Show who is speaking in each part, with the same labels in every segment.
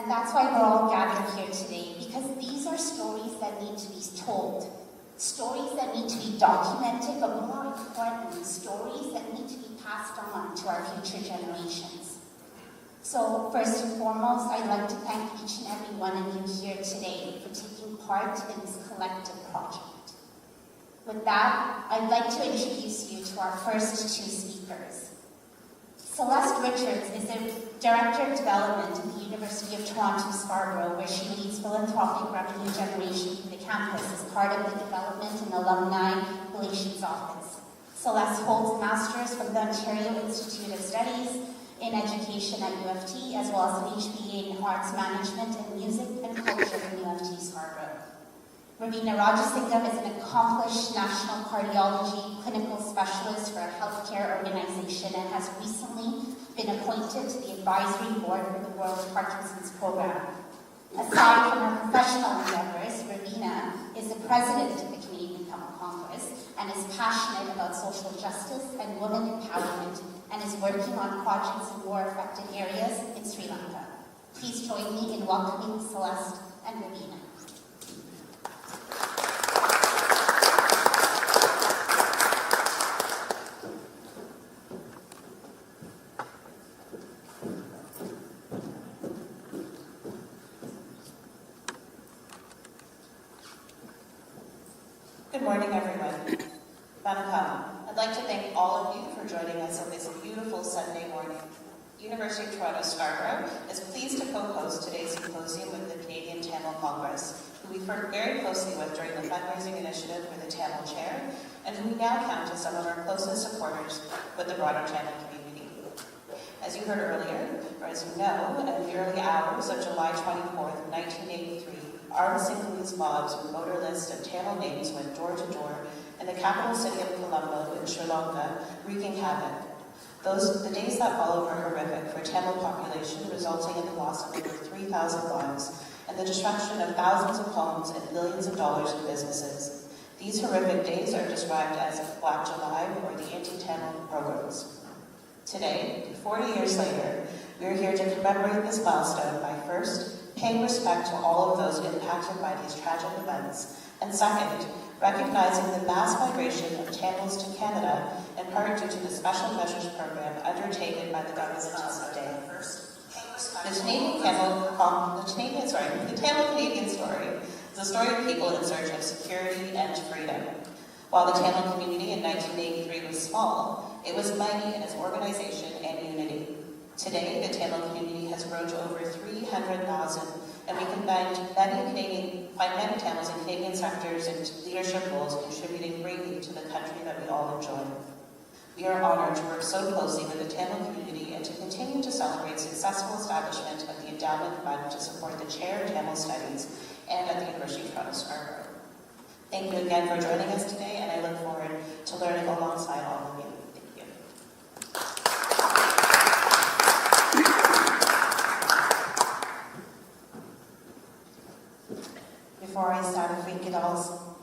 Speaker 1: And that's why we're all gathered here today, because these are stories that need to be told. Stories that need to be documented, but more importantly, stories that need to be passed on to our future generations. So first and foremost, I'd like to thank each and every one of you here today for taking part in this collective project. With that, I'd like to introduce you to our first two speakers. Celeste Richards is the Director of Development at the University of Toronto, Scarborough, where she leads philanthropic revenue generation for the campus as part of the Development and Alumni Relations Office. Celeste holds a master's from the Ontario Institute of Studies in Education at UFT, as well as an HBA in Arts Management and Music and Culture from UFT Scarborough. Ravina Rajasingham is an accomplished national cardiology clinical specialist for a healthcare organization and has recently been appointed to the advisory board for the World Parkinson's Program. Aside from her professional endeavors, Ravina is the president of the Canadian Tamil Congress and is passionate about social justice and women empowerment and is working on projects in war-affected areas in Sri Lanka. Please join me in welcoming Celeste and Ravina.
Speaker 2: Good morning, everyone. Vanakkam. I'd like to thank all of you for joining us on this beautiful Sunday morning. University of Toronto Scarborough is pleased to co-host today's symposium with the Canadian Tamil Congress, who we've worked very closely with during the fundraising initiative for the Tamil Chair, and who we now count as some of our closest supporters with the broader Tamil community. As you heard earlier, or as you know, in the early hours of July 24th, 1983, armed Sinhalese mobs with voter lists of Tamil names went door to door in the capital city of Colombo in Sri Lanka, wreaking havoc. The days that followed were horrific for Tamil population, resulting in the loss of over 3,000 lives and the destruction of thousands of homes and billions of dollars in businesses. These horrific days are described as Black July or the anti-Tamil pogroms. Today, 40 years later, we are here to commemorate this milestone by first, paying respect to all of those impacted by these tragic events, and second, recognizing the mass migration of Tamils to Canada, in part due to the Special Measures Program undertaken by the government of the day. The Tamil Canadian story is a story of people in search of security and freedom. While the Tamil community in 1983 was small, it was mighty in its organization and unity. Today, the Tamil community has grown to over 300,000, and we can find many Tamils in Canadian sectors and leadership roles contributing greatly to the country that we all enjoy. We are honored to work so closely with the Tamil community and to continue to celebrate successful establishment of the Endowment Fund to support the Chair of Tamil Studies and at the University of Toronto Scarborough. Thank you again for joining us today, and I look forward to learning alongside all of you. Before I start, if we could all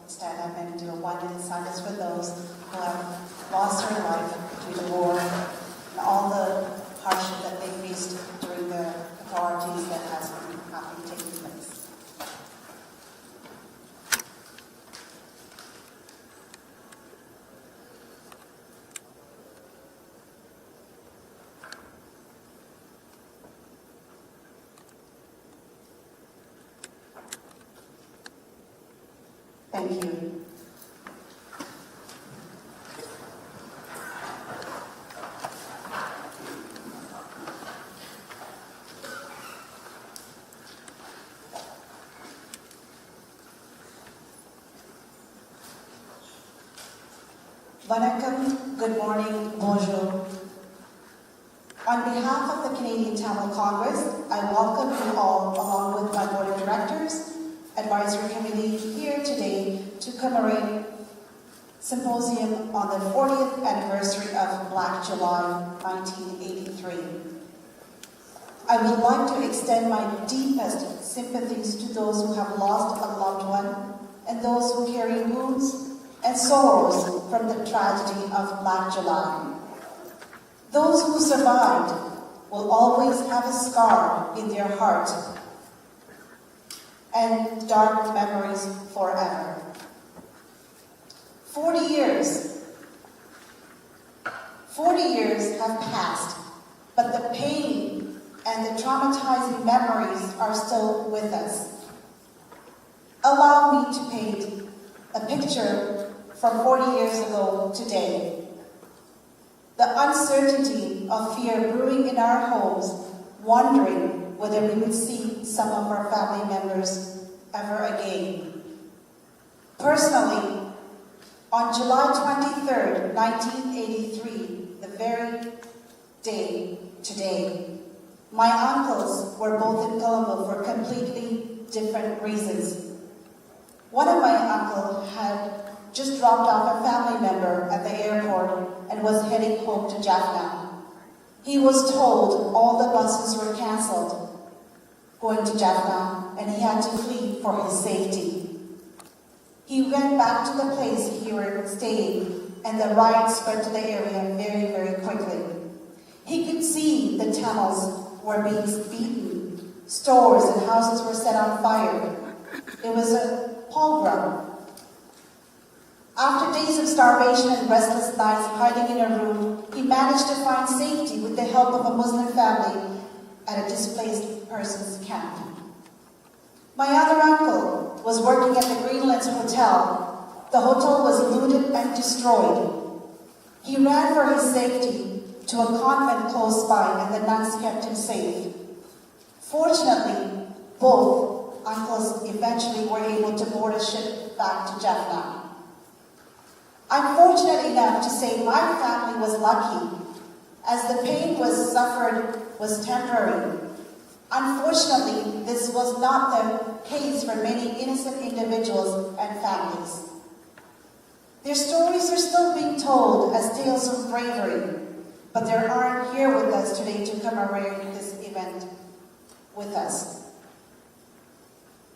Speaker 2: stand up and do a 1 minute silence for those who have lost their life due to war and all the hardship that they faced during the authorities that has been taking place. Thank you. Vanakkam, good morning, bonjour. On behalf of the Canadian Tamil Congress, I welcome you all, along with my board of directors, advisory committee, here today to commemorate Symposium on the 40th anniversary of Black July 1983. I would like to extend my deepest sympathies to those who have lost a loved one and those who carry wounds and sorrows from the tragedy of Black July. Those who survived will always have a scar in their heart
Speaker 3: and dark memories forever. 40 years. 40 years have passed, but the pain and the traumatizing memories are still with us. Allow me to paint a picture from 40 years ago today. The uncertainty of fear brewing in our homes, wondering whether we would see some of our family members ever again. Personally, on July 23rd, 1983, the very day today, my uncles were both in Colombo for completely different reasons. One of my uncles had just dropped off a family member at the airport and was heading home to Jaffna. He was told all the buses were cancelled going to Jaffna, and he had to flee for his safety. He went back to the place he was staying, and the riot spread to the area very, very quickly. He could see the tunnels were being beaten, stores and houses were set on fire. It was a pogrom. After days of starvation and restless nights hiding in a room, he managed to find safety with the help of a Muslim family at a displaced persons camp. My other uncle was working at the Greenlands Hotel. The hotel was looted and destroyed. He ran for his safety to a convent close by, and the nuns kept him safe. Fortunately, both uncles eventually were able to board a ship back to Jaffna. I'm fortunate enough to say my family was lucky, as the pain was suffered was temporary. Unfortunately, this was not the case for many innocent individuals and families. Their stories are still being told as tales of bravery, but they aren't here with us today to commemorate this event with us.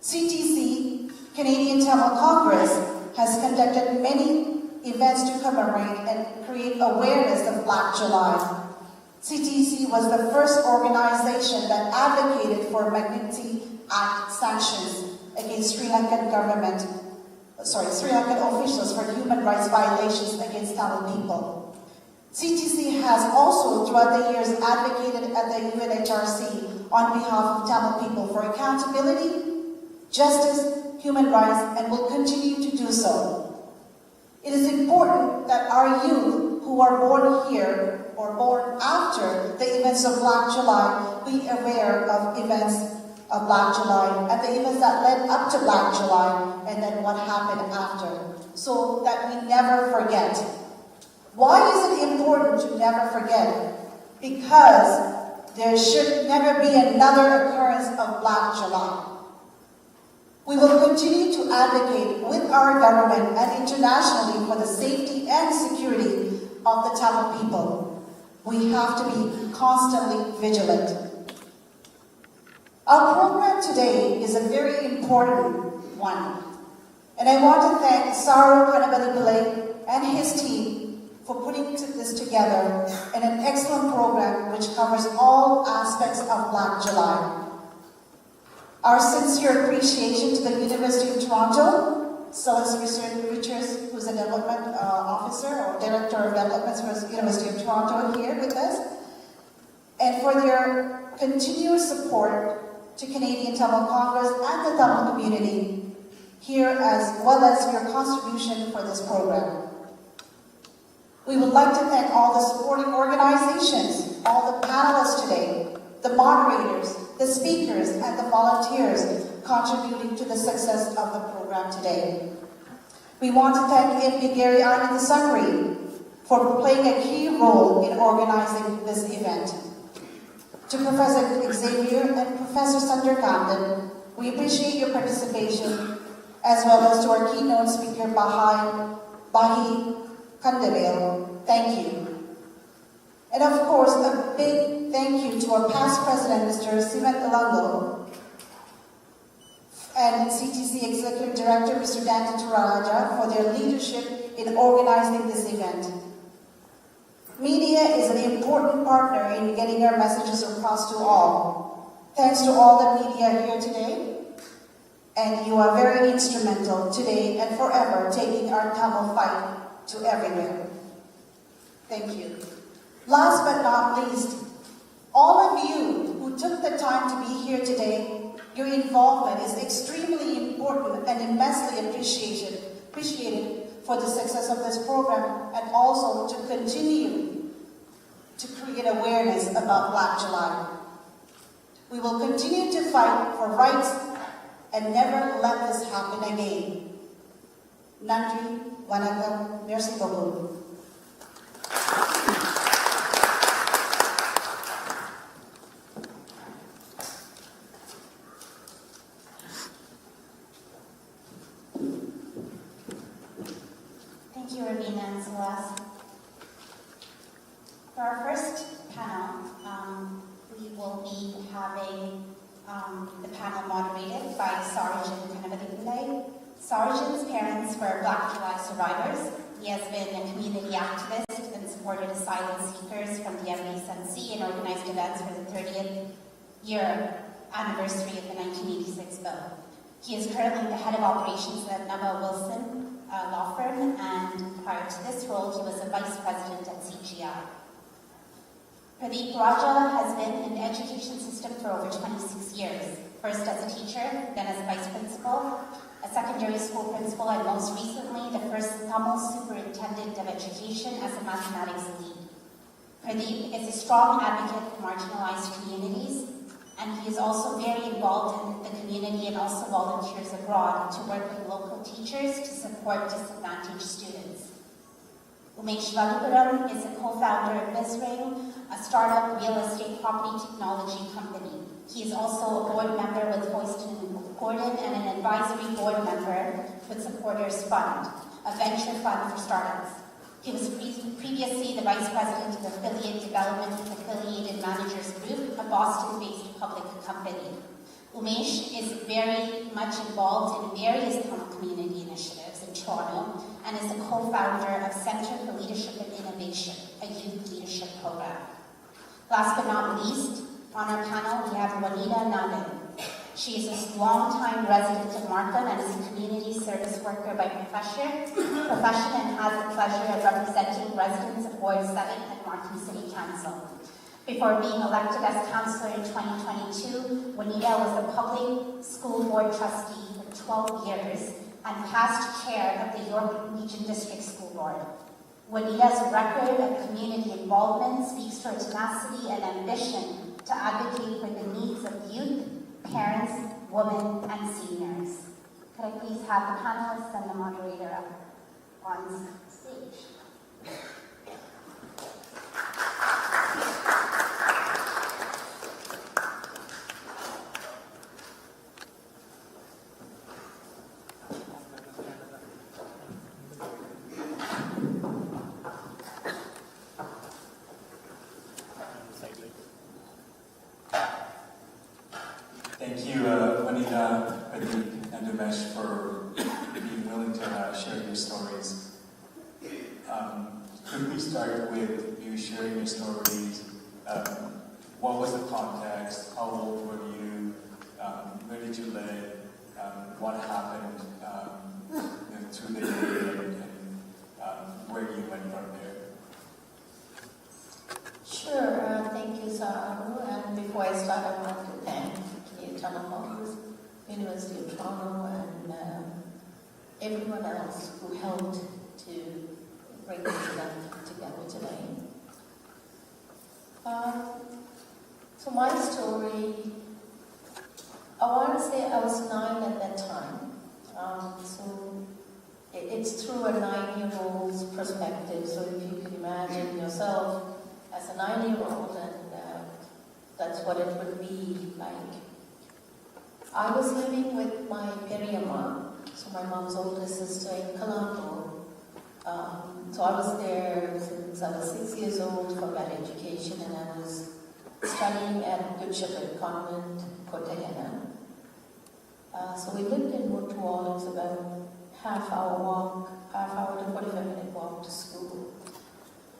Speaker 3: CTC, Canadian Tamil Congress, has conducted many events to commemorate and create awareness of Black July. CTC was the first organization that advocated for Magnitsky Act sanctions against Sri Lankan officials for human rights violations against Tamil people. CTC has also, throughout the years, advocated at the UNHRC on behalf of Tamil people for accountability, justice, human rights, and will continue to do so. It is important that our youth who are born here or born after the events of Black July be aware of events of Black July and the events that led up to Black July and then what happened after, so that we never forget. Why is it important to never forget? Because there should never be another occurrence of Black July. We will continue to advocate with our government and internationally for the safety and security of the Tamil people. We have to be constantly vigilant. Our program today is a very important one, and I want to thank Saru Kanabali and his team for putting this together in an excellent program which covers all aspects of Black July. Our sincere appreciation to the University of Toronto, Silas Richards, who's a development officer or director of developments for the University of Toronto here with us, and for their continuous support to Canadian Tamil Congress and the Tamil community here, as well as your contribution for this program. We would like to thank all the supporting organizations, all the panelists today, the moderators, the speakers, and the volunteers contributing to the success of the program today. We want to thank MP Gary Arnott Sangri for playing a key role in organizing this event. To Professor Xavier and Professor Sundar Kandan, we appreciate your participation, as well as to our keynote speaker, Bahi Kandavale. Thank you. And of course, a big thank you to our past president, Mr. Sivan Ilango, and CTC Executive Director, Mr. Dante Taraja, for their leadership in organizing this event. Media is an important partner in getting our messages across to all. Thanks to all the media here today. And you are very instrumental today and forever, taking our Tamil fight to everywhere. Thank you. Last but not least, all of you who took the time to be here today, your involvement is extremely important and immensely appreciated for the success of this program, and also to continue to create awareness about Black July. We will continue to fight for rights and never let this happen again. Nandri, Vanakkam, merci beaucoup.
Speaker 1: Thank you, Ravina and Celeste. For our first panel, we will be having the panel moderated by Sarjan Kanavadipillai. Sarjan's parents were Black July survivors. He has been a community activist and supported asylum seekers from the MSNC and organized events for the 30th year anniversary of the 1986 bill. He is currently the head of operations at Nava Wilson law firm, and prior to this role, he was a vice president at CGI. Pradeep Raja has been in the education system for over 26 years, first as a teacher, then as a vice principal, a secondary school principal, and most recently, the first Tamil superintendent of education as a mathematics lead. Pradeep is a strong advocate for marginalized communities, and he is also very involved in the community and also volunteers abroad to work with local teachers to support disadvantaged students. Umesh Valupuram is a co-founder of BizRing, a startup real estate property technology company. He is also a board member with Hoyston & Gordon and an advisory board member with Supporters Fund, a venture fund for startups. He was previously the vice president of Affiliate Development with Affiliated Managers Group, a Boston-based public company. Umesh is very much involved in various Tamil community initiatives in Toronto and is a co-founder of Center for Leadership and Innovation, a youth leadership program. Last but not least, on our panel we have Juanita Nandan. She is a long-time resident of Markham and is a community service worker by profession and has the pleasure of representing residents of Ward 7 at Markham City Council. Before being elected as councillor in 2022, Juanita was the public school board trustee for 12 years and past chair of the York Region District School Board. Juanita's record of community involvement speaks to her tenacity and ambition to advocate for the needs of youth, parents, women, and seniors. Could I please have the panelists and the moderator up on stage?
Speaker 4: Thank you, Juanita, Pradeep, and Umesh for being willing to share your stories. Could we start with you sharing your stories? What was the context? How old were you? Where did you live? What happened through the day, and where you went from there?
Speaker 5: Sure, thank you, Saru. And before I start, I want to thank Telephones, University of Toronto, and everyone else who helped to bring this event together today. So my story, I want to say I was 9 at that time. So it's through a 9-year-old's perspective. So if you can imagine yourself as a 9-year-old, and that's what it would be like. I was living with my Periama, so my mom's older sister in Colombo. So I was there since I was 6 years old for that education, and I was studying at Good Shepherd Convent, Kotahena. So we lived in Muttual. It's about half hour to 45-minute walk to school.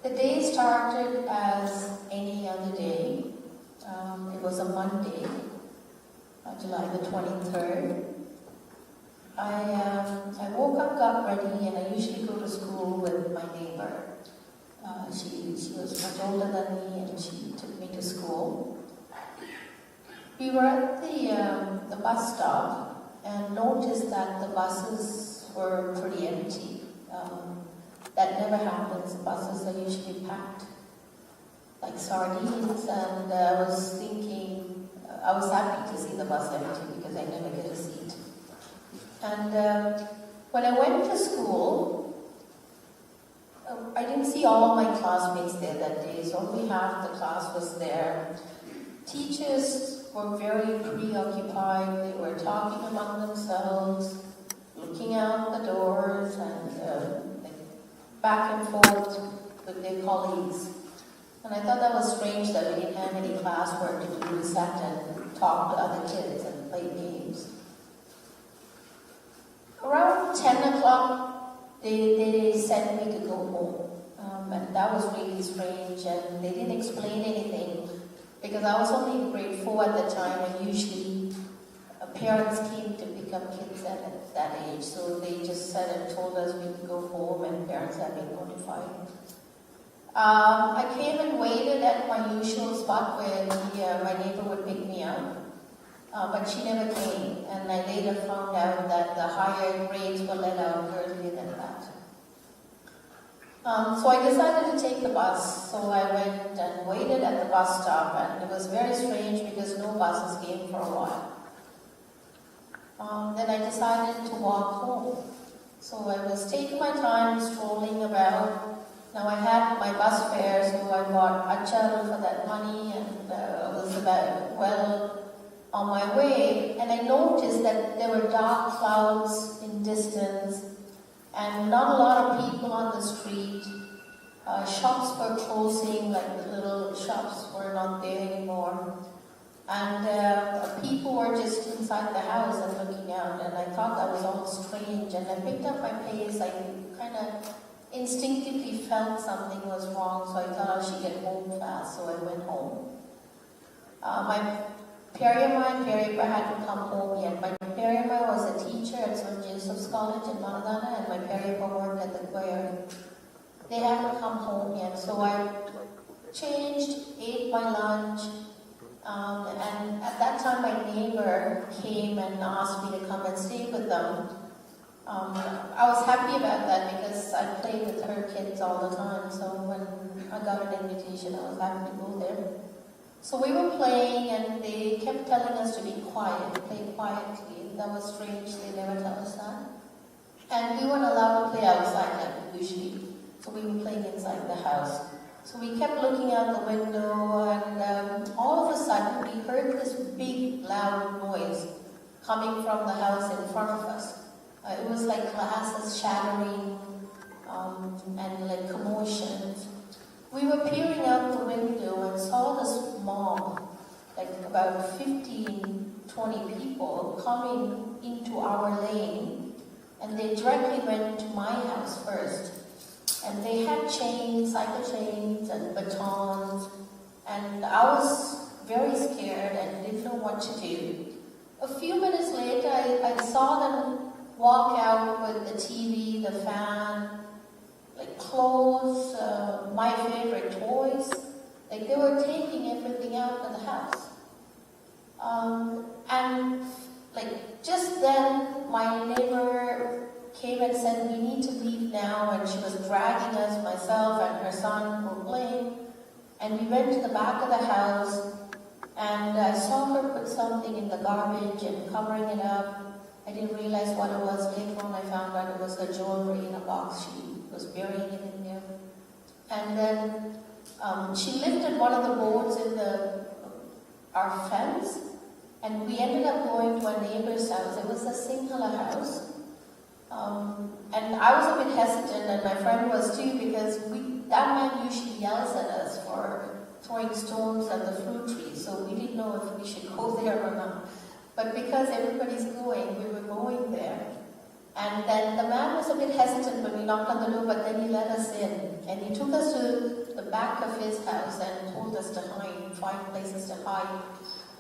Speaker 5: The day started as any other day. It was a Monday, July the 23rd. I woke up, got ready, and I usually go to school with my neighbor. She was much older than me, and she took me to school. We were at the bus stop and noticed that the buses were pretty empty. That never happens. Buses are usually packed like sardines, and I was thinking, I was happy to see the bus empty because I never get a seat. And when I went to school, I didn't see all my classmates there that day, so only half the class was there. Teachers were very preoccupied. They were talking among themselves, looking out the doors, and back and forth with their colleagues. And I thought that was strange that we didn't have any classwork to do. We sat and talked to other kids and played games. Around 10 o'clock, they said we could go home. And that was really strange, and they didn't explain anything because I was only in grade 4 at the time, and usually parents came to pick up kids at that age. So they just said and told us we could go home, and parents had been notified. I came and waited at my usual spot where my neighbor would pick me up. But she never came, and I later found out that the higher grades were let out earlier than that. So I decided to take the bus, so I went and waited at the bus stop, and it was very strange because no buses came for a while. Then I decided to walk home. So I was taking my time, strolling about. Now I had my bus fare, so I bought achal for that money, and was well on my way, and I noticed that there were dark clouds in distance and not a lot of people on the street. Shops were closing, like the little shops were not there anymore. And people were just inside the house and looking out, and I thought that was all strange, and I picked up my pace. I kind of instinctively felt something was wrong, so I thought I should get home fast, so I went home. My Periama and Peripa hadn't come home yet. My Periama was a teacher at St. Joseph's College in Manadana, and my Peripa worked at the choir. They hadn't come home yet, so I changed, ate my lunch, and at that time my neighbor came and asked me to come and stay with them. I was happy about that because I played with her kids all the time, so when I got an invitation, I was happy to go there. So we were playing, and they kept telling us to be quiet, play quietly. That was strange, they never tell us that. And we weren't allowed to play outside like usually, so we were playing inside the house. So we kept looking out the window, and all of a sudden we heard this big, loud noise coming from the house in front of us. It was like glasses shattering, and like commotions. We were peering out the window and saw this mob, like about 15, 20 people coming into our lane, and they directly went to my house first. And they had chains, cycle chains and batons, and I was very scared and didn't know what to do. A few minutes later, I saw them walk out with the TV, the fan, like clothes, my favorite toys. Like they were taking everything out of the house. And like just then, my neighbor came and said, we need to leave now, and she was dragging us, myself and her son were playing, and we went to the back of the house, and I saw her put something in the garbage and covering it up. I didn't realize what it was. Later on I found out it was her jewelry in a box. She was burying it in there. And then she lifted one of the boards in our fence, and we ended up going to a neighbor's house. It was a Sinhala house. And I was a bit hesitant, and my friend was too, because that man usually yells at us for throwing stones at the fruit trees, so we didn't know if we should go there or not. But because everybody's going, we were going there. And then the man was a bit hesitant when we knocked on the door, but then he let us in. And he took us to the back of his house and told us to hide, find places to hide.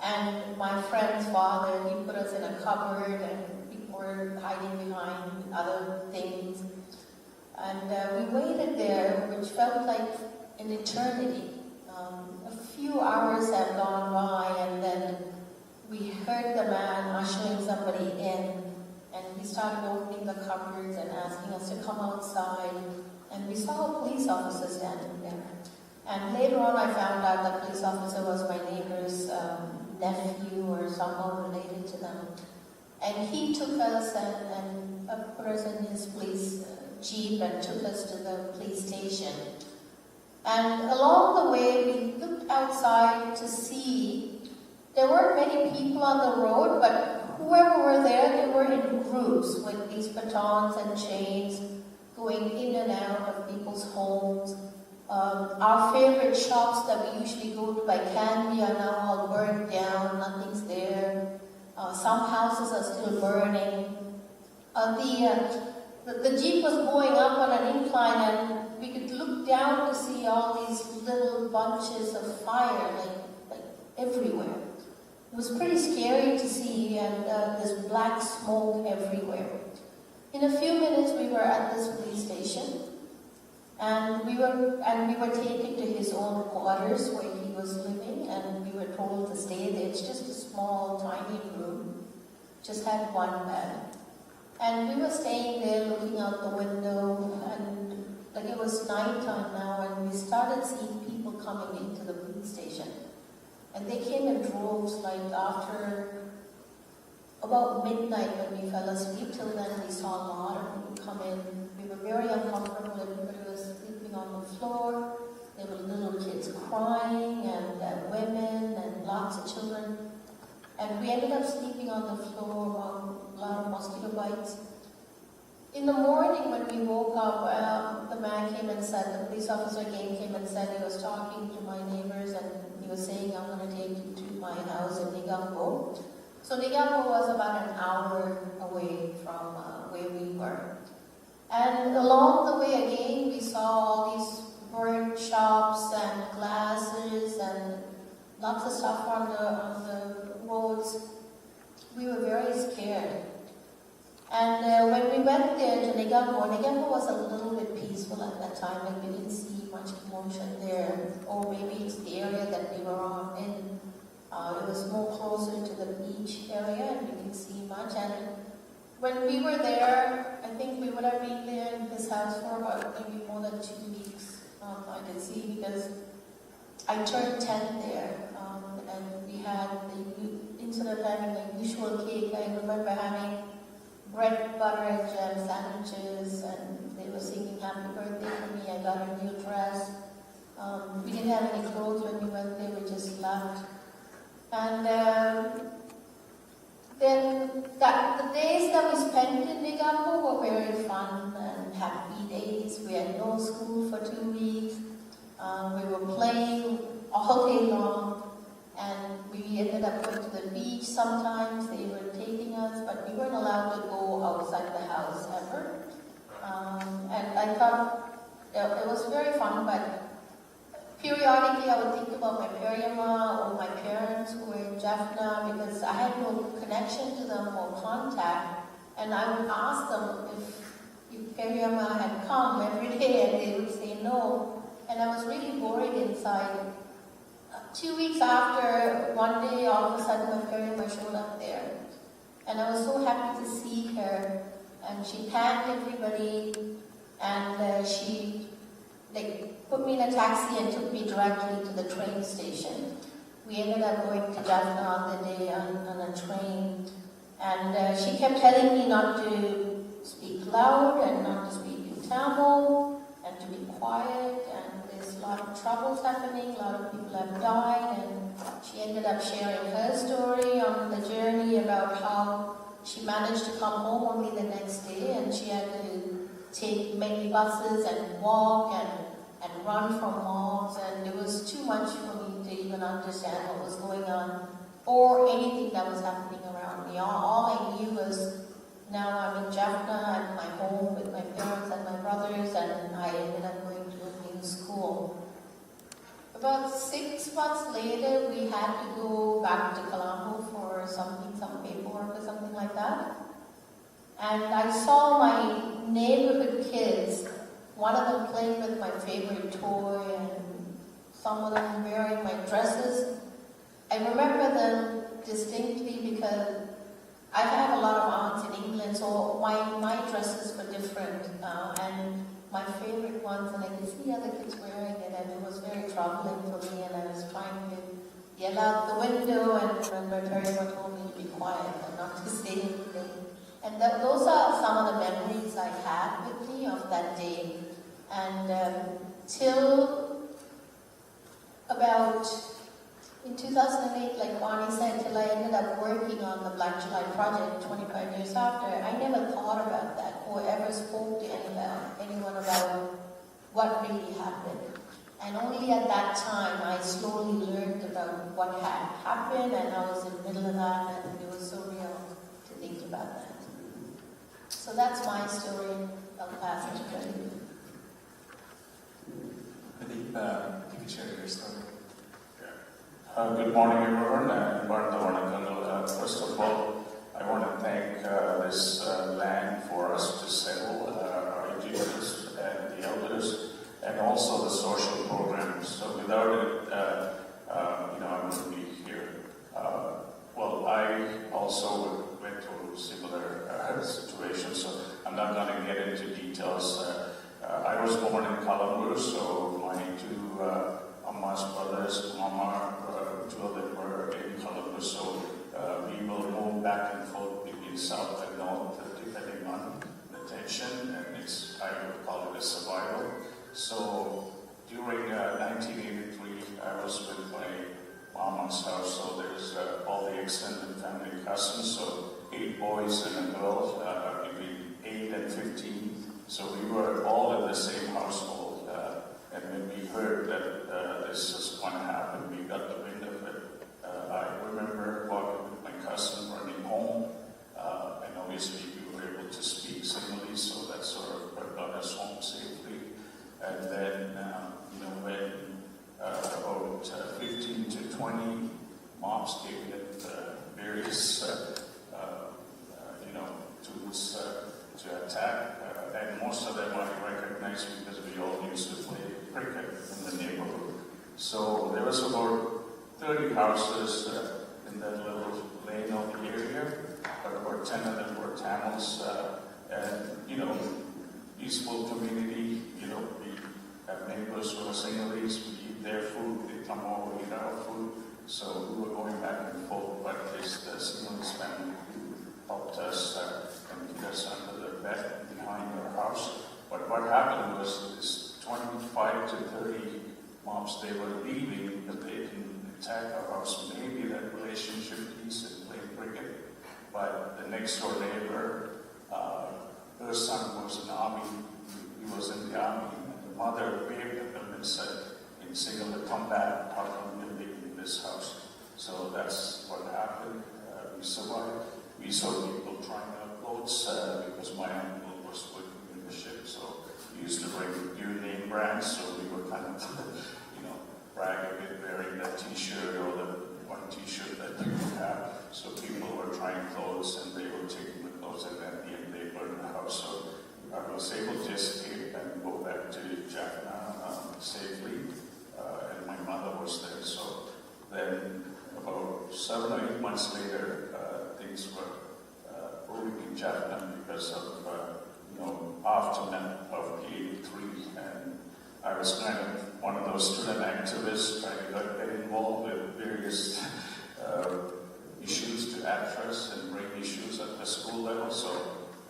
Speaker 5: And my friend's father, he put us in a cupboard, and were hiding behind other things. And we waited there, which felt like an eternity. A few hours had gone by, and then we heard the man ushering somebody in, and he started opening the cupboards and asking us to come outside. And we saw a police officer standing there. And later on, I found out that police officer was my neighbor's nephew or someone related to them. And he took us and put us in his police jeep and took us to the police station. And along the way, we looked outside to see, there weren't many people on the road, but whoever were there, they were in groups with these batons and chains going in and out of people's homes. Our favorite shops that we usually go to buy candy are now all burned down, nothing's there. Some houses are still burning. The jeep was going up on an incline, and we could look down to see all these little bunches of fire, like everywhere. It was pretty scary to see, and there's black smoke everywhere. In a few minutes, we were at this police station, and we were taken to his own quarters where he was living, and we were told to stay there. It's just a small, tiny room, just had one bed. And we were staying there looking out the window, and like it was nighttime now, and we started seeing people coming into the police station. And they came in droves, like after about midnight when we fell asleep. Till then we saw a lot of people come in. We were very uncomfortable. Everybody was sleeping on the floor. There were little kids crying, and women, and lots of children. And we ended up sleeping on the floor, a lot of mosquito bites. In the morning when we woke up, the man came and said, the police officer again came and said he was talking to my neighbors, and he was saying, I'm going to take you to my house in Nigambo. So Nigambo was about an hour away from where we were. And along the way again, we saw all these burnt shops and glasses and lots of stuff on the roads. We were very scared. And when we went there to Nigambo was a little bit peaceful at that time, and we didn't see much commotion there. Or maybe it's the area that we were in. It was more closer to the beach area, and we didn't see much. And when we were there, I think we would have been there in his house for about maybe more than 2 weeks. I can see, because I turned 10 there, and we had instead of having the usual cake, I remember having bread, butter, and jam sandwiches, and they were singing happy birthday for me. I got a new dress. We didn't have any clothes when we went there, we just left. And then the days that we spent in Nigambo were very fun and happy days. We had no school for 2 weeks. We were playing all day long, and we ended up going to the beach sometimes. They were taking us, but we weren't allowed to go outside the house ever. And I thought it was very fun, but periodically I would think about my Periama or my parents who were in Jaffna, because I had no connection to them or contact, and I would ask them if Periama had come every day, and they would say no. And I was really worried inside. 2 weeks after, one day all of a sudden my Periama showed up there. And I was so happy to see her. And she thanked everybody, and she put me in a taxi and took me directly to the train station. We ended up going to Jaffna on the day on a train. And she kept telling me not to speak loud and not to speak in Tamil and to be quiet. And there's a lot of troubles happening, a lot of people have died. And she ended up sharing her story on the journey about how she managed to come home only the next day, and she had to take many buses and walk and run from malls, and it was too much for me to even understand what was going on or anything that was happening around me. All I knew was now I'm in Jaffna, at my home with my parents and my brothers, and I ended up going to a new school. About 6 months later, we had to go back to Colombo for some paperwork or something like that. And I saw my neighborhood kids, one of them playing with my favorite toy, and some of them wearing my dresses. I remember them distinctly because I have a lot of aunts in England, so my dresses were different, and my favorite ones, and I could see other kids wearing it, and it was very troubling for me, and I was trying to yell out the window, and remember Teresa told me to be quiet and not to say anything. And those are some of the memories I had with me of that day. And till about, in 2008, like Bonnie said, till I ended up working on the Black July project 25 years after, I never thought about that or ever spoke to anyone about what really happened. And only at that time, I slowly learned about what had happened, and I was in the middle of that, and it was so real to think about that. So that's my story of Passage 30.
Speaker 4: Pradeep, if you could share your story.
Speaker 6: Good morning, everyone, and first of all, I want to thank this land for us to settle, our educators and the elders, and also the social programs. So without it, I wouldn't be here. I also went through similar situations, so I'm not going to get into details. I was born in Kalambur, so my two Amma's brothers, Mama, two of them were in Kalambur, so we will move back and forth between south and north depending on the tension, and I would call it a survival. So during 1983, I was with my Mama's house, so there's all the extended family cousins, so 8 boys and a girl, between 8 and 15. So we were all in the same household, and when we heard that this was going to happen, we got the wind of it. I remember walking with my cousin running home, and obviously we were able to speak Sinhalese, so that sort of got us home safely. And then, when about 15 to 20 mobs came in various, tools to attack, and most of them I recognized because we all used to play cricket in the neighborhood. So there was about 30 houses in that little lane of the area, but about 10 of them were Tamils, and peaceful community. We have neighbors who are Sinhalese, we eat their food, they come over, eat our food. So we were going back and forth, but it's the Sinhalese family who helped us and get us under the bed behind our house. But what happened was this 25 to 30 mobs, they were leaving because they didn't attack our house. Maybe that relationship eased and played cricket. But the next door neighbor, her son was in the army, he was in the army, and the mother waved at them and said, in Sinhala, come back, how come you're leaving this house? So that's what happened. We survived. We saw people trying out boats because my uncle was working in the ship, so we used to bring new name brands, so we were kind of, brag a bit wearing that t-shirt or the one t-shirt that you would have. So people were trying clothes and they were taking the clothes, and at the end they burned the house. So I was able to escape and go back to Jaffna safely, and my mother was there. So then about 7 or 8 months later, things were moving in Jaffna because of aftermath of the 83, and I was kind of one of those student activists trying to get involved with various issues to address and bring issues at the school level. So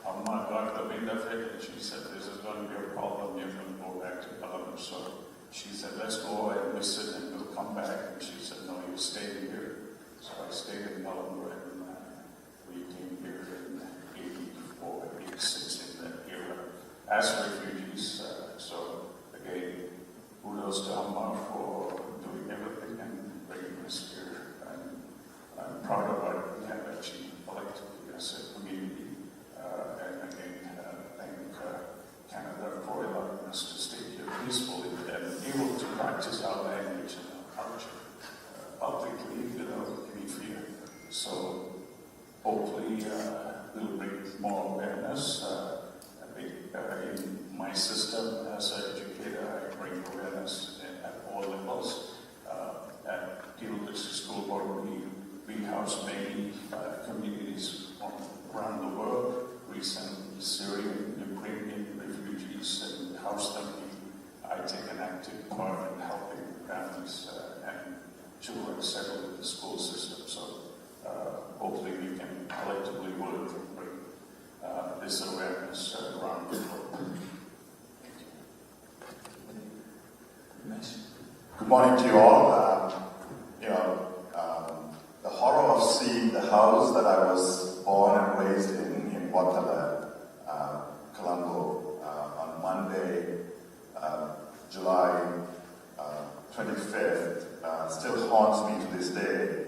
Speaker 6: Amma got the wind of it, and she said, this is going to be a problem, you're going to go back to Kalambur. So she said, let's go and visit and we'll come back. And she said, no, you stay here. So I stayed in Kalambur, and we came here in 84, 86 in that era as refugees. So again, kudos to Amma for doing everything and bringing us here. And I'm proud of what we have achieved collectively as a community. And again, thank Canada for allowing us to stay here peacefully and able to practice our language and our culture publicly without any fear. So hopefully will bring more awareness. In my system as an educator, I bring awareness at all levels. At Gilbert School Board, we house many communities around the world. We send Syrian, Ukrainian refugees and house them. I take an active part in helping families and children settle in the school system. So hopefully we can collectively work to bring this awareness around the world. Thank you.
Speaker 7: Good morning to you all. The horror of seeing the house that I was born and raised in Guatemala, Colombo, on Monday, July 25th, still haunts me to this day.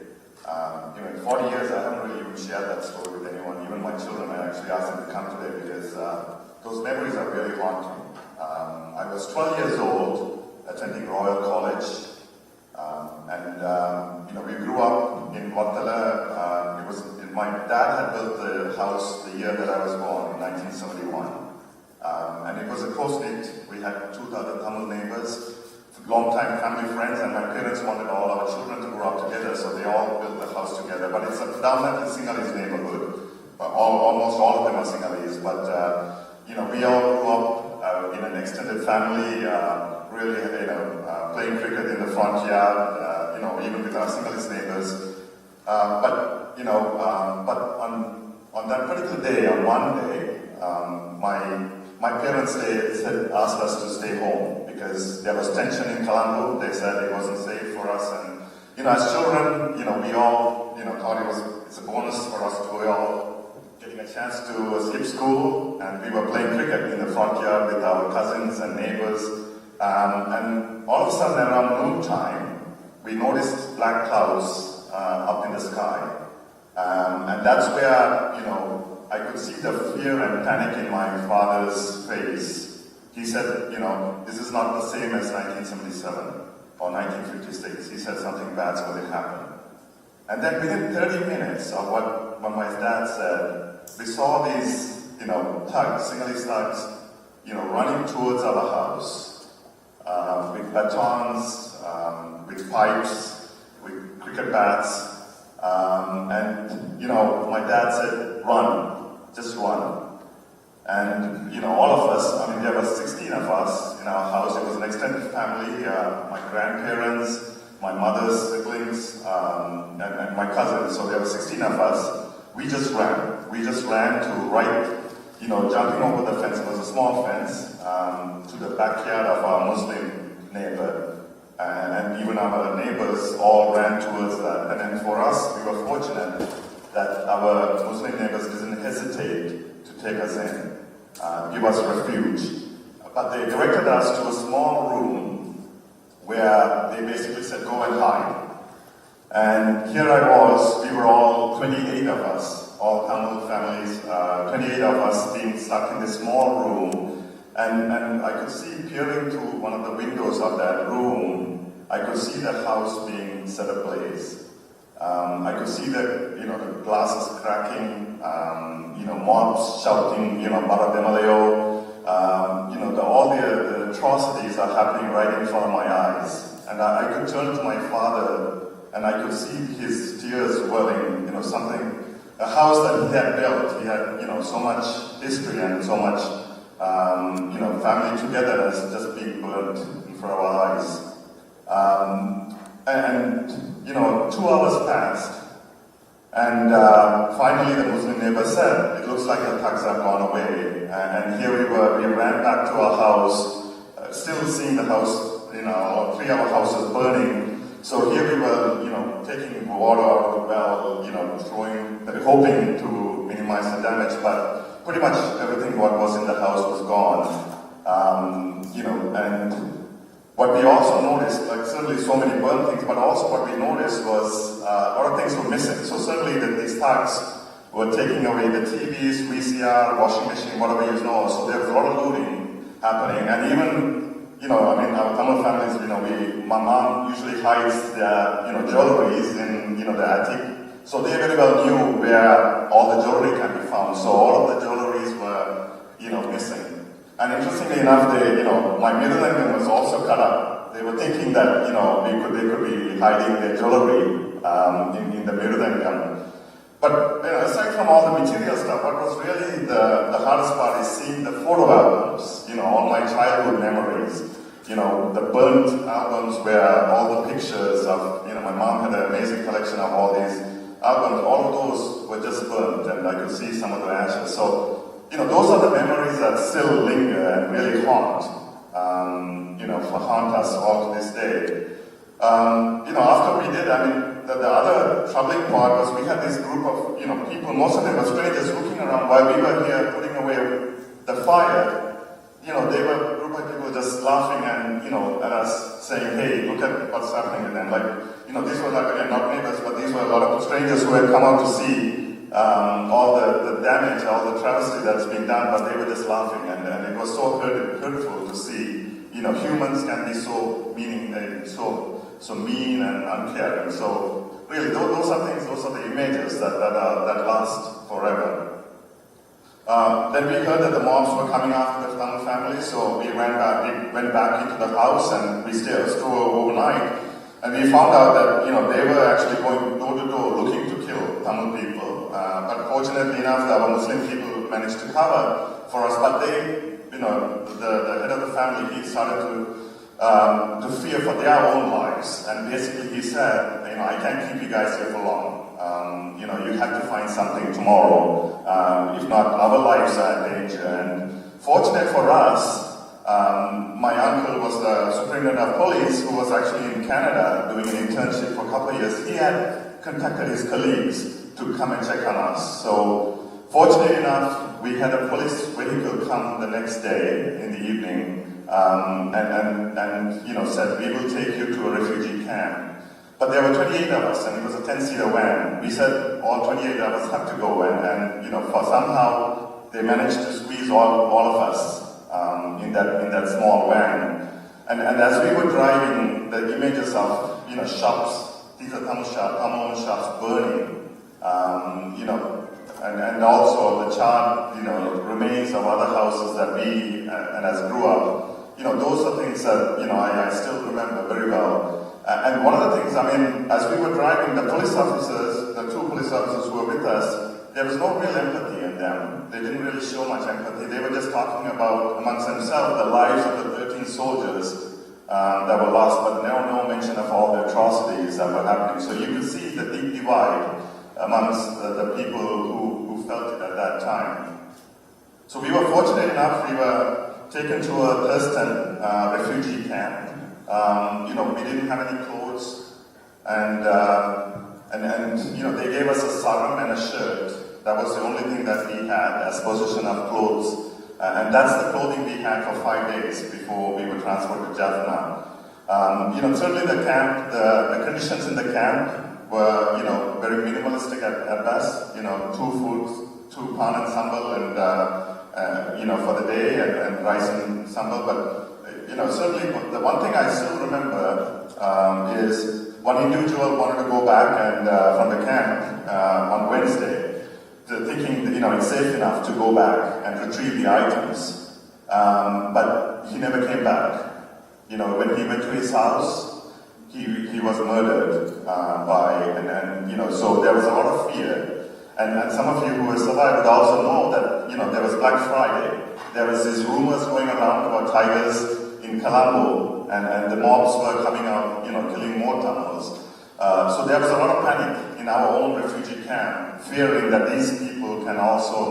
Speaker 7: In 40 years, I haven't really even shared that story with anyone, even my children. I actually asked them to come today because those memories are really haunting. I was 12 years old, attending Royal College, we grew up in Guatemala. My dad had built the house the year that I was born, in 1971. And it was a close-knit. We had 2,000 Tamil neighbors, long-time family friends, and my parents wanted all our children to grow up together, so they all built the house together. But it's a predominantly Sinhalese neighborhood. Almost all of them are Sinhalese, but we all grew up in an extended family, really, playing cricket in the front yard, even with our Sinhalese neighbors. But on that particular day, on Monday, my parents asked us to stay home because there was tension in Colombo. They said it wasn't safe for us, and as children, we all thought it's a bonus for us to all getting a chance to skip school, and we were playing cricket in the front yard with our cousins and neighbors. And all of a sudden, around noontime, we noticed black clouds up in the sky, and that's where I could see the fear and panic in my father's face. He said, this is not the same as 1977 or 1956. He said something bad's going to happen. And then within 30 minutes of what my dad said, we saw these, thugs, Sinhalese thugs, running towards our house with batons, with pipes, with cricket bats. My dad said, run, just run. And, all of us, there were 16 of us in our house. It was an extended family, my grandparents, my mother's siblings, and my cousins. So there were 16 of us. We just ran. We just ran to jumping over the fence. It was a small fence, to the backyard of our Muslim neighbor. And even our neighbors all ran towards that. And then for us, we were fortunate that our Muslim neighbors didn't hesitate to take us in, give us refuge. But they directed us to a small room where they basically said, go and hide. And here I was, we were all 28 of us, all Tamil families, 28 of us being stuck in this small room. And I could see, peering through one of the windows of that room, I could see the house being set ablaze. I could see the glasses cracking, mobs shouting, Mara Demaleo. All the atrocities are happening right in front of my eyes. And I could turn to my father, and I could see his tears welling, a house that he had built. He had, so much history and so much, family togetherness just being burnt in front of our eyes. 2 hours passed, and finally the Muslim neighbor said, it looks like the thugs have gone away. And here we ran back to our house, still seeing the house, 3 of our houses burning. So here we were, taking water out of the well, hoping to minimize the damage, but pretty much everything what was in the house was gone. And what we also noticed, certainly so many burnt things, but also what we noticed was a lot of things were missing. So certainly that these thugs were taking away the TVs, VCR, washing machine, whatever you know. So there was a lot of looting happening. And even, our Tamil families, my mom usually hides their, jewelries in, the attic. So they very well knew where all the jewelry can be found. found. So all of the jewelries were, missing. And interestingly enough, my middle income was also cut up. They were thinking that, they could be hiding their jewelry in the middle income. But aside from all the material stuff, what was really the hardest part is seeing the photo albums, all my childhood memories. The burnt albums where all the pictures of, my mom had an amazing collection of all these albums. All of those were just burnt, and I could see some of the ashes. So, those are the memories that still linger and really haunt, haunt us all to this day. After we did, the other troubling part was we had this group of, people, most of them were strangers looking around while we were here putting away the fire. They were a group of people just laughing and, at us saying, hey, look at what's happening with them. These were not neighbors, but these were a lot of strangers who had come out to see all the damage, all the travesty that's been done, but they were just laughing. And it was so hurtful to see, humans can be so so mean and uncaring. So really, those are things, those are the images that last forever. Then we heard that the mobs were coming after the Tamil family, so we went back into the house and we stayed overnight. And we found out that, they were actually going door to door looking to kill Tamil people. But fortunately enough, our Muslim people managed to cover for us. But they, the head of the family, he started to fear for their own lives. And basically he said, I can't keep you guys here for long. You have to find something tomorrow. If not, our lives are in danger. And fortunate for us, my uncle was the superintendent of police who was actually in Canada doing an internship for a couple of years. He had contacted his colleagues to come and check on us. So fortunately enough, we had a police vehicle come the next day in the evening and said, we will take you to a refugee camp. But there were 28 of us, and it was a 10-seater van. We said all 28 of us have to go, and for somehow they managed to squeeze all of us in that small van. And as we were driving, the images of shops, these are Tamil shops burning, and also the charred remains of other houses that we and as grew up. Those are things that I still remember very well. And one of the things, as we were driving, the police officers, the two police officers who were with us, there was no real empathy in them. They didn't really show much empathy. They were just talking about, amongst themselves, the lives of the 13 soldiers that were lost, but no mention of all the atrocities that were happening. So you could see the deep divide amongst the people who felt it at that time. So we were fortunate enough, we were taken to a Thurston refugee camp. We didn't have any clothes, and they gave us a sarong and a shirt. That was the only thing that we had as possession of clothes, and that's the clothing we had for 5 days before we were transferred to Jaffna. Certainly the camp, the conditions in the camp were, very minimalistic at best. 2 foods, 2 pan and sambal, and for the day, and rice and sambal, but. Certainly the one thing I still remember is one individual wanted to go back and from the camp on Wednesday, thinking that it's safe enough to go back and retrieve the items, but he never came back. When he went to his house, he was murdered so there was a lot of fear. And some of you who have survived would also know that there was Black Friday. There was these rumors going around about tigers in Colombo, and the mobs were coming out, killing more Tamils. So there was a lot of panic in our own refugee camp, fearing that these mobs can also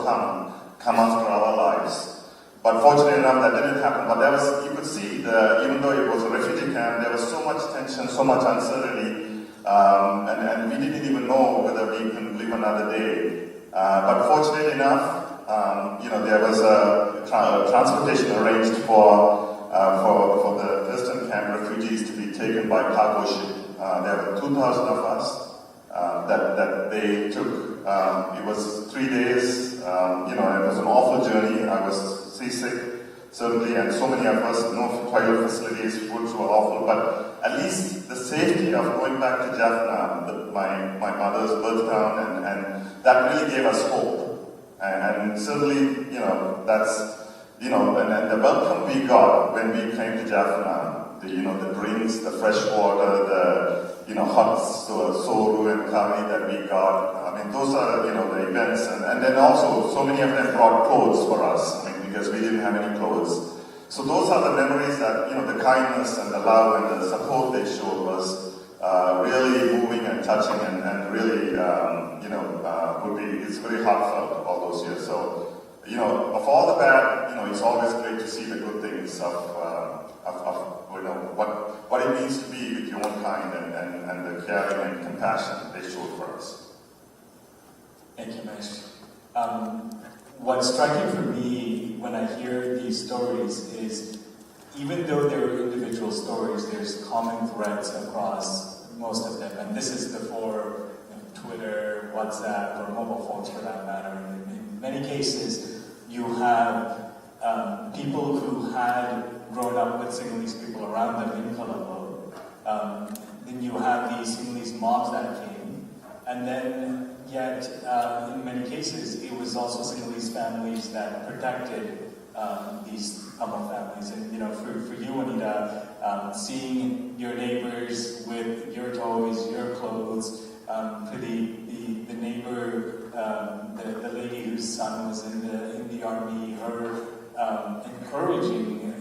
Speaker 7: come after our lives. But fortunately enough, that didn't happen. But you could see, even though it was a refugee camp, there was so much tension, so much uncertainty, and we didn't even know whether we can live another day. But fortunately enough, there was a transportation arranged for the Western camp refugees to be taken by cargo ship. There were 2,000 of us that they took. It was 3 days. It was an awful journey. I was seasick, certainly, and so many of us, no toilet facilities, foods were awful. But at least the safety of going back to Jaffna, my mother's birth town, and that really gave us hope. And certainly, that's, and the welcome we got when we came to Jaffna, the drinks, the fresh water, the, hot soru and kari that we got. I mean, those are, the events. And then also, so many of them brought clothes for us, because we didn't have any clothes. So those are the memories that, the kindness and the love and the support they showed was really moving and touching and really, it's very heartfelt all those years. So, of all the bad, it's always great to see the good things of what it means to be with your own kind and the caring and compassion they showed for us.
Speaker 4: Thank you, Mesh. What's striking for me when I hear these stories is, even though they're individual stories, there's common threads across most of them. And this is before Twitter, WhatsApp, or mobile phones for that matter. In many cases, you have people who had grown up with Sinhalese people around them in Colombo. Then you have these Sinhalese mobs that came. And then, yet, in many cases, it was also Sinhalese families that protected these Tamil families. And, for you, Anita, seeing your neighbors with your toys, your clothes, for the neighbor, the lady whose son was in the army, her encouraging,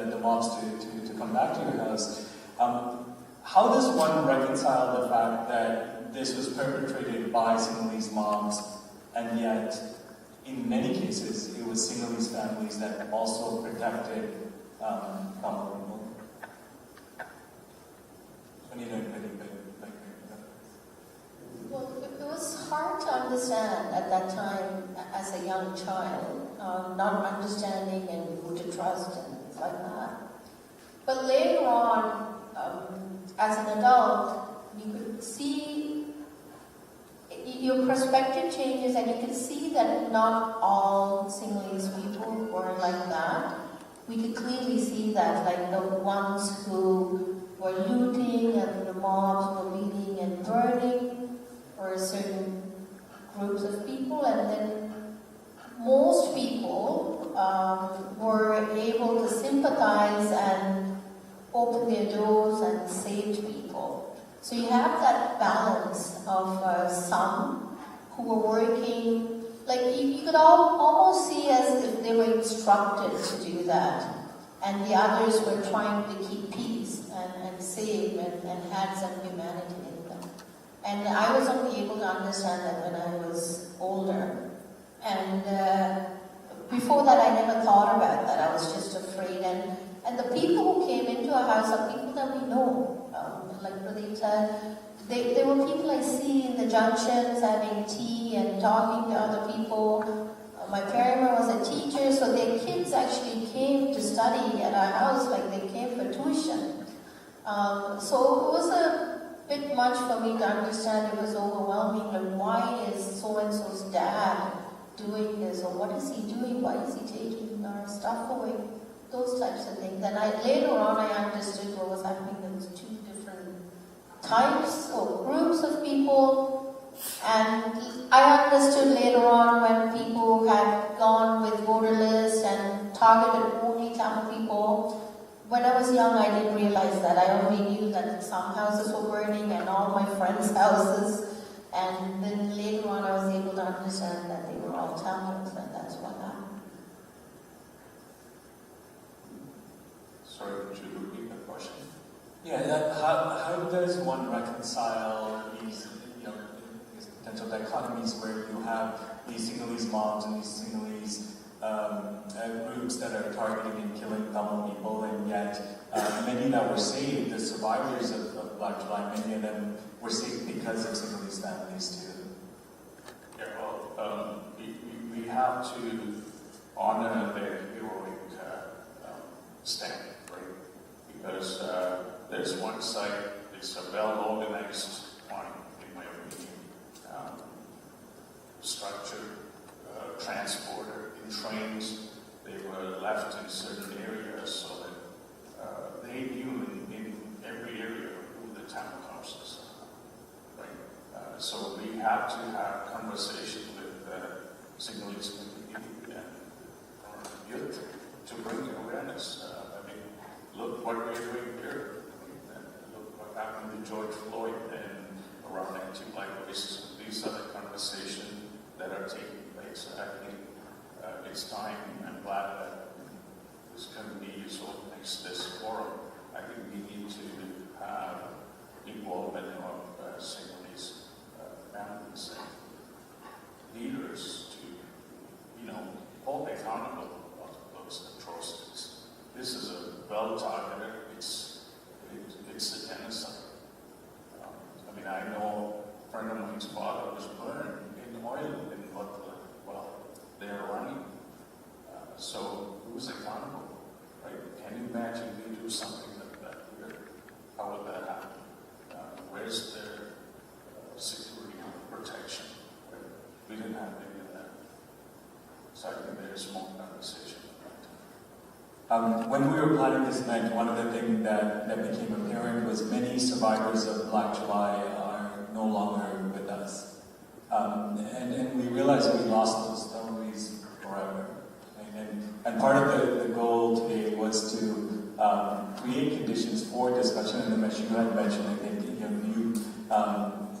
Speaker 4: the mobs to come back to your house. How does one reconcile the fact that this was perpetrated by Sinhalese mobs, and yet, in many cases, it was Sinhalese families that also protected Tamil people?
Speaker 5: Well, it was hard to understand at that time as a young child, not understanding and who to trust and things like that. But later on, as an adult, you could see your perspective changes, and you could see that not all Sinhalese people were like that. We could clearly see that, like the ones who were looting and the mobs were beating and burning were certain groups of people, and then most people were able to sympathize and open their doors and save people. So you have that balance of some who were working, like you could almost see as if they were instructed to do that, and the others were trying to keep peace and save and had some humanity in them. And I was only able to understand that when I was older. And before that, I never thought about that. I was just afraid. And the people who came into our house are people that we know. Like Pradita, they were people I see in the junctions having tea and talking to other people. My parent was a teacher, so their kids actually came to study at our house, like they came for tuition. So it was a bit much for me to understand. It was overwhelming. Like, why is so-and-so's dad doing this? Or what is he doing? Why is he taking our stuff away? Those types of things. And later on, I understood what was happening. There was two different types or groups of people. And I understood later on when people had gone with voter lists and targeted only Tamil people. When I was young, I didn't realize that. I only knew that some houses were burning and all my friends' houses. And then later on, I was able to understand that they were all Tamils, and that's what happened.
Speaker 6: Sorry, could you repeat the question?
Speaker 4: Yeah, how does one reconcile these, these potential dichotomies where you have these Sinhalese mobs and these Sinhalese groups that are targeting and killing Tamil people, and yet many that were saved, the survivors of Black July, many of them were saved because of Sinhalese families too?
Speaker 6: Yeah, well, we have to honor their heroic stand, right? Because there's one side, it's a well-organized one, in my opinion, structured, transported in trains. They were left in certain areas so that they knew conversation with Sinhalese community and youth to bring awareness. I mean, look what we're doing here. And look what happened to George Floyd and around anti-black racism. These are the conversations that are taking place. I think it's time. I'm glad that this committee is organized this forum. I think we need to have involvement of Sinhalese families and leaders to, hold accountable of those atrocities. This is a well-targeted, it's a genocide. I know a friend of mine's father was burned in oil in Butler while they were running. So who's accountable, right? Can you imagine we do something like that here? How would that happen? Where's their security protection? Right? We didn't have any of that. So I think there's more conversation.
Speaker 4: When we were planning this event, one of the things that became apparent was many survivors of Black July are no longer with us. And we realized we lost those stories forever. And part of the goal today was to create conditions for discussion. And as you had mentioned, I think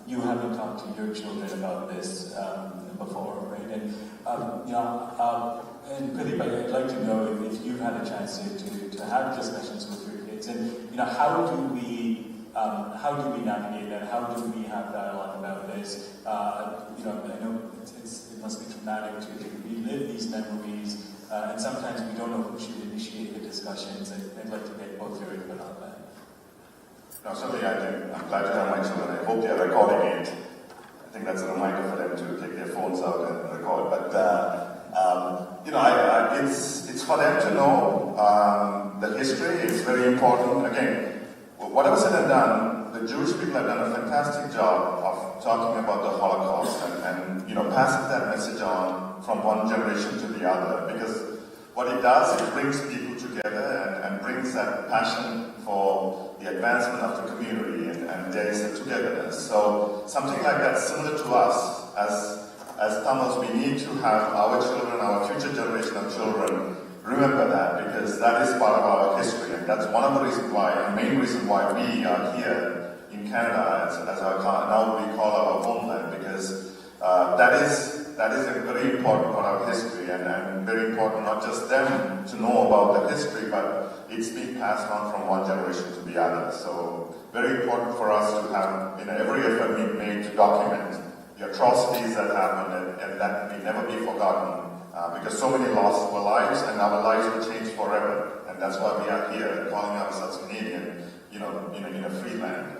Speaker 4: you haven't talked to your children about this before, right? And Pradeep, I'd like to know if you've had a chance to have discussions with your kids, and how do we navigate that? How do we have dialogue about this? I know it must be traumatic to relive these memories, and sometimes we don't know who should initiate the discussions. I'd like to get both your input on that.
Speaker 7: No, certainly I'm glad to have my children. I hope they are recording it. I think that's a reminder for them to take their phones out and record. But it's for them to know the history. It's very important. Again, whatever said and done, the Jewish people have done a fantastic job of talking about the Holocaust and passing that message on from one generation to the other. Because what it does, it brings people together and brings that passion for the advancement of the community, and there is a togetherness. So something like that, similar to us, as Tamils, we need to have our children, our future generation of children, remember that, because that is part of our history, and that's one of the reasons why, and main reason why we are here in Canada as our, now we call our homeland, because that is a very important part of history, and very important not just them to know about the history, but it's being passed on from one generation to the other. So very important for us to have every effort being made to document the atrocities that happened, and that may never be forgotten, because so many lost our lives, and our lives will change forever, and that's why we are here calling ourselves Canadian, in a free land.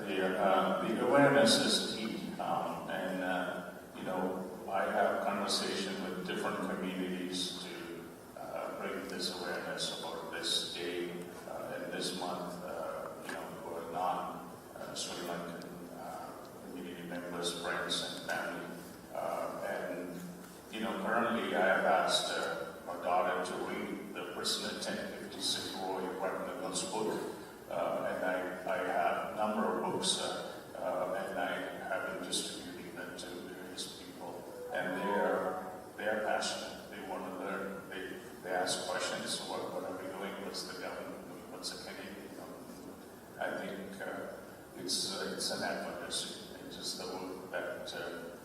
Speaker 6: The awareness is key, and I have conversation with different communities to bring this awareness about this day and this month. For non-Sri Lankan community members, friends, and family. Currently I have asked my daughter to read the Prisoner 1056 Roy Ratnagul's book. And I have a number of books, and I have been distributing them to various people. And they are passionate. They want to learn. They ask questions. What are we doing? What's the government doing? What's the Canadian government doing? I think it's an advocacy. It's just the work that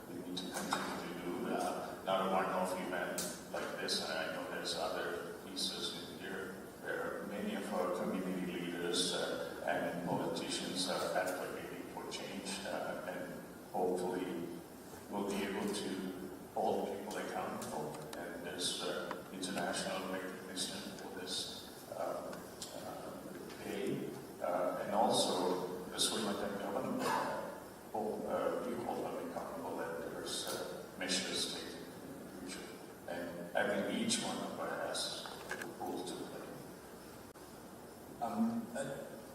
Speaker 6: we need to continue to do. Not a one-off event like this. And I know there's other pieces in here where many of our community leaders and politicians are advocating for change, and hopefully we'll be able to hold people accountable. And there's international recognition for this day, and also the Sri Lankan government we hold them accountable, that there's measures taken in the future. And I think each one of us has roles to play.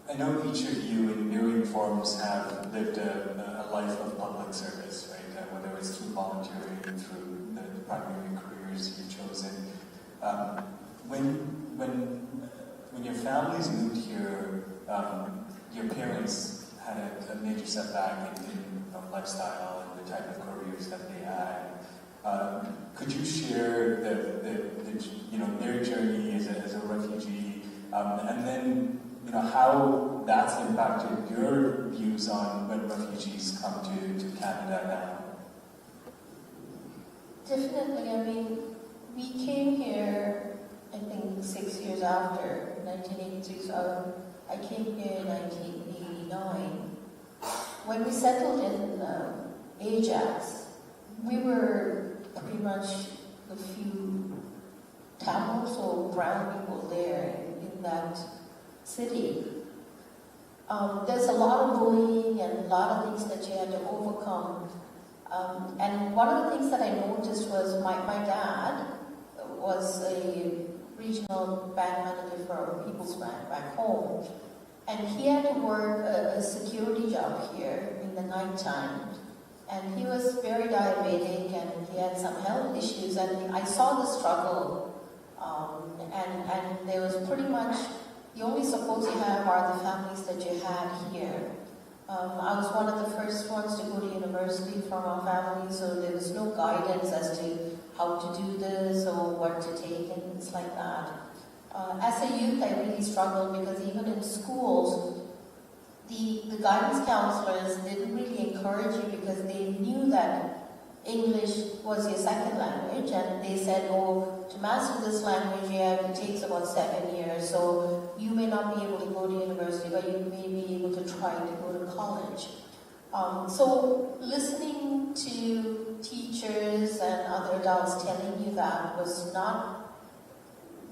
Speaker 4: I know each of you in varying forms have lived a life of public service, right? Whether it's through volunteering, through the primary careers you've chosen. When your families moved here, your parents had a major setback in lifestyle and the type of careers that they had. Could you share their journey as a refugee, and then how that's impacted your views on when refugees come to Canada now?
Speaker 5: Definitely. I mean, we came here, I think, 6 years after 1983. So I came here in 1989. When we settled in Ajax, we were pretty much the few Tamils or brown people there in that city. There's a lot of bullying and a lot of things that you had to overcome. And one of the things that I noticed was my dad was a regional bank manager for People's Bank back home. And he had to work a security job here in the nighttime. And he was very diabetic and he had some health issues. And I saw the struggle. And there was pretty much, the only supports you have are the families that you had here. I was one of the first ones to go to university from our family, so there was no guidance as to how to do this or what to take and things like that. As a youth, I really struggled because even in schools, the guidance counselors didn't really encourage you because they knew that English was your second language, and they said, oh, to master this language, it takes about 7 years, so you may not be able to go to university, but you may be able to try to go to college. So listening to teachers and other adults telling you that was not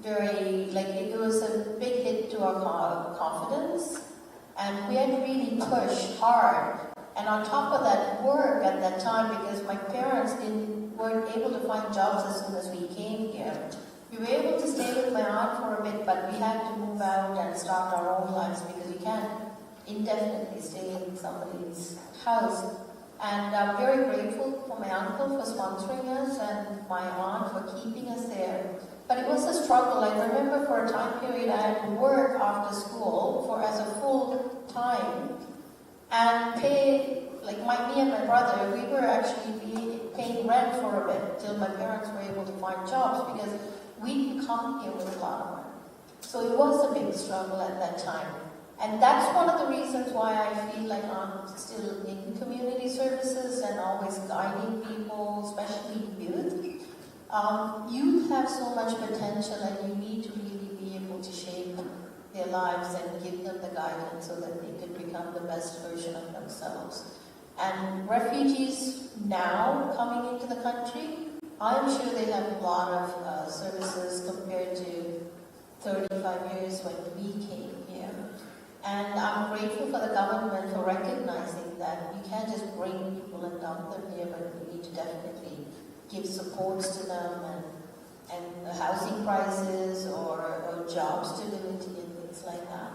Speaker 5: very, it was a big hit to our confidence, and we had to really push hard. And on top of that, work at that time, because my parents weren't able to find jobs as soon as we came here. We were able to stay with my aunt for a bit, but we had to move out and start our own lives because we can't indefinitely stay in somebody's house. And I'm very grateful for my uncle for sponsoring us and my aunt for keeping us there. But it was a struggle. I remember for a time period I had to work after school as a full time and pay, me and my brother, we were actually paying rent for a bit till my parents were able to find jobs because we'd come here with a lot of money. So it was a big struggle at that time. And that's one of the reasons why I feel like I'm still in community services and always guiding people, especially youth. Youth have so much potential and you need to really be able to shape their lives and give them the guidance so that they can become the best version of themselves. And refugees now coming into the country, I'm sure they have a lot of services compared to 35 years when we came here. And I'm grateful for the government for recognizing that you can't just bring people and dump them here, but we need to definitely give supports to them and housing prices or job stability and things like that.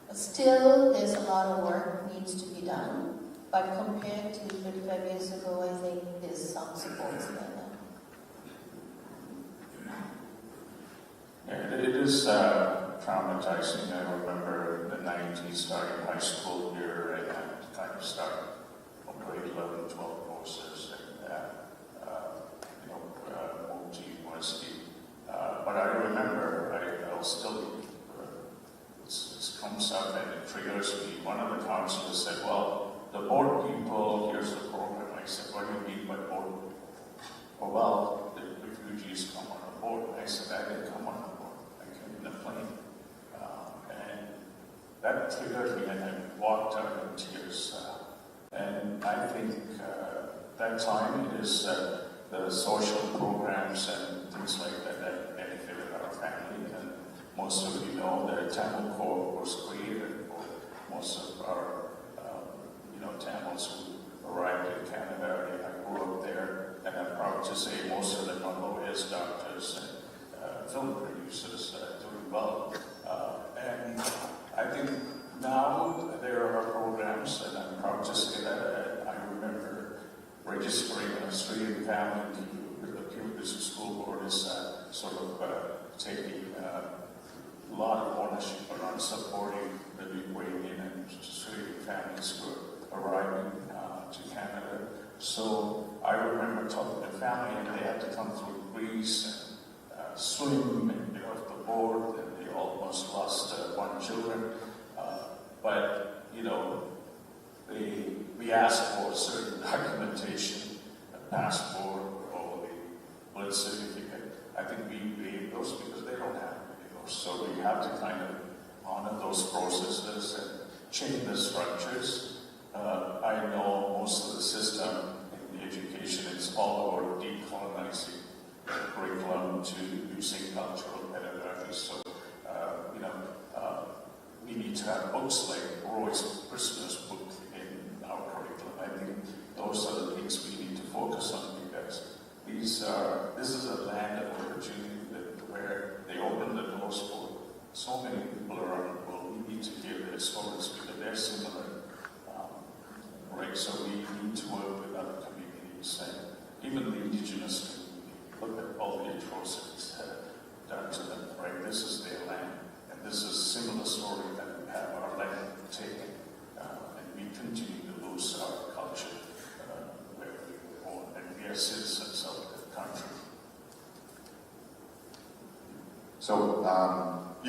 Speaker 5: But still, there's a lot of work needs to be done. But compared to 35 years ago, I think there's some supports there now.
Speaker 6: Yeah, it is traumatizing. I remember in the 90s starting high school here and kind of start from grade 11, 12 courses and moved to university. But I remember I'll still, it comes up and it triggers me. One of the counselors said, well, the board people, here's the program. I said, what do you mean by board people? Oh, well, the refugees come on a board. I said, I didn't come on a board. I came in a plane. And that triggered me and I walked out in tears. And I think that time it is the social programs and things like that that benefited our family. And most of you know that Tamil Corps was created for most of our Tamils who arrived in Canada. And I grew up there, and I'm proud to say most of them are lawyers, doctors, and film producers doing well. And I think now there are programs, and I'm proud to say that I remember registering an Australian family with the Pure Business School Board is sort of taking a lot of ownership around supporting the Ukrainian and Australian families were arriving to Canada. So I remember talking to family, and they had to come through Greece and swim and get off the board, and they almost lost one children. But we asked for certain documentation, a passport or the birth certificate. I think we gave those because they don't have any of those. So we have to kind of honor those processes and change the structures. I know most of the system in the education is all about decolonizing the curriculum to using cultural pedagogy. So, we need to have books like Roy's Christmas book in our curriculum. I think those are the things we need to focus on because this is a land of opportunity where they open the doors for so many people around the world. We need to hear their stories because they're similar. Right, so we need to work with other communities and even the indigenous community. Look at all the atrocities done to them, right? This is their land, and this is a similar story that we have our land taken, and we continue to lose our culture where we were born, and we are citizens of the country.
Speaker 7: So,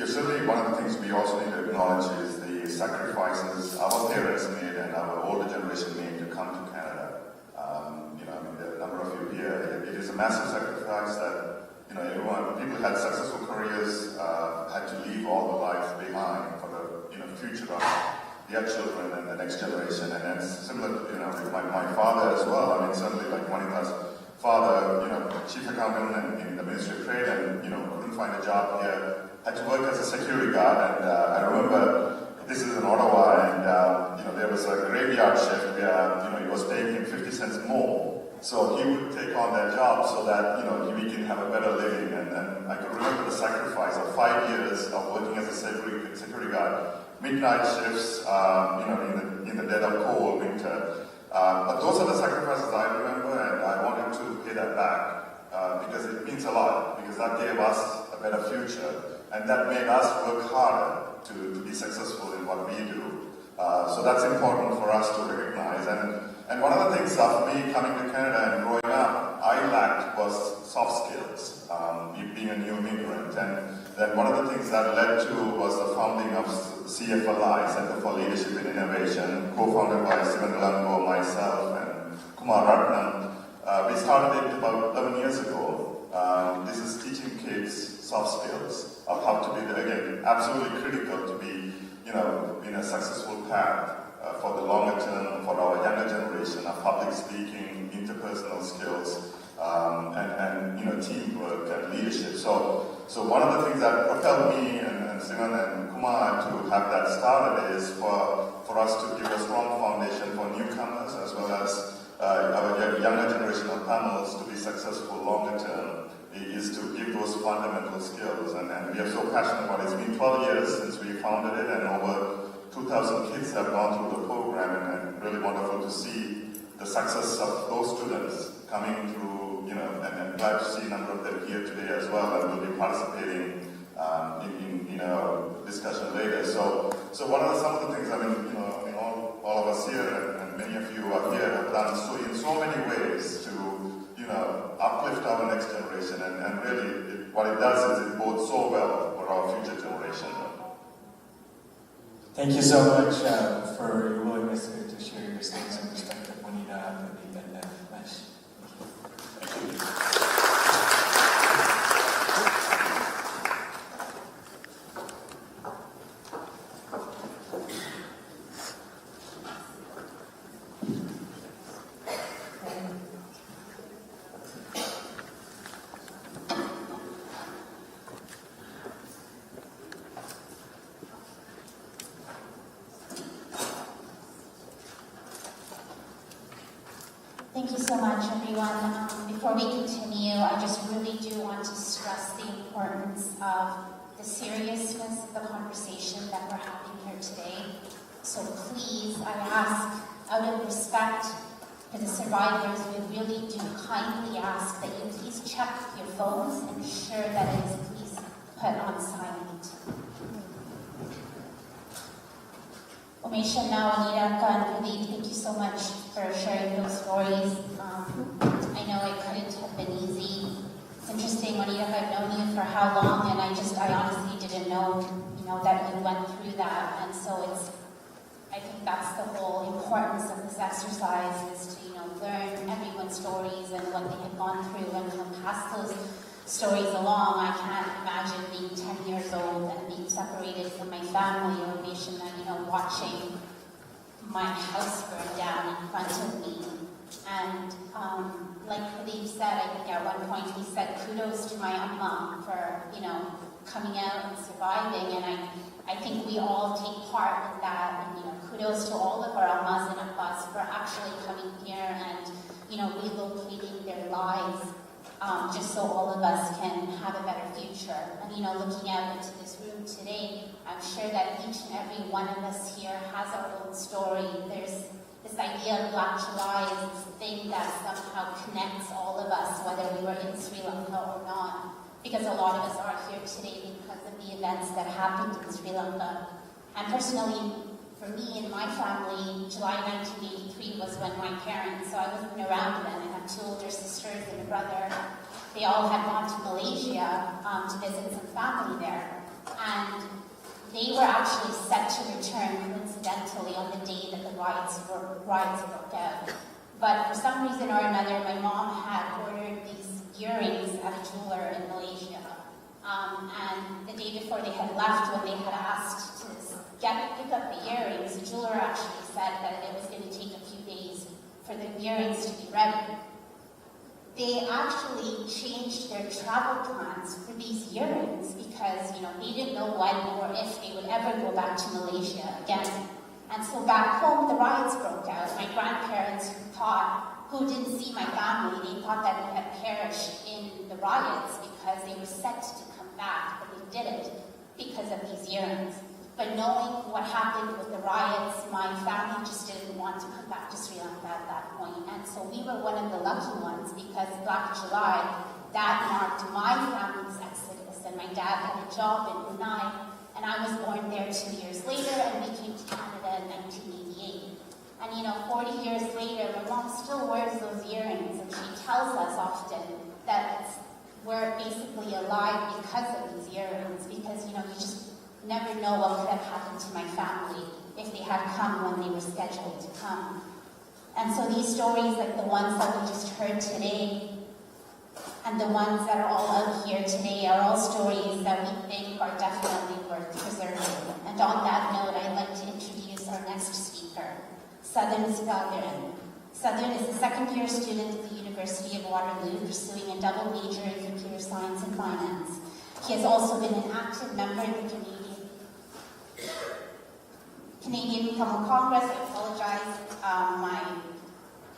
Speaker 7: certainly one of the things we also need to acknowledge is the sacrifices our parents made and our older generation made to come to Canada. There are a number of you here. It is a massive sacrifice that, people who had successful careers had to leave all the life behind for the, future of their children and the next generation. And it's similar to, with my father as well. Certainly like Manita's father, chief accountant in the Ministry of Trade and, couldn't find a job here. Had to work as a security guard, and I remember this is in Ottawa, and there was a graveyard shift where he was paying him 50 cents more, so he would take on that job so that he can have a better living. And I can remember the sacrifice of 5 years of working as a security guard, midnight shifts, in the dead of cold winter. But those are the sacrifices I remember, and I wanted to pay that back because it means a lot, because that gave us a better future. And that made us work harder to be successful in what we do. So that's important for us to recognize. And one of the things of me coming to Canada and growing up, I lacked was soft skills, being a new immigrant. And then one of the things that led to was the founding of CFLI, Center for Leadership and Innovation, co-founded by Sivan Delango, myself, and Kumar Ratnam. We started it about 11 years ago. This is teaching kids soft skills of how to be, again, absolutely critical to be, in a successful path for the longer term, for our younger generation, of public speaking, interpersonal skills, and teamwork and leadership. So one of the things that propelled me and Sivan and Kumar to have that started is for us to give a strong foundation for newcomers as well as our younger generation of panels to be successful longer term. Is to give those fundamental skills, and we are so passionate about it. It's been 12 years since we founded it, and over 2,000 kids have gone through the program, and really wonderful to see the success of those students coming through, and glad to see a number of them here today as well, and will be participating in our discussion later. So some of the things, all of us here, and many of you are here, have done in so many ways to uplift our next generation, and really what it does is it bodes so well for our future generation.
Speaker 4: Thank you so much for your willingness to share your stance and perspective, Juanita, and Mesh. Thank you.
Speaker 1: Thank you so much, everyone. Before we continue, I just really do want to stress the importance of the seriousness of the conversation that we're having here today. So please, I ask, out of respect for the survivors, we really do kindly ask that you please check your phones and ensure that it is please put on silent. Commission now, Anita and Pradeep, thank you so much for sharing those stories. I know it couldn't have been easy. It's interesting, Anita, I've known you for how long, and I honestly didn't know, that you went through that. And so I think that's the whole importance of this exercise, is to, learn everyone's stories and what they have gone through and pass those stories along. I can't imagine being 10 years old and being separated from my family, or watching my house burn down in front of me. And like Pradeep said, I think at one point he said, kudos to my amma for, coming out and surviving. And I think we all take part in that. And, kudos to all of our ammas and appas for actually coming here and, relocating their lives, just so all of us can have a better future. And, looking out into this room today, I'm sure that each and every one of us here has our own story. There's this idea of Black July is this thing that somehow connects all of us, whether we were in Sri Lanka or not, because a lot of us are here today because of the events that happened in Sri Lanka. And personally, for me and my family, July 1983 was when my parents, so I wasn't around then, I have two older sisters and a brother. They all had gone to Malaysia to visit some family there. And they were actually set to return coincidentally on the day that the riots broke out. But for some reason or another, my mom had ordered these earrings at a jeweler in Malaysia. And the day before they had left, when they had asked to pick up the earrings, the jeweler actually said that it was going to take a few days for the earrings to be ready. They actually changed their travel plans for these earrings because, they didn't know when or if they would ever go back to Malaysia again. And so back home, the riots broke out. My grandparents who didn't see my family, they thought that we had perished in the riots because they were set to come back, but they didn't because of these earrings. But knowing what happened with the riots, my family just didn't want to come back to Sri Lanka at that point. And so we were one of the lucky ones because Black July, that marked my family's exodus. And my dad had a job in Brunei, and I was born there 2 years later, and we came to Canada in 1988. And 40 years later, my mom still wears those earrings, and she tells us often that we're basically alive because of these earrings, because, you just never know what could have happened to my family if they had come when they were scheduled to come. And so these stories, like the ones that we just heard today, and the ones that are all out here today, are all stories that we think are definitely worth preserving. And on that note, I'd like to introduce our next speaker, Southern Skalviran. Southern is a second-year student at the University of Waterloo, pursuing a double major in computer science and finance. He has also been an active member in the Canadian Tamil Congress. I apologize,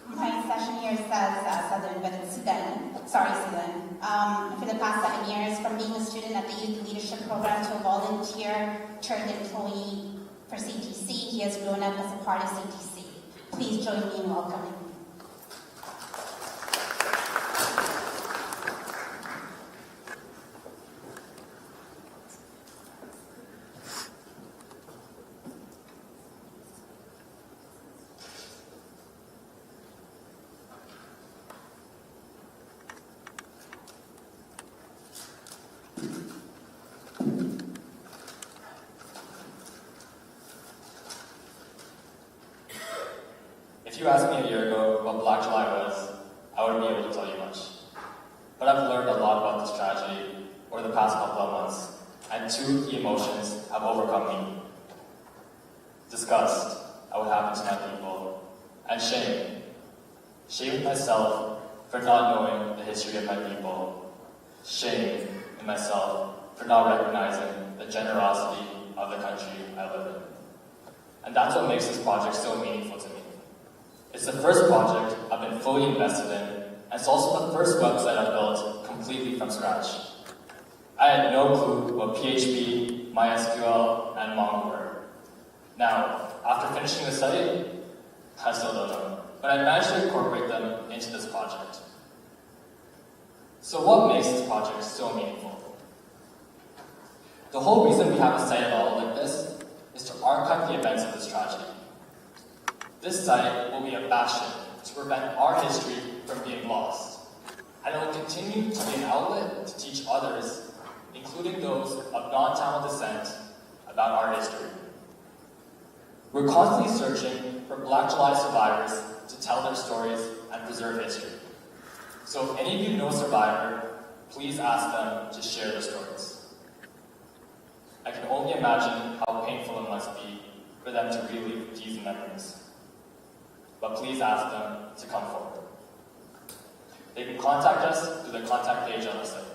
Speaker 1: my session here says Southern, but it's Sudan. Sorry, Sudan. For the past 7 years, from being a student at the Youth Leadership Program to a volunteer turned employee for CTC, he has grown up as a part of CTC. Please join me in welcoming.
Speaker 8: If you asked me a year ago what Black July was, I wouldn't be able to tell you much. But I've learned a lot about this tragedy over the past couple of months, and two key emotions have overcome me. Disgust at what happened to my people, and shame. Shame in myself for not knowing the history of my people. Shame in myself for not recognizing the generosity of the country I live in. And that's what makes this project so meaningful to me. It's the first project I've been fully invested in, and it's also the first website I've built completely from scratch. I had no clue what PHP, MySQL, and Mongo were. Now, after finishing the site, I still don't know, but I managed to incorporate them into this project. So what makes this project so meaningful? The whole reason we have a site at all like this is to archive the events of this tragedy. This site will be a bastion to prevent our history from being lost, and it will continue to be an outlet to teach others, including those of non-Tamil descent, about our history. We're constantly searching for Black July survivors to tell their stories and preserve history. So if any of you know a survivor, please ask them to share their stories. I can only imagine how painful it must be for them to relive these memories. But please ask them to come forward. They can contact us through the contact page on the site.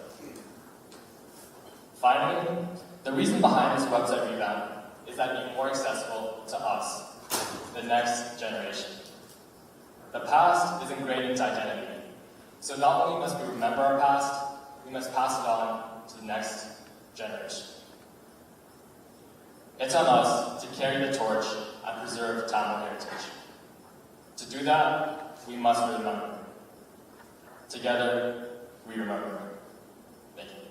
Speaker 8: Finally, the reason behind this website revamp is that it be more accessible to us, the next generation. The past is ingrained into identity, so not only must we remember our past, we must pass it on to the next generation. It's on us to carry the torch and preserve Tamil heritage. To do that, we must remember. Together, we remember. Thank you.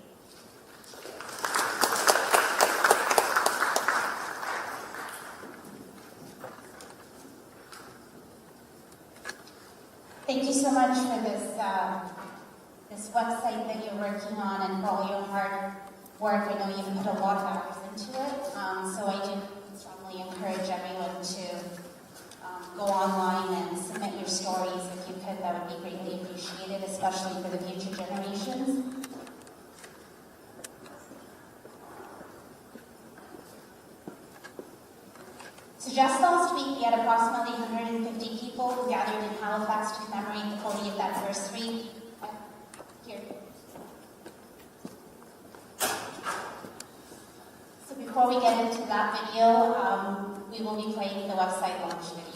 Speaker 1: Thank you so much for this website that you're working on and for all your hard work. I know you've put a lot of hours into it, so I do strongly encourage everyone to go online and submit your stories. If you could, that would be greatly appreciated, especially for the future generations. So just last week, we had approximately 150 people who gathered in Halifax to commemorate the 40th anniversary. Here. So before we get into that video, we will be playing the website launch video.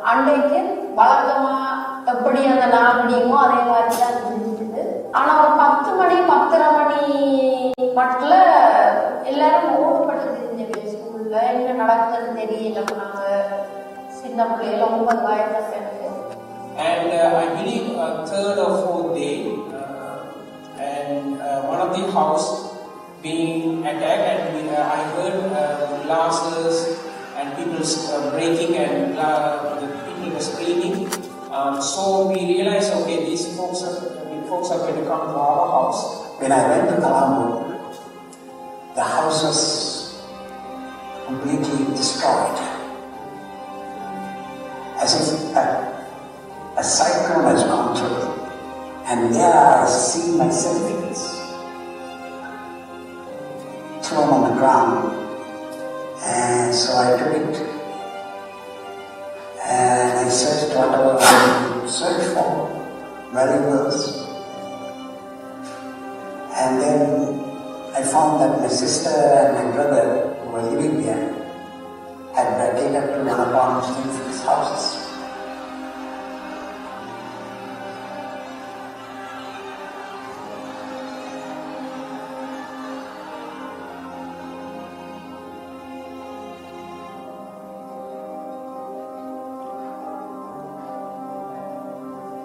Speaker 9: அன்றைக்கு வழக்கமா எப்படி அந்த நாள் முடியுமோ அதே மாதிரி தான் முடிஞ்சுது. ஆனா ஒரு 10 மணி 10:30 மணி மட்டும் எல்லாரும் ஓடுபட்டு தெரிஞ்சு ஸ்கூல்ல என்ன நடக்குதுன்னு தெரியல. நாங்க சின்ன பிள்ளைல 9 வயசு எனக்கு.
Speaker 10: And I believe third or fourth day, and one of the house being attacked, and I heard glasses and people breaking and the people were screaming. So we realized, okay, these folks are going to come to our house.
Speaker 11: When I went to Colombo, the house was completely destroyed, as if a cyclone has gone through. And there I see my certificates thrown on the ground. And so I took it and I searched whatever I could search for, valuables. And then I found that my sister and my brother, who were living there, had taken to one of our Muslim houses.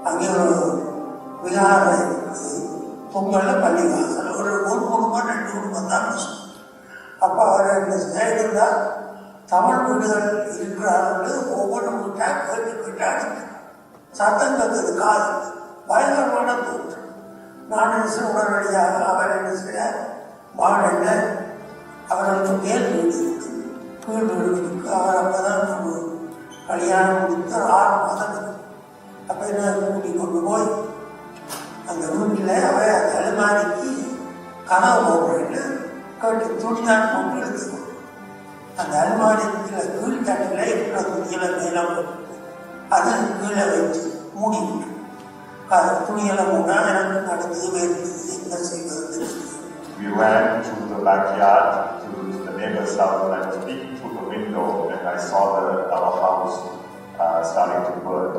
Speaker 11: அங்கே ஒரு விகார பொங்கலில் பள்ளி வாசல் ஒரு 1 குடும்பம் 2 குடும்பம் தான். அப்போ அவர் என்ன செய்யறதா தமிழ் வீடுகள் இருக்கிறார்கள் ஒவ்வொன்றும் விட்டா கேட்டு சத்தம் கேட்குது காது பயங்கரமான தோற்று. நான் என்ன உடனடியாக அவர் என்ன செய்ய வாழ அவர்களுக்கு மேல் வீடு இருக்கு, கீழ் வீடு இருக்கு. அவர் அப்போதான் கல்யாணம் முடித்து 6 மாதம். அப்போ என்ன கூட்டி கொண்டு போய் அந்த வீட்டில் அவரை அந்த அலுமாரிக்கு கனவு போடுறேன்னு கேட்டு துணிதான் போட்டு எடுத்துக்கணும். அந்த அலுமாரிக்குள்ள கீழ்த்தட்டில் இருக்கிற துணிகளை மேலே போட்டு அதை கீழே வச்சு மூடி விட்டு துணிகளை மூடா எனக்கு நடந்தது வேறு என்ன செய்வது.
Speaker 7: We ran to the backyard to the neighbor's house, and I was peeking through the window and I saw our house starting to burn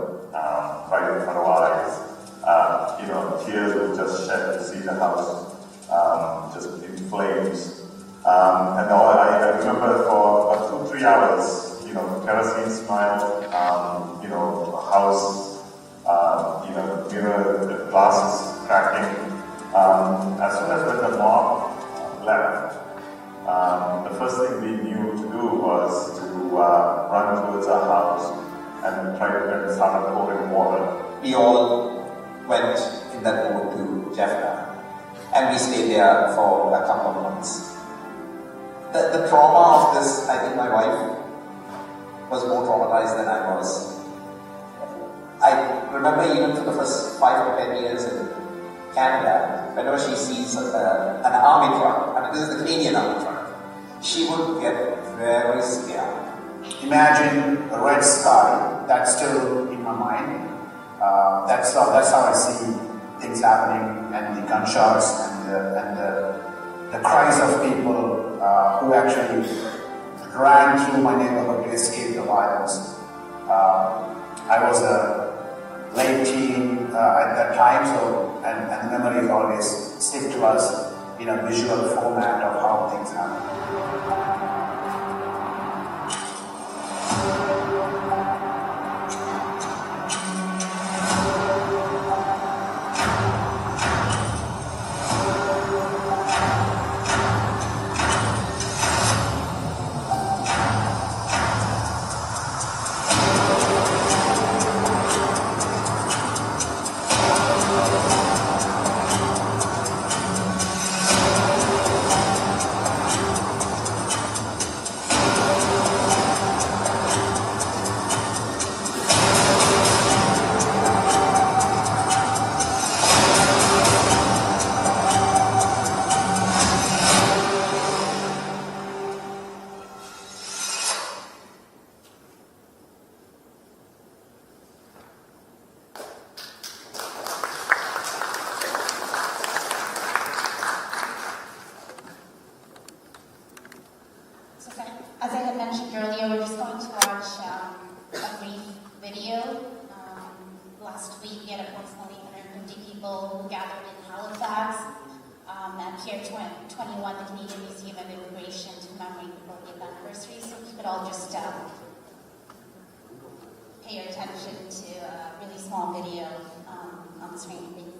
Speaker 7: right in front of our eyes. Tears were just shed to see the house just in flames. And I remember for about 2-3 hours, kerosene smell, house, mirror, the glasses cracking. As soon as when the mob left,
Speaker 12: house and started pouring water. We all went in that boat to Jaffna, and we stayed there for a couple of months. The trauma of this, I think my wife was more traumatized than I was. I remember even for the first 5 or 10 years in Canada, whenever she sees an army truck, I mean this is the Canadian army truck, she would get very scared.
Speaker 13: Imagine a red sky, that's still in my mind. That's how I see things happening, and the gunshots and the cries of people who actually ran through my neighborhood to escape the violence. I was a late teen at that time, so and the memories always stick to us in a visual format of how things happen.
Speaker 1: As I had mentioned earlier, we're just going to watch a brief video. Last week, we had approximately 150 people who gathered in Halifax at Pier 21, the Canadian Museum of Immigration, to commemorate the 40th anniversary. So if you could all just pay your attention to a really small video on the screen, please.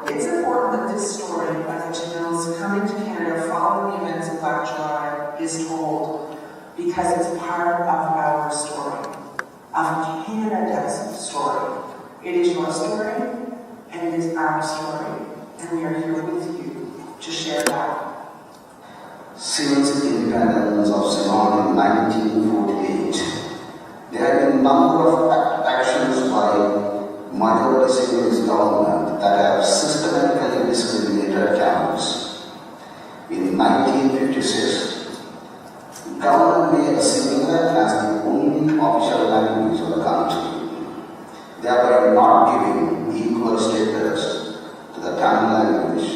Speaker 14: It's important that this story by the Janelles coming to Canada following the events of Black July is told, because it's part of our story, of Canada's story. It is your story, and it is our story, and we are here with you to share that.
Speaker 15: Since the independence of Ceylon in 1948, there have been a number of actions by minority Ceylonese government that have systematically discriminated Tamils. In 1956, the government made Sinhala as the only official language of the country, thereby not giving equal status to the Tamil language.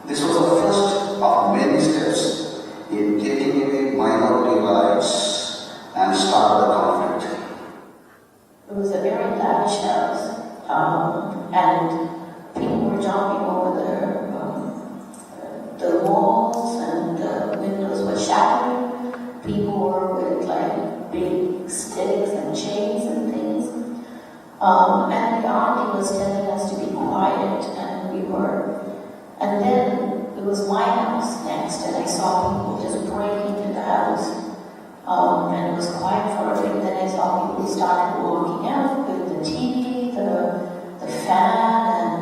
Speaker 15: This was the first of many steps in taking away minority rights and started the conflict.
Speaker 5: It was a very lavish house, and people were jumping over the walls, and the windows were shattering. People were with like big sticks and chains and things. And the auntie was telling us to be quiet, and we were. And then it was my house next, and I saw people just break into the house. And it was quiet for a bit, then I saw people started walking out with the TV, the fan, and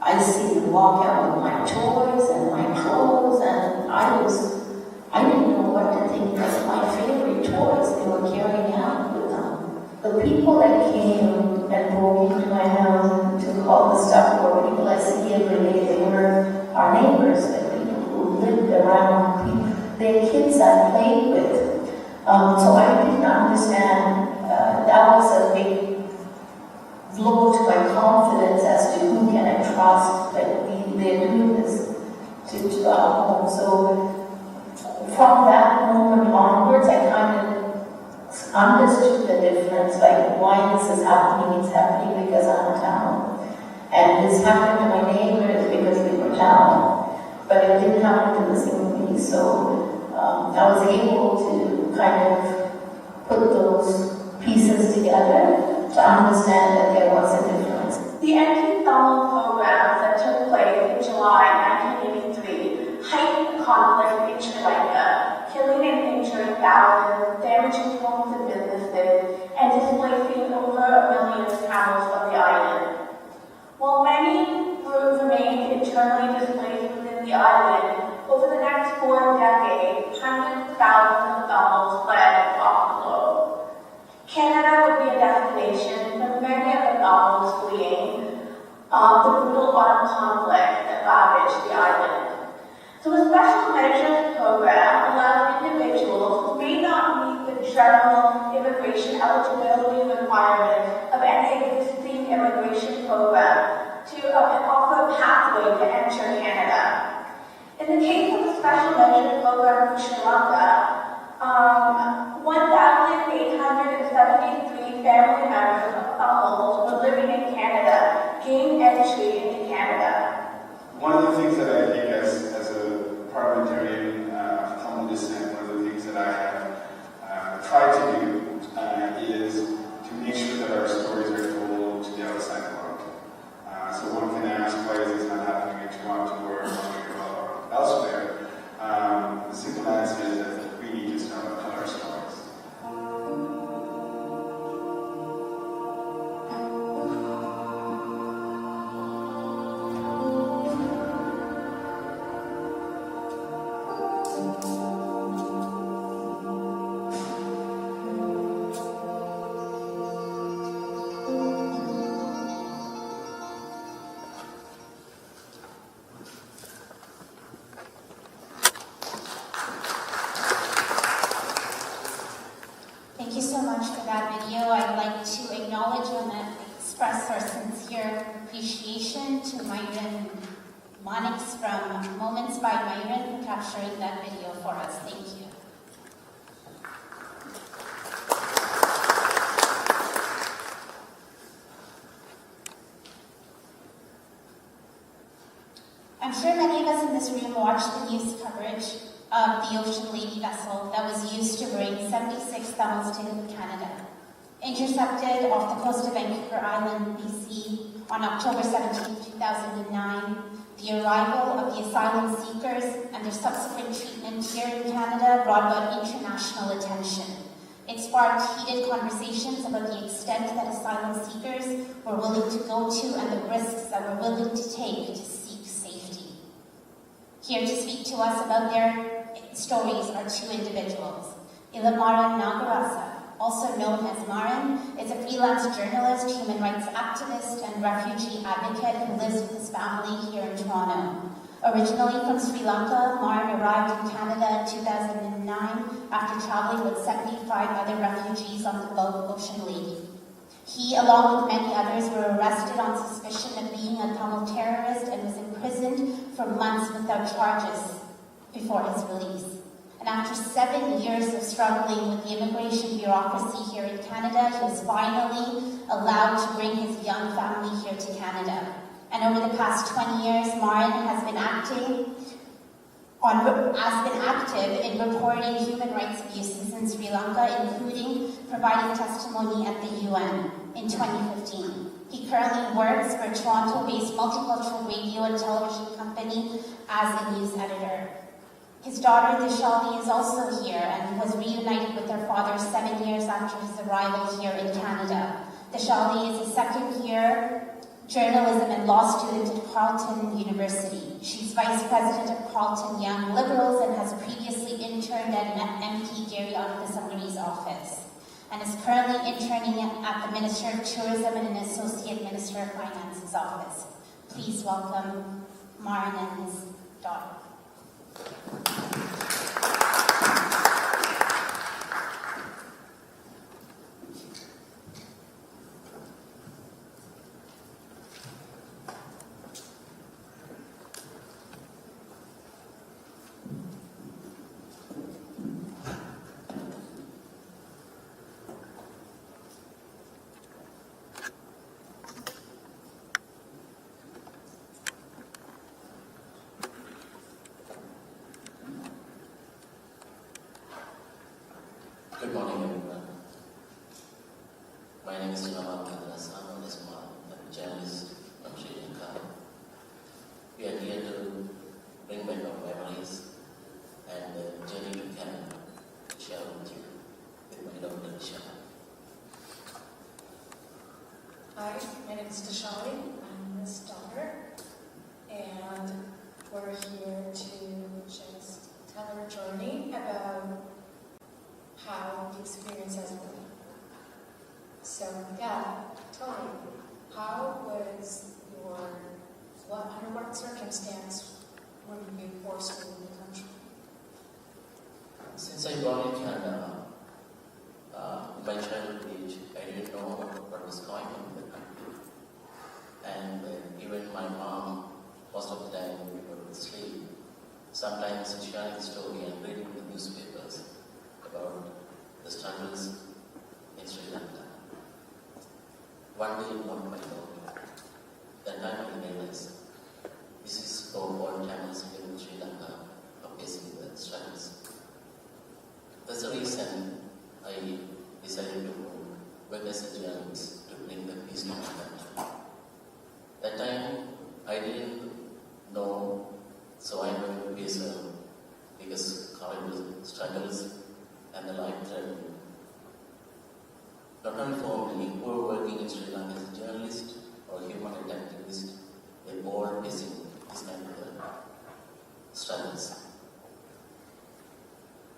Speaker 5: I see them walk out with my toys and my clothes, and I didn't know what to think of my favorite toys they were carrying out with them. The people that came and broke into my house and took all the stuff were people I see every day. They were our neighbors, the people who lived around, their kids I played with. So I didn't understand, that was a big blow to my confidence as to who can I trust that they're doing this to our home. So from that moment onwards, I kind of understood the difference, like why this is happening. It's happening because I'm town. And this happened to my neighbors because we were town. But it didn't happen to the same me. So I was able to kind of put those pieces together to understand that there was a difference.
Speaker 9: The anti-Tamil programs that took place in July 1983 heightened the conflict in Sri Lanka, killing and injuring thousands, damaging homes and businesses, and displacing over 1 million Tamils from the island. While many remained internally displaced within the island, over the next 4 decades, hundreds of thousands of Tamils fled across the globe. Canada would be a destination for many of the Tamils fleeing the brutal armed conflict that ravaged the island. So a special measures program allows individuals who may not meet the general immigration eligibility requirements of any existing immigration program to offer a pathway to enter Canada. In the case of the special measures program for Sri Lanka, 1,873 family members of Tamils were living in Canada gained entry into Canada.
Speaker 16: One of the things that I think as a parliamentarian of Tamil descent, one of the things that I have tried to do is to make sure that our stories are told to the outside world. So one can ask, why is this not happening in Toronto or elsewhere? The simple answer is that we need to start to tell our stories.
Speaker 1: Thank you so much for that video. I'd like to acknowledge and express our sincere appreciation to Myron Monix from Moments by Myron for capturing that video for us. Thank you. I'm sure many of us in this room watched the news coverage of the Ocean Lady vessel that was used to bring 76 Tamils to Canada. Intercepted off the coast of Vancouver Island, BC, on October 17, 2009, the arrival of the asylum seekers and their subsequent treatment here in Canada brought about international attention. It sparked heated conversations about the extent that asylum seekers were willing to go to and the risks that were willing to take to seek safety. Here to speak to us about their stories are two individuals. Ilamaran Nagarasa, also known as Maran, is a freelance journalist, human rights activist, and refugee advocate who lives with his family here in Toronto. Originally from Sri Lanka, Maran arrived in Canada in 2009 after traveling with 75 other refugees on the boat Ocean Lady. He, along with many others, were arrested on suspicion of being a Tamil terrorist and was imprisoned for months without charges before his release. And after 7 years of struggling with the immigration bureaucracy here in Canada, he was finally allowed to bring his young family here to Canada. And over the past 20 years, Maran has been active in reporting human rights abuses in Sri Lanka, including providing testimony at the UN in 2015. He currently works for a Toronto-based multicultural radio and television company as a news editor. His daughter, Dishali, is also here and was reunited with her father 7 years after his arrival here in Canada. Dishali is a second-year journalism and law student at Carleton University. She's vice president of Carleton Young Liberals and has previously interned at MP Gary Anthasangari's office and is currently interning at the Minister of Tourism and an Associate Minister of Finance's office. Please welcome Maran and his daughter.
Speaker 17: is Dashali. I'm his daughter, and we're here to just tell our journey about how the experience has been. So, yeah, tell me, how was under what circumstance were you forced to leave the country?
Speaker 18: Since I born in Canada, in my childhood age, I didn't know what was going on in the country. And even my mom, most of the time when we were asleep, sometimes she shared the story and reading the newspapers about the struggles in Sri Lanka. One day, one my daughter, that time I realized this is how all Tamils in Sri Lanka are facing the struggles. That's the reason I decided to work as a journalist to bring the peace to my country. That time I didn't know, so I went to face because horrible struggles and the life threatening. Not only for me, who are working in Sri Lanka as a journalist or human rights activist, they're all facing this kind of struggles.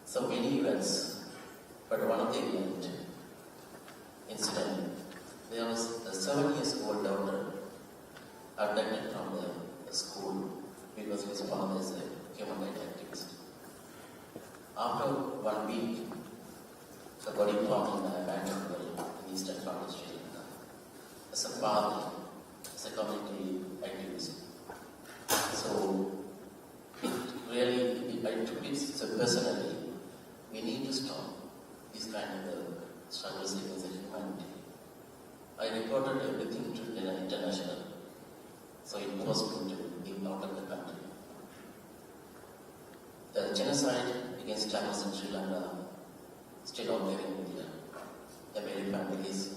Speaker 18: So many events, but one of the incident, there was a 7-year-old daughter abducted from the school because his father is a human rights activist. After 1 week, the body found in the abandoned well in eastern part of Sri Lanka. As a father, as a community activist. So, I took it so personally. We need to stop this kind of struggles against humanity. I reported everything to the international, so it was me to be out of the country. The genocide against Tamils in Sri Lanka still out there in India. The very families,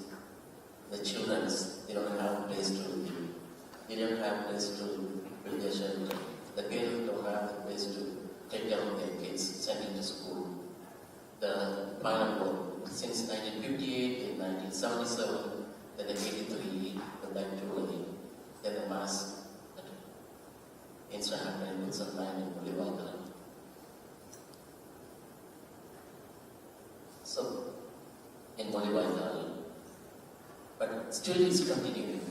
Speaker 18: the children, they don't have a place to live. They don't have a place to build their shelter. The parents don't have a place to take care of their kids, send them to school. The final war, since 1958 and 1977, then in 83, the Black Jubilee, then the mass incident happened in 2009 in Bolivia. So, in Bolivia, but still it's continuing.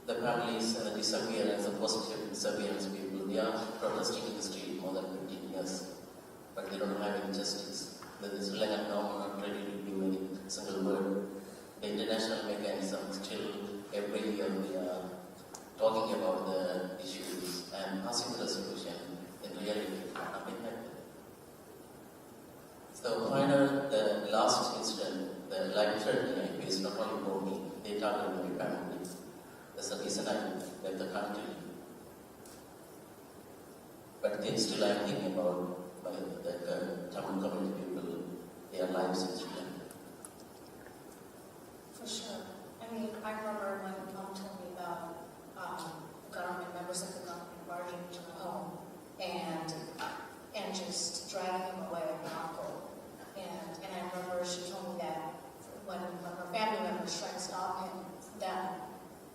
Speaker 18: The families and the disappearance, the positive disappearance people, they are protesting in the street more than 15 years, but they don't have any justice. The Sri Lankan government not ready to give any single word. The international mechanism still every year we are talking about the issues and asking for a solution. In reality, nothing happened. So the last incident, the life threatening I faced not only for me, they targeted my family. That's the reason I left the country. But they still I'm thinking about the Tamil community people, their lives in Sri Lanka.
Speaker 17: For sure. I mean, I remember my mom told me about government members of the government barging into my home and just dragging him away with an uncle. And I remember she told me that when her family members tried to stop him, that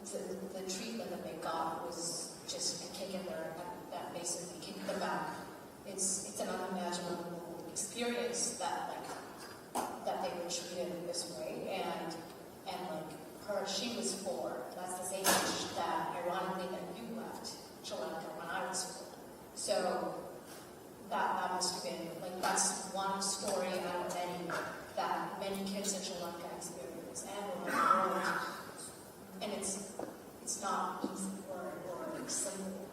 Speaker 17: the treatment that they got was just a kick in their, that basically kicked them back. It's an unimaginable experience that they were treated this way, and she was 4. That's the same age that, ironically, that you left Sri Lanka when I was 4. So that must have been that's one story out of many that many kids in Sri Lanka experience and around the world, and it's not easy or simple.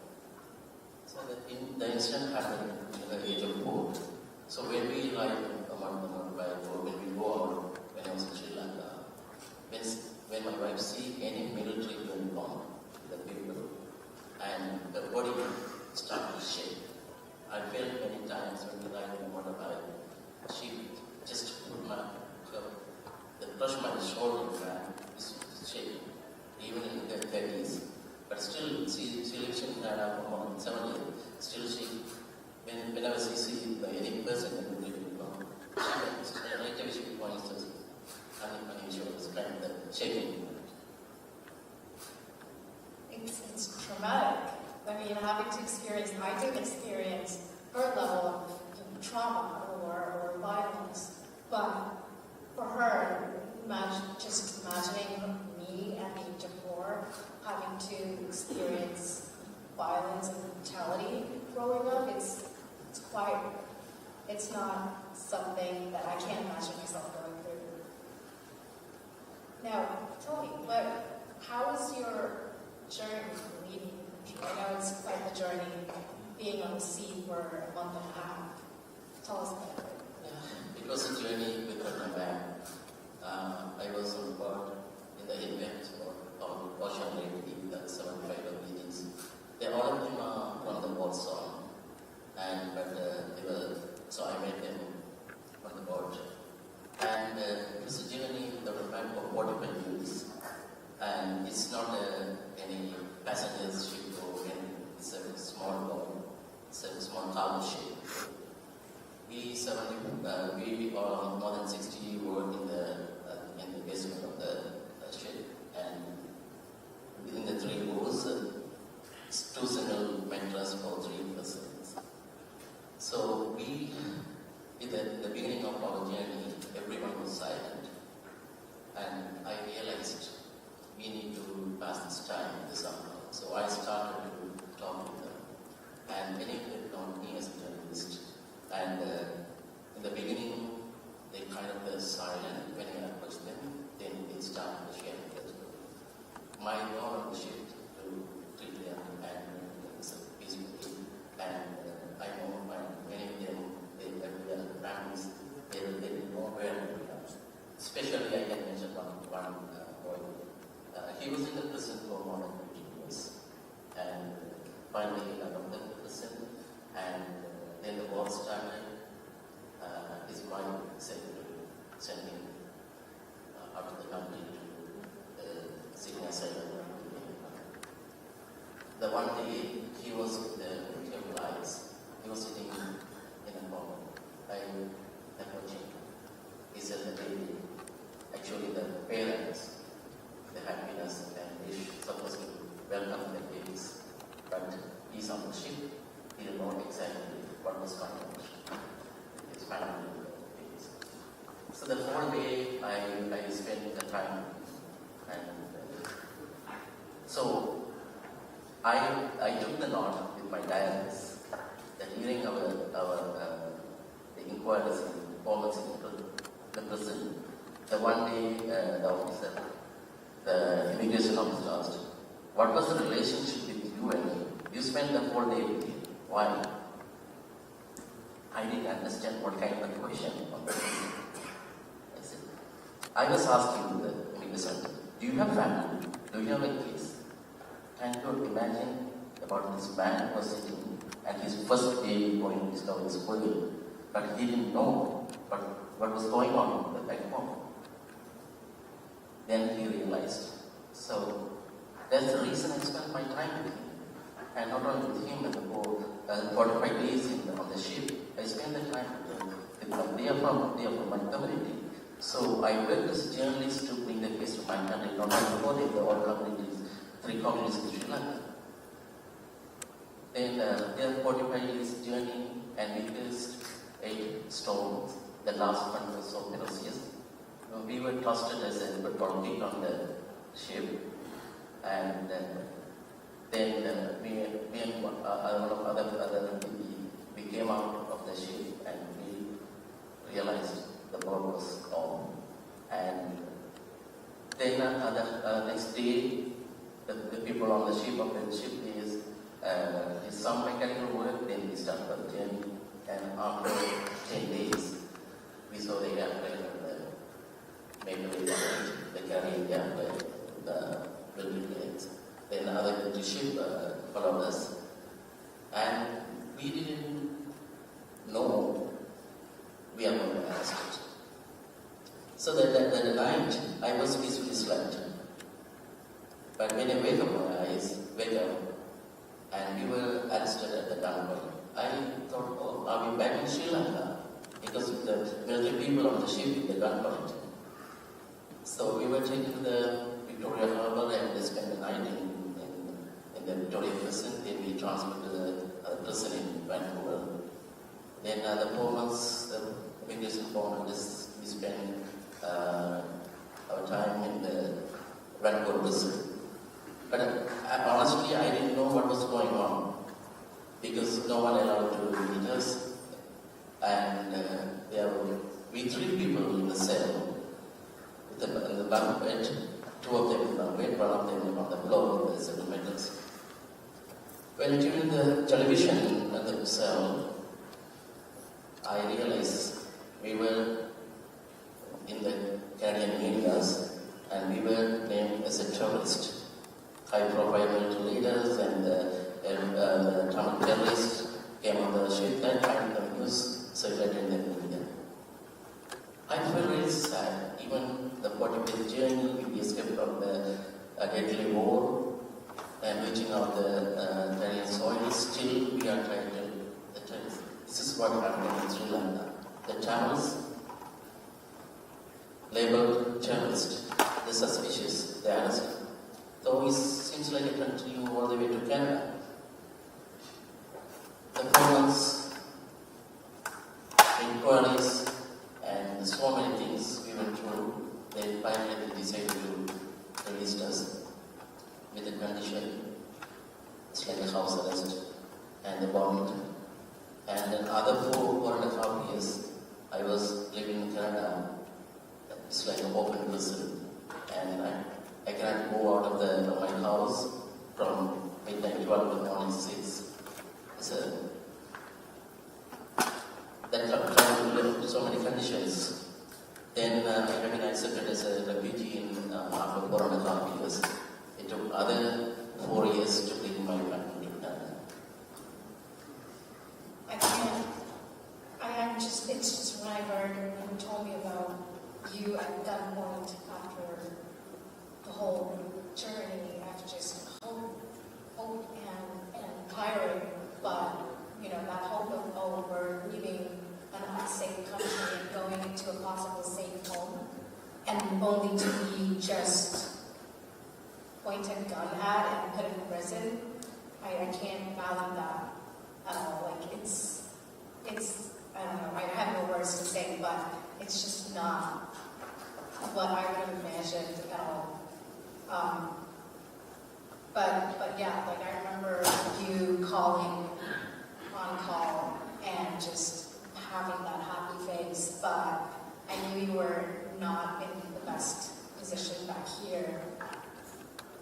Speaker 18: So the incident happened at the age of 4. So when we ride a motorbike or when we go out, when I was in Sri Lanka, when my wife see any military uniform, the people, and the body started to shake. I felt many times when we ride a motorbike, she just brushed my shoulder and is shaking, even in the 30s. But still, she lives in Canada for more than 7 years. Still, whenever she sees any person in the uniform, she points to unusual, it's kind of shaking.
Speaker 17: I didn't experience her level of trauma or violence, but for her, just imagining me at the age of 4 having to experience violence and brutality growing up, it's not something that I can't imagine myself going through. Now, tell me, how was your journey leaving the country? I know it's quite the journey being on the sea for a month and a half. Tell us about it.
Speaker 18: It was a journey without my bag. I was on board in the event of Ocean Lady, the 75 meetings. All of them are on the boat song, so I met them on the boat. And it was a journey without a bag for 45 years. And it's not any passengers ship or anything. It's a small boat. It's a small cargo ship. We are more than 60 were in the basement of the ship, and within the 3 rows, 2 single mattresses for 3 persons. So in the beginning of our journey, everyone was silent, and I realized we need to pass this time somehow. So I started to talk to them, and many of them know me as a journalist. And in the beginning, they kind of were silent. When I approached them, then they started to share their story. My role on the ship to treat them and peacefully. And I know many of them, they have their families, they didn't know where to be. Especially, I can mention one boy. He was in the prison for more than 20 years. And finally, he got out of the prison. And then the war started. His wife said to send him out of the country to seeking asylum. The one day he was with the tearful eyes. He was sitting in a corner. I approached him. He said the baby, actually the parents, the happiness and wish supposed to welcome the babies. But he's on the ship. He didn't know exactly what was going on. His family. So the whole day I spent the time, and so I took the note with my diaries that during the inquiries and performance in the prison, the one day the immigration officer asked, "What was the relationship with you and me? You spent the whole day with me. Why?" I didn't understand what kind of question. I was asking the immigration, do you have family? Do you have a case? Can you imagine about this man who was sitting and his first day going to discover his school, but he didn't know what was going on back home. Then he realized. So that's the reason I spent my time with him. And not only with him and the boat, 45 days on the ship, I spent the time with them. They are from my community. So I worked as a journalist to bring the case to my country, not only for all communities, 3 communities in Sri Lanka. Then there are 45 days journey, and we faced 8 storms. The last one was so ferocious. We were trusted as a patrol on the ship, and then me and one of other we came out of the ship and we realized the boat was gone. And then next day, the people on the ship is some mechanical work. Then we started the journey, and after 10 days, we saw the airplane maybe the carrying the building planes. Then other ship followed us, and we didn't know we are going to be arrested. So that night, I was peacefully slept. But when I wake up, and we were arrested at the gunpoint, I thought, oh, are we back in Sri Lanka? Because the military people on the ship in the gunpoint. So we were taken to the Victoria Harbour and they spent the night in in the Victoria prison, then we transferred to the prison in Vancouver. Then the 4 months, the vacation 4 months, we spent our time in the Vancouver prison. But honestly, I didn't know what was going on because no one allowed to meet us. And there were we 3 people in the cell, in the bunk bed, 2 of them in the bunk bed, 1 of them on the floor in the settlements. When during the television at the cell, I realized we were in the Canadian medias and we were named as a terrorist. High-profile military leaders and the Tamil terrorists came on the street that time, the news circulated in the media. I felt really sad. Even the 40-day journey, we escaped from the deadly war and reaching out the Canadian soil. Still, we are trying to. This is what happened in Sri Lanka. The Tamils labeled terrorists, the suspicious, the arrested. Though it seems like a country all the way to Canada. The 4 months, inquiries, and so many things we went through, they finally decided to release us with a condition. It's like a house arrest and the bond. And then other 4.5 years, I was living in Canada. It's like an open prison. And I cannot go out of my house from midnight 12 to morning 6. That time we lived so many conditions. Then I have been accepted as a refugee in after 4.5 years. It took other 4 years to bring my family to Canada.
Speaker 17: It's just when I heard when you told me about you at gunpoint after the whole journey, after just hope and tiring, but that hope of we're leaving an unsafe country and going into a possible safe home, and only to be just pointed a gun at and put in prison. I can't fathom that at all. Like it's I don't know. I have no words to say, but it's just not what I would have imagined at all. But yeah, like I remember you calling on call and just having that happy face, but I knew you were not in the best position back here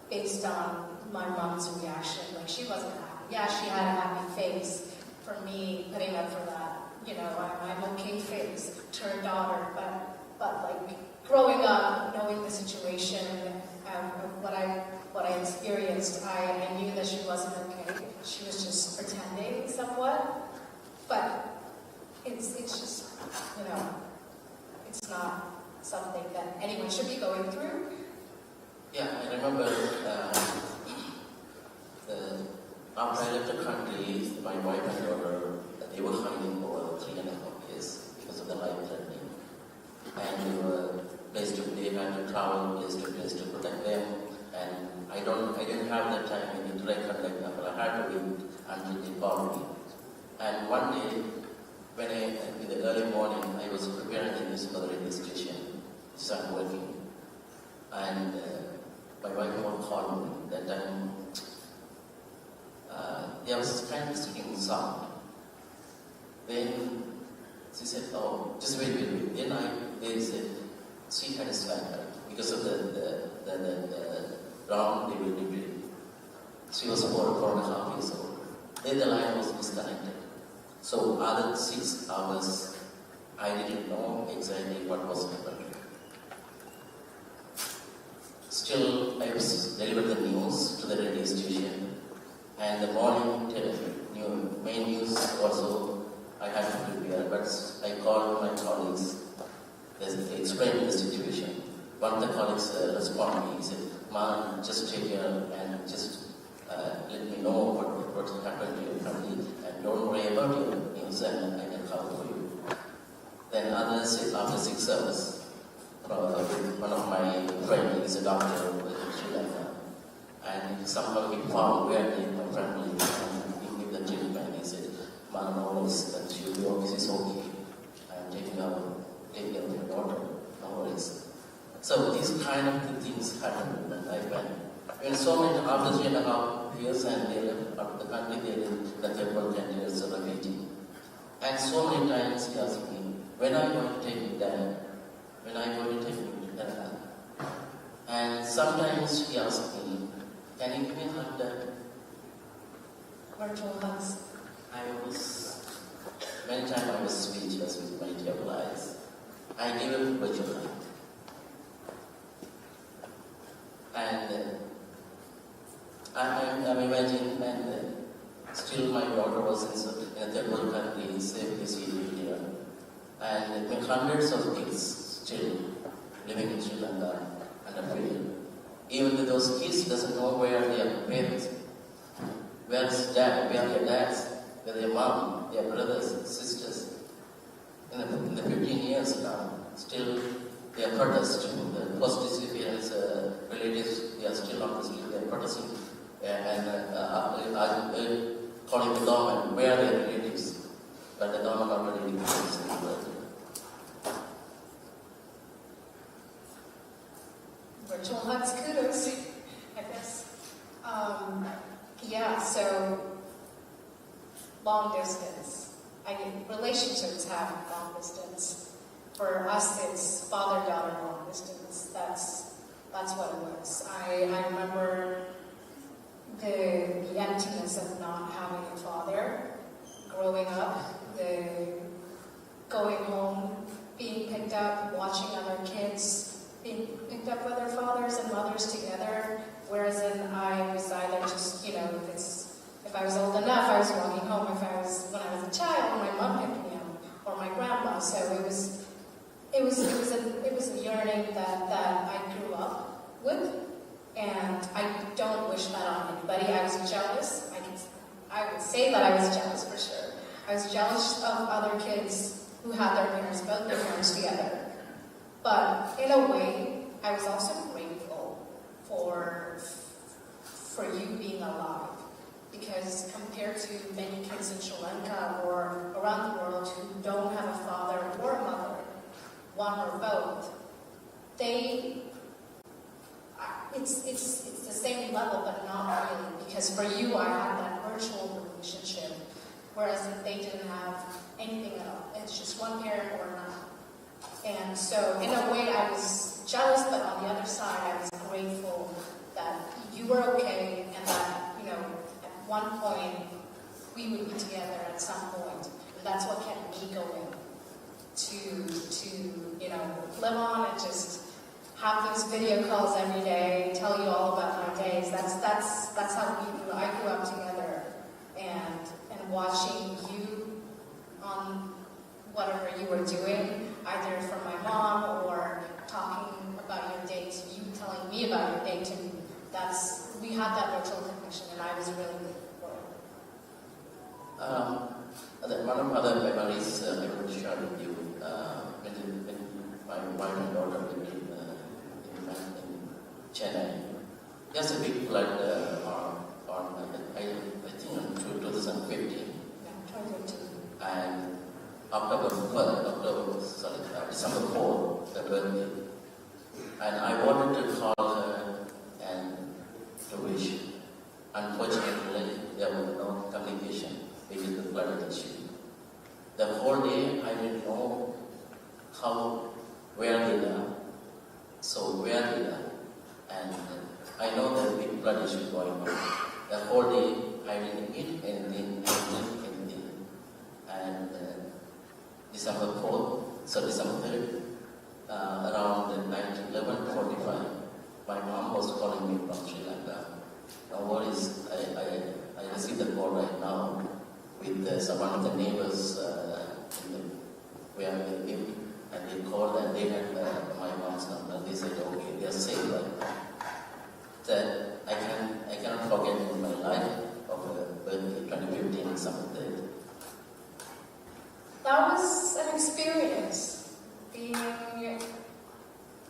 Speaker 17: based on my mom's reaction. Like she wasn't happy. Yeah, she had a happy face for me putting up for that. I'm okay face to her daughter, but like growing up, knowing the situation, what I experienced, I knew that she wasn't okay. She was just pretending somewhat, but it's just, it's not something that anyone should be going through.
Speaker 18: Yeah, I remember after I left the country, my wife and daughter, they were hiding for 3.5 years because of the life threatening. And they were they had to travel place to place to protect them. And I didn't have that time in direct contact number. I had to wait until they called me. And one day, in the early morning, I was preparing the news for the radio station, so I'm working. And my wife won't call me. That time, there was this kind of sticking sound. Then she said, "Oh, just wait. Then they said, she had a spanker because of the wrong delivery. She was 4.5 years old. Then the line was disconnected. So other 6 hours, I didn't know exactly what was happening. Still, I was delivered the news to the radio station, and the morning main news also I had to prepare. But I called my colleagues. They explained the situation. One of the colleagues responded. He said, "Ma, just take care and just let me know what happened to your family, and don't worry about your news, and I can cover for you." Then others said, after 6 hours, one of my friends is a doctor in Sri Lanka. And somehow he found where my family lived, and he gave the tip, and he said, "Man, no worries, that she'll be okay, she's okay. I'm taking care of your daughter, no worries." So these kind of things happened when I went. When so many, after 3.5 years, and they left out of the country, they did the third world 10 years of refugee. And so many times he asked me, "When are you going to take me there? When are you going to take me to Canada?" And sometimes he asked me, "Can you give me a hug, Dad?"
Speaker 5: Virtual hugs.
Speaker 18: Many times I was speechless with my tearful eyes. I gave him a virtual hug. And I'm imagining, and still my daughter was in a third world country, safely seated here. And with hundreds of kids still living in Sri Lanka under freedom. Even though those kids doesn't know where their parents, where is dad, where their dads, where their mom, their brothers, sisters. In the 15 years now, still they are protesting. The post-disappearance relatives, they are still not asleep, they are protesting and calling the government, where are their relatives? But the government already declares
Speaker 17: virtual hugs, kudos, I guess. Yeah, so long distance. I mean, relationships have long distance. For us, it's father-daughter long distance. That's what it was. I remember the emptiness of not having a father growing up, the going home, being picked up, watching other kids being picked up with their fathers and mothers together, whereas I was either just, if I was old enough, I was walking home. When I was a child, my mom picked me up, or my grandma. So it was a yearning that I grew up with, and I don't wish that on anybody. I was jealous. I would say that I was jealous for sure. I was jealous of other kids who had both their parents together. But in a way, I was also grateful for you being alive. Because compared to many kids in Sri Lanka or around the world who don't have a father or a mother, one or both, it's the same level, but not really. Because for you, I had that virtual relationship, whereas they didn't have anything at all. It's just one parent or none. And so, in a way, I was jealous, but on the other side, I was grateful that you were okay, and that, at one point, we would be together at some point. And that's what kept me going to live on and just have those video calls every day, tell you all about my days. That's how I grew up together, and watching you on whatever you were doing, either from my mom or talking about your day to you, telling me about your day to me. We had that virtual connection, and I was really grateful for it.
Speaker 18: One of other memories I would share with you when my wife and daughter lived in Chennai. There's a big flood I think in 2015. And December 4, the birthday. And I wanted to call her and to wish. Unfortunately, there was no communication because the flood issue. The whole day I didn't know where they are. So where they are. And I know that big flood issue going on. The whole day I didn't eat anything, And December 3rd, around 11:45, my mom was calling me from Sri Lanka. No worries, I received the call right now with one of the neighbors where they live, and they called and they had my mom's number. They said, okay, they are safe right now. That I cannot forget in my life of birthday, 2015, December 3rd.
Speaker 17: That was an experience, being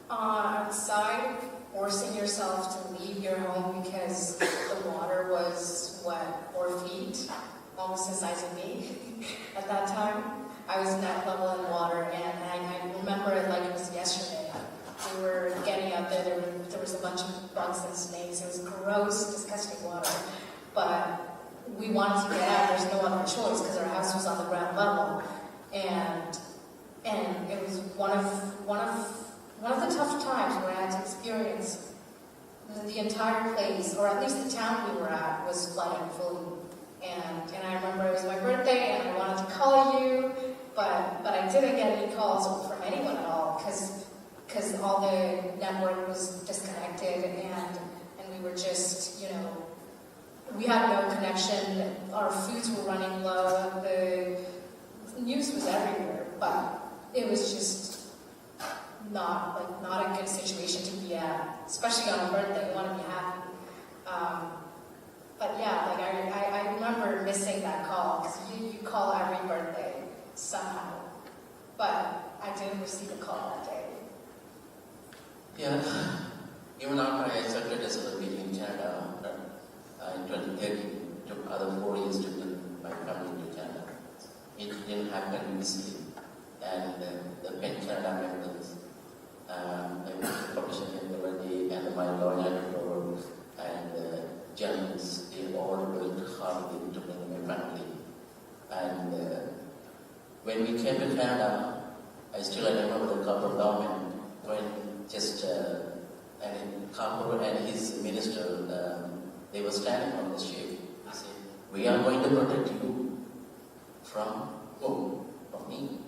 Speaker 17: outside, forcing yourself to leave your home because that time. I was neck level in water, and I remember it like it was yesterday. We were getting out there, there was a bunch of bugs and snakes. It was gross, disgusting water. But we wanted to get out, there's no other choice because our house was on the ground level. And it was one of the tough times where I had to experience the entire place, or at least the town we were at, was flooded fully. And I remember it was my birthday and I wanted to call you, but I didn't get any calls from anyone at all because all the network was disconnected and we were just, we had no connection, our foods were running low, the news was everywhere, but it was just not a good situation to be at, especially on a birthday. You want to be happy. But yeah, I remember missing that call because you call every birthday somehow, but I didn't receive a call that day.
Speaker 18: Yeah, even after I accepted a celebrity in Canada, in 2013, it took other 4 years to bring my family to Canada. It didn't happen easily, and the Pen Canada members, the publisher and my lawyer and journalists, they all worked hard to bring my family. And when we came to Canada, I still remember the Copper government when Copper and his minister, they were standing on the ship. He said, "We are going to protect you from whom? From me."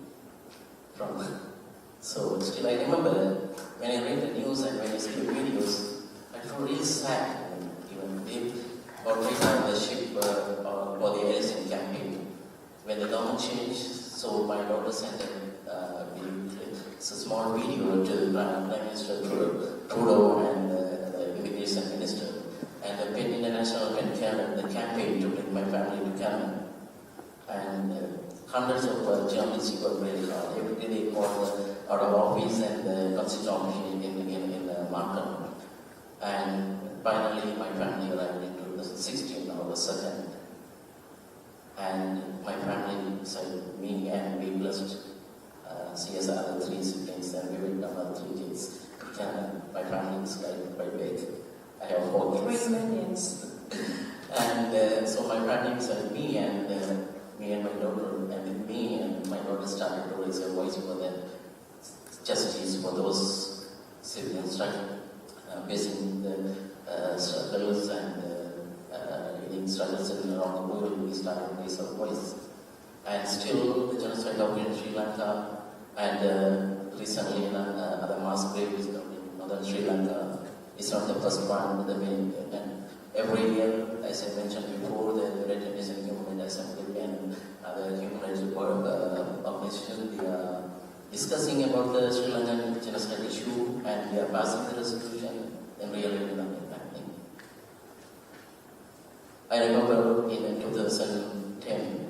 Speaker 18: So still I remember when I read the news and when I see the videos, I feel really sad. Even they already on the ship for the Edison campaign. When the government changed, so my daughter sent a small video to the Prime Minister Trudeau and the Immigration Minister. And the Pen International Pen Canada, the campaign to bring my family to Canada. And hundreds of journalists worked really hard. Every day they called out of office and the constitution in Markham. And finally, my family arrived in 2016, on the 2nd. And my family decided me and we blessed she has other 3 siblings and we went down other 3 kids to Canada. My family is quite big. I have 4 kids.
Speaker 17: 3 millions.
Speaker 18: And so my family decided me and my daughter, and with me and my daughter started to raise her voice for the justice for those siblings, started facing the struggles and living struggles around the world. We started to raise our voice. And still the genocide happened in Sri Lanka, and recently other mass graves in northern Sri Lanka. It's not the first one, and every year, as I mentioned before, the United Nations Human Rights Assembly and other human rights organizations, they are discussing about the Sri Lankan genocide issue, and we are passing the resolution, and really nothing happening. I remember in 2010,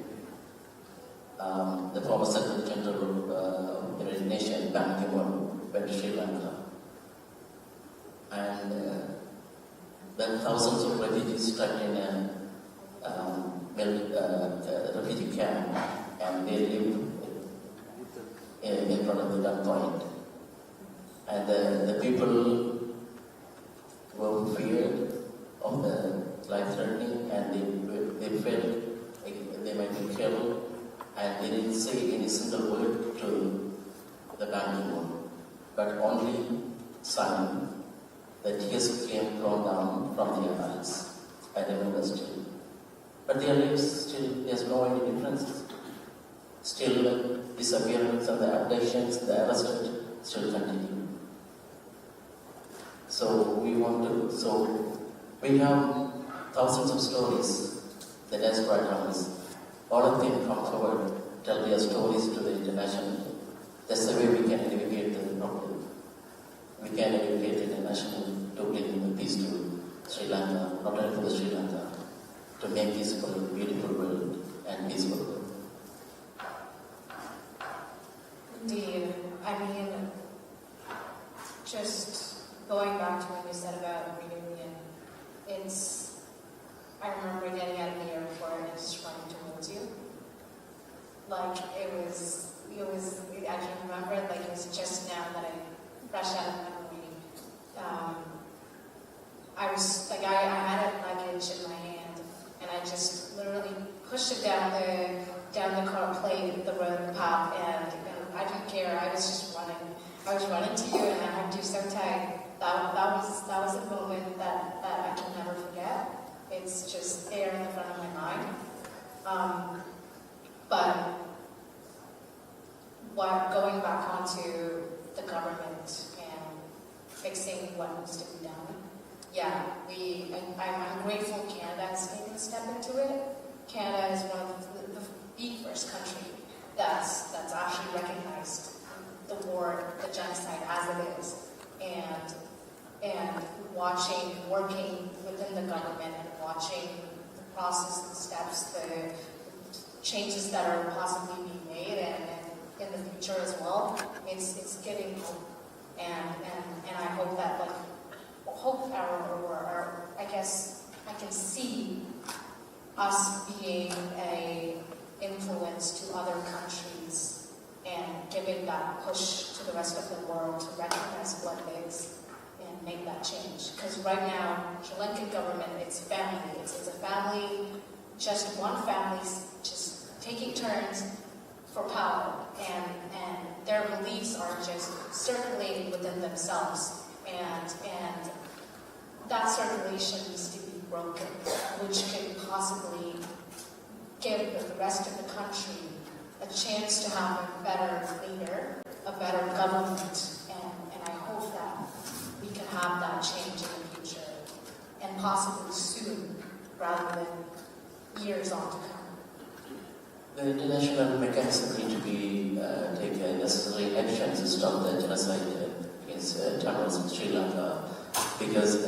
Speaker 18: the former Secretary General of the United Nations, Ban Ki-moon, went to Sri Lanka. And then thousands of refugees trapped in a refugee camp, and they lived in front of the gunpoint. And the people were feared of the life-threatening, and they felt like they might be killed, and they didn't say any single word to the Ban Ki-moon, but only silent. The tears came drawn down from their eyes. I remember still. But their lives still, there's no any difference. Still, the disappearance and the abductions, the arrested, still continue. So we have thousands of stories, the diaspora journalists. All of them come forward, tell their stories to the international. That's the way we can navigate the problem. We can navigate international to bring peace to Sri Lanka, not only for Sri Lanka, to make this a beautiful world and peaceful world.
Speaker 17: Indeed. I mean, just going back to what you said about reunion, I remember getting out of the airport and just running towards you. like it was, I can remember it like it was just now that I, fresh out of memory. I was, like I had a luggage in my hand, and I just literally pushed it down the car plate, the road path, and I didn't care, I was just running. I was running to you, and I had you so tight. That was a moment that I can never forget. It's just there in the front of my mind. But going back onto the government and fixing what needs to be done, yeah, I'm grateful Canada has taken a step into it. Canada is one of the first country that's actually recognized the war, the genocide as it is, and working within the government and watching the process and steps, the changes that are possibly being made, and in the future as well. It's getting hope, and I hope that I guess I can see us being a influence to other countries and giving that push to the rest of the world to recognize what it is and make that change. Because right now, Sri Lankan government, it's family. It's a family, just one family, just taking turns for power, and their beliefs are just circulating within themselves, and that circulation needs to be broken, which could possibly give the rest of the country a chance to have a better leader, a better government, and I hope that we can have that change in the future, and possibly soon, rather than years on to come.
Speaker 18: The international mechanism need to be taken necessary actions to stop the genocide against Tamils in Sri Lanka, because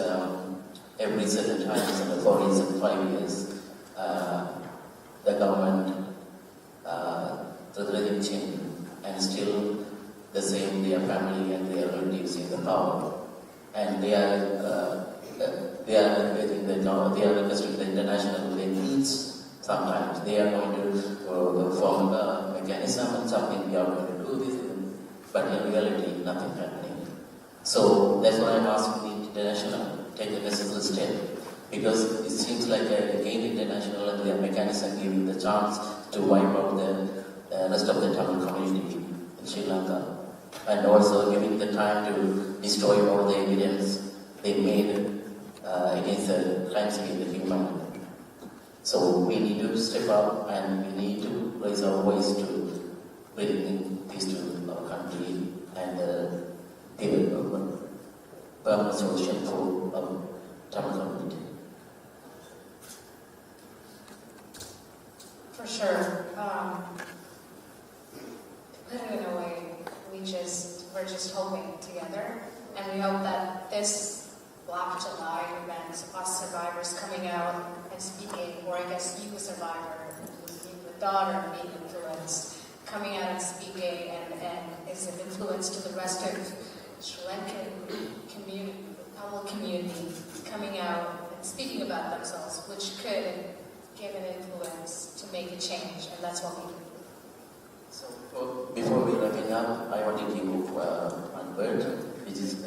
Speaker 18: every certain times in the 40s and 5 years, the government the regime changed, and still the same their family and their relatives in the power, and they are requesting the international needs. Sometimes they are going to form a mechanism and something we are going to do this, but in reality nothing happening. So that's why I'm asking the international take a necessary step, because it seems like again international and their mechanism giving the chance to wipe out the rest of the Tamil community in Sri Lanka, and also giving the time to destroy all the evidence they made against the crimes against the humanity. So we need to step up, and we need to raise our voice to bring peace to our country and give a permanent solution for our Tamil community.
Speaker 17: For sure. To put it in a way, we're just hoping together, and we hope that this Black July event, us survivors coming out and speaking, or I guess you, a survivor, with daughter being influenced, coming out and speaking, and is an influence to the rest of Sri Lankan community, Tamil community, coming out and speaking about themselves, which could give an influence to make a change, and that's what we do.
Speaker 18: So before we wrapping up, I want to give you one word, which is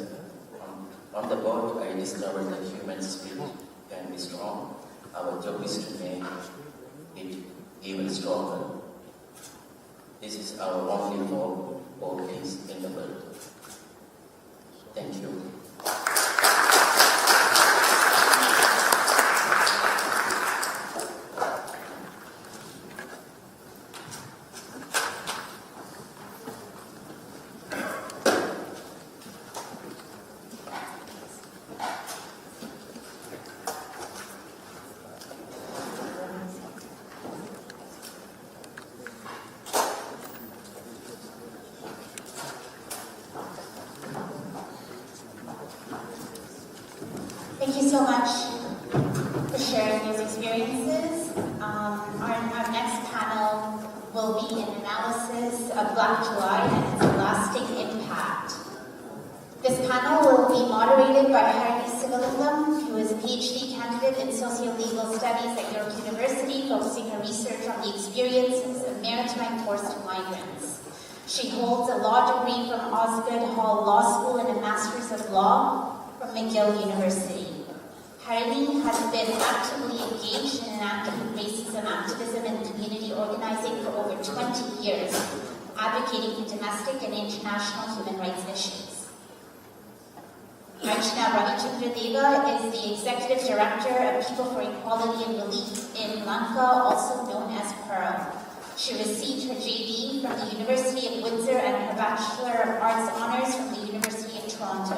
Speaker 18: on the board I discovered that human spirit can be strong. Our job is to make it even stronger. This is our only hope for peace in the world. Thank you.
Speaker 1: Thank you so much for sharing those experiences. Our next panel will be an analysis of Black July and its lasting impact. This panel will be moderated by Harry Sivalingam, who is is a PhD candidate in socio-legal studies at York University, focusing her research on the experiences of maritime forced migrants. She holds a law degree from Osgoode Hall Law School and a Master's of Law from McGill University. Harini has been actively engaged in racism activism and community organizing for over 20 years, advocating for domestic and international human rights issues. Archana Ravichandradeva is the Executive Director of People for Equality and Relief in Lanka, also known as Pearl. She received her JD from the University of Windsor and her Bachelor of Arts Honours from the University of Toronto.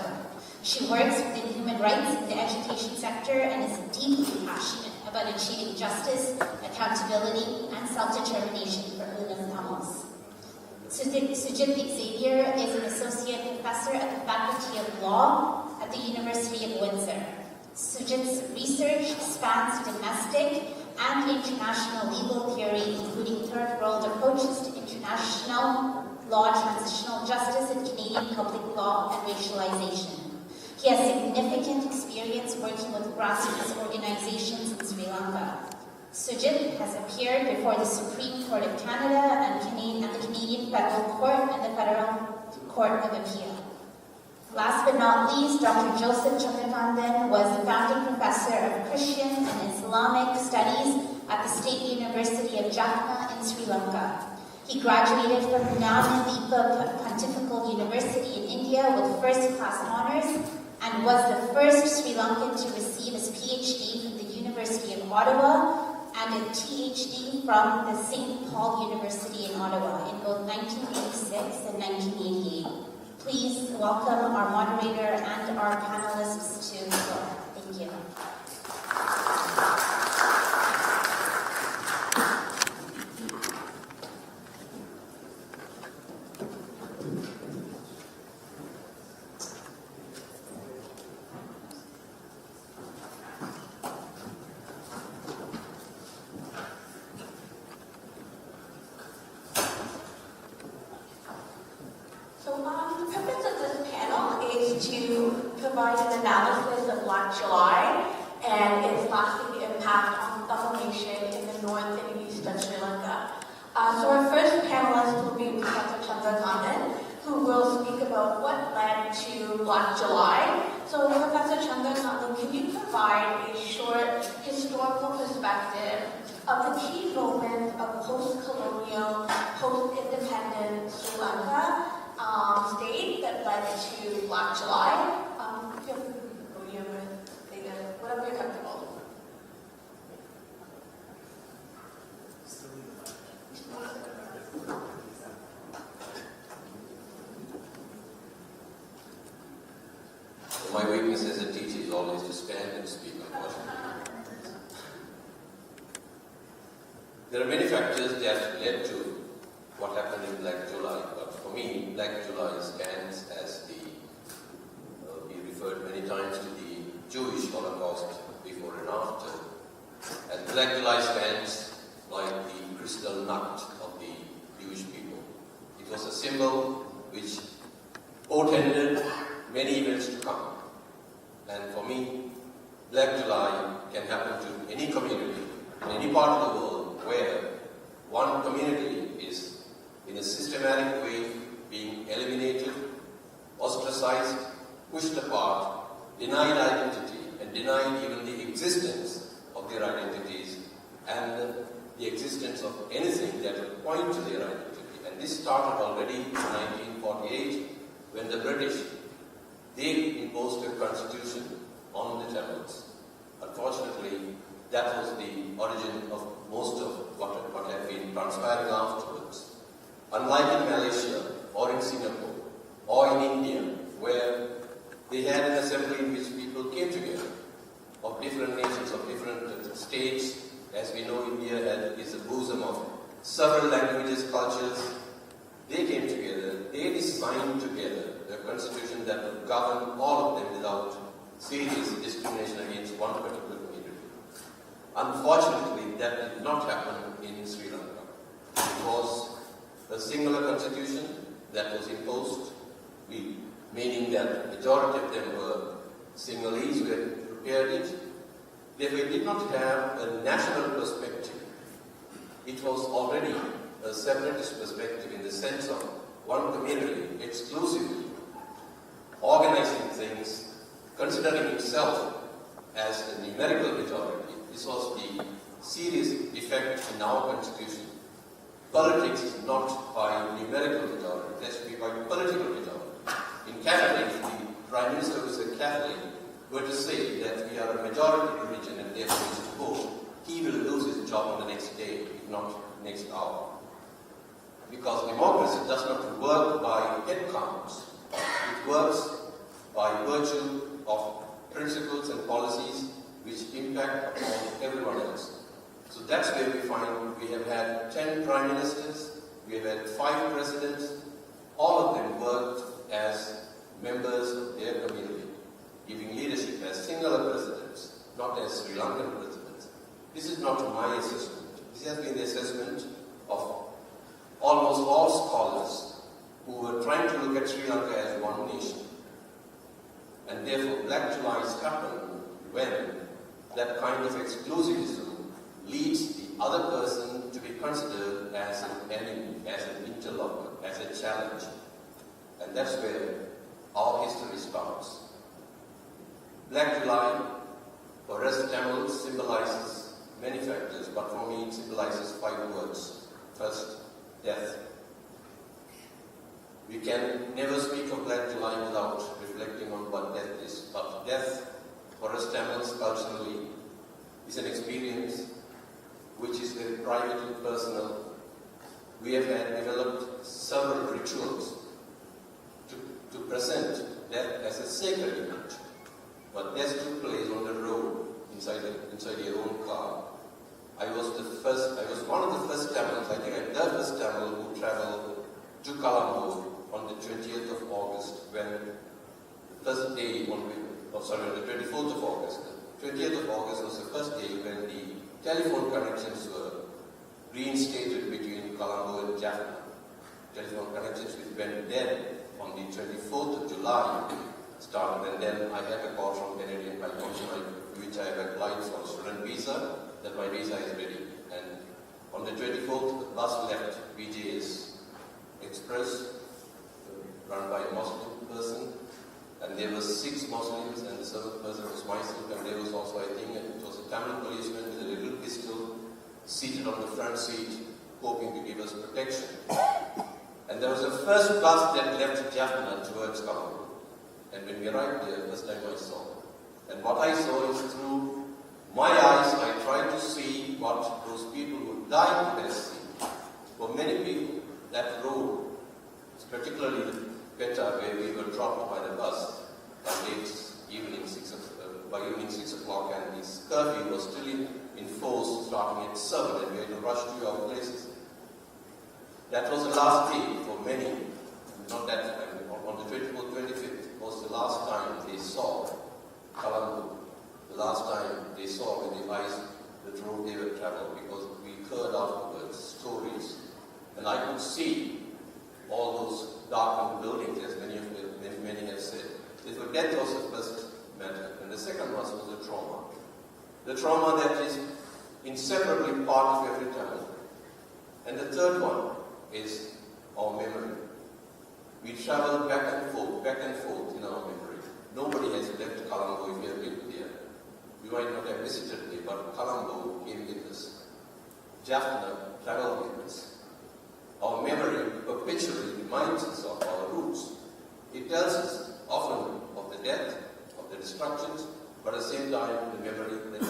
Speaker 1: She works within human rights in the education sector and is deeply passionate about achieving justice, accountability, and self-determination for Unam Tamils. Sujit Xavier is an associate professor at the Faculty of Law at the University of Windsor. Sujit's research spans domestic and international legal theory, including third world approaches to international law, transitional justice, and Canadian public law and racialization. He has significant experience working with grassroots organizations in Sri Lanka. Sujit has appeared before the Supreme Court of Canada and the Canadian Federal Court and the Federal Court of Appeal. Last but not least, Dr. Joseph Chandrakandan was the founding professor of Christian and Islamic Studies at the State University of Jaffna in Sri Lanka. He graduated from Gnanadeepa Pontifical University in India with first-class honors and was the first Sri Lankan to receive his PhD from the University of Ottawa and a PhD from the St. Paul University in Ottawa in both 1986 and 1988. Please welcome our moderator and our panelists to the floor. Thank you.
Speaker 19: The purpose of this panel is to provide an analysis of Black July and its lasting impact on Tamil nation in the north and east of Sri Lanka. So our first panelist will be Professor Chandrakandan, who will speak about what led to Black July. So Professor Chandrakandan, can you provide a short historical perspective of the key moments of post-colonial, post-independent Sri Lanka state that led to Black July? Feel free to podium or later, whatever you're comfortable.
Speaker 20: My weakness as a teacher is always to stand and speak, unfortunately. There are many factors that led to what happened in Black July, but for me, Black July stands as the, we referred many times to the Jewish Holocaust before and after. And Black July stands like the crystal nut of the Jewish people. It was a symbol which portended many events to come. And for me, Black July can happen to any community, in any part of the world where one community is in a systematic way being eliminated, ostracized, pushed apart, denied identity, and denied even the existence of their identities and the existence of anything that would point to their identity. And this started already in 1948 when the British, they imposed a constitution on the Tamils. Unfortunately, that was the origin of most of what had been transpiring afterwards. Unlike in Malaysia, or in Singapore, or in India, where they had an assembly in which people came together, of different nations, of different states. As we know, India is a bosom of several languages, cultures. They came together, they designed together a constitution that would govern all of them without serious discrimination against one particular community. Unfortunately, that did not happen in Sri Lanka. It was a singular constitution that was imposed, meaning that the majority of them were Sinhalese who had prepared it, Therefore, it did not have a national perspective. It was already a separatist perspective in the sense of one community exclusively organizing things, considering itself as a numerical majority. This was the serious defect in our constitution. Politics is not by numerical majority, it has to be by political majority. In Catholic, if the Prime Minister who is a Catholic were to say that we are a majority religion and therefore is to vote, he will lose his job on the next day, if not next hour. Because democracy does not work by head counts. It works by virtue of principles and policies which impact upon everyone else. So that's where we find we have had 10 prime ministers, we have had 5 presidents, all of them worked as members of their community, giving leadership as singular presidents, not as Sri Lankan presidents. This is not my assessment. This has been the assessment of almost all scholars who were trying to look at Sri Lanka as one nation. And therefore, Black July's happen when that kind of exclusivism leads the other person to be considered as an enemy, as an interloper, as a challenge. And that's where our history starts. Black July, for us Tamils, symbolizes many factors, but for me it symbolizes 5 words. First, death. We can never speak of Black July without reflecting on what death is. But death, for us Tamils culturally, is an experience which is very private and personal. We have developed several rituals to present death as a sacred event. But death took place on the road, inside your own car. I was one of the first Tamils, I think I'm the first Tamil who traveled to Colombo on the 20th of August, when the first day on the 24th of August. The 20th of August was the first day when the telephone connections were reinstated between Colombo and Jaffna. Telephone connections which went dead on the 24th of July started, and then I had a call from Canadian High Commission, which I have applied for student visa, that my visa is ready. And on the 24th, the bus left BJ's Express, run by a Muslim person, and there were 6 Muslims, and the 7th person was myself, and there was also, I think, it was a Tamil policeman with a little pistol seated on the front seat, hoping to give us protection. And there was a first bus that left Jaffna towards Colombo. And when we arrived there, first time I saw. And what I saw is through my eyes, I tried to see what those people who died would have seen. For many people, that road, particularly the Peta, where we were dropped by the bus by evening 6 o'clock, and the curfew was still in force starting at 7, and we had to rush to our places. That was the last day for many, not that time, on the 24th, 25th was the last time they saw Colombo, the last time they saw with the eyes the road they were traveled, because we heard afterwards stories, and I could see all those darkened buildings, as many have said. Therefore, death was the first matter, and the second was the trauma. The trauma that is inseparably part of every time. And the third one is our memory. We travel back and forth in our memory. Nobody has left Colombo if you have lived there. We might not have visited there, but Colombo came with us. Jaffna traveled with us. Our memory perpetually reminds us of our roots. It tells us often of the death, of the destructions, but at the same time the memory that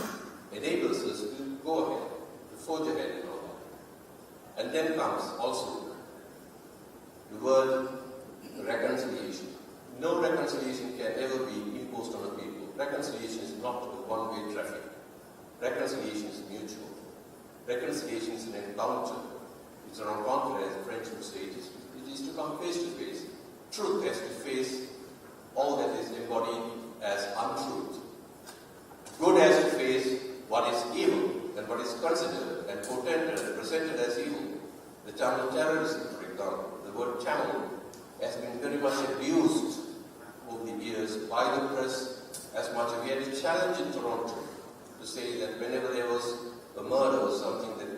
Speaker 20: enables us to go ahead, to forge ahead in our life. And then comes also the word reconciliation. No reconciliation can ever be imposed on a people. Reconciliation is not a one-way traffic. Reconciliation is mutual. Reconciliation is an encounter. It's an encounter, as the French would say. It is to come face to face. Truth has to face all that is embodied as untruth. Good has to face what is evil and what is considered and portended and presented as evil. The Tamil terrorism, for example, the word Tamil has been very much abused over the years by the press as much as we had a challenge in Toronto. to say that whenever there was a murder or something that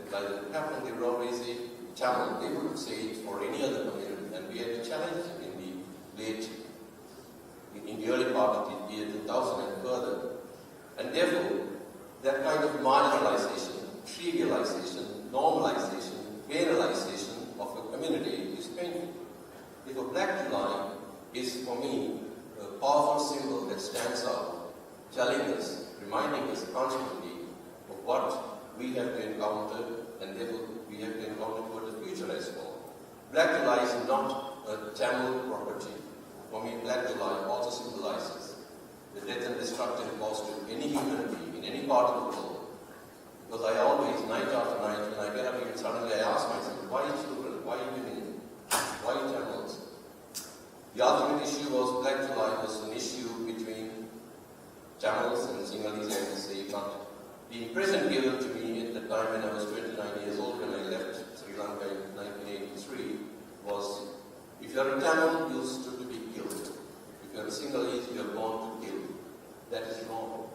Speaker 20: happened, they would always say Tamil. They wouldn't say it for any other community. And we had to challenge it in the early part of the year 2000 and further. And therefore, that kind of marginalization, trivialization, normalization, banalization of a community is painful. Therefore, Black July is, for me, a powerful symbol that stands out, telling us, reminding us constantly of what we have to encounter, and therefore we have to encounter for the future as well. Black July is not a Tamil property. For me, Black July also symbolizes the death and destruction caused to any human being in any part of the world. Because I always, night after night, when I get up here, suddenly I ask myself, why children? Why women? Why Tamils? The ultimate issue was Black July was an issue between Tamils and Sinhalese, I would say, but the impression given to me at the time when I was 29 years old, when I left Sri Lanka in 1983, was if you are a Tamil, you stood to be killed. If you are a Sinhalese, you are born to kill. That is wrong.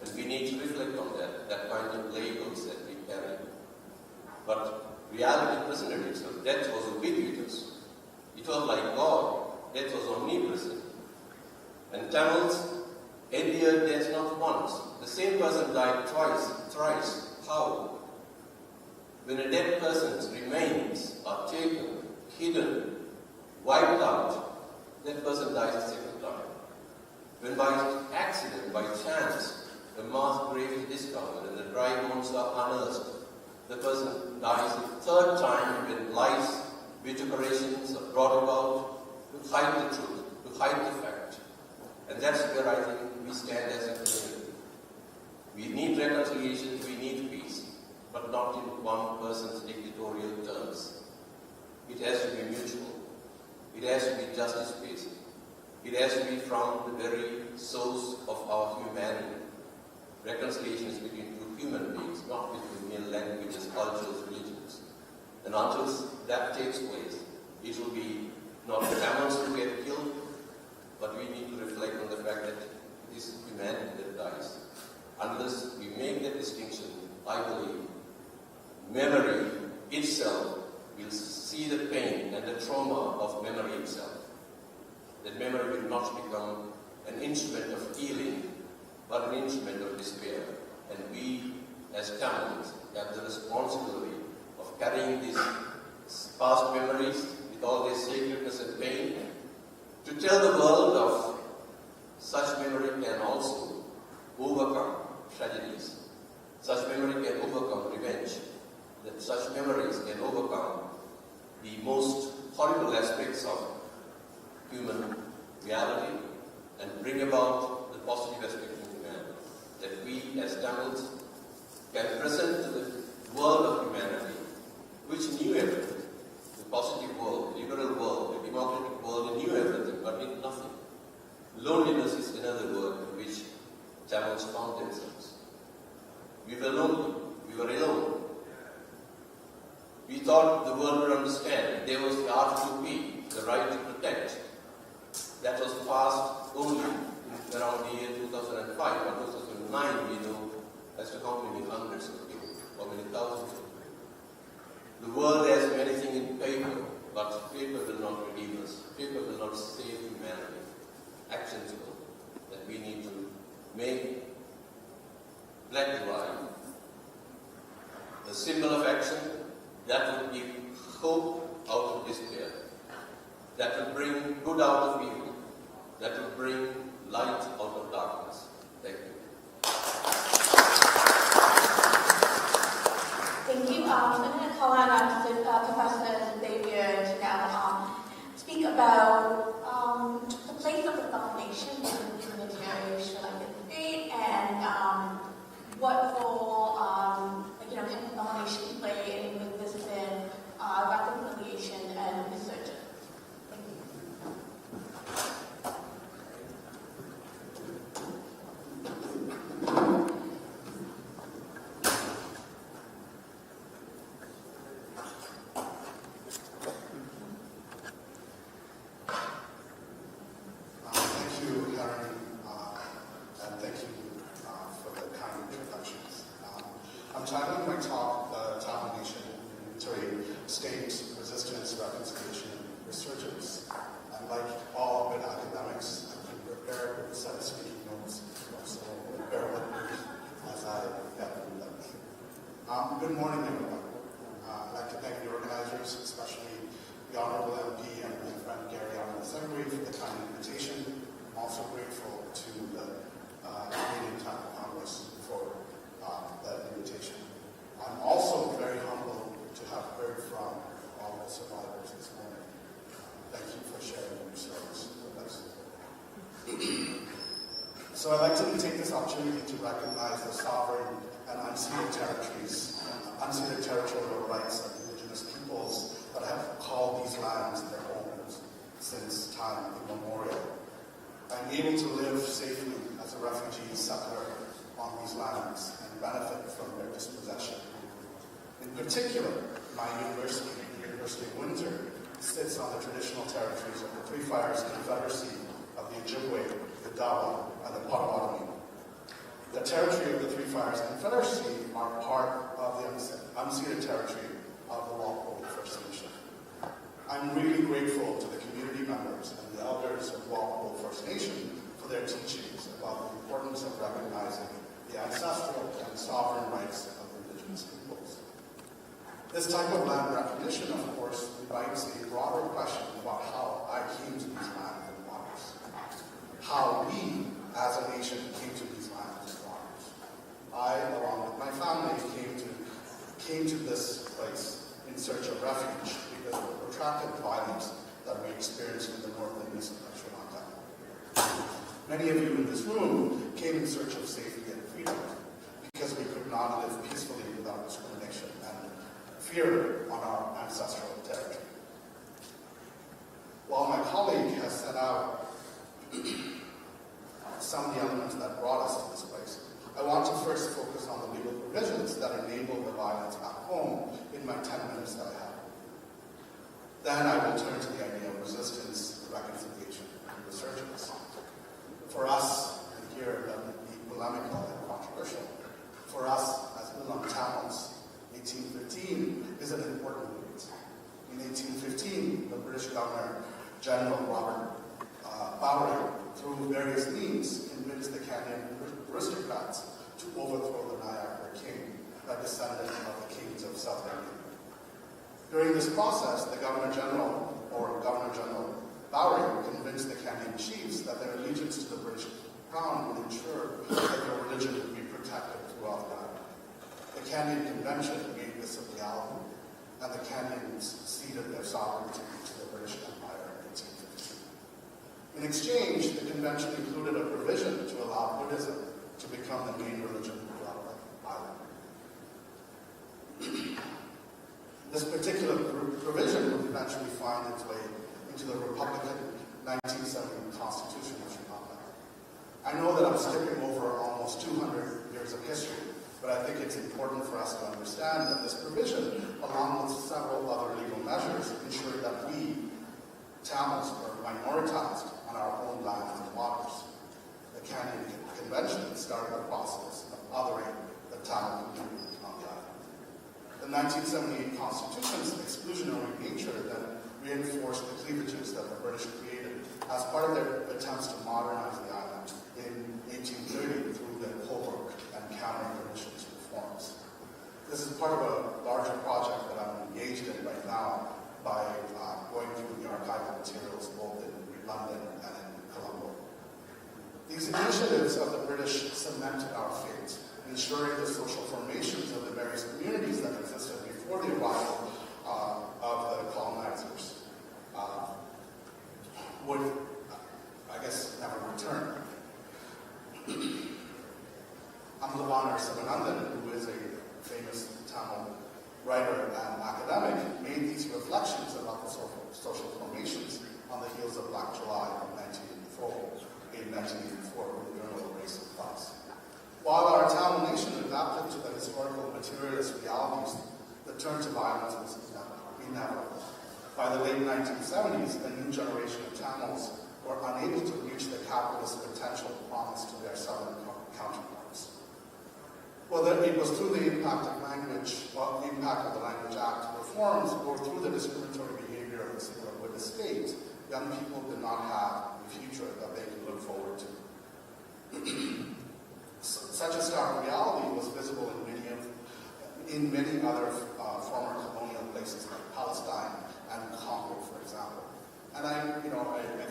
Speaker 20: And we need to reflect on that kind of labels that we carry. But reality presented itself. Death was ubiquitous. It was like God. Death was omnipresent. And Tamils endured death not once. The same person died twice, thrice. How? When a dead person's remains are taken, hidden, wiped out, that person dies a second time. When by accident, by chance, the mass grave is discovered and the dry bones are unearthed, the person dies a third time when lies, vituperations are brought about to hide the truth, to hide the fact. And that's where I think we stand as a community. We need reconciliation, we need peace, but not in one person's dictatorial terms. It has to be mutual. It has to be justice-based. It has to be from the very source of our humanity. Reconciliation is between two human beings, not between mere languages, cultures, religions. And until that takes place, it will be not the Tamils who get killed, but we need to reflect on the fact that it is humanity that dies. Unless we make that distinction, I believe memory itself will see the pain and the trauma of memory itself. That memory will not become an instrument of healing, but an instrument of despair. And we, as Tamils, have the responsibility of carrying these past memories with all their sacredness and pain to tell the world of such memory can also overcome tragedies. Such memory can overcome revenge. That such memories can overcome the most horrible aspects of human reality and bring about the positive aspects of humanity. That we as Tamils can present to the world of humanity, which knew everything. The positive world, the liberal world, the democratic world, they knew everything but did nothing. Loneliness is another word in which Tamils found themselves. We were lonely. We were alone. We thought the world would understand. There was the R2P, the right to protect. That was passed only around the year 2005 or 2009, we know as to how many hundreds of people, how many thousands of people. The world has many things in paper, but paper will not redeem us. Paper will not save humanity. Actions will. That we need to make Black July the symbol of action that will give hope out of despair, that will bring good out of evil, that will bring light out of darkness. Thank you.
Speaker 19: Thank you. I'm going to call on Professor Xavier to now speak about the place of the Foundation in the unitary Sri Lankan debate and what role can the Foundation play in resisting reconciliation and research. Thank you.
Speaker 21: So I'd like to take this opportunity to recognize the sovereign and unceded territories, unceded territorial rights of Indigenous peoples that have called these lands their homes since time immemorial. I'm able to live safely as a refugee settler on these lands and benefit from their dispossession. In particular, my university, the University of Windsor, sits on the traditional territories of the Three Fires Confederacy of the Ojibwe, the Dawa, and the Potawatomi. The territory of the Three Fires Confederacy are part of the unceded territory of the Walpole First Nation. I'm really grateful to the community members and the elders of Walpole First Nation for their teachings about the importance of recognizing the ancestral and sovereign rights of Indigenous peoples. This type of land recognition, of course, invites a broader question about how I came to these lands and waters. How we, as a nation, came to these lands and waters. I, along with my family, came to this place in search of refuge because of the protracted violence that we experienced in the north and east of Sri Lanka. Many of you in this room came in search of safety and freedom because we could not live peacefully without discrimination and fear on our ancestral territory. While my colleague has set out some of the elements that brought us to this place, I want to first focus on the legal provisions that enable the violence back home in my 10 minutes that I have. Then I will turn to the idea of resistance, reconciliation, and resurgence. For us, and here let me be polemical and controversial, for us as Ulam Tamils, 1815 is an important date. In 1815, the British Governor General Robert Bowring, through various means, convinced the Canadian aristocrats to overthrow the Niagara king, a descendant of the kings of Southern India. During this process, the Governor General Bowring convinced the Canadian chiefs that their allegiance to the British Crown would ensure that their religion would be protected throughout the island. The Canadian Convention made this a reality, and the Canadians ceded their sovereignty to the British Empire in 1815. In exchange, the convention included a provision to allow Buddhism to become the main religion throughout the island. This particular provision would eventually find its way into the Republican 1970 Constitution of Sri Lanka. I know that I'm skipping over almost 200 years of history, but I think it's important for us to understand that this provision, along with several other legal measures, ensured that we, Tamils, were minoritized on our own lands and waters. The Canadian Convention started a process of othering the Tamil community on the island. The 1978 Constitution's exclusionary nature then reinforced the cleavages that the British created as part of their attempts to modernize the island in 1830 through the Holbrook and County Commission's reforms. This is part of a larger project that I'm engaged in right now by going through the archival materials both in London and in Colombo. These initiatives of the British cemented our fate, ensuring the social formations of the various communities that existed before the arrival of the colonizers would, I guess, never return. Amlavan Sivanandan, who is a famous Tamil writer and academic, made these reflections about the social formations on the heels of Black July in 1984 with the Journal of Race and Class. While our Tamil nation adapted to the historical materialist realities, the turn to violence was inevitable. By the late 1970s, a new generation of Tamils were unable to reach the capitalist potential promised to their southern counterparts. Whether it was through the impact of the Language Act reforms or through the discriminatory behavior of the single witness state, young people did not have a future that they could look forward to. Such a stark reality was visible in many other former colonial places like Palestine and Congo, for example. And I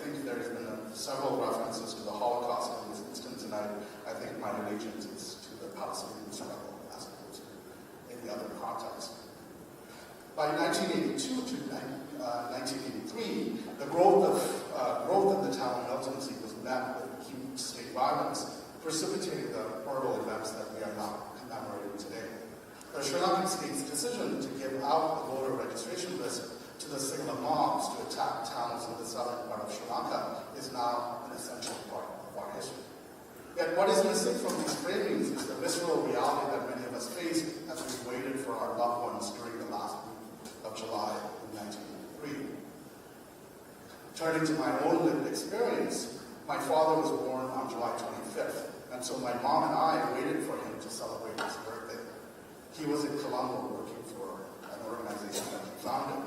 Speaker 21: think there's been several references to the Holocaust in this instance, and I think my allegiance is to the Palestinian struggle as opposed to any other context. By 1982 to 1983, the growth of the Tamil militancy was met with acute state violence What is missing from these framings is the visceral reality that many of us faced as we waited for our loved ones during the last week of July in 1983. Turning to my own lived experience, my father was born on July 25th, and so my mom and I waited for him to celebrate his birthday. He was in Colombo working for an organization that he founded.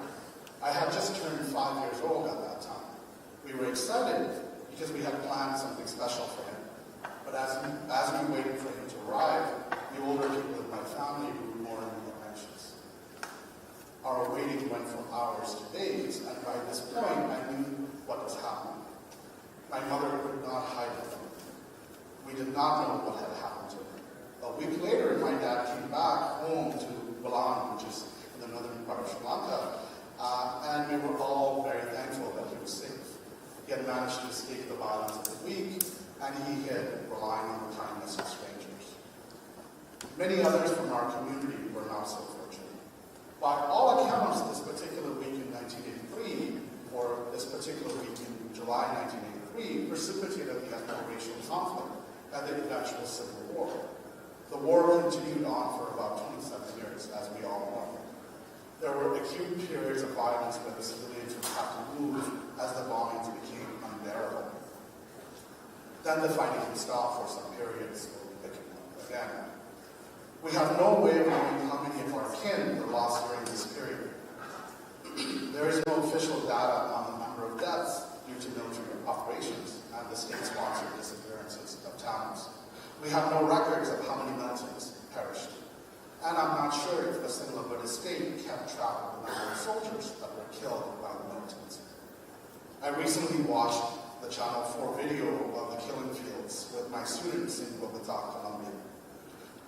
Speaker 21: I had just turned 5 years old at that time. We were excited because we had planned something special for him. But as we waited for him to arrive, the older people in my family grew more and more anxious. Our waiting went from hours to days, and by this point, I knew what was happening. My mother could not hide it from me. We did not know what had happened to her. A week later, my dad came back home to Balan, which is in the northern part of Sri Lanka, and we were all very thankful that he was safe. He had managed to escape the violence of the week, and he hid, relying on the kindness of strangers. Many others from our community were not so fortunate. By all accounts, this particular week in 1983, or this particular week in July 1983, precipitated the ethno-racial conflict and the eventual civil war. The war continued on for about 27 years, as we all know. There were acute periods of violence where the civilians would have to move as the bombings became unbearable. Then the fighting would stop for some periods, slowly picking up again. We have no way of knowing how many of our kin were lost during this period. There is no official data on the number of deaths due to military operations and the state-sponsored disappearances of towns. We have no records of how many militants perished. And I'm not sure if the single Buddhist state kept track of the number of soldiers that were killed by the militants. I recently watched the Channel 4 video of the killing fields with my students in Bogota, Colombia.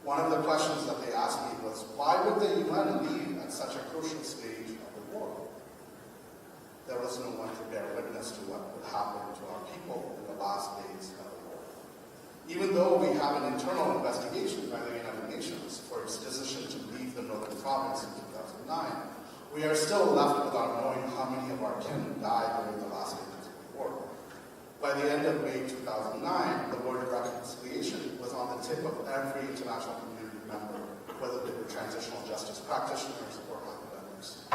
Speaker 21: One of the questions that they asked me was, why would the UN leave at such a crucial stage of the war? There was no one to bear witness to what would happen to our people in the last days of the war. Even though we have an internal investigation by the United Nations for its decision to leave the northern province in 2009, we are still left without knowing how many of our kin died during the last stages of the war. By the end of May 2009, the word reconciliation was on the tip of every international community member, whether they were transitional justice practitioners or academics.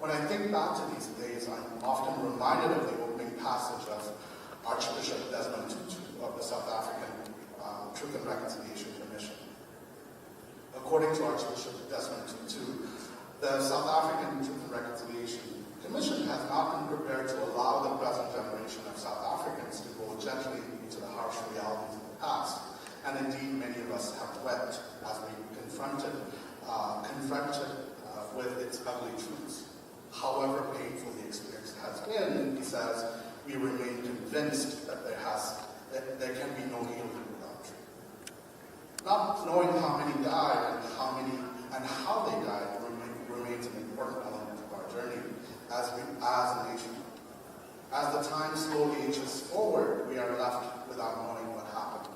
Speaker 21: When I think back to these days, I'm often reminded of the opening passage of Archbishop Desmond Tutu of the South African Truth and Reconciliation Commission. According to Archbishop Desmond Tutu, the South African Truth and Reconciliation Commission has not been prepared to allow the present generation of South Africans to go gently into the harsh realities of the past. And indeed, many of us have wept as we confronted with its ugly truths. However painful the experience has been, he says, we remain convinced that there can be no healing without truth. Not knowing how many died and how they died remains an important element of our journey as a nation. As the time slowly inches forward, we are left without knowing what happened.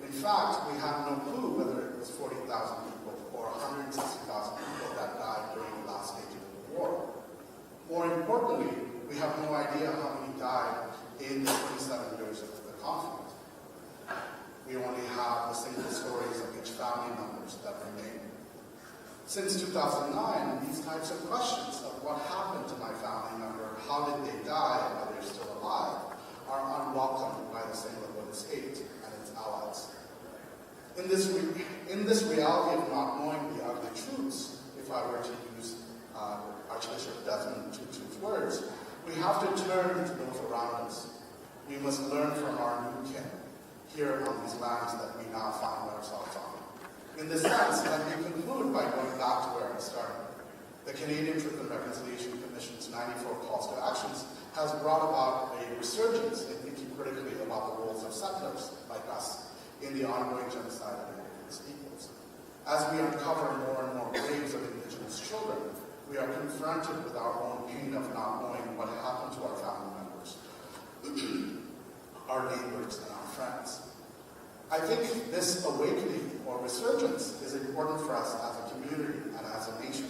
Speaker 21: In fact, we have no clue whether it was 40,000 people or 160,000 people that died during the last stages of the war. More importantly, we have no idea how many died in the 27 years of the conflict. We only have the single stories of each family members that remain. Since 2009, these types of questions of what happened to my family member, how did they die, and are they still alive, are unwelcomed by the single Buddhist state and its allies. In this reality of not knowing the ugly truths, if I were to use Archbishop Desmond Tutu's words, we have to turn to those around us. We must learn from our new kin here on these lands that we now find ourselves on. In this sense, let me conclude by going back to where I started. The Canadian Truth and Reconciliation Commission's 94 calls to actions has brought about a resurgence in thinking critically about the roles of settlers like us in the ongoing genocide of Indigenous peoples. As we uncover more and more graves of Indigenous children, we are confronted with our own pain of not knowing what happened to our family members, our neighbors, and our friends. I think this awakening or resurgence is important for us as a community and as a nation.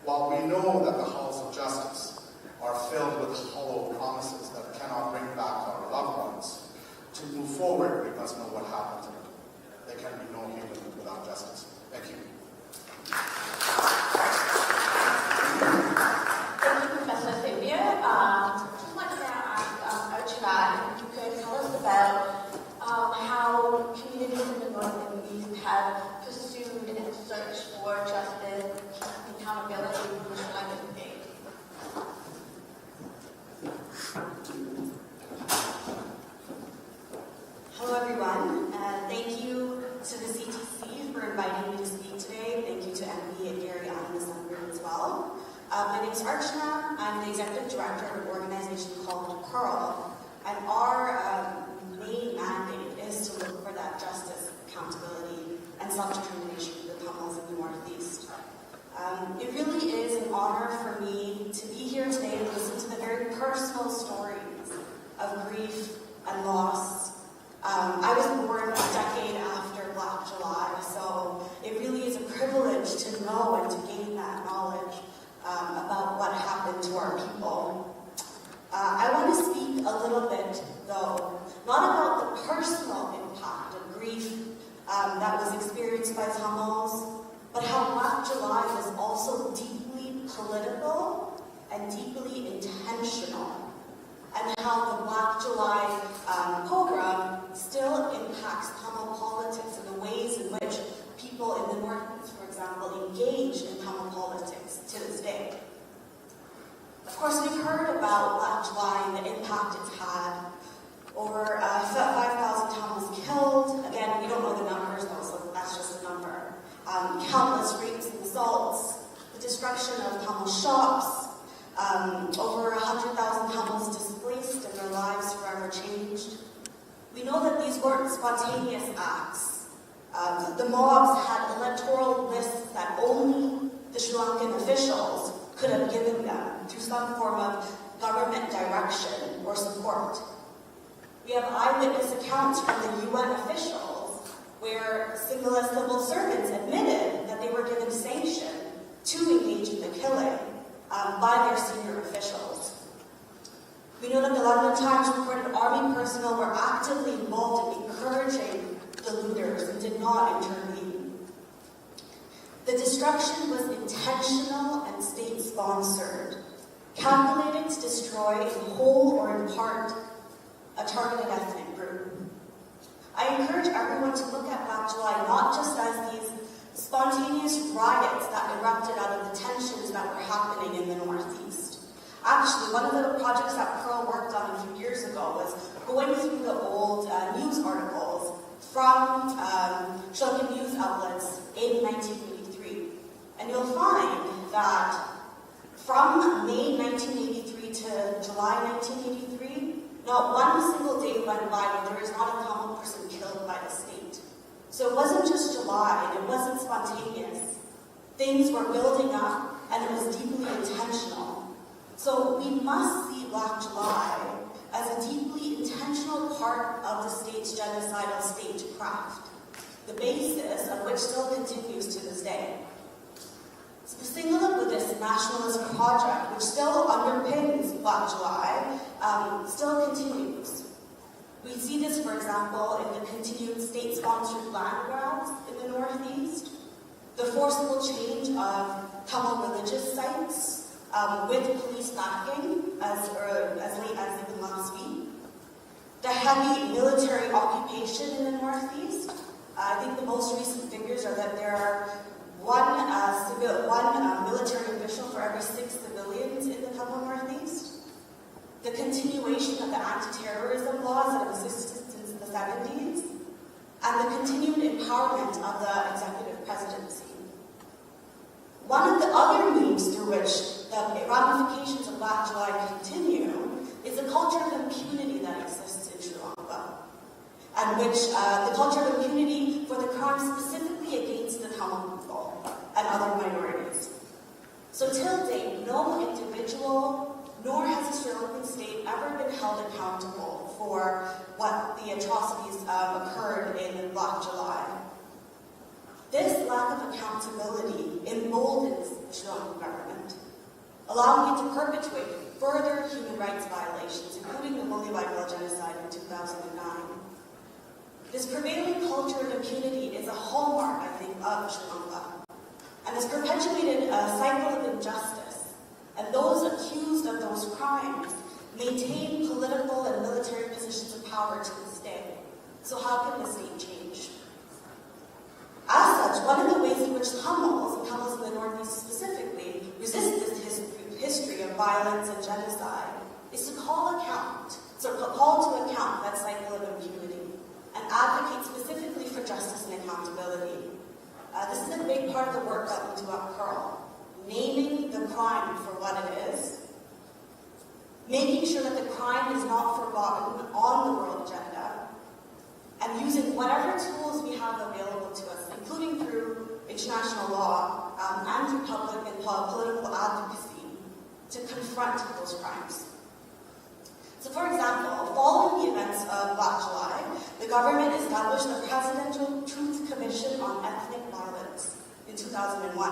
Speaker 21: While we know that the halls of justice are filled with hollow promises that cannot bring back our loved ones, to move forward, we must know what happened
Speaker 2: executive director of an organization called Pearl, and our main mandate is to look for that justice, accountability, and self-determination for the Tamils in the Northeast. It really is an honor for me to be here today and listen to the very personal stories of grief and loss. I was born a decade after Black July, so it really is a privilege to know and to gain that knowledge about what happened to our people. I want to speak a little bit, though, not about the personal impact of grief that was experienced by Tamils, but how Black July was also deeply political and deeply intentional, and how the Black July pogrom still impacts Tamil politics and the ways in which people in the Northeast, for example, engage in Tamil politics to this day. Of course, we've heard about Black July and the impact it's had. Over 5,000 Tamils killed. Again, we don't know the numbers though, so that's just a number. Countless rapes and assaults, the destruction of Tamil shops, over 100,000 Tamils displaced and their lives forever changed. We know that these weren't spontaneous acts. The mobs had electoral lists that only the Sri Lankan officials could have given them through some form of government direction or support. We have eyewitness accounts from the UN officials where Sinhala civil servants admitted that they were given sanction to engage in the killing by their senior officials. We know that the London Times reported army personnel were actively involved in encouraging the looters and did not intervene. The destruction was intentional and state-sponsored, calculated to destroy in whole or in part a targeted ethnic group. I encourage everyone to look at Black July not just as these spontaneous riots that erupted out of the tensions that were happening in the Northeast. Actually, one of the projects that Pearl worked on a few years ago was going through the old news articles from Sri Lankan news outlets in 1983. And you'll find that from May 1983 to July 1983, not one single day went by where there is not a Tamil person killed by the state. So it wasn't just July, and it wasn't spontaneous. Things were building up, and it was deeply intentional. So we must see Black July as a deeply intentional part of the state's genocidal statecraft, the basis of which still continues to this day. So the Sinhala Buddhist nationalist project, which still underpins Black July, still continues. We see this, for example, in the continued state-sponsored land grabs in the Northeast, the forcible change of Tamil religious sites with police backing as late as even last week, the heavy military occupation in the Northeast. I think the most recent figures are that there are one military official for every 6 civilians in the Tamil Northeast. The continuation of the anti-terrorism laws that have existed since the 70s, and the continued empowerment of the executive presidency. One of the other means through which the ramifications of Black July continue is the culture of impunity that exists in Sri Lanka, and which the culture of impunity for the crimes specifically against the Tamil people and other minorities. So till date, no individual nor has the Sri Lankan state ever been held accountable for what the atrocities occurred in Black July. This lack of accountability emboldens the Sri Lankan government, allowing it to perpetuate further human rights violations, including the Mullivaigal genocide in 2009. This prevailing culture of impunity is a hallmark, I think, of Sri Lanka, and has perpetuated a cycle of injustice. And those accused of those crimes maintain political and military positions of power to this day. So how can this state change? As such, one of the ways in which Tamils, and Tamils in the Northeast specifically, resist this history of violence and genocide is to call to account that cycle of impunity and advocate specifically for justice and accountability. This is a big part of the work that we do at Pearl. Naming the crime for what it is, making sure that the crime is not forgotten on the world agenda, and using whatever tools we have available to us, including through international law and through public and political advocacy, to confront those crimes. So for example, following the events of Black July, the government established the Presidential Truth Commission on Ethnic Violence in 2001,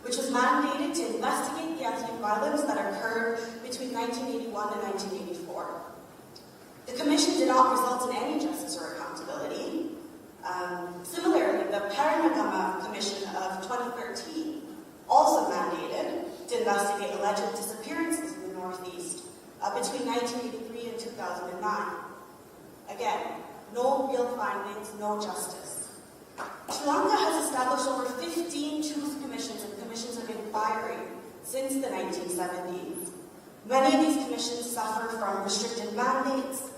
Speaker 2: which was mandated to investigate the ethnic violence that occurred between 1981 and 1984. The commission did not result in any justice or accountability. Similarly, the Paranagama Commission of 2013 also mandated to investigate alleged disappearances in the Northeast between 1983 and 2009. Again, no real findings, no justice. Sri Lanka has established over 15 truth commissions and commissions of inquiry since the 1970s. Many of these commissions suffer from restricted mandates,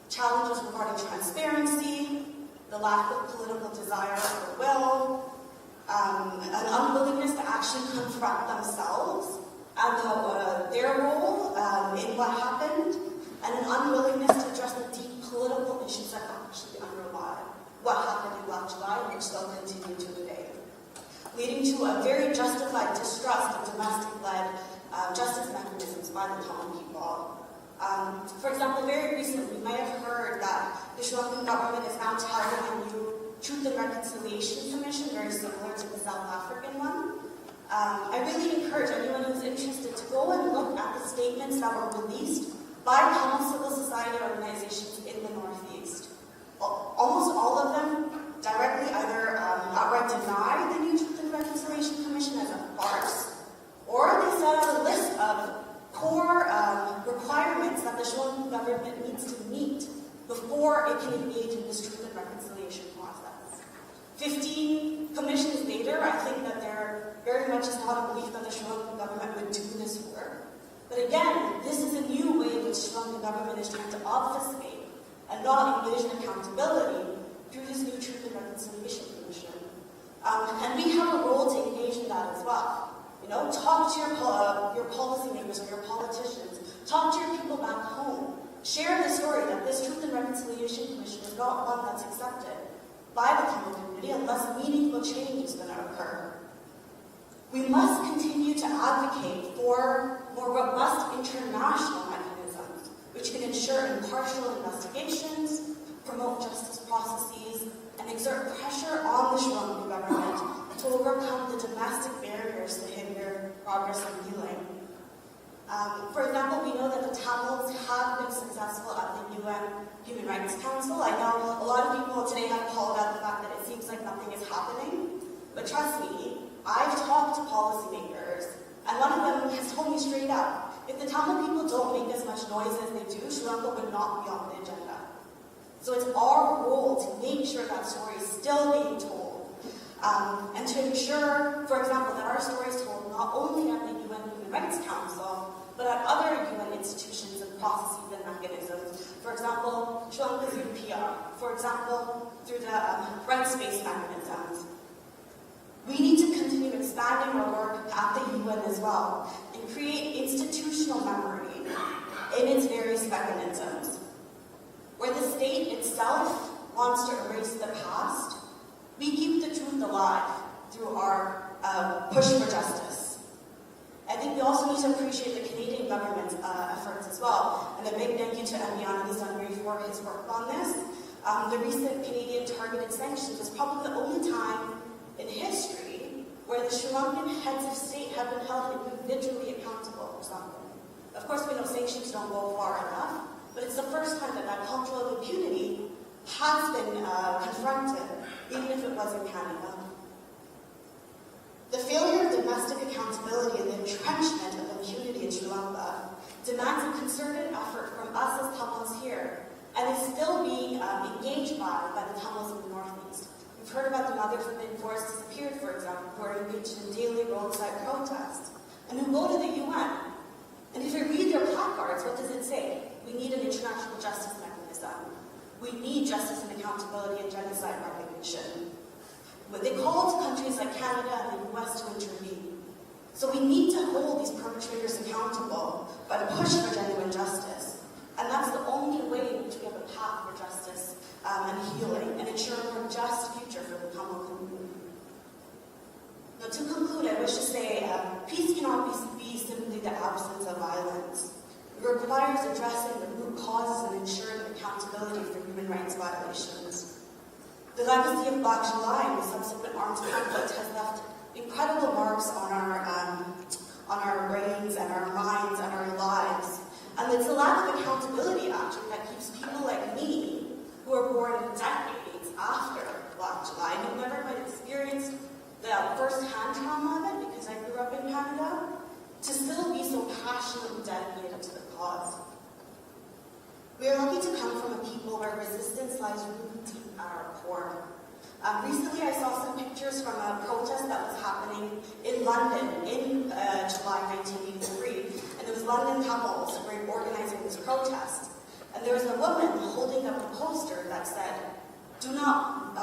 Speaker 2: challenges regarding transparency, the lack of political desire or will, an unwillingness to actually confront themselves and their role in what happened, and an unwillingness to address the deep political issues that actually underlie what happened in Black July, and which still continue to today, leading to a very justified distrust of domestic-led justice mechanisms by the Tamil people. For example, very recently, you may have heard that the Sri Lankan government is now touting a new Truth and Reconciliation Commission, very similar to the South African one. I really encourage anyone who's interested to go and look at the statements that were released by Tamil civil society organizations in the Northeast. Almost all of them directly either outright deny the new Truth and Reconciliation Commission as a farce, or they set out a list of core requirements that the Sri Lankan government needs to meet before it can engage in this Truth and Reconciliation process. 15 commissions later, I think that there very much is not a belief that the Sri Lankan government would do this work. But again, this is a new way in which the Sri Lankan government is trying to obfuscate and not envision accountability through this new Truth and Reconciliation Commission. And we have a role to engage in that as well. You know, talk to your policymakers or your politicians. Talk to your people back home. Share the story that this Truth and Reconciliation Commission is not one that's accepted by the Tamil community unless meaningful change is going to occur. We must continue to advocate for more robust international mechanisms which can ensure impartial investigations, promote justice processes, and exert pressure on the Sri Lankan government to overcome the domestic barriers that hinder progress and healing. For example, we know that the Tamils have been successful at the UN Human Rights Council. I know a lot of people today have called out the fact that it seems like nothing is happening, but trust me, I've talked to policymakers, and one of them has told me straight up, if the Tamil people don't make as much noise as they do, Sri Lanka would not be on the agenda. So it's our role to make sure that story is still being told, and to ensure, for example, that our story is told not only at the UN Human Rights Council, but at other UN institutions and processes and mechanisms. For example, Sri Lanka's UPR. For example, through the rights-based mechanisms. We need to continue expanding our work at the UN as well and create institutional memory in its various mechanisms. Where the state itself wants to erase the past, we keep the truth alive through our push for justice. I think we also need to appreciate the Canadian government's efforts as well. And a big thank you to Emiliano Desangri for his work on this. The recent Canadian targeted sanctions is probably the only time in history where the Sri Lankan heads of state have been held individually accountable for something. Of course, we know sanctions don't go far enough, but it's the first time that cultural impunity has been confronted, even if it was in Canada. The failure of domestic accountability and the entrenchment of impunity in Sri Lanka demands a concerted effort from us as Tamils here, and is still being engaged by the Tamils in the Northeast. We've heard about the mothers who have been forced disappeared, for example, who are engaged in daily roadside protests, and who go to the UN. And if you read their placards, what does it say? We need an international justice mechanism. We need justice and accountability and genocide recognition. But they call to countries like Canada and the US to intervene. So we need to hold these perpetrators accountable by the push for genocide and healing, and ensuring a just future for the Tamil community. Now, to conclude, I wish to say, peace cannot be simply the absence of violence. It requires addressing the root causes and ensuring accountability for human rights violations. The legacy of Black July and the subsequent armed conflict has left incredible marks on our brains and our minds and our lives. And it's a lack of accountability, actually, that keeps people like me, who were born decades after Black July, who never quite experienced the first-hand trauma of it, because I grew up in Canada, to still be so passionately dedicated to the cause. We are lucky to come from a people where resistance lies really deep at our core. Recently, I saw some pictures from a protest that was happening in London in July 1983, and it was London Tamils who were organizing this protest. And there was a woman holding up a poster that said, do not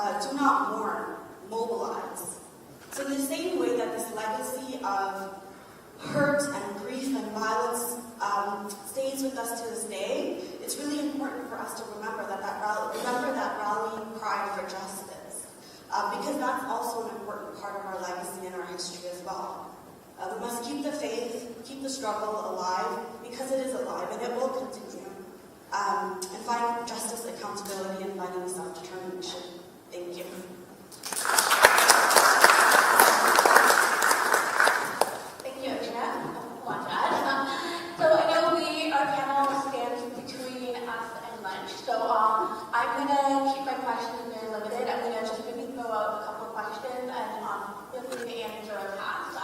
Speaker 2: mourn, mobilize. So in the same way that this legacy of hurt and grief and violence stays with us to this day, it's really important for us to remember that rallying cry for justice, because that's also an important part of our legacy and our history as well. We must keep the faith, keep the struggle alive, because it is alive and it will continue, and find justice, accountability, and finding self-determination. Thank you.
Speaker 19: I'm going to keep my questions very limited. I'm going to just maybe throw out a couple of questions and feel free to answer or pass.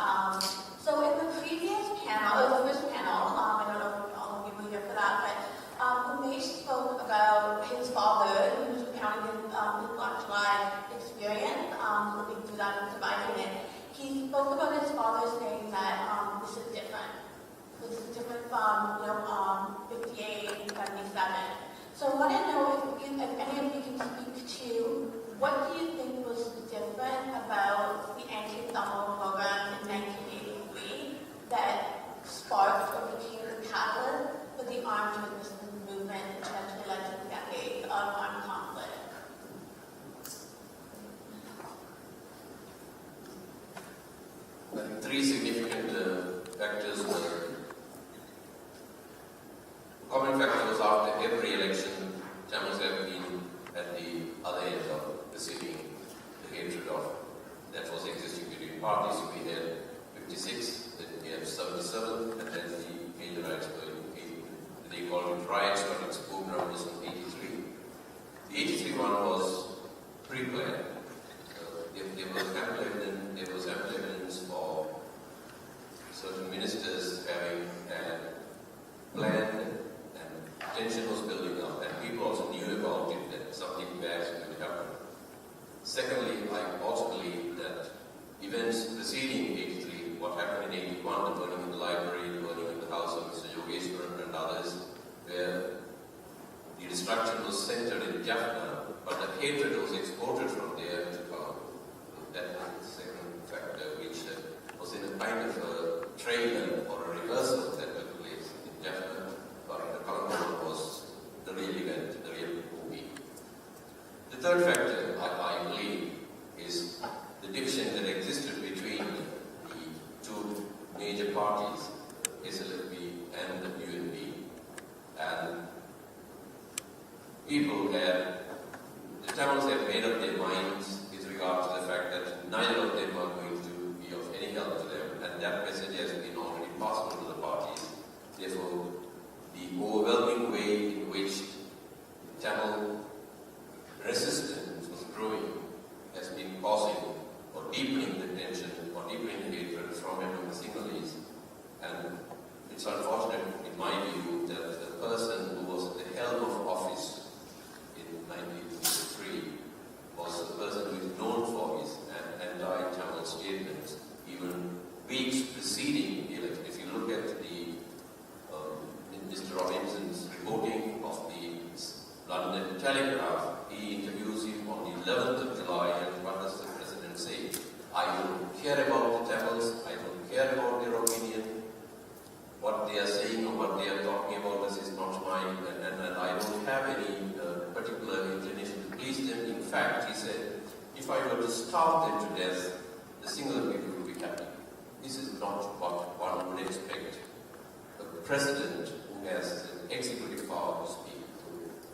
Speaker 19: So in the previous panel, the first panel, I don't know if all of you were here for that, but Umesh spoke about his father, who was recounting his Black July experience, looking through that and surviving it. He spoke about his father saying that this is different. This is different from 58, 77. So I want to know if any of you can speak to what do you think was different about the anti-Tamil program in 1983 that sparked or became the catalyst for the armed resistance movement, which eventually led to decades of armed conflict?
Speaker 20: I think three significant factors were. Common factor was after every election, Tamils have been at the other end of receiving the hatred of that was existing between parties. We had 56, then we had 77, and then the major riots were in 80. They called it riots, but it's program was in 83. The 83 one was pre-planned. There was ample evidence for certain ministers having planned. Tension was building up, and people also knew about it, that something bad was going to happen. Secondly, I also believe that events preceding 83, what happened in 81, the burning in the library, the burning in the house of Mr. Yogeshwaran and others, where the destruction was centered in Jaffna, but the hatred was exported from there to town. That was the second factor, which was in a kind of a trailer or a rehearsal that took place in Jaffna. But the Commemorative was the real event, the real movie. The third factor, I believe, is the division that existed between the two major parties, SLFP and the UNP. And the Tamils have made up their minds with regard to the fact that neither of them are going to be of any help to them, and that message has been already passed on to the parties. Therefore, the overwhelming way in which Tamil resistance was growing has been causing or deepening the tension or deepening the hatred from among the Sinhalese. And it's unfortunate, in my view, that the person who was at the helm of office in 1953 was the person who is known for his anti-Tamil statements, even weeks preceding the election. If you look at Mr. Robinson's reporting of the London Telegraph, he interviews him on the 11th of July, and what does the President say? I don't care about the Tamils, I don't care about their opinion. What they are saying or what they are talking about us is not mine, and I don't have any particular inclination to fact, he said, if I were to starve them to death, the singular people would be happy. This is not what one would expect a president who has an executive power to speak.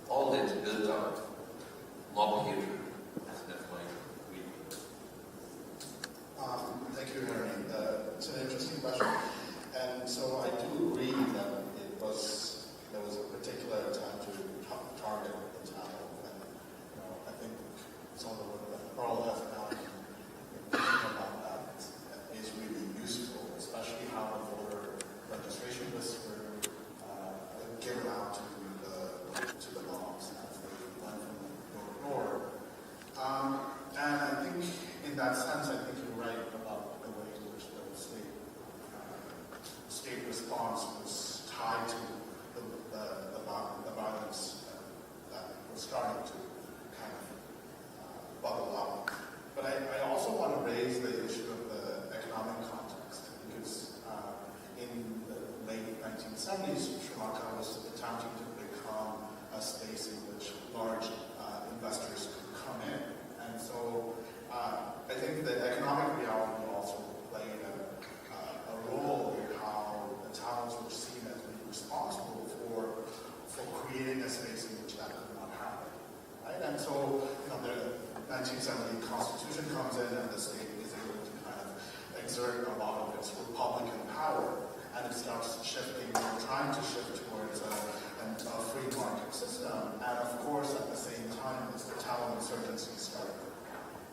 Speaker 20: All that's built up, mob hatred. That's my reading.
Speaker 21: Thank you, Harry. It's an interesting question. And so I do agree that there was a particular attempt to target the Tamil. And I think some of the work that Pearl has done in thinking about that is really useful, especially how the voter registration lists were given out to the mobs as they went from door to door. And I think in that sense, I think you're right about the way in which the state response was tied to the violence that was starting to kind of bubble up. But I also want to raise the issue of the economic context, because in the late 1970s, Sri Lanka was attempting to become a space in which large investors could come in. And so I think the economic reality also played a role in how the Tamils were seen as being responsible for creating a space in which that could not happen. Right? And so, the 1970 Constitution comes in and the state is able to kind of exert a lot of its Republican power, and it starts shifting, trying to shift towards a free market system. And of course, at the same time, as the Tamil insurgency started.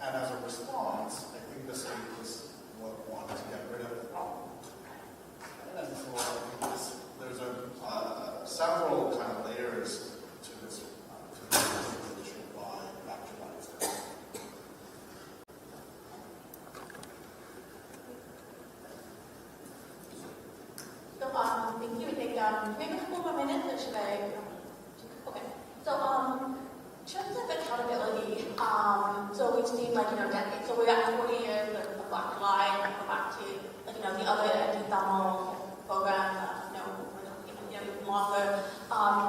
Speaker 21: And as a response, I think the state was wanted to get rid of the problem. And so I think there's several kind of layers to this issue why actualize it.
Speaker 19: So, thank you. We take maybe a couple more minutes, or should I? Okay. So, in terms of accountability, so we've seen decades. So we're at 40 years of Black July, and go back to the other anti-Tamil programs, even longer,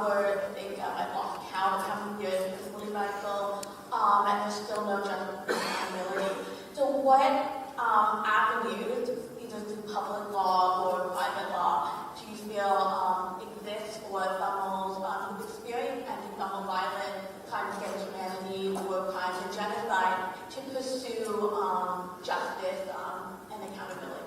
Speaker 19: where I think I've lost count of how many years it's fully radical, and there's still no accountability. So what avenues, either through public law or private law, do you feel exist for Tamils who've experienced anti-Tamil violence, crimes against humanity, or crimes of genocide, to pursue justice and accountability?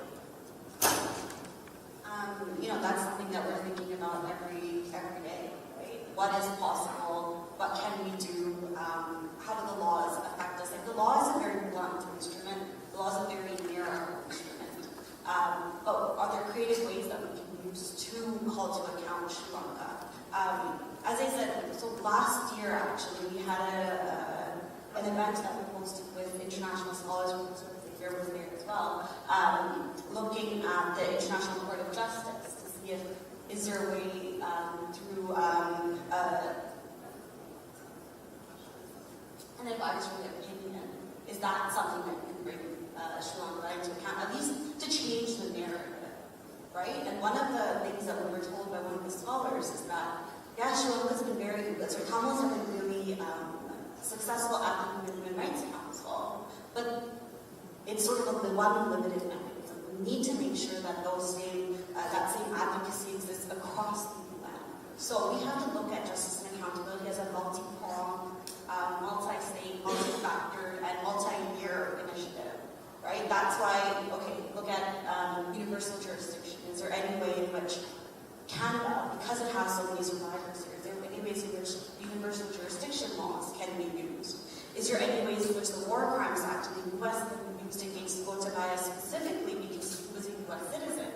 Speaker 2: That's something that we're thinking about every day, right? What is possible? What can we do? How do the laws affect us? Like, the law is a very blunt instrument. The law is a very narrow instrument. But are there creative ways that we can use to call to account Sri Lanka? As I said, so last year actually we had an event that we hosted with international scholars. Here was there as well, looking at the International Court of Justice to see if is there a way through an advisory opinion, is that something that can bring Sri Lanka into account, at least to change the narrative, right? And one of the things that we were told by one of the scholars is that, yeah, Sri Lanka's been Tamils have been really successful at the Human Rights Council, but it's sort of the one limited mechanism. We need to make sure that that same advocacy exists across the UN. So we have to look at justice and accountability as a multi-pronged, multi-state, multi-factor, and multi-year initiative, right? That's why, look at universal jurisdiction. Is there any way in which Canada, because it has so many survivors here, is there any ways in which universal jurisdiction laws can be used? Is there any ways in which the War Crimes Act in the U.S. can be used against Gotabaya specifically because he was a U.S. citizen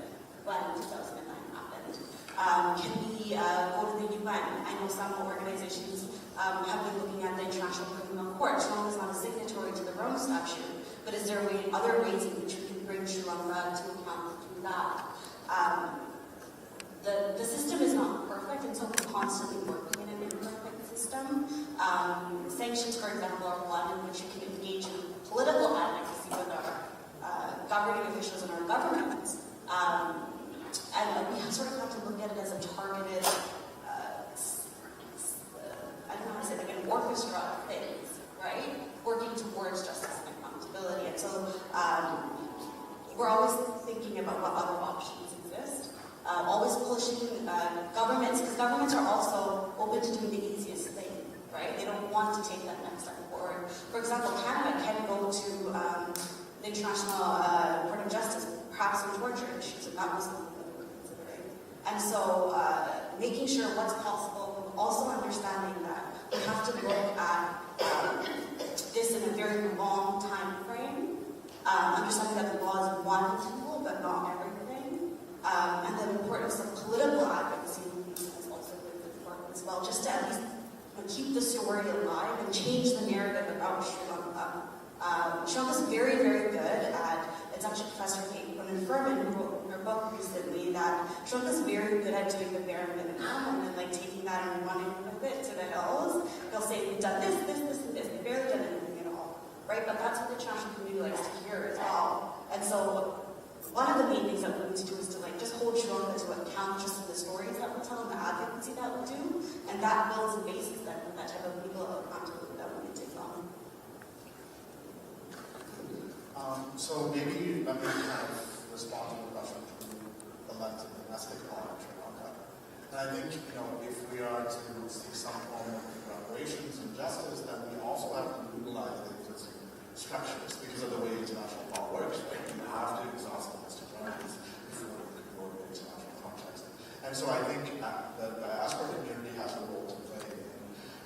Speaker 2: when 2009 happened? Can we go to the UN? I know some organizations have been looking at the International Criminal Court. Sri Lanka is not a signatory to the Rome Statute, but is there other ways in which we can bring Sri Lanka to account through that? The system is not perfect, and so we're constantly working in an imperfect system. Sanctions, for example, are one in which you can engage in political advocacy with our governing officials and our governments. And we sort of have to look at it as a targeted, I don't know how to say, like an orchestra of things, right? governments are also open to doing the easiest thing, right? They don't want to take that next step forward. For example, Canada can go to the International Court of Justice, perhaps on torture issues, and that was something that we were considering. And so making sure what's possible, also understanding that we have to look at this in a very long time frame, understanding that the law is one tool, but not everything, and the importance of political advocacy is also really important as well, just to at least keep the story alive and change the narrative about Sri Lanka. Sri Lanka is very, very good at, it's actually Professor Kate Furman who wrote in her book recently that Sri Lanka is very good at doing the bare minimum and then like taking that and running with it to the hills. They'll say, we've done this, this, this, and this. They've barely done anything at all, right? But that's what the international community likes to hear as well. And so one of the main things that we need to do is to like just hold Sri Lanka to account just for the stories that we'll tell and the advocacy that we'll do, and that builds a basis that type of legal accountability that we can take on.
Speaker 21: So maybe let me kind of respond to the question through the lens of domestic law in Sri Lanka. And I think, if we are to see some form of reparations and justice, then we also have to utilize the existing structures because of the way international law works, right? You have to exhaust domestic remedies before you can go to the international context. And so I think that the diaspora community has a role to play in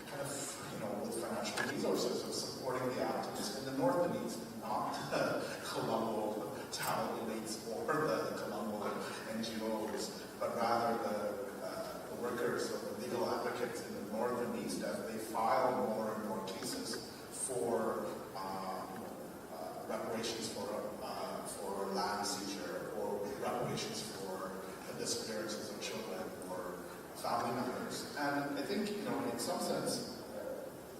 Speaker 21: kind of, with financial resources of supporting the activists in the North and East, not the Colombo Tamil elites or the Colombo NGOs, but rather the workers or the legal advocates in the North and East as they file more and more cases for reparations for land seizure or reparations for the disappearances of children or family members. And I think, in some sense,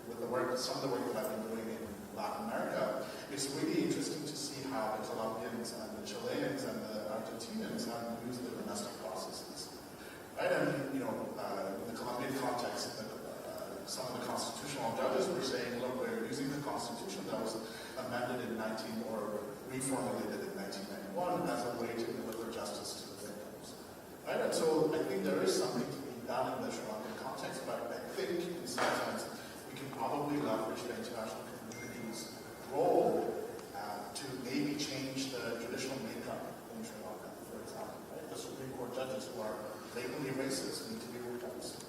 Speaker 21: with the work, some of the work that I've been doing in Latin America, it's really interesting to see how the Colombians and the Chileans and the Argentinians have used the domestic processes. Right? And, in the Colombian context, some of the constitutional judges were saying, look, we're using the constitution that was amended in reformulated in 1991 as a way to deliver justice to the victims. Right? And so I think there is something to be done in the Sri Lankan context, but I think in some sense we can probably leverage the international community's role to maybe change the judicial makeup in Sri Lanka, for example. Right? The Supreme Court judges who are blatantly racist need to be replaced.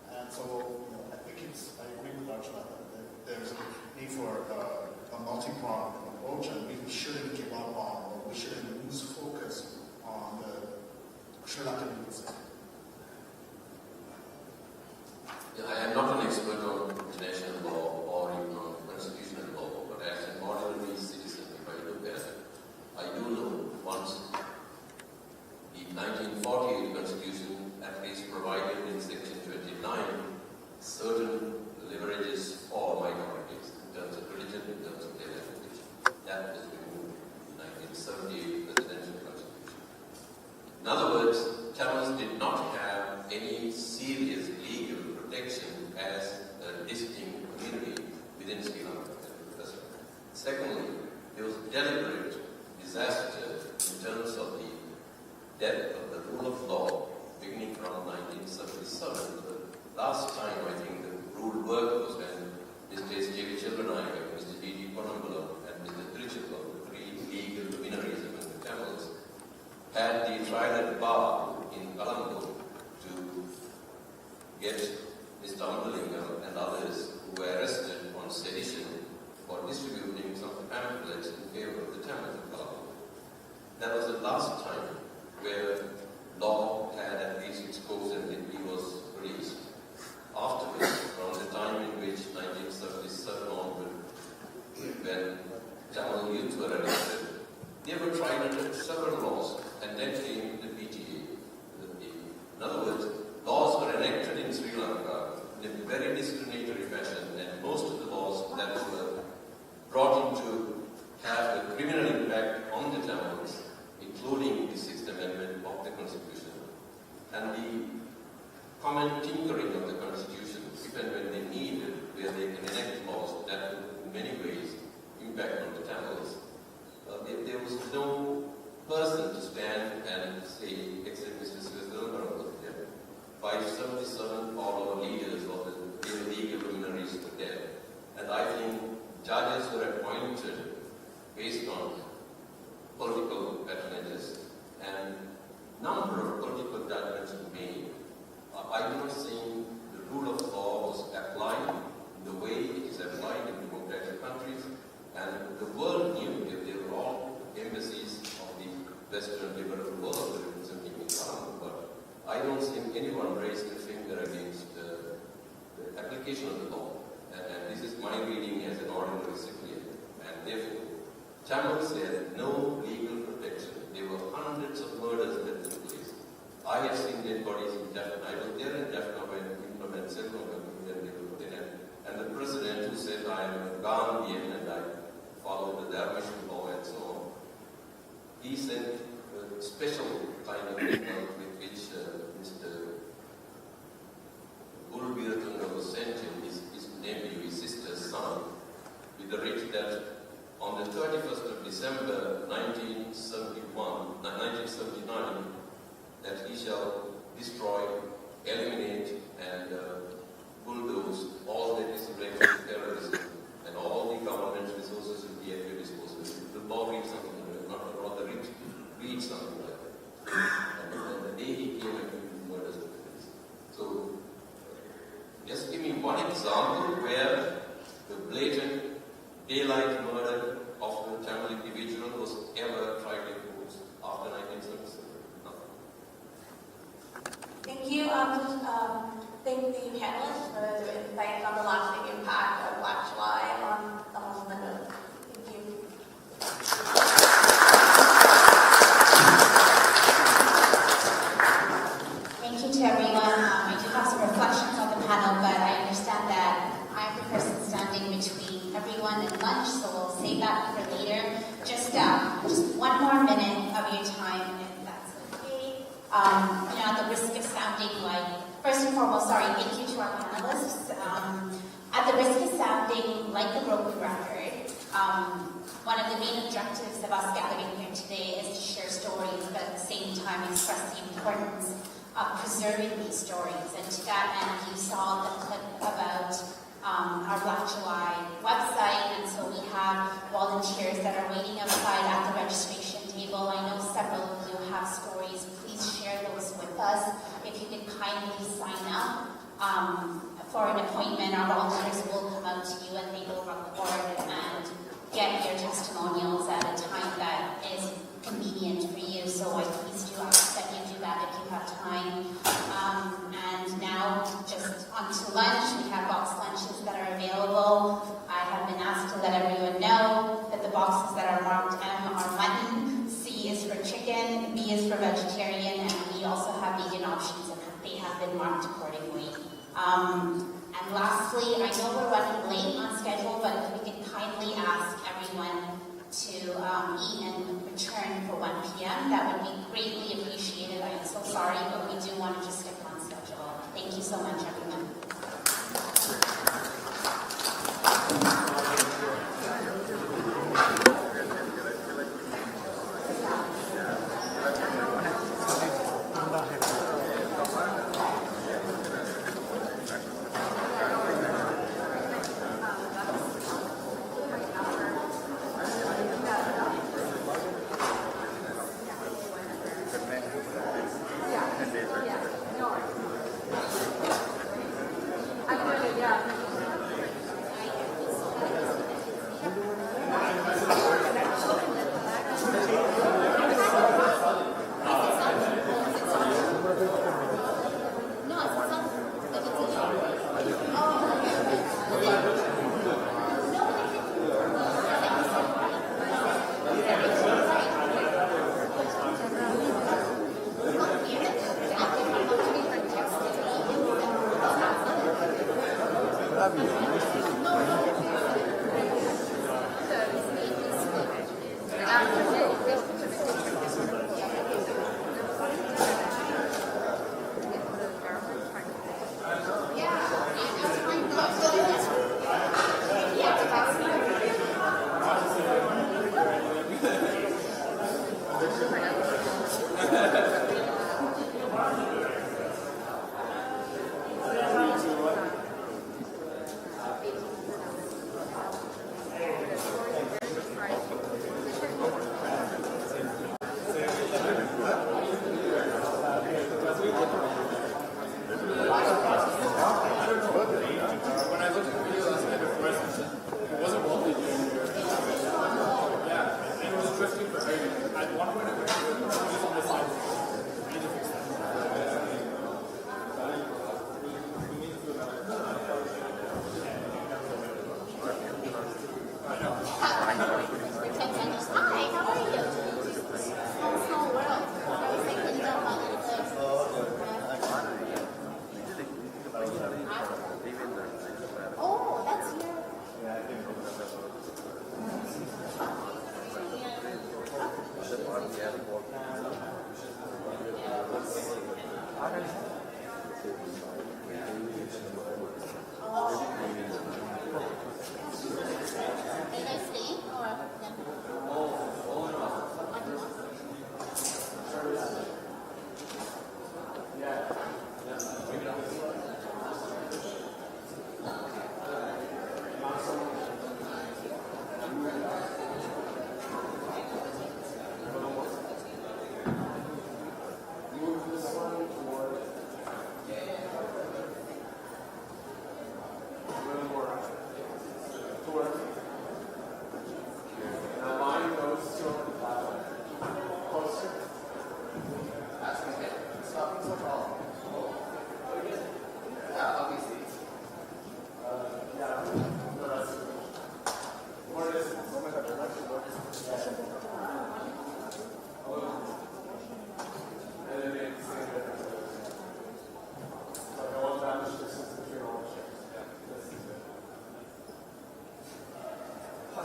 Speaker 21: And so, I think I agree with Archana that there's a need for a multi-pronged approach, and we shouldn't give up on, or we shouldn't lose focus on the Sri Lankan youth.
Speaker 20: I am not an expert on international law or even on constitutional law, but as an ordinary citizen, if I look at it, I do know once the 1948 Constitution at least provided in Section 29 certain leverages for minorities in terms of religion, in terms of their language. That was removed in the 1978 Presidential Constitution. In other words, Tamils did not have any serious legal protection as a distinct community within Sri Lanka. Secondly, there was deliberate disaster in terms of the death of the rule of law beginning from 1977. The last time I think the rule worked was when Mr. S.J. Chelvanayaka, Mr. D.D. Ponambalam and Mr. Trichapal, the three legal luminaries among the Tamils, had the trial at bar in Colombo to get Mr. Ambalingam and others who were arrested on sedition for distributing some pamphlets in favor of the Tamils in Colombo. That was the last time where law had at least its course and he was released. Afterwards, from the time in which 1977 onward, when Tamil youth were arrested, they were tried under several laws, and then came the PTA. In other words, laws were enacted in Sri Lanka in a very discriminatory fashion, and most of the laws that were brought in to have a criminal impact on the Tamils, including the Sixth Amendment of the Constitution, and the common tinkering of the Constitution, even when they needed, where they can enact laws that would in many ways impact on the Tamils. There was no person to stand and say, except Mr. Sivasdharan was there, 577 all our leaders or the legal luminaries were dead. And I think judges were appointed based on political patronages, and number of political judgments were made. I do not think the rule of law was applied the way it is applied in democratic countries, and the world knew that they were all embassies of the Western liberal world representing Islam, but I don't think anyone raised a finger against the application of the law. And this is my reading as an ordinary civilian. And therefore, Tamils had no legal protection. There were hundreds of murders that took place. I have seen dead bodies in Jaffna. I was there in Jaffna when implement Selma when they were put in. And the president who said, I am a Gandhian and I follow the Dervish law and so on, he sent a special kind of email with which Mr. Gulbiratunga was sent him, his nephew, his sister's son, with the writ that on the 31st of December 1979, that he shall destroy, eliminate, and bulldoze all that is related to terrorism, and all the government resources will be at your disposal. The law reads something, not rather read something like that. And the day he came and murders took place. So, just give me one example where the blatant daylight murder of a Tamil individual was ever tried in courts after 1977. Nothing.
Speaker 19: Thank you. Thank the panelists for their insights on the lasting impact of Black July on the Muslim Ummah. Thank you.
Speaker 1: Thank you to everyone. I do have some reflections on the panel, but I understand that I'm the person standing between everyone and lunch, so we'll save that for later. Just one more minute of your time, if that's okay. At the risk of sounding like, first and foremost, thank you to our panelists. At the risk of sounding like a broken record, one of the main objectives of us gathering here today is to share stories, but at the same time express the importance of preserving these stories. And to that end, you saw the clip about our Black July website, and so we have volunteers that are waiting outside at the registration table. I know several of you have stories. Please share those with us. If you could kindly sign up for an appointment, our volunteers will come out to you and they will record and get your testimonials at a time that is convenient for you. So I please do ask that you do that if you have time. And now, just on to lunch. We have box lunches that are available. I have been asked to let everyone know that the boxes that are marked M are mutton, C is for chicken, B is for vegetarian, and we also have vegan options, and they have been marked accordingly. And lastly, I know we're running late on schedule, but if we can kindly ask everyone to eat and return for 1 p.m., that would be greatly appreciated. I am so sorry, but we do want to just stick on schedule. Thank you so much, everyone.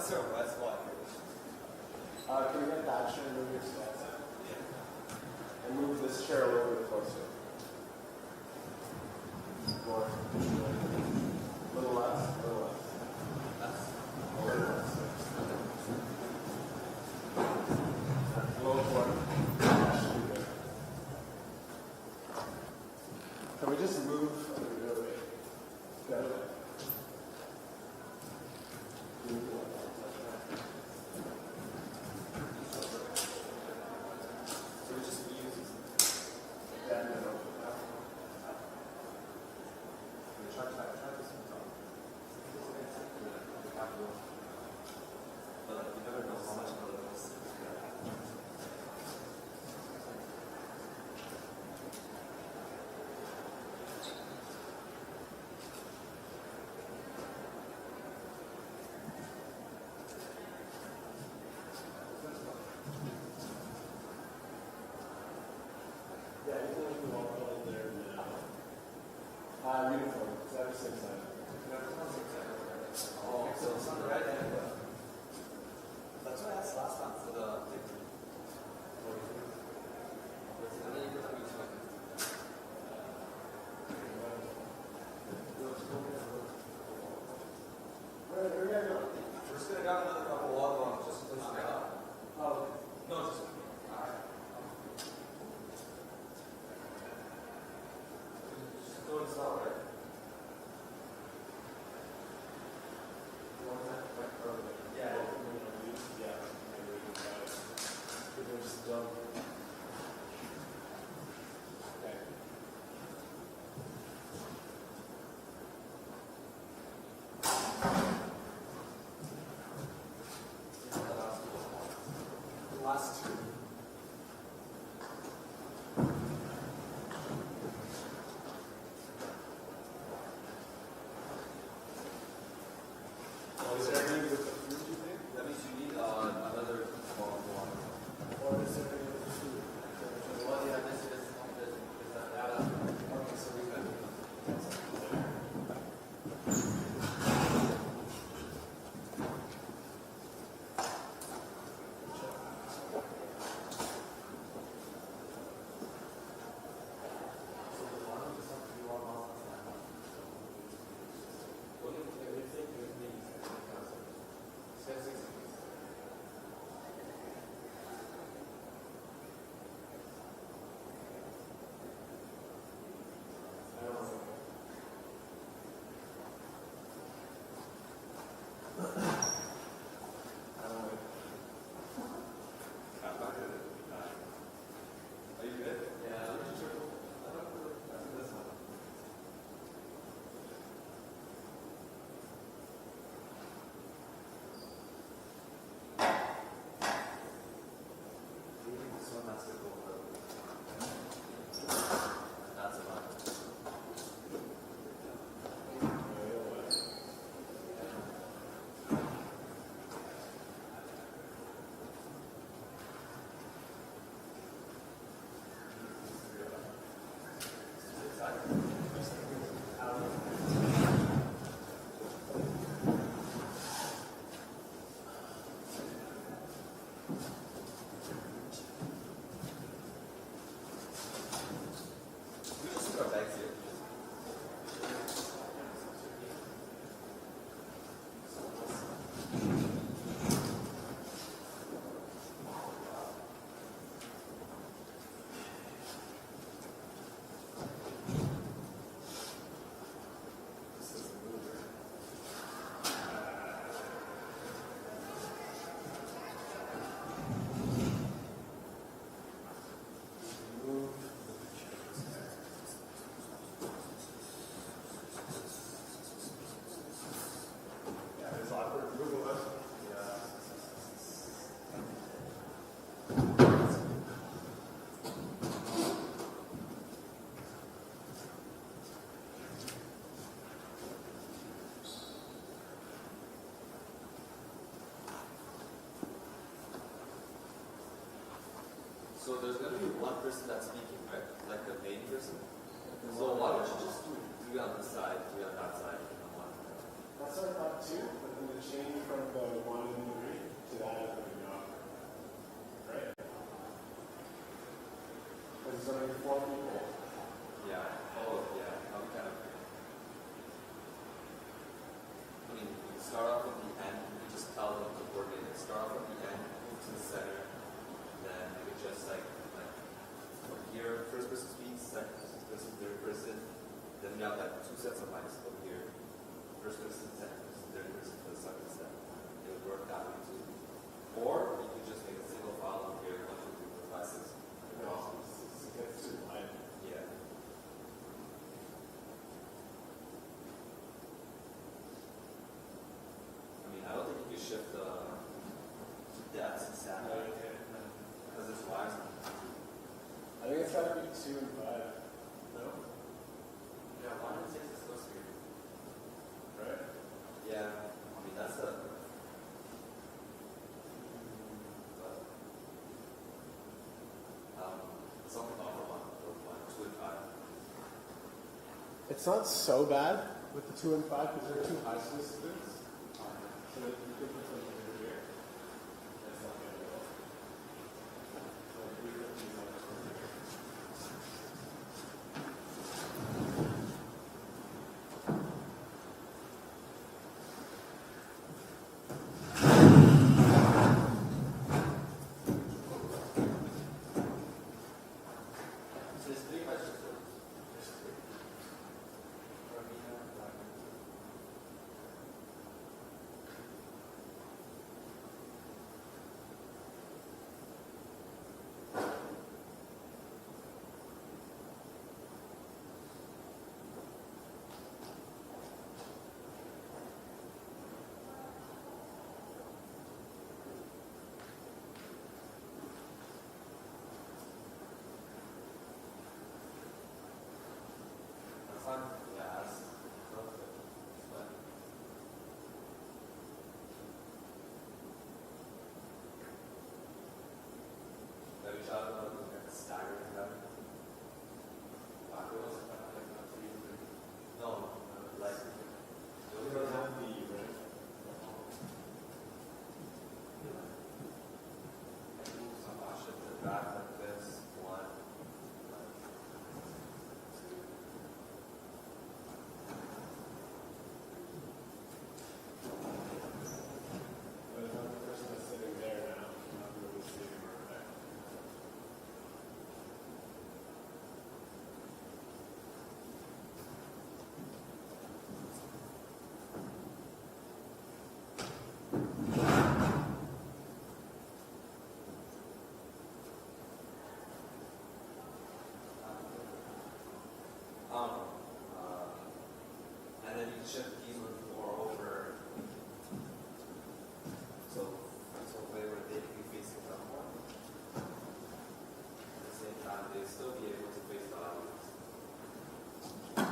Speaker 3: So that's why. Can we get that chair and move your steps? Yeah. And move this chair a little bit closer. More. A little less. A little less. A little less. A little more. Can we just move? Go. Uniform. It's every 6 times. Oh, so it's on the right hand. That's what I asked last time for the thing. Where are we going? We're just going to grab another couple of water bottles just to place it out. Oh, no, just. So it's not right. Yeah. We're just done. Okay. The last two. Is there anything with the food, you think? That means you need another bottle of water. Or is there anything with the food? Well, yeah, this is that. Okay, so we can. Are you good? Yeah. That's about it. We just put our bags here. Yeah, it's awkward. Google it. Yeah. So there's going to be one person that's speaking, right? Like the main person. So why don't you just do 3 on this side, 3 on that side, and 1.
Speaker 6: That's what I thought too, but then the change from the 1 and 3 to that is going to be off. Right? Because there's only 4 people.
Speaker 3: Yeah. Oh, yeah. I'm kind of. I mean, you start off with the end, you just tell them to coordinate it. Start off with the end, move to the center, then you could just like from here, first person speaks, second person, third person. Then you have like 2 sets of mics over here. First person, second person, third person for the second set. It would work that way too. Or you could just make a single file over here, 1, 2, 3, 4, 5, 6.
Speaker 6: It gets too wide.
Speaker 3: Yeah. I mean, I don't think you could shift the depths and sound. Because it's wise.
Speaker 6: I think it's got to be 2 and 5. No?
Speaker 3: Yeah, 1 and 6 is supposed to be.
Speaker 6: Right?
Speaker 3: Yeah. I mean, that's a. Something off of 2 and 5.
Speaker 6: It's not so bad with the 2 and 5 because they're 2 high school students. So you could put something over here. That's not bad at all. So we put these on over here.
Speaker 3: So there's 3 questions. There's 3. That's fine. Yeah, that's perfect. It's fine. Have you shot another one like a staggering pattern? Backwards? No, like.
Speaker 6: You don't have the right.
Speaker 3: Somehow shift it back like this. 1.
Speaker 6: But if I'm the person that's sitting there now, I'm not really seeing her effect.
Speaker 3: And then you shift these ones more over. So way where they can be facing someone. At the same time, they still be able to face the audience.
Speaker 6: I'm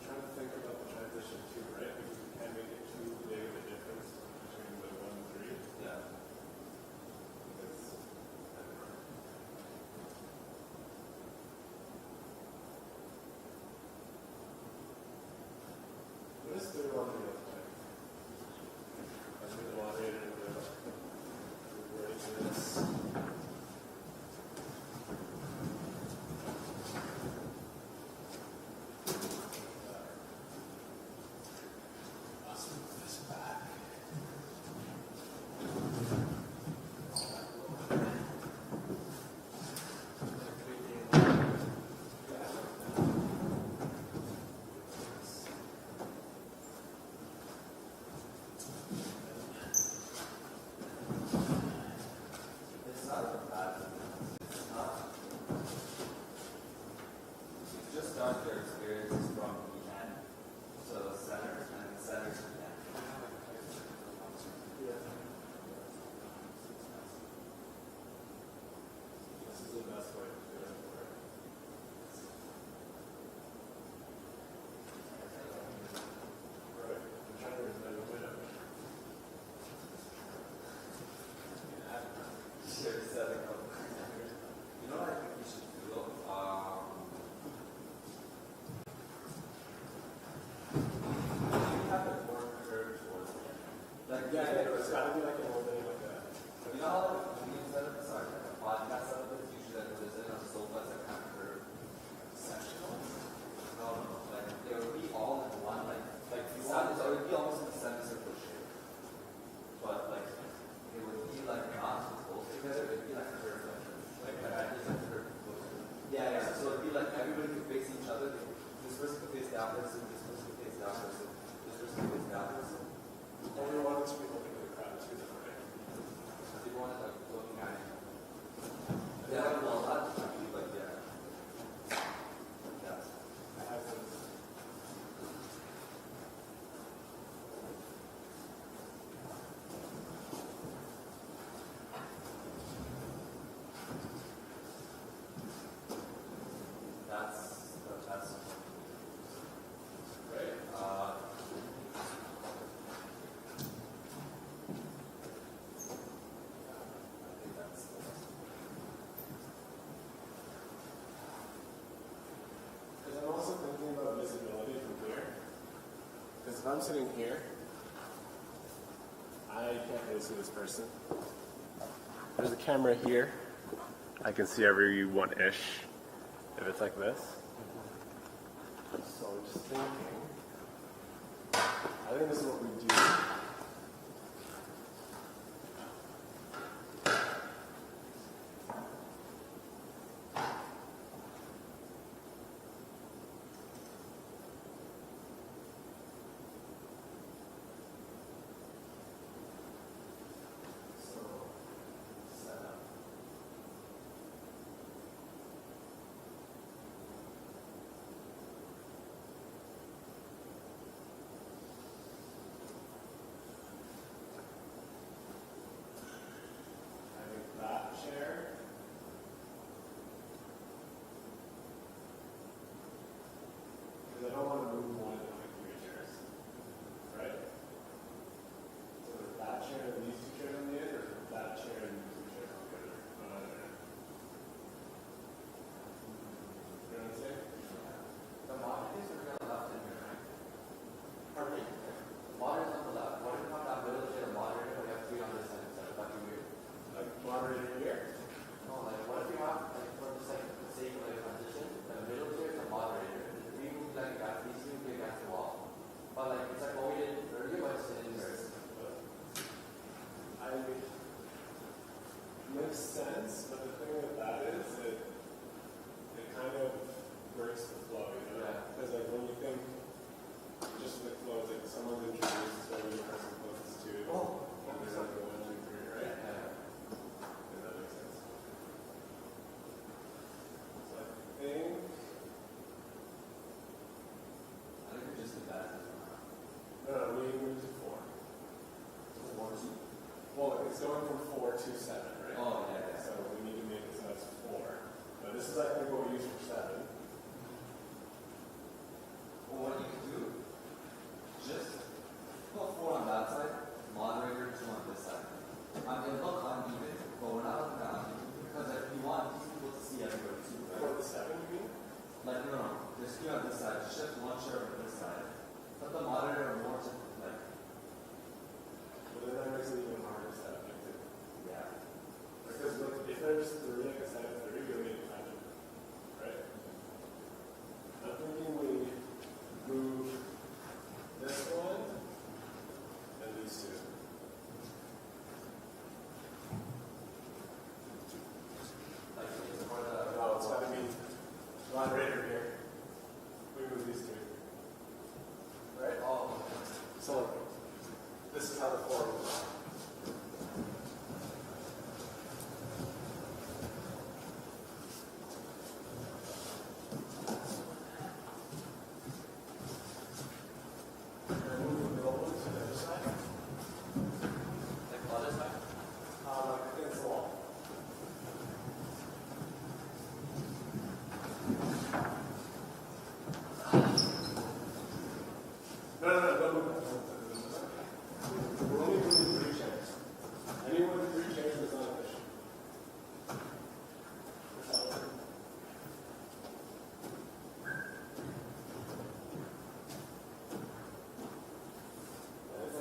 Speaker 6: trying to think about the transition too, right? Because we can make it too big of a difference between the 1 and 3.
Speaker 3: Yeah.
Speaker 6: Because, I don't know. What is the one we have time? I think the moderator will word to this. Let's move this back.
Speaker 3: Like,
Speaker 6: it's got to be like a little bit like that.
Speaker 3: You know how like a meeting setup, sorry, like a podcast setup is usually like we're sitting on a sofa as a kind of sectional? No, like they would be all in one, like it would be almost in a semicircle shape. But like it would be like not close together, it'd be like a curve like I just like curve close. Yeah, so it'd be like everybody could face each other. This person could face that person, this person could face that person, this person could face that person.
Speaker 6: And we wanted to be looking at the crowd too, right?
Speaker 3: People wanted like looking at it. Yeah, well, that's actually like, yeah. Yes.
Speaker 6: I have this.
Speaker 3: That's great.
Speaker 6: Because I'm also thinking about visibility from here. Because if I'm sitting here, I can't really see this person. There's a camera here. I can see everyone-ish if it's like this. So I'm just thinking, I think this is what we do. I don't want to move more than like 3 chairs, right? So is that chair and these 2 chairs on the end, or is that chair and these 2 chairs on the other? You know what I'm saying?
Speaker 3: The moderators are on the left and here, right? Pardon me? The moderators on the left. What if you have that middle chair, the moderator, but you have 3 on this side? Would that be weird?
Speaker 6: Like moderator here?
Speaker 3: No, like what if you have, like for the sake of like a transition, the middle chair is the moderator, and the 3 would be like these 3 would be against the wall. But like it's like what we did earlier, but it's in inverse.
Speaker 6: Makes sense, but the thing with that is it kind of breaks the flow, you know? Because like when you think just the flow, it's like someone's introduced, so the person closest to it. Oh, and there's like a 1, 2, 3, right? Yeah. Does that make sense? So I think
Speaker 3: we just did that.
Speaker 6: No, we moved to 4. 4 to? Well, it's going from 4 to 7, right?
Speaker 3: Oh, yeah.
Speaker 6: So we need to make it so it's 4. But this is, I think, what we use for 7.
Speaker 3: Well, what you can do, just put 4 on that side, moderator 2 on this side. It'll look uneven, but we're not looking at uneven because if you want these people to see everybody too, right?
Speaker 6: For the 7, you mean?
Speaker 3: Like, no. There's 3 on this side, just 1 chair on this side. But the moderator more to, like...
Speaker 6: But then that makes it even harder to set up, like,
Speaker 3: yeah.
Speaker 6: Because look, if there's 3, like a set of 3, you'll need to kind of, right? I'm thinking we move this one and these 2.
Speaker 3: Like, it's for the...
Speaker 6: No, it's got to be moderator here. We move these 2. Right?
Speaker 3: Oh.
Speaker 6: So, this is how the 4 moves.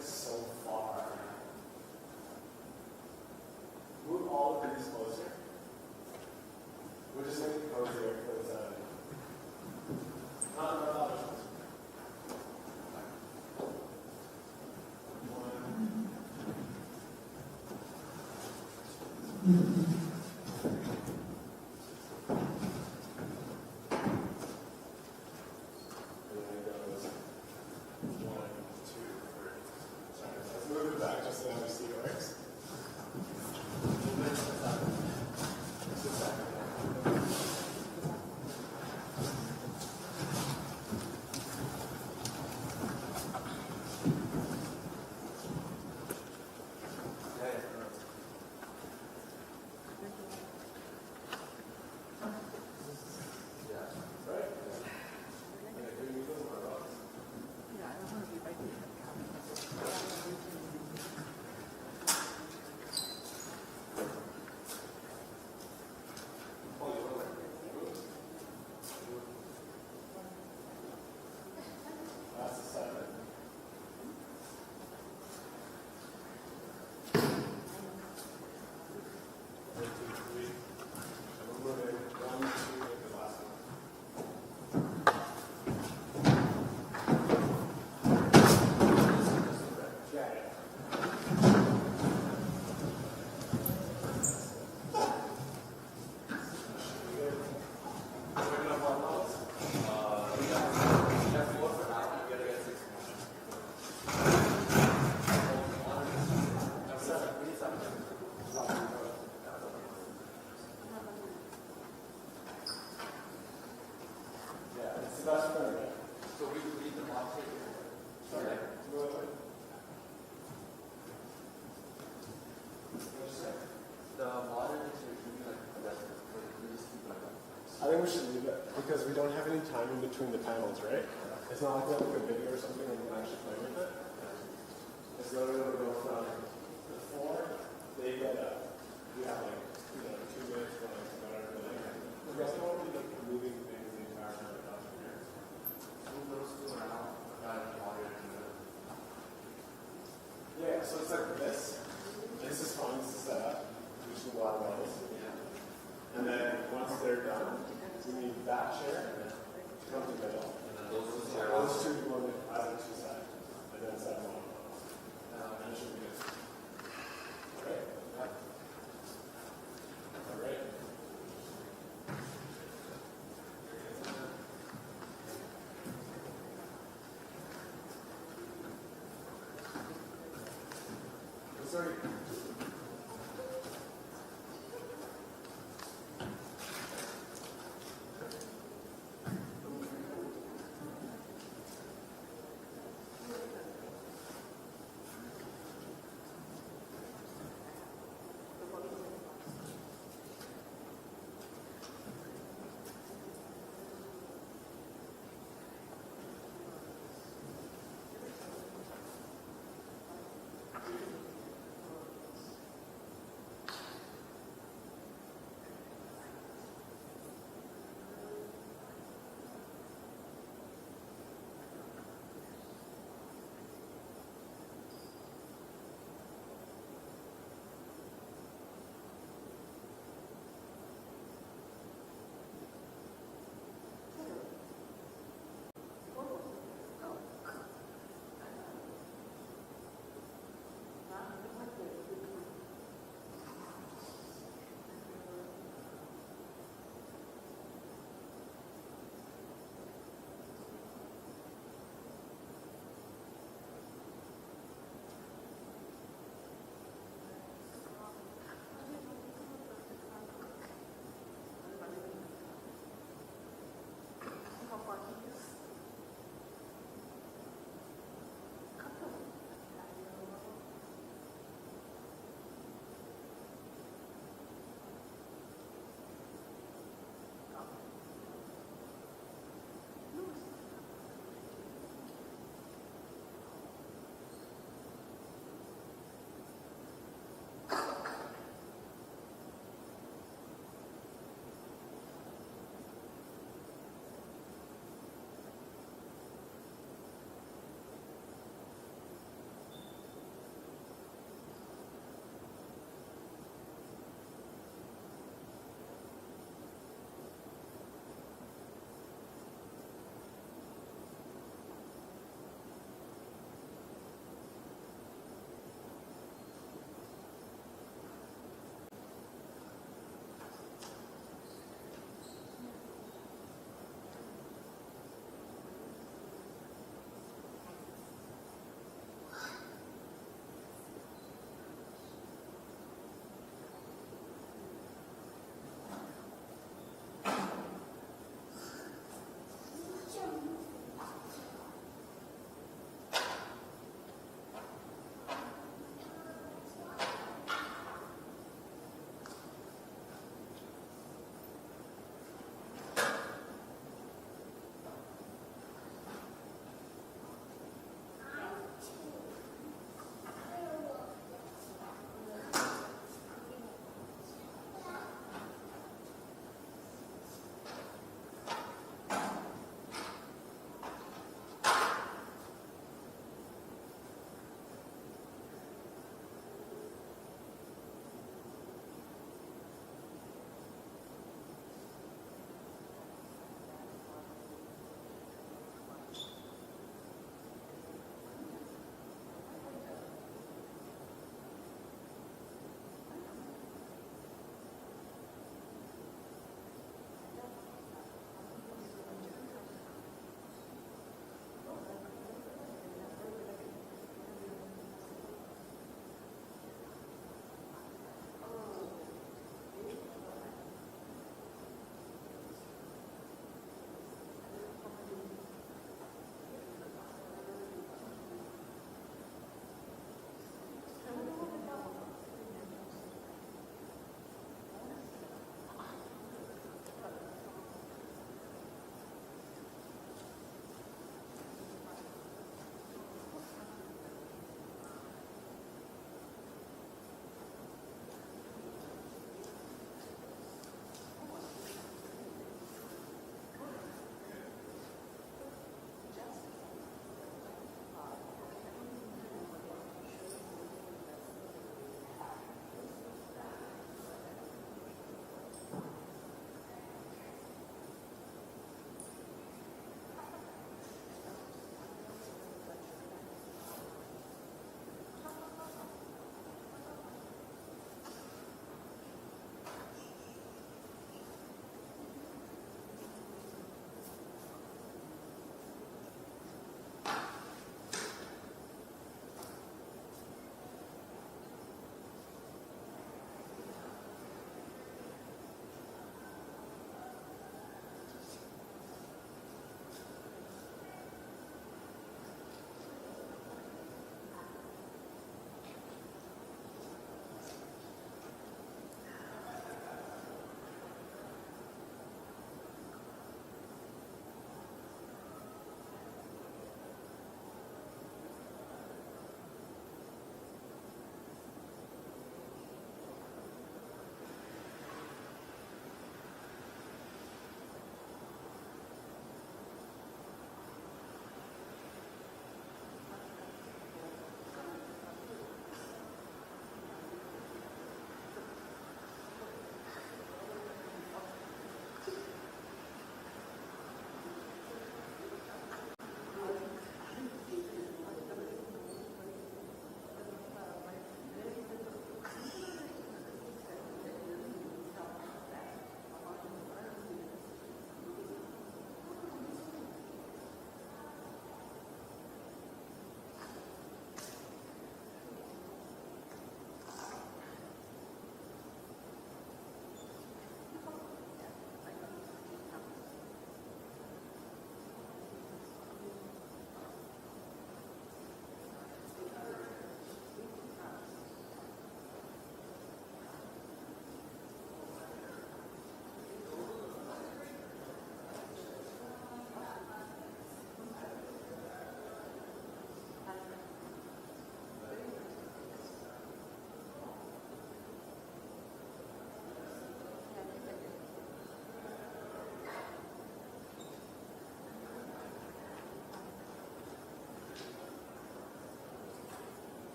Speaker 6: So far. Let's move it back just so that we see it works. I think we should leave it because we don't have any time in between the panels, right? It's not like we have like a video or something and we can actually play with it. It's literally going to go from the 4, they get up. We have like, 2 minutes for like whatever the thing. We also don't want to be like moving things the entire time it doesn't here. Move those two around. Yeah, so it's like this. This is fun, this is set up. We should go out of those. And then once they're done, we need that chair to come to the middle. And then those two go on either two sides. And then set one. And it should be good. Alright? Alright. Sorry.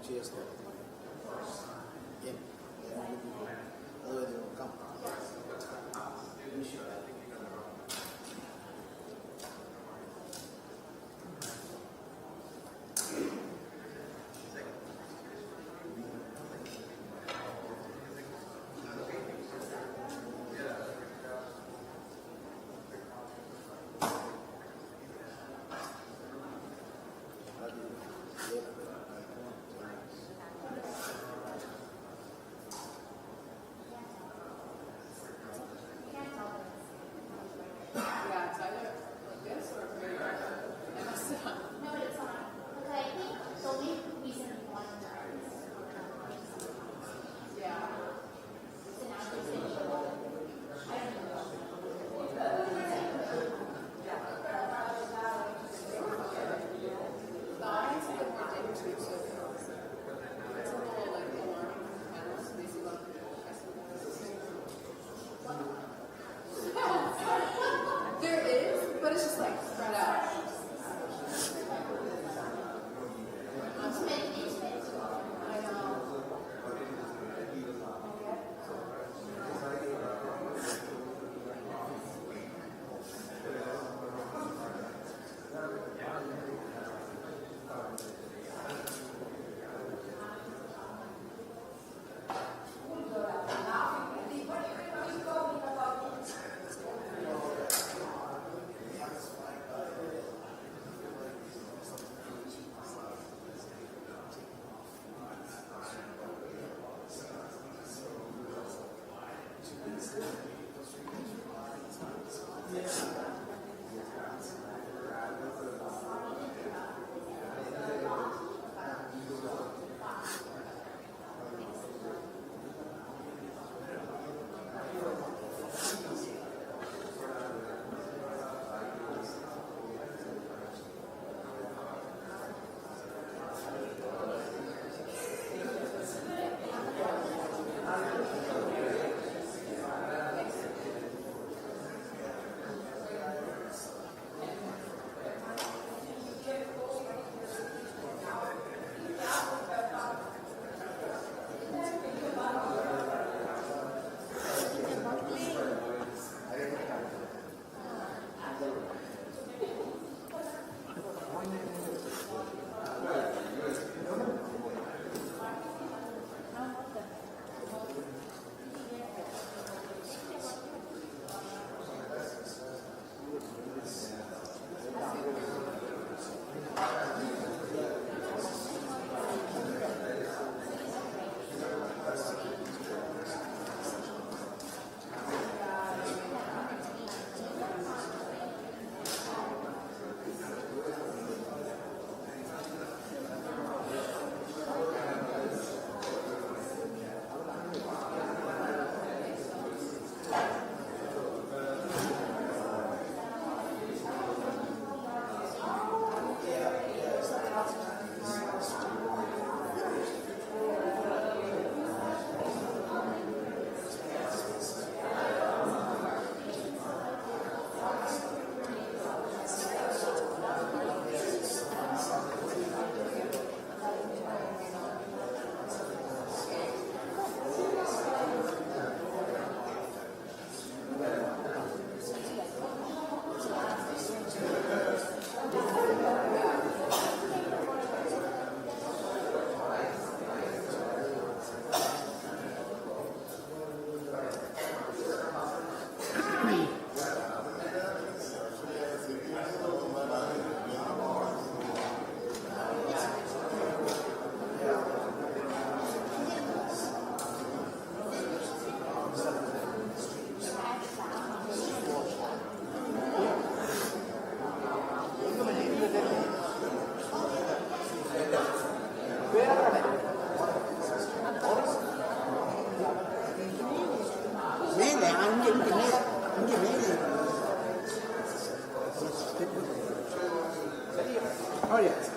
Speaker 4: Cheers. Yeah. Otherwise, you won't come. Oh, yes.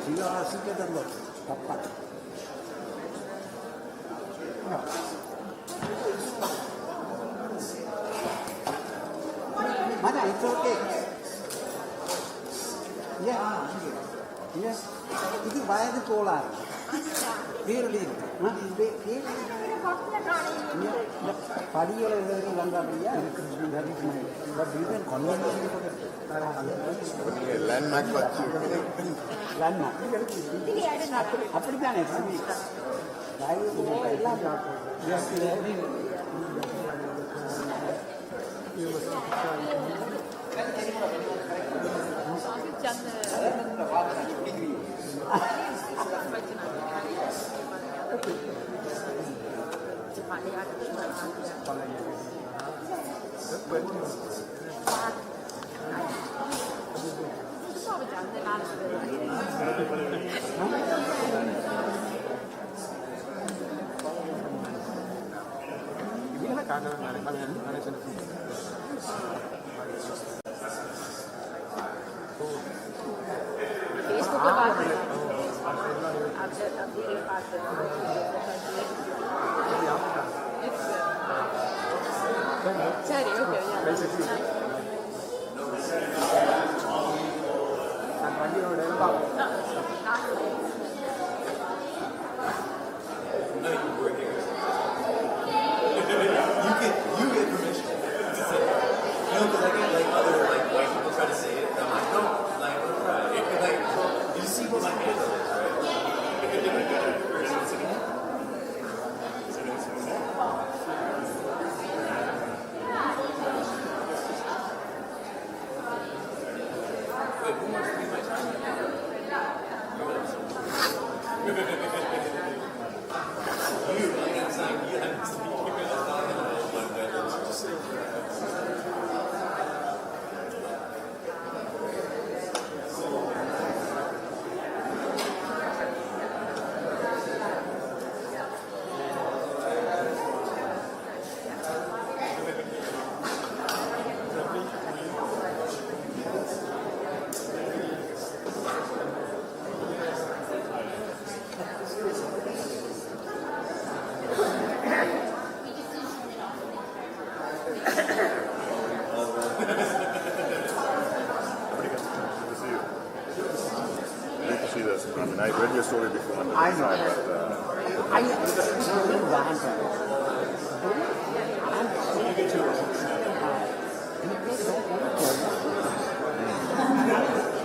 Speaker 4: You are seated and look. Papa. Mana, it's okay. Yeah. Yes. ഇത് വയത് കോളാണ് പേര് படிகளை வந்தாங்க அப்படித்தானே
Speaker 8: சரி okay
Speaker 22: I read your story before.
Speaker 4: I know.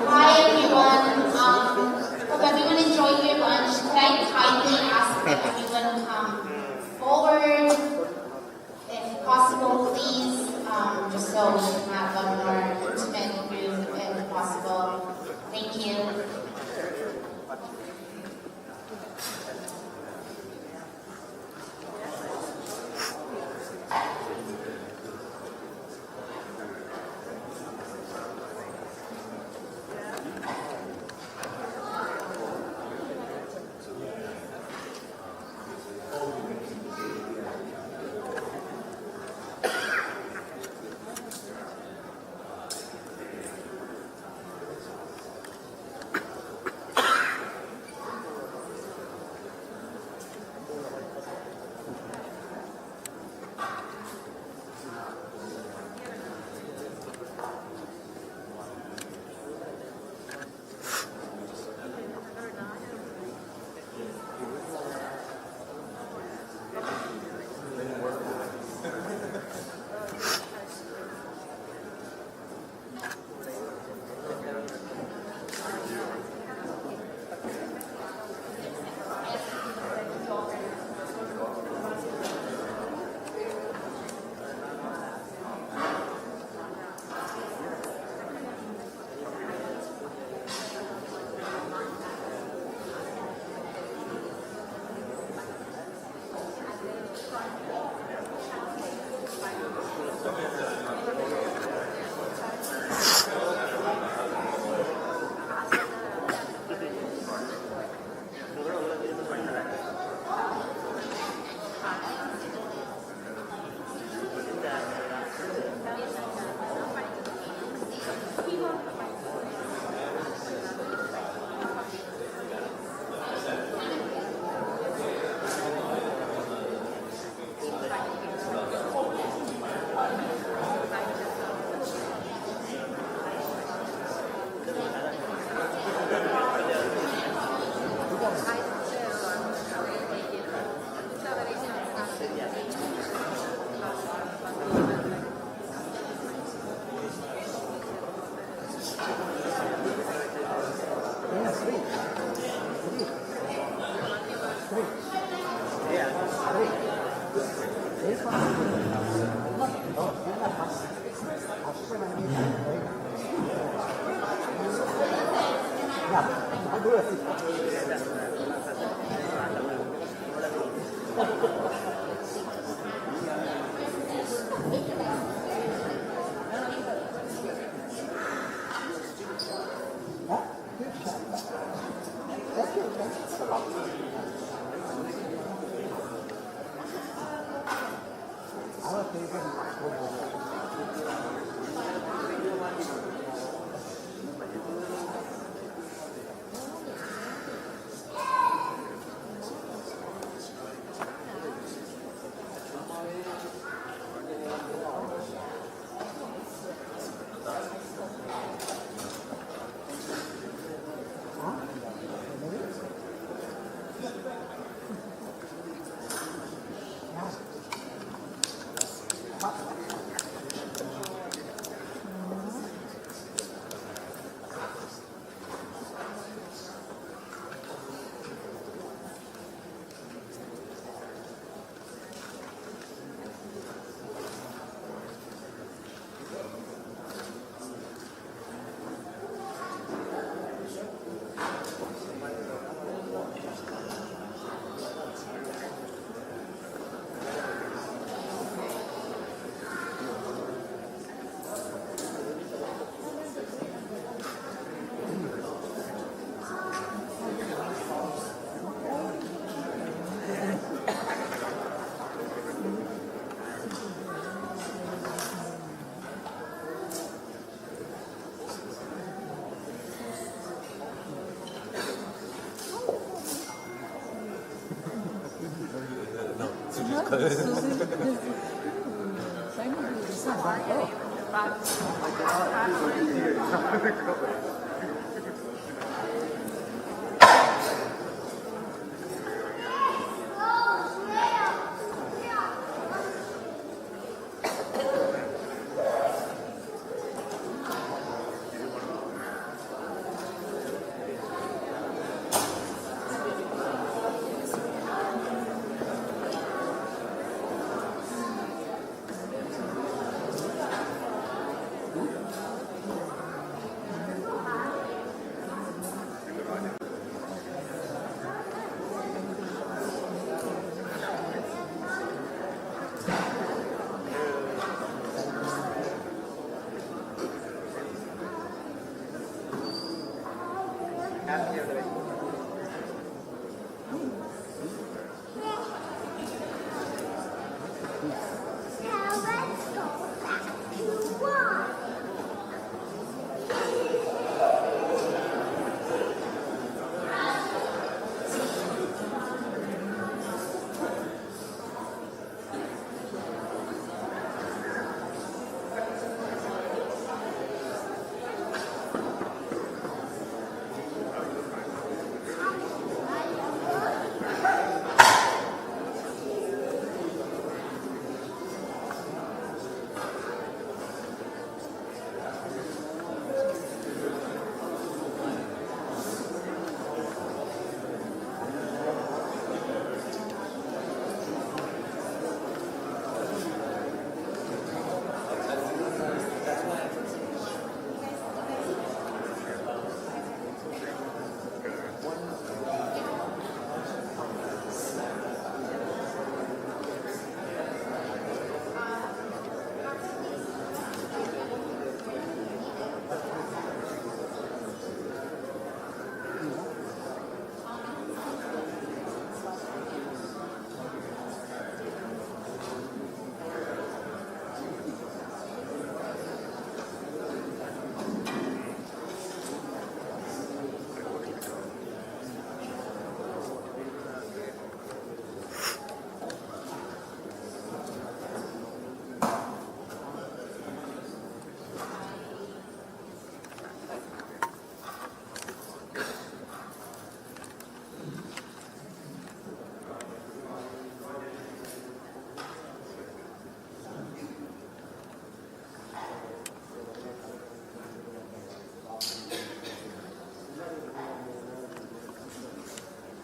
Speaker 1: Hi everyone. Hope everyone enjoyed your lunch. Could I kindly ask that everyone come forward, if possible, please, just so we can have a more intimate group if possible. Thank you.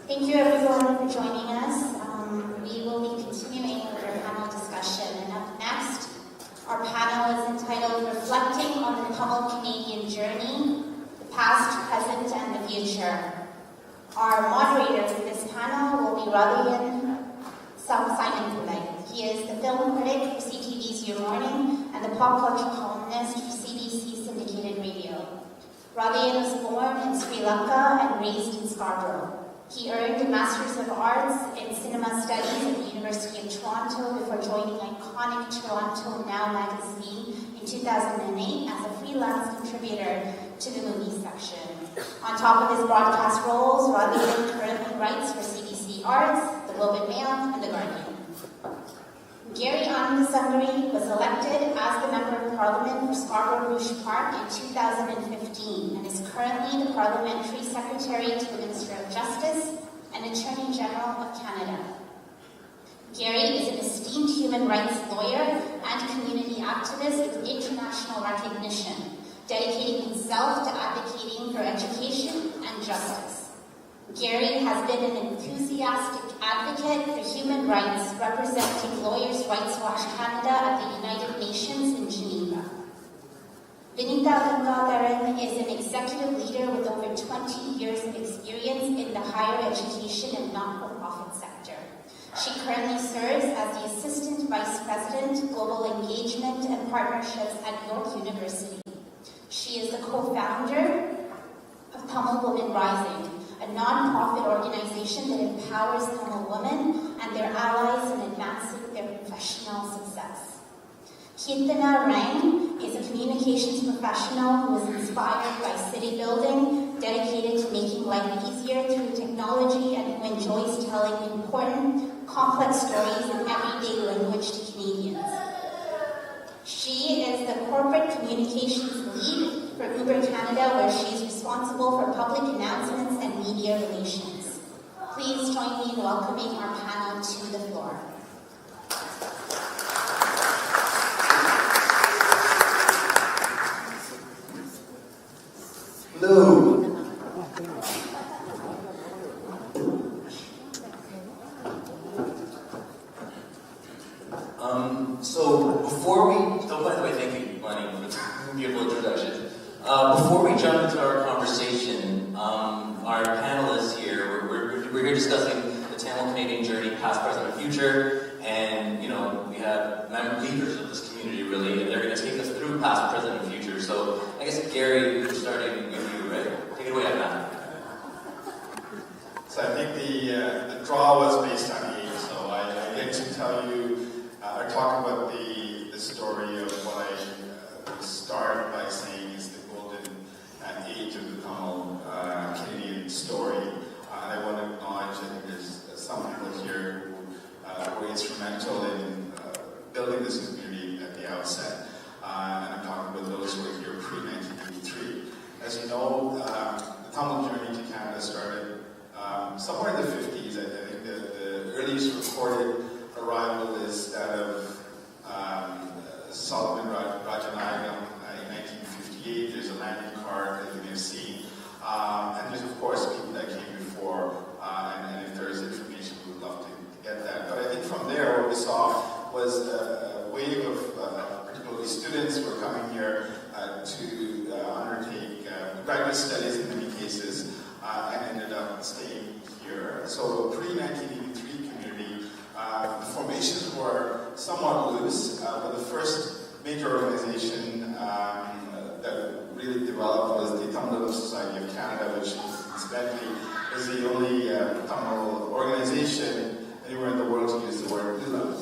Speaker 1: Thank you everyone for joining us. We will be continuing with our panel discussion. And up next, our panel is entitled Reflecting on the Tamil Canadian Journey, the Past, Present, and the Future. Our moderator for this panel will be Radian Simon Pillai. He is the film critic for CTV's Your Morning and the pop culture columnist for CBC Syndicated Radio. Radian was born in Sri Lanka and raised in Scarborough. He earned a Masters of Arts in Cinema Studies at the University of Toronto before joining iconic Toronto Now magazine in 2008 as a freelance contributor to the movie section. On top of his broadcast roles, Rodney currently writes for CBC Arts, the Globe and Mail, and the Guardian. Gary Anand was elected as the Member of Parliament for Scarborough Rouge Park in 2015 and is currently the Parliamentary Secretary to the Minister of Justice and Attorney General of Canada. Gary is an esteemed human rights lawyer and community activist with international recognition, dedicating himself to advocating for education and justice. Gary has been an enthusiastic advocate for human rights, representing Lawyers' Rights Watch Canada at the United Nations in Geneva. Vinita Gangadharan is an executive leader with over 20 years of experience in the higher education and not-for-profit sector. She currently serves as the Assistant Vice President, Global Engagement and Partnerships at York University. She is the co-founder of Tamil Women Rising, a non-profit organization that empowers Tamil women and their allies in advancing their professional success. Kirtana Rang is a communications professional who is inspired by city building, dedicated to making life easier through technology, and who enjoys telling important, complex stories in everyday language to Canadians. She is the corporate communications lead for Uber Canada, where she is responsible for public announcements and media relations. Please join me in welcoming our panel to the floor.
Speaker 10: Hello. So before we, by the way, thank you, Lonnie, for the beautiful introduction. Before we jump into our conversation, our panelists here, we're here discussing the Tamil Canadian journey, past, present, and future, and we have leaders of this community really, and they're going to take us through past, present, and future. So I guess Gary, we're starting with you, right? Take it away, Matt.
Speaker 16: So I think the draw was based on age, so I get to tell you, or talk about the story of what I start by saying is the golden age of the Tamil Canadian story. And I want to acknowledge, I think there's some people here who were instrumental in building this community at the outset. And I'm talking about those who were here pre-1983. As you know, the Tamil journey to Canada started somewhere in the 50s. I think the earliest recorded arrival is that of Solomon Rajanayagam in 1958. There's a landing card that you may have seen. And there's, of course, people that came before. And if there is information, we would love to get that. But I think from there, what we saw was a wave of particularly students who were coming here to undertake graduate studies in many cases and ended up staying here. So pre-1983 community, the formations were somewhat loose, but the first major organization that really developed was the Tamil Society of Canada, which incidentally is the only Tamil organization anywhere in the world to use the word Lula,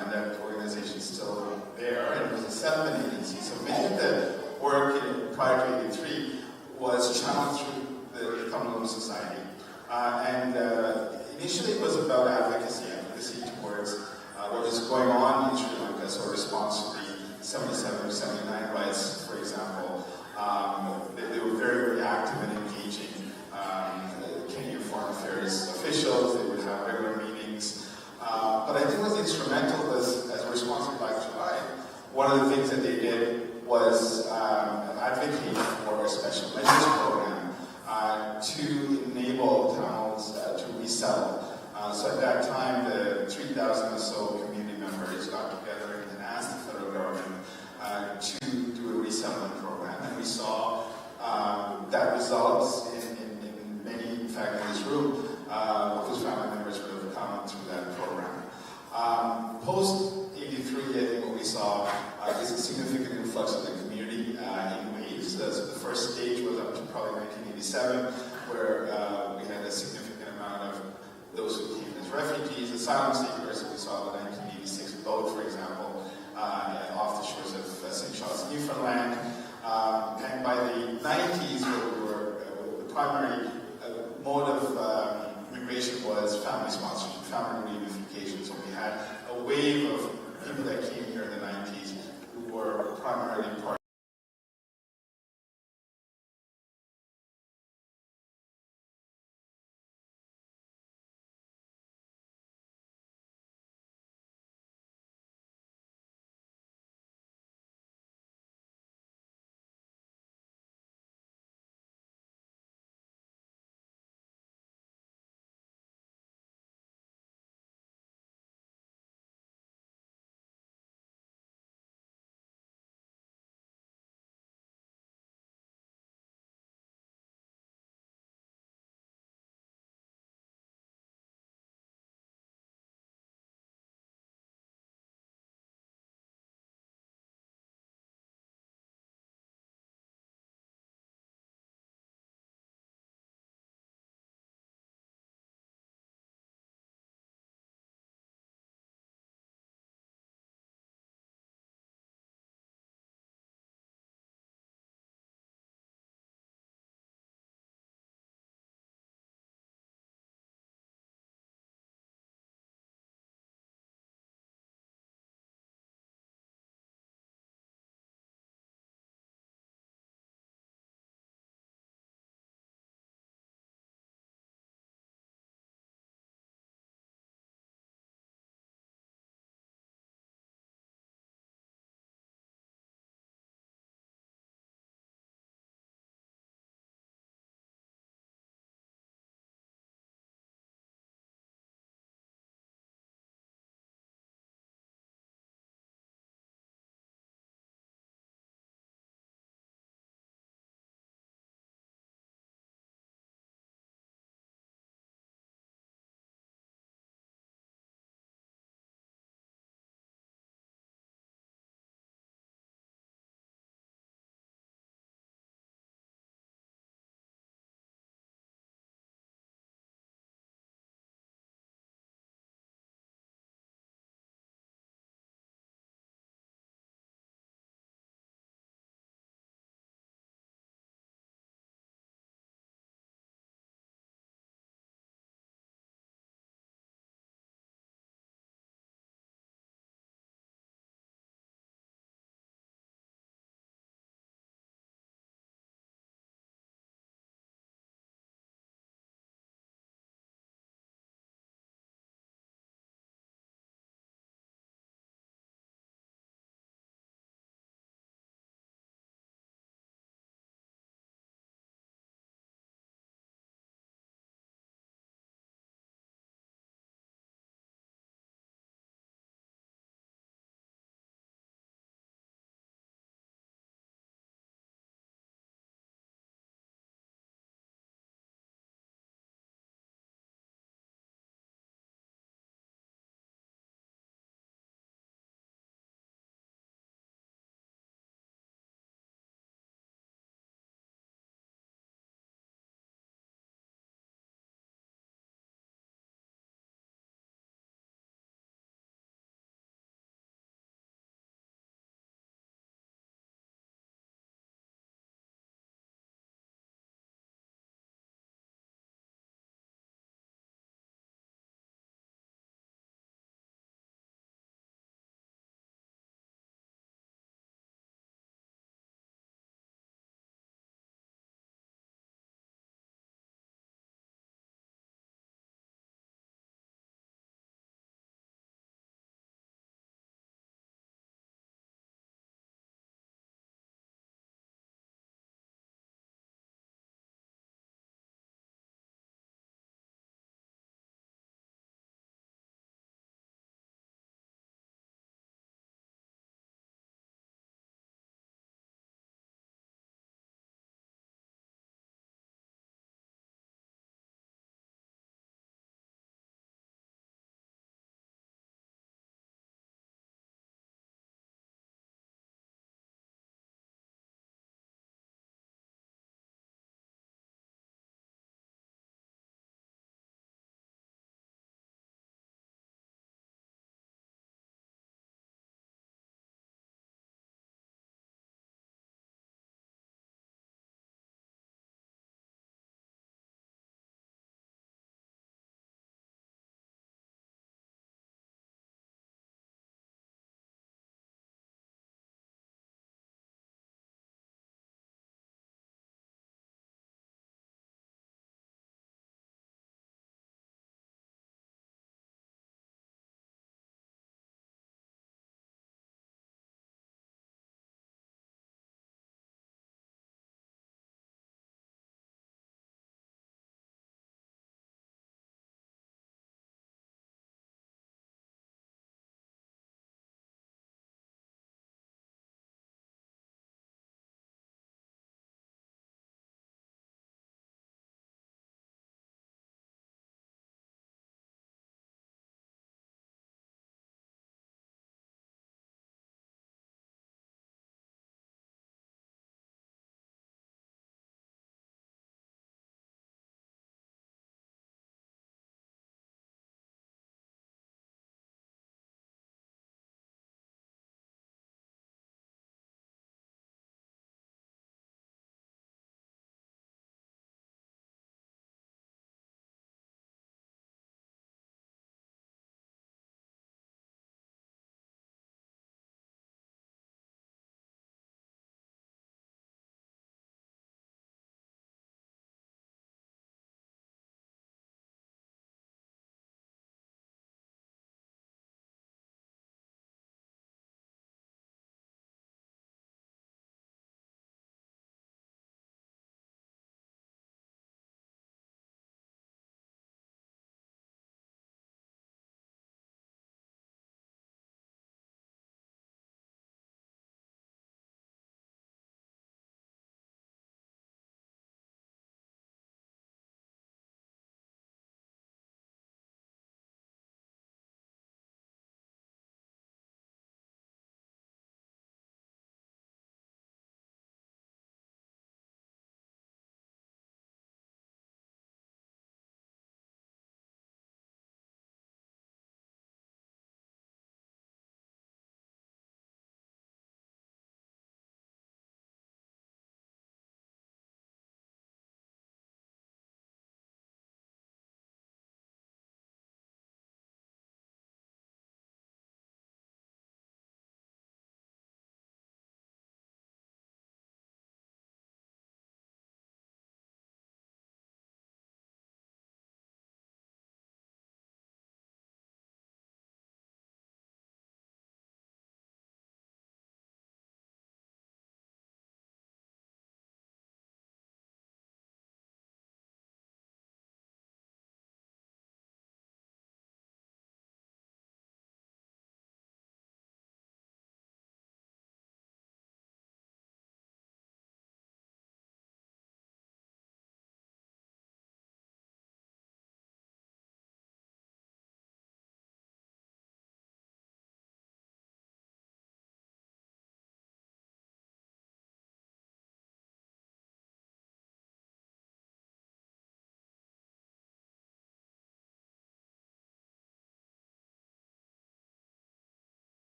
Speaker 16: and that organization is still there, and it was a settlement agency. So many of the work prior to 83 was channeled through the Tamil Society. Initially it was about advocacy towards what is going on in Sri Lanka, so response to the 77 or 79 riots, for example. They were very, very active in engaging Kenyan Foreign Affairs officials. They would have regular meetings. But I think what was instrumental was, as a response to Black July, one of the things that they did was advocate for a special measures program to enable Tamils to resettle. So at that time, the 3,000 or so community members got together and asked the federal government to do a resettlement program. And we saw that results in many, in fact, in this room, whose family members would have come through that program. Post 83, I think what we saw is a significant influx of the community refugees, asylum seekers. We saw the 1986 boat, for example, off the shores of St. Charles, Newfoundland. And by the 90s, the primary mode of migration was family sponsorship, family reunification. So we had a wave of people that came here in the 90s who were primarily part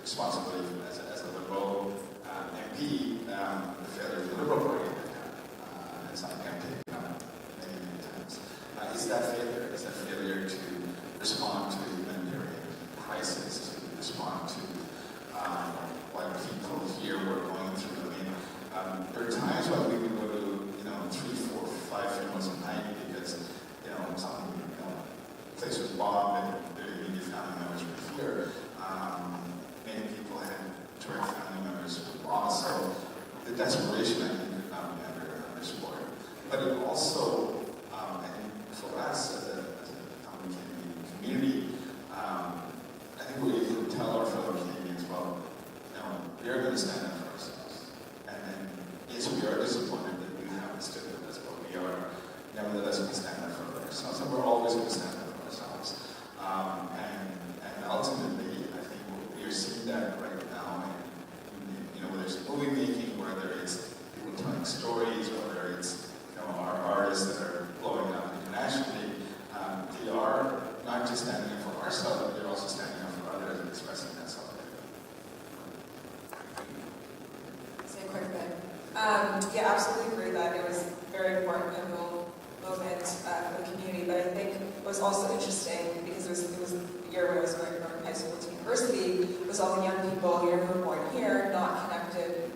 Speaker 16: responsibility as a Liberal MP, the failure of the Liberal Party at that time. It's something I've taken up many times. Is that failure? Is that failure to respond to the humanitarian crisis, to respond to what people here were going through? I mean, there are times when we would go to 3, 4, 5 funerals a night because some place was bombed and their immediate family members were here. Many people had direct family members who were lost, so the desperation I think could not be underscored. But it also, I think for us as a community, I think we can tell our fellow Canadians, well, we are going to stand up for ourselves. And yes, we are disappointed that we haven't stood with us, but we are, nevertheless, we stand up for ourselves, and we're always going to stand up for ourselves. And ultimately, I think we are seeing that right now, whether it's movie making, whether it's people telling stories, whether it's our artists that are blowing up internationally, they are not just standing up for ourselves, but they're also standing up for others and expressing that solidarity.
Speaker 7: Say a quick thing. Yeah, absolutely agree that it was a very important pivotal moment for the community, but I think it was also interesting because it was the year where I was going from high school to university, was all the young people here who were born here, not connected,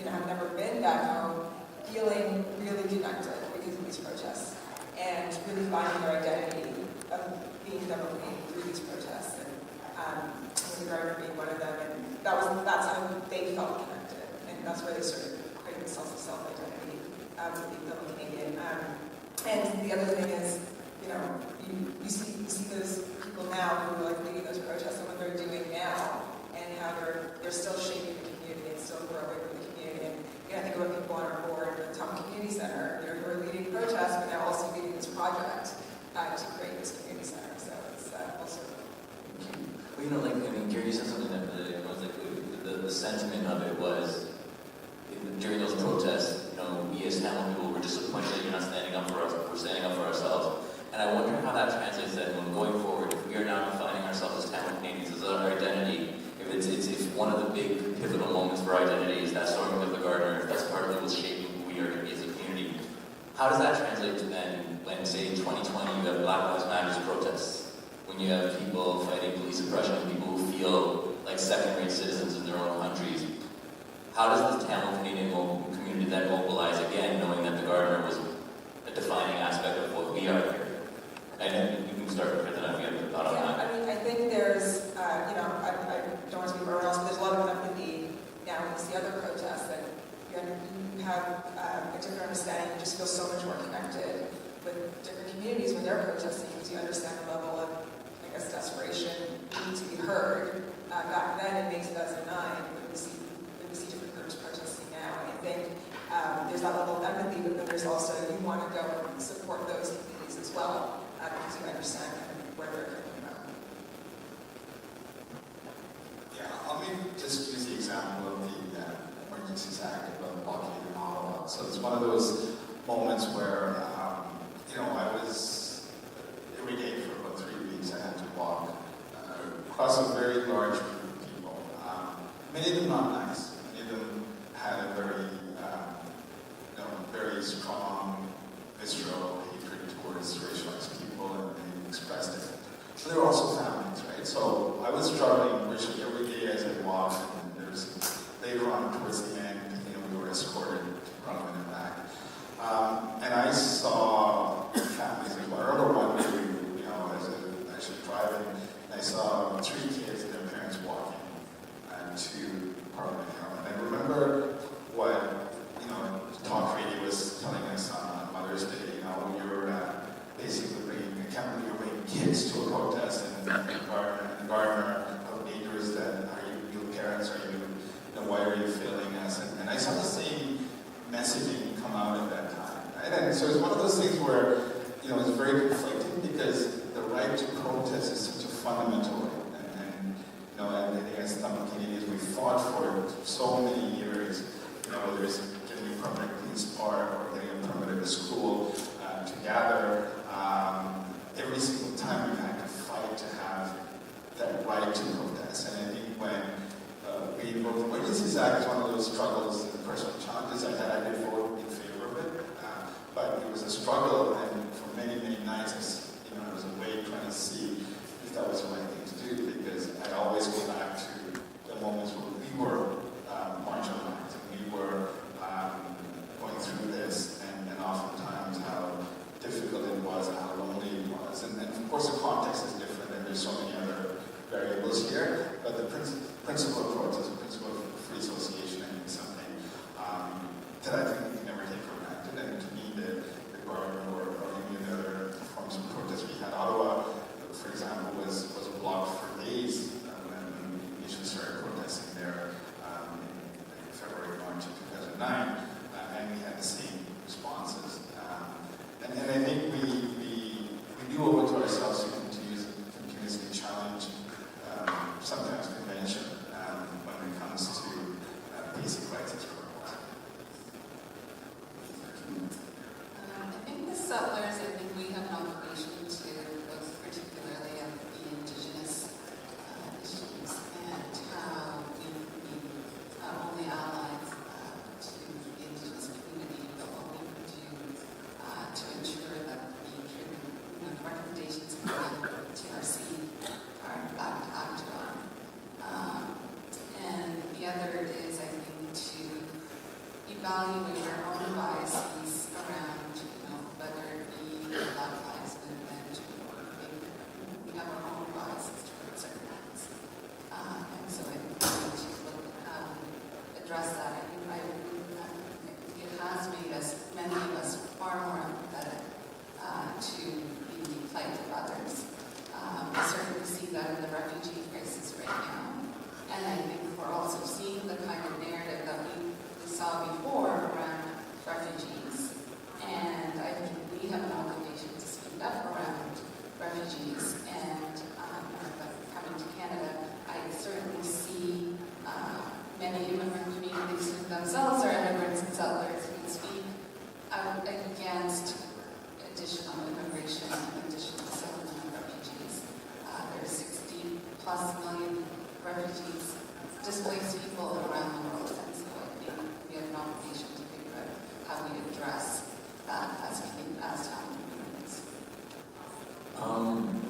Speaker 7: have never been back home, feeling really connected because of these protests, and really finding their identity of being double through these protests, and the Gardner being one of them, and that's how they felt connected, and that's where they started creating a self-identity of being double Canadian. And the other thing is, you see those people now who are leading those protests and what they're doing now, and how they're still shaping the community and still growing with the community. And I think about people on our board, the Tom Community Center, who are leading protests, but now also leading this project to create this community center. So it's also.
Speaker 10: Well, Gary, you said something that was the sentiment of it was during those protests, we as Tamil people were disappointed that you're not standing up for us, but we're standing up for ourselves. And I wonder how that translates then when going forward, if we are now defining ourselves as Tamil Canadians, as our identity, if one of the big pivotal moments for identity is that storming of the Gardner, if that's part of what's shaping who we are to be as a community, how does that translate to then when, say, in 2020 you have Black Lives Matter protests, when you have people fighting police oppression, people who feel like second-rate citizens in their own countries? How does the Tamil Canadian community then mobilize again, knowing that the Gardner was a defining aspect of what we are here? And you can start with that if you have a thought on that.
Speaker 7: I think there's, I don't want to speak for everyone else, but there's a lot of empathy now when you see other protests that you have a different understanding, you just feel so much more connected with different communities when they're protesting because you understand the level of, desperation, need to be heard. Back then in May 2009, when we see different groups protesting now, and I think there's that level of empathy, but then there's also, you want to go and support those communities as well, because you understand where they're coming from.
Speaker 16: Yeah, let me just use the example of the Emergencies Act about blockade in Ottawa. So it's one of those moments where, I was, every day for about 3 weeks, I had to walk across a very large group of people. Many of them not nice. Many of them had a very, very strong, visceral hatred towards racialized people, and they expressed it. But there were also families, right? So I was struggling virtually every day as I walked, and there was later on towards the end, we were escorted to Parliament and back. And I saw families as well. I remember one day, as I was actually driving, I saw 3 kids and their parents walking to Parliament Hill. And I remember what, talk radio was telling us on Mother's Day, you're basically bringing kids to a protest in Gardner of neighbors that, are you parents, are you, why are you failing us? And I saw the same messaging come out at that time. Right? And so it's one of those things where, it's very conflicting because the right to protest is such a fundamental right. And I think as Tamil Canadians, we fought for it so many years, whether it's getting a permit at police park or getting a permit at a school to gather. Every single time we've had to fight to have that right to protest. And I think when we voted. Emergencies Act is one of those struggles and personal challenges I had. I did vote in favor of it, but it was a struggle, and for many, many nights, I was awake trying to see if that was the right thing to do, because I always go back to the moments when we were marginalized, and we were going through this, and oftentimes how difficult it was and how lonely it was. And of course the context is different, and there's so many other variables here, but the principal approach is a principle of free association, and it's something that I think we can never take for granted. And to me, the government or any of the other forms of protest we had, Ottawa, for example, was blocked for days when we initially started protesting there in February, March of 2009, and we had the same responses. And I think we do owe it to ourselves to continuously challenge sometimes convention when it comes to basic rights as well.
Speaker 11: I think the settlers, we have an obligation to look particularly at the Indigenous issues and how we not only allies to the Indigenous community, but what we can do to ensure that the recommendations from the TRC are in fact acted on. And the other is, I think, to evaluate our own biases around, whether it be the Black Lives Movement or we have our own biases towards certain things. And so I think we need to address that. It has made us, many of us, far more empathetic to the plight of others. We certainly see that in the refugee crisis right now. And I think we're also seeing the kind of narrative that we saw before around refugees. And I think we have an obligation to speak up around refugees. And coming to Canada, I certainly see many immigrant communities who themselves are immigrants and settlers who speak out against additional immigration and additional settlement of refugees. There's 60+ million refugees, displaced people around the world, and so I think we have an obligation to figure out how we address that as town communities.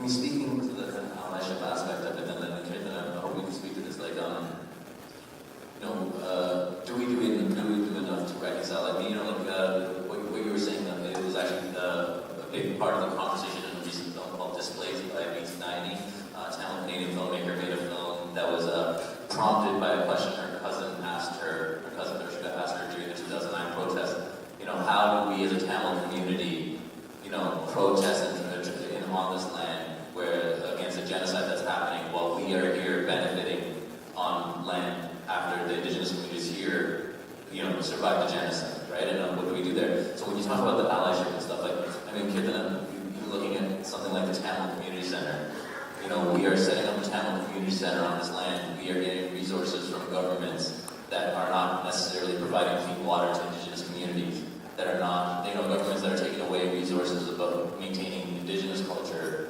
Speaker 10: Speaking to the allyship aspect of it, and then I hope we can speak to this, do we do enough to reconcile? I mean, what you were saying, it was actually a big part of the conversation in a recent film called Displaced by Beats 90. Talented Canadian filmmaker made a film that was prompted by a question her cousin asked her during the 2009 protest. How do we as a Tamil community, protest on this land against the genocide that's happening while we are here benefiting on land after the Indigenous communities here, survived the genocide, right? And what do we do there? So when you talk about the allyship and stuff, Kirtan, you're looking at something like the Tamil Community Center. We are setting up a Tamil Community Center on this land. We are getting resources from governments that are not necessarily providing clean water to Indigenous communities, that are not, governments that are taking away resources about maintaining Indigenous culture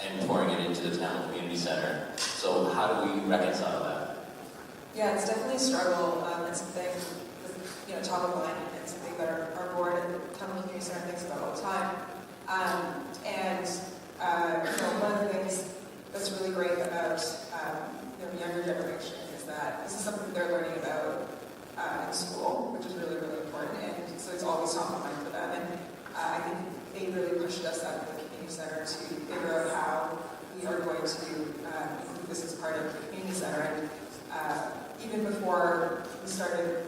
Speaker 10: and pouring it into the Tamil Community Center. So how do we reconcile that?
Speaker 7: Yeah, it's definitely a struggle. It's something top of mind, and something that our board and Tamil Community Center thinks about all the time. One of the things that's really great about the younger generation is that this is something they're learning about in school, which is really, really important, and so it's always top of mind for them. And I think they really pushed us at the community center to figure out how we are going to include this as part of the community center. And even before we started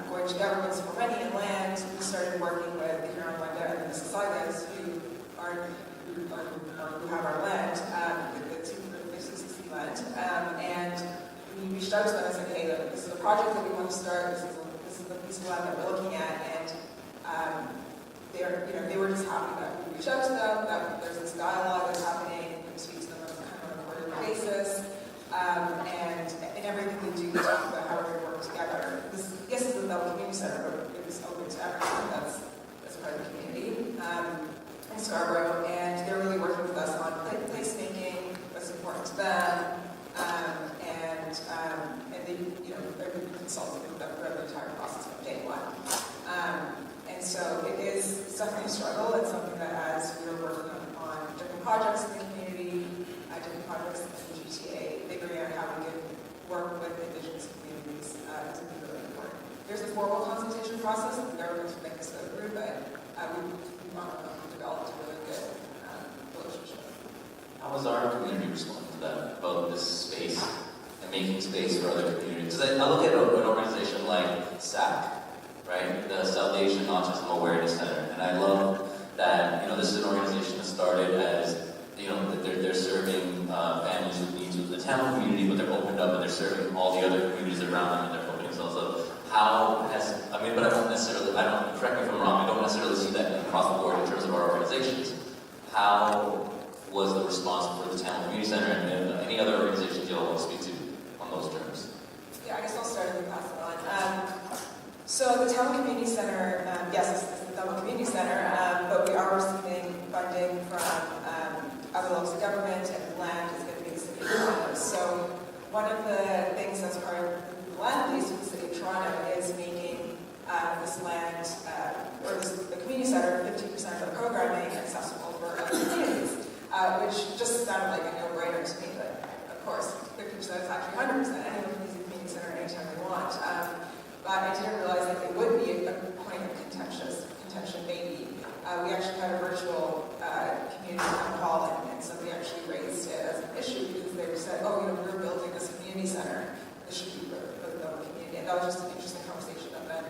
Speaker 7: going to governments for money and land, we started working with the Huron-Wendat and the Mississaugas who have our land, the 260 land, and we reached out to them and said, hey, look, this is a project that we want to start, this is the piece of land that we're looking at, and they were just happy that we reached out to them, that there's this dialogue that's happening, we speak to them on kind of a quarterly basis, and everything we do, we talk about how we're going to work together. This is the Bell Community Center, but it was open to everyone that's part of the community in Scarborough, and they're really working with us on placemaking, what's important to them, and consulted with them throughout the entire process from day one. And so it's definitely a struggle. It's something that as we were working on different projects in the community, different projects in the GTA, figuring out how we can work with Indigenous communities is really important. There's a formal consultation process that the government will make us go through, but we've developed a really good relationship.
Speaker 10: How has our community responded to that, about this space and making space for other communities? Because I look at an organization like SAC, right? The South Asian Autism Awareness Center, and I love that, this is an organization that started as, they're serving families with needs with the Tamil community, but they're opened up and they're serving all the other communities around them, and they're opening themselves up. But I don't necessarily, correct me if I'm wrong, I don't necessarily see that across the board in terms of our organizations. How was the response for the Tamil Community Center and any other organizations you all want to speak to on those terms?
Speaker 7: Yeah, I guess I'll start and pass it on. So the Tamil Community Center, yes, it's the Tamil Community Center, but we are receiving funding from other levels of government, and the land is going to be the City of Toronto. So one of the things that's part of the land lease with the City of Toronto is making this land, the community center, 50% of the programming accessible for other communities, which just sounded like a no-brainer to me, but of course, 50% is actually 100%. Anyone can use a community center anytime they want. But I didn't realize that it would be a point of contention maybe. We actually had a virtual community town hall, and somebody actually raised it as an issue because they said, we're building this community center. This should be for the community. And that was just an interesting conversation that then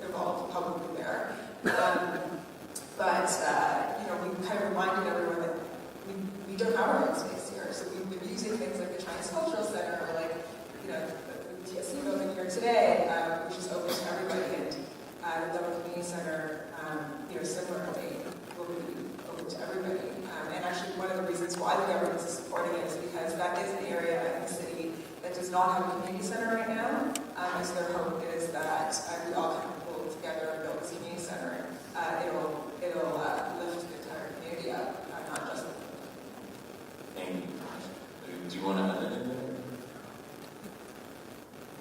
Speaker 7: involved publicly there. But we kind of reminded everyone that we don't have our own space here. So we've been using things like the Chinese Cultural Center or like, the TSC building here today, which is open to everybody. And the Double Community Center, similarly, will be open to everybody. And actually, one of the reasons why the government is supporting it is because that is an area in the city that does not have a community center right now. So their hope is that we all can pull together and build this community center. It'll lift the entire community up, not just the
Speaker 10: Thank you. Do you want to add anything?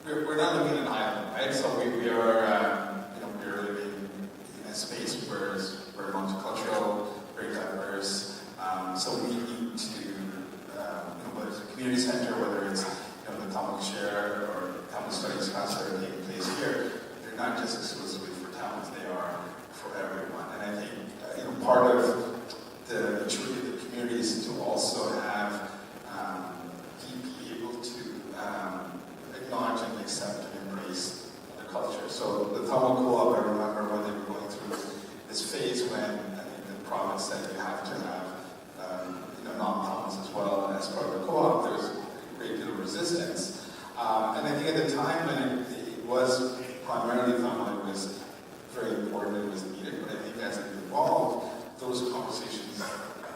Speaker 16: We're not living in an island, right? So we are, we're living in a space where it's very multicultural, very diverse. So we need to, whether it's a community center, whether it's the Tamil Chair or Tamil Studies class that are taking place here, they're not just exclusively for Tamils, they are for everyone. And I think part of the maturity of the community is to also have be able to acknowledge and accept and embrace the culture. So the Tamil Co-op, I remember when they were going through this phase when I think the province said you have to have non-Tamils as well as part of the co-op. There was a great deal of resistance. And I think at the time when it was primarily Tamil, it was very important, it was needed, but I think as it evolved, those conversations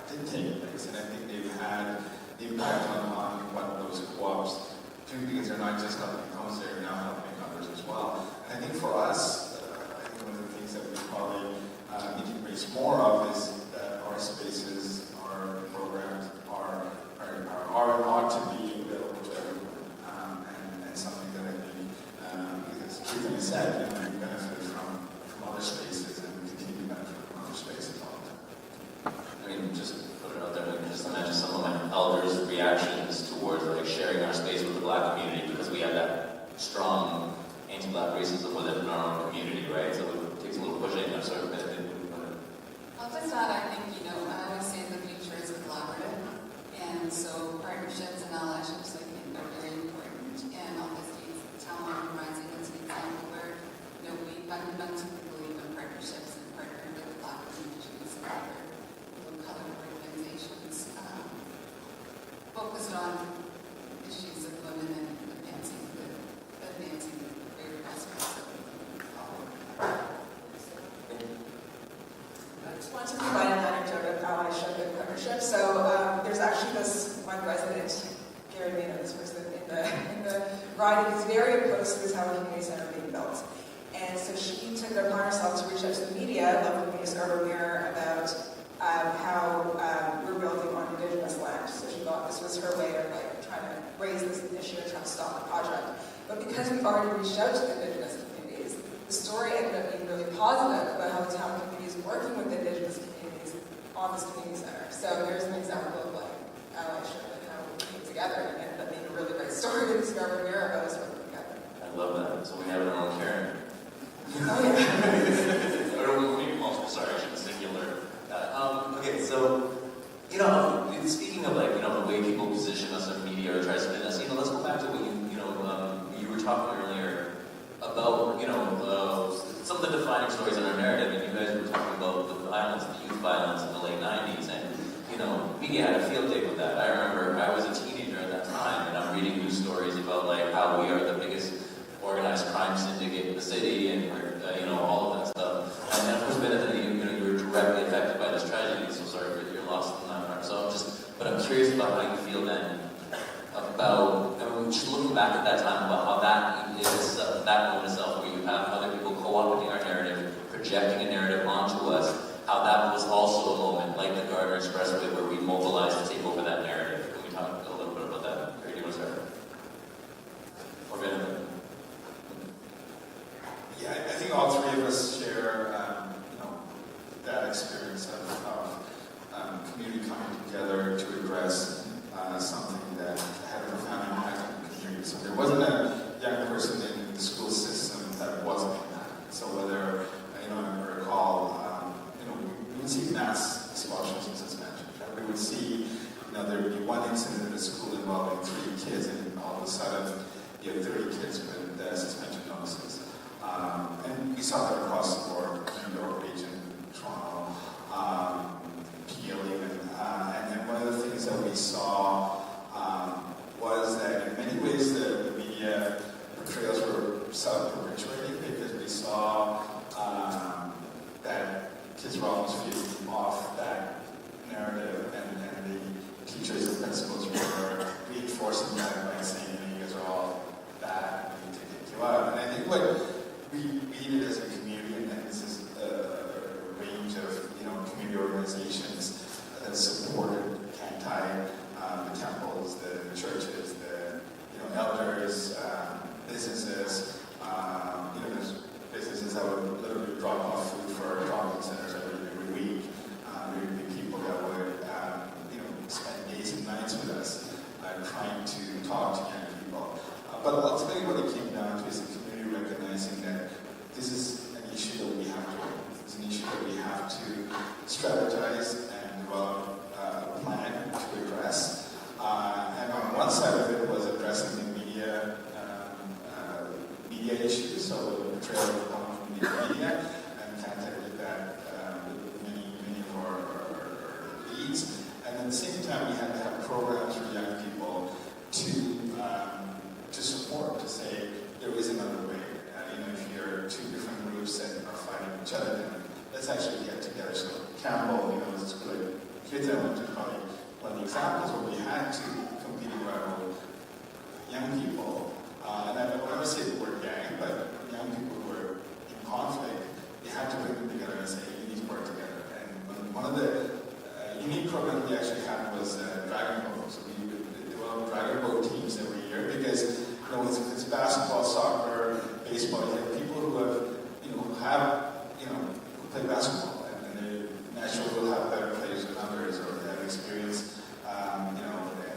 Speaker 16: did take place, and I think they've had impact on what those co-ops do, because they're not just helping Tamils, they're now helping others as well. And I think for us, I think one of the things that we probably need to embrace more of is that our spaces, our programs ought to be available to everyone, and something that I think, as Keith said, we benefit from other spaces, and we continue to benefit from other spaces all the time.
Speaker 10: I mean, just put it out there, just imagine some of my elders' reactions towards sharing our space with the Black community, because we have that strong anti-Black racism within our own community, right? So it takes a little pushing. I'm sorry,
Speaker 11: I'll just add, I think, I always say the future is collaborative, and so partnerships and allyships, I think, are very important. And obviously, Talent Rising is an example where, we fundamentally believe in partnerships and partnering with Black communities and other colored organizations focused on issues of women and advancing the very aspects of
Speaker 7: I just want to provide an anecdote of allyship and partnership. So there's actually this one resident, Gary Maynard, this person in the riding, is very opposed to this Howard Community Center being built. And so she took it upon herself to reach out to the media, Local News Urban Mirror, about how we're building on Indigenous land. So she thought this was her way of trying to raise this issue and trying to stop the project. But because we've already reached out to the Indigenous communities, the story ended up being really positive about how the town community is working with the Indigenous communities on this community center. So here's an example of like allyship and how we came together and ended up being a really great story to discover here about us working together.
Speaker 10: I love that. So we have our own Karen.
Speaker 7: Oh yeah.
Speaker 10: Or maybe multiple, sorry, I shouldn't singular. Okay, so, you know, speaking of like, you know, the way people position us in media or try to spin us, you know, let's go back to what you were talking earlier about, you know, some of the defining stories in our narrative, and you guys were talking about the violence, the youth violence in the late 90s, and, you know, media had a field day with that. I remember I was a teenager at that time, and I'm reading news stories about like how we are the biggest organized crime syndicate in the city, and you know, all of that stuff. And of course, Benedict, you were directly affected by this tragedy, so sorry for your loss in that part. So I'm curious about how you feel then about, I mean, just looking back at that time, about how that is, that moment itself, where you have other people co-opting our narrative, projecting a narrative onto us, how that was also a moment, like the Gardner Expressway, where we mobilized to take over that narrative. Can we talk a little bit about that? Or do you want to start? Or Benedict?
Speaker 16: Yeah, I think all three of us share, that experience of community coming together to address something that had a profound impact on the community. So there wasn't a young person in the school system that wasn't impacted. So whether, I recall, we would see mass expulsions and suspensions. Right? We would see, there would be one incident at a school involving 3 kids, and all of a sudden you have 30 kids with suspension notices. And we saw that across the board, New York region, Toronto, Peel even. And then one of the things that we saw was that in many ways the media portrayals were self-perpetuating, because we saw that kids were almost feeding off that narrative, and the teachers and principals were reinforcing that by saying, you guys are all bad, we need to kick you out. And I think what we needed as a community, and this is a range of community organizations that supported Kantai, the temples, the churches, the elders, businesses. There's businesses that would literally drop off food for drop-in centers every week. There would be people that would spend days and nights with us, trying to talk to young people. But ultimately, what it came down to is the community recognizing that this is an issue that we have to, it's an issue that we have to strategize and develop a plan to address. And on one side of it was addressing the media issues, so the portrayal of the media, and Kantai did that with many of our leads. And at the same time, we had to have programs for young people to support, to say there is another way. If you're 2 different groups that are fighting each other, then let's actually get together. So Campbell, this good Hitler, which is probably one of the examples where we had 2 competing rival young people, and I don't want to say the word gang, but young people who were in conflict, you had to bring them together and say, you need to work together. And one of the unique programs we actually had was Dragon Boat. So we would develop Dragon Boat teams every year, because it's basketball, soccer, baseball. You have people who who play basketball, and they naturally will have better players than others, or they have experience,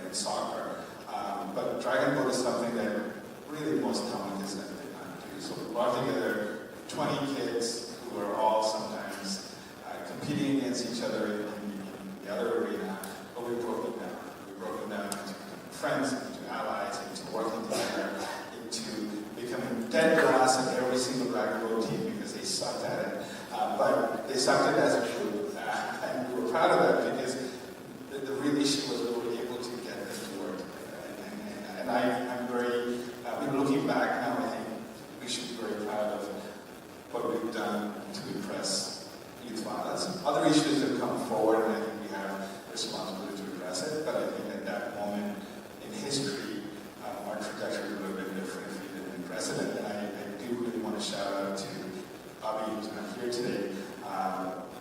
Speaker 16: in soccer. But Dragon Boat is something that really most common kids that they can't do. So we brought together 20 kids who are all sometimes competing against each other in the other arena, but we broke them down. We broke them down into friends, into allies, into working together, into becoming dead grass in every single Dragon Boat team, because they sucked at it. But they sucked at it as a group, and we were proud of that, because the real issue was we were able to get them to work together. And I'm very, looking back now, I think we should be very proud of what we've done to address youth violence. Other issues have come forward, and I think we have responsibility to address it, but I think at that moment in history, our trajectory would have been different if we didn't address it. And I do really want to shout out to Bobby, who's not here today,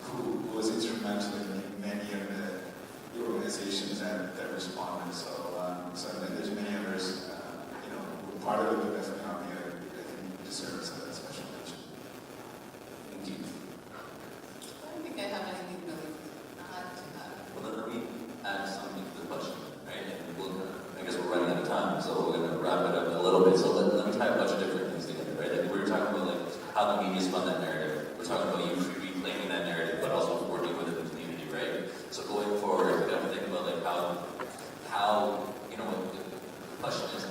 Speaker 16: who was instrumental in many of the organizations that responded. So there's many others, who were part of it, but definitely not the
Speaker 10: little bit. So let me tie a bunch of different things together, right? Like we were talking about like how the media spun that narrative. We're talking about you reclaiming that narrative, but also working within the community, right? So going forward, we have to think about like how you know, the question is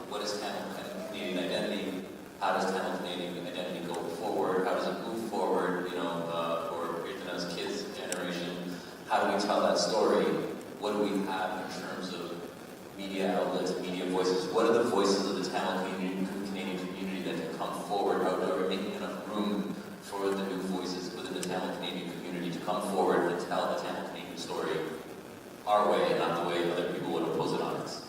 Speaker 10: what is Tamil Canadian identity? How does Tamil Canadian identity go forward? How does it move forward? You know, for Krishna's kids' generation, how do we tell that story? What do we have in terms of media outlets, media voices? What are the voices of the Tamil Canadian community that can come forward? Are we making enough room for the new voices within the Tamil Canadian community to come forward and tell the Tamil Canadian story our way and not the way other people would impose it on us?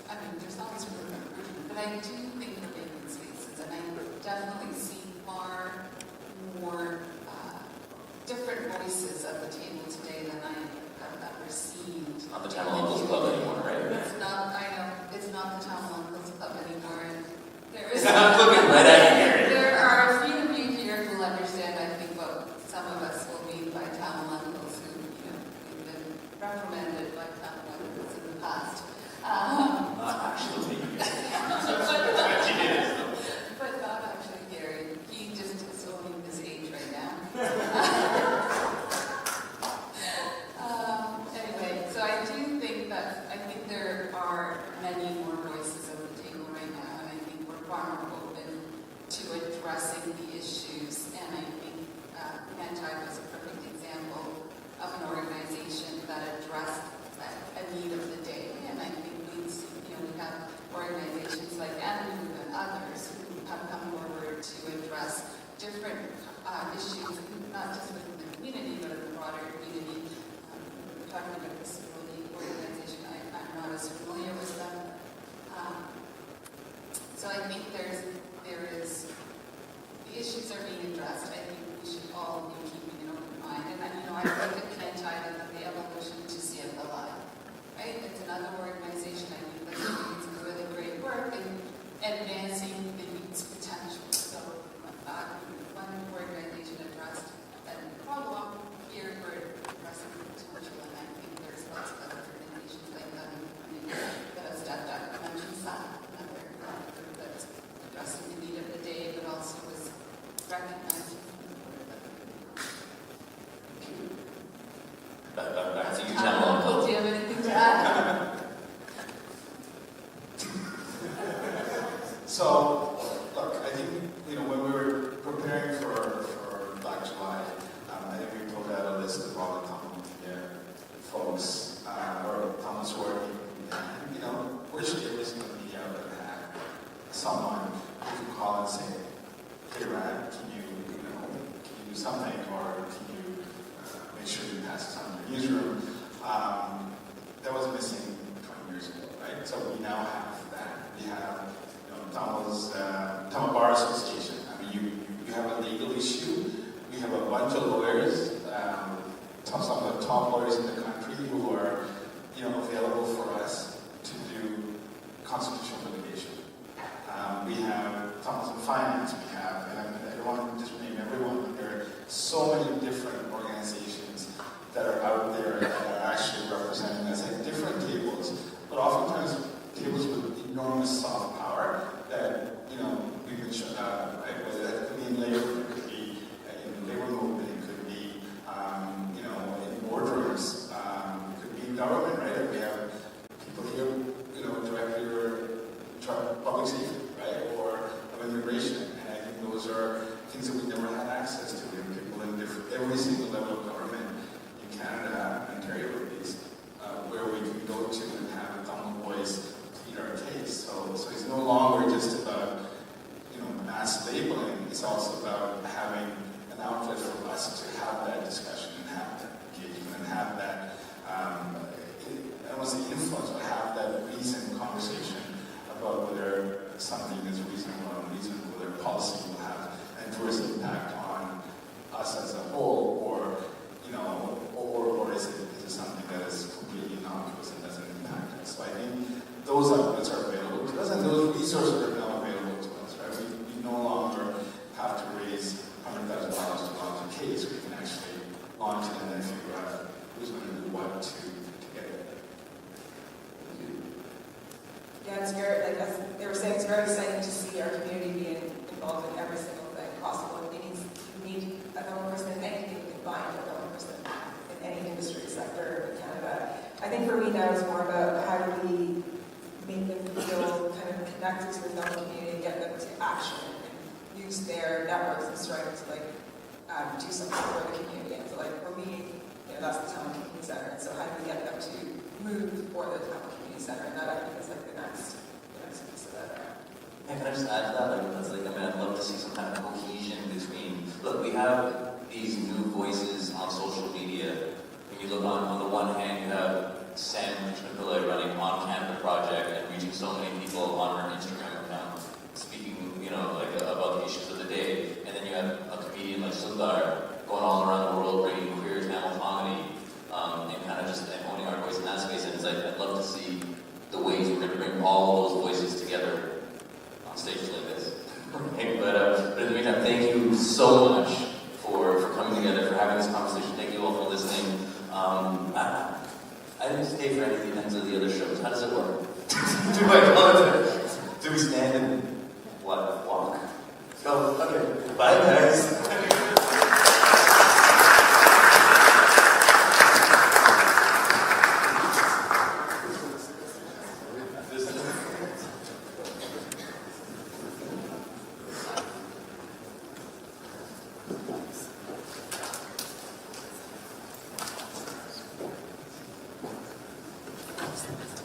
Speaker 11: I mean, there's always room for improvement, but I do think the vacant spaces, and I definitely see far more different voices at the table today than I have ever seen.
Speaker 10: Not the Tamil Uncles Club anymore, right?
Speaker 11: It's not, I know, it's not the Tamil Uncles Club anymore. And there is
Speaker 10: I'm looking right at you, Gary.
Speaker 11: There are a few of you here who will understand, I think, what some of us will mean by Tamil Uncles who, you know, we've been reprimanded by Tamil Uncles in the past.
Speaker 10: Not actually.
Speaker 11: But not actually Gary. He just is owning his age right now. Anyway, so I do think there are many more voices at the table right now, and I think we're far more open to addressing the issues. And I think Manti was a perfect example of an organization that addressed a need of the day. And I think we have organizations like ANU and others who have come forward to address different issues, not just within the community, but in the broader community. We're talking about the disability organization. I'm not as familiar with them. So I think there is, the issues are being addressed. I think we should all be keeping an open mind. And I think it can tie to the evolution to CFLI. Right? It's another organization I think that's doing some really great work in advancing the youth's potential. So one organization addressed a problem, here we're addressing the potential, and I think there's lots of other organizations like that that have stepped up. I mentioned SAP, another group that's addressing the need of the day, but also was recognizing
Speaker 10: That's a huge animal.
Speaker 11: Do you have anything to add?
Speaker 21: So, look, I think, when we were preparing for Black July, I think we pulled out a list of all the Tamil media folks, or Tamils who are, virtually every single media outlet had someone who could call and say, hey, Rad, can you do something, or can you make sure you pass this on to the newsroom? That was missing 20 years ago, right? So we now have that. We have Tamil Bar Association. I mean, you have a legal issue. We have a bunch of lawyers, some of the top lawyers in the country who are, available for us to do constitutional litigation. We have Tamils in finance. We have, and I don't want to just name everyone, but there are so many different organizations that are out there that are actually representing us at different tables, but oftentimes tables with enormous soft power that, we've been shut out, right? Whether that could be in labor, it could be in the labor movement, it could be, in boardrooms, it could be in government, right? If we have people here, director of public safety, right? Or of immigration. And I think those are things that we never had access to. We have people in every single level of government in Canada, Ontario at least, where we can go to and have a Tamil voice plead our case. So it's no longer just about, mass labeling. It's also about having an outlet for us to have that discussion and have that engagement and have that, I don't want to say influence, but have that reasoned conversation about whether something is reasonable or unreasonable, whether policy will have an adverse impact on us as a whole, or is it something that is completely innocuous and doesn't impact us. So I think those outlets are available to us, and those resources are now available to us, right? We no longer have to raise $100,000 to launch a case. We can actually launch it and then figure out who's going to do what to get it.
Speaker 7: it's very, like as they were saying, it's very exciting to see our community being involved in every single thing possible. And you need a normal person in anything you can find a normal person in any industry sector in Canada. I think for me now it's more about how do we make them feel kind of connected to the film community and get them to action and use their networks and strength to like do something for the community. And so like for me, that's the Talent Community Center. And so how do we get them to move for the Talent Community Center? And that I think is like the next piece of that.
Speaker 10: Yeah, can I just add to that? I'd love to see some kind of cohesion between, look, we have these new voices on social media. When you look on the one hand, you have Sam Pillay running On Canada Project and reaching so many people on her Instagram account, speaking, about the issues of the day. And then you have a comedian like Sundar going all around the world bringing queer Tamil comedy and kind of just owning our voice in that space. And it's like, I'd love to see the ways we're going to bring all of those voices together on stages like this. But in the meantime, thank you so much for coming together, for having this conversation. Thank you all for listening. I didn't stay for any of the ends of the other shows. How does it work? Do we stand and walk? So, okay. Bye, guys.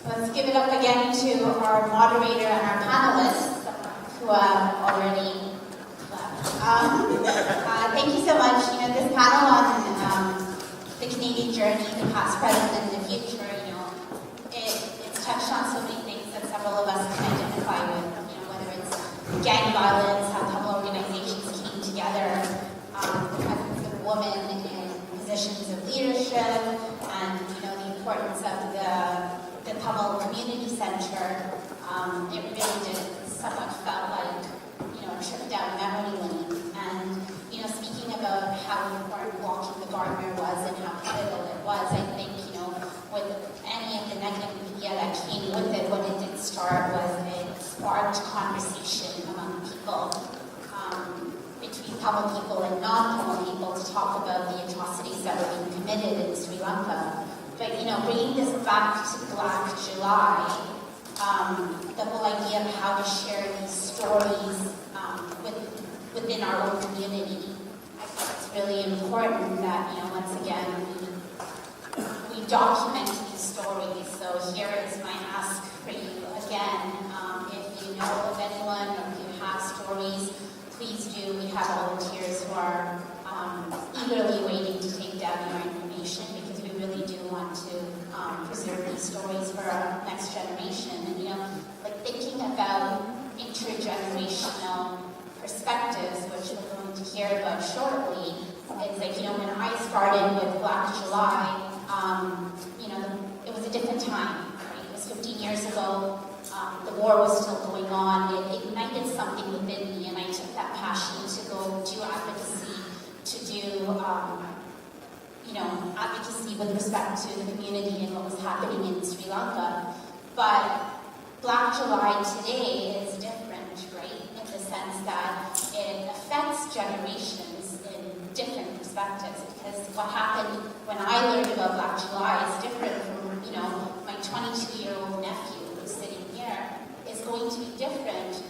Speaker 1: Let's give it up again to our moderator and our panelists who have already left. Thank you so much. This panel on the Canadian journey, the past, present, and the future, it's touched on so many things that several of us can identify with, whether it's gang violence, how Tamil organizations came together, the presence of women in positions of leadership, and, the importance of the Tamil Community Center. It really did somewhat felt like, a trip down memory lane. And, speaking about how important walking the Gardner was and how pivotal it was, I think, with any of the negative media that came with it, what it did start was it sparked conversation among people, between Tamil people and non-Tamil people, to talk about the atrocities that were being committed in Sri Lanka. But, bringing this back to Black July, the whole idea of how to share these stories within our own community, I think it's really important that, once again, we document these stories. So here is my ask for you again. If you know of anyone or if you have stories, please do. We have volunteers who are eagerly waiting to take down your information, because we really do want to preserve these stories for our next generation. And, thinking about intergenerational perspectives, which we're going to hear about shortly, it's like, when I started with Black July, it was a different time, right? It was 15 years ago. The war was still going on. It ignited something within me, and I took that passion to go do advocacy, to do advocacy with respect to the community and what was happening in Sri Lanka. But Black July today is different, right? In the sense that it affects generations in different perspectives. Because what happened when I learned about Black July is different from, my 22-year-old nephew who's sitting here, is going to be different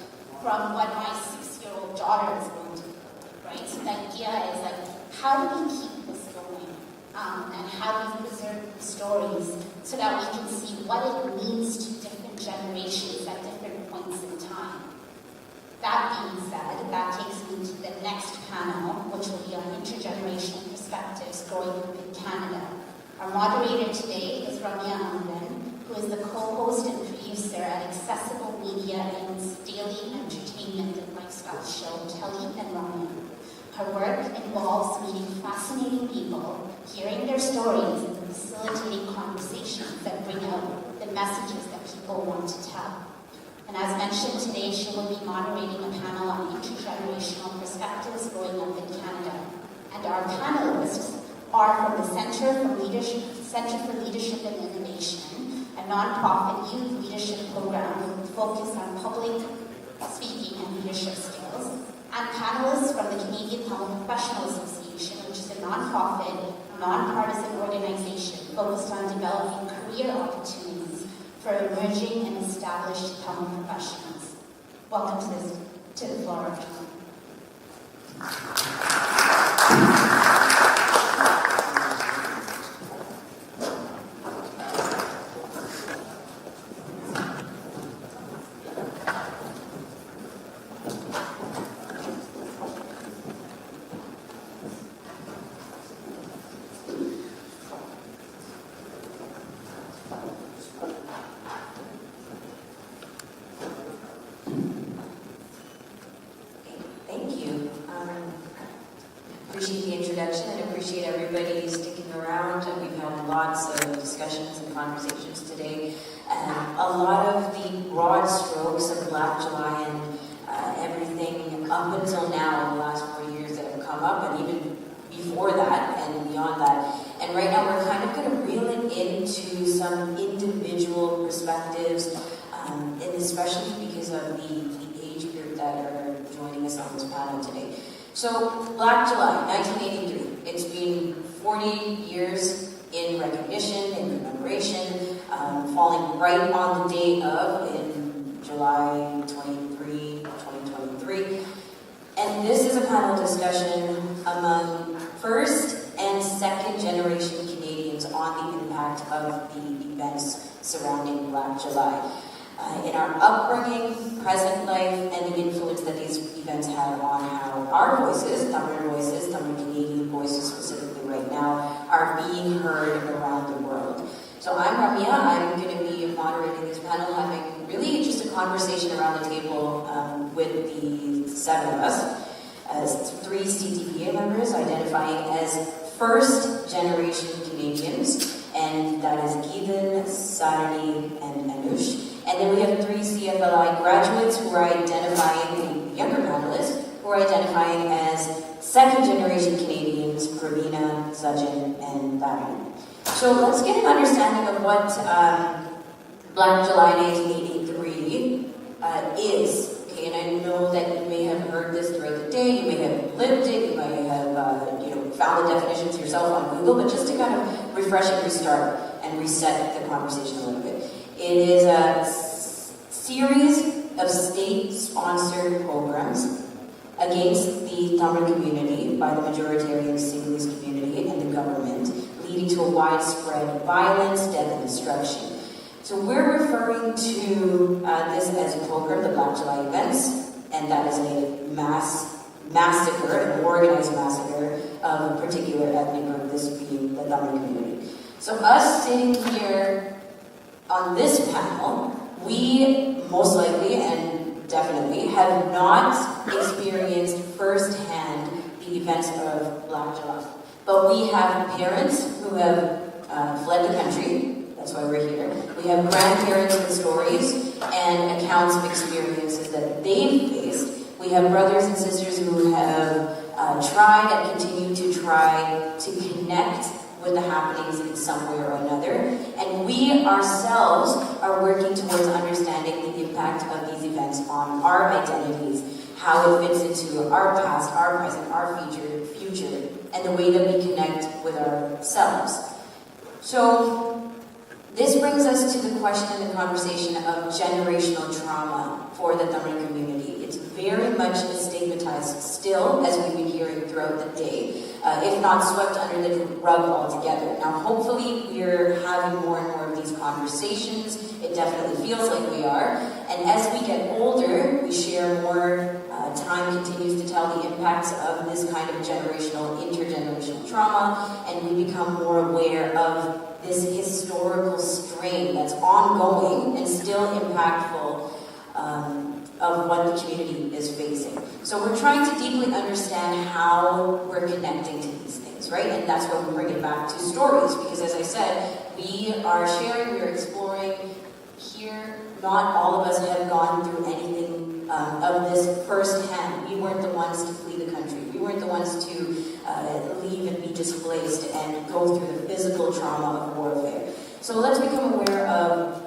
Speaker 1: from what my 6-year-old daughter is going to be, right? So the idea is like, how do we keep this going? And how do we preserve the stories so that we can see what it means to different generations at different points in time. That being said, that takes me to the next panel, which will be on intergenerational perspectives growing up in Canada. Our moderator today is Ramya Anand, who is the co-host and producer at Accessible Media Inc.'s daily entertainment and lifestyle show, Kelly and Ramya. Her work involves meeting fascinating people, hearing their stories, and facilitating conversations that bring out the messages that people want to tell. And as mentioned today, she will be moderating a panel on intergenerational perspectives growing up in Canada. And our panelists are from the Center for Leadership and Innovation, a a non-profit youth leadership program with a focus on public speaking and leadership skills, and panelists from the Canadian Tamil Professional Association, which is a non-profit, non-partisan organization focused on developing career opportunities for emerging and established Tamil professionals. Welcome to the floor of Tamil.
Speaker 12: Thank you. Appreciate the introduction and appreciate everybody sticking around. And we've had lots of discussions and conversations today. And a lot of the broad strokes of Black July and everything up until now in the last 4 years that have come up, and even before that and beyond that. And right now we're kind of going to reel it into some individual perspectives, and especially because of the age group that are joining us on this panel today. So, Black July, 1983. It's been 40 years in recognition, in commemoration, falling right on the day of, in July 23, 2023. And this is a panel discussion among first and second generation Canadians on the impact of the events surrounding Black July. In our upbringing, present life, and the influence that these events had on how our voices, Tamil Canadian voices specifically right now, are being heard around the world. So I'm Ramya. I'm going to be moderating this panel, having really just a conversation around the table with the seven of us, as three CTPA members identifying as first generation Canadians, and that is Geethan, Sarani, and Anush. And then we have three CFLI graduates who are identifying, the younger panelists, who are identifying as second-generation Canadians, Pravina, Sajjan, and Varun. So let's get an understanding of what Black July 1983 is. Okay, and I know that you may have heard this throughout the day, you may have lived it, you may have found the definitions yourself on Google, but just to kind of refresh and restart and reset the conversation a little bit. It is a series of state-sponsored programs against the Tamil community by the majoritarian Sinhalese community and the government, leading to a widespread violence, death, and destruction. So we're referring to this as a program, the Black July events, and that is a massacre, an organized massacre of a particular ethnic group, this being the Tamil community. So us sitting here on this panel, we most likely and definitely have not experienced firsthand the events of Black July. But we have parents who have fled the country. That's why we're here. We have grandparents with stories and accounts of experiences that they've faced. We have brothers and sisters who have tried and continue to try to connect with the happenings in some way or another. And we ourselves are working towards understanding the impact of these events on our identities, how it fits into our past, our present, our future, and the way that we connect with ourselves. So this brings us to the question and the conversation of generational trauma for the Tamil community. It's very much stigmatized still, as we've been hearing throughout the day, if not swept under the rug altogether. Now, hopefully, we're having more and more of these conversations. It definitely feels like we are. And as we get older, we share more. Time continues to tell the impacts of this kind of intergenerational trauma, and we become more aware of this historical strain that's ongoing and still impactful of what the community is facing. So we're trying to deeply understand how we're connecting to these things, right? And that's why we bring it back to stories, because as I said, we are sharing, we're exploring here. Not all of us have gone through anything of this firsthand. We weren't the ones to flee the country. We weren't the ones to leave and be displaced and go through the physical trauma of warfare. So let's become aware of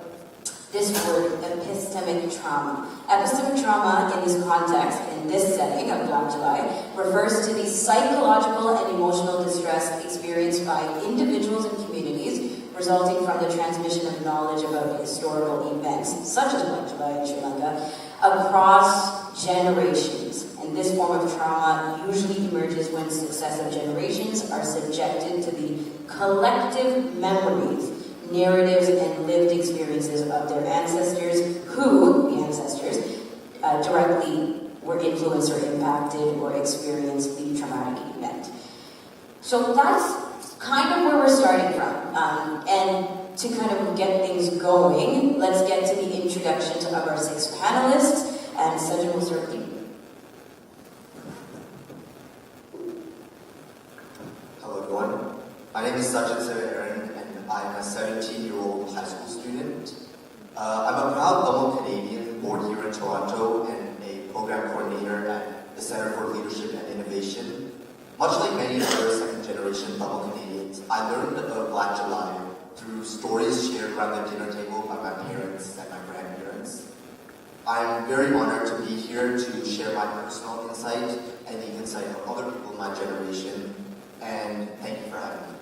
Speaker 12: this word, epistemic trauma. Epistemic trauma in this context, in this setting of Black July, refers to the psychological and emotional distress experienced by individuals and communities resulting from the transmission of knowledge about historical events, such as Black July in Sri Lanka, across generations. And this form of trauma usually emerges when successive generations are subjected to the collective memories, narratives, and lived experiences of their ancestors who, the ancestors, directly were influenced or impacted or experienced the traumatic event. So that's kind of where we're starting from. And to kind of get things going, let's get to the introduction of our 6 panelists, and Sajid will start with you.
Speaker 13: Hello everyone, my name is Sajid Aaron, and I'm a 17-year-old high school student. I'm a proud Tamil Canadian born here in Toronto and a program coordinator at the Center for Leadership and Innovation. Much like many other second-generation Tamil Canadians, I learned about Black July through stories shared around the dinner table by my parents and my grandparents. I'm very honored to be here to share my personal insight and the insight of other people in my generation, and thank you for having me.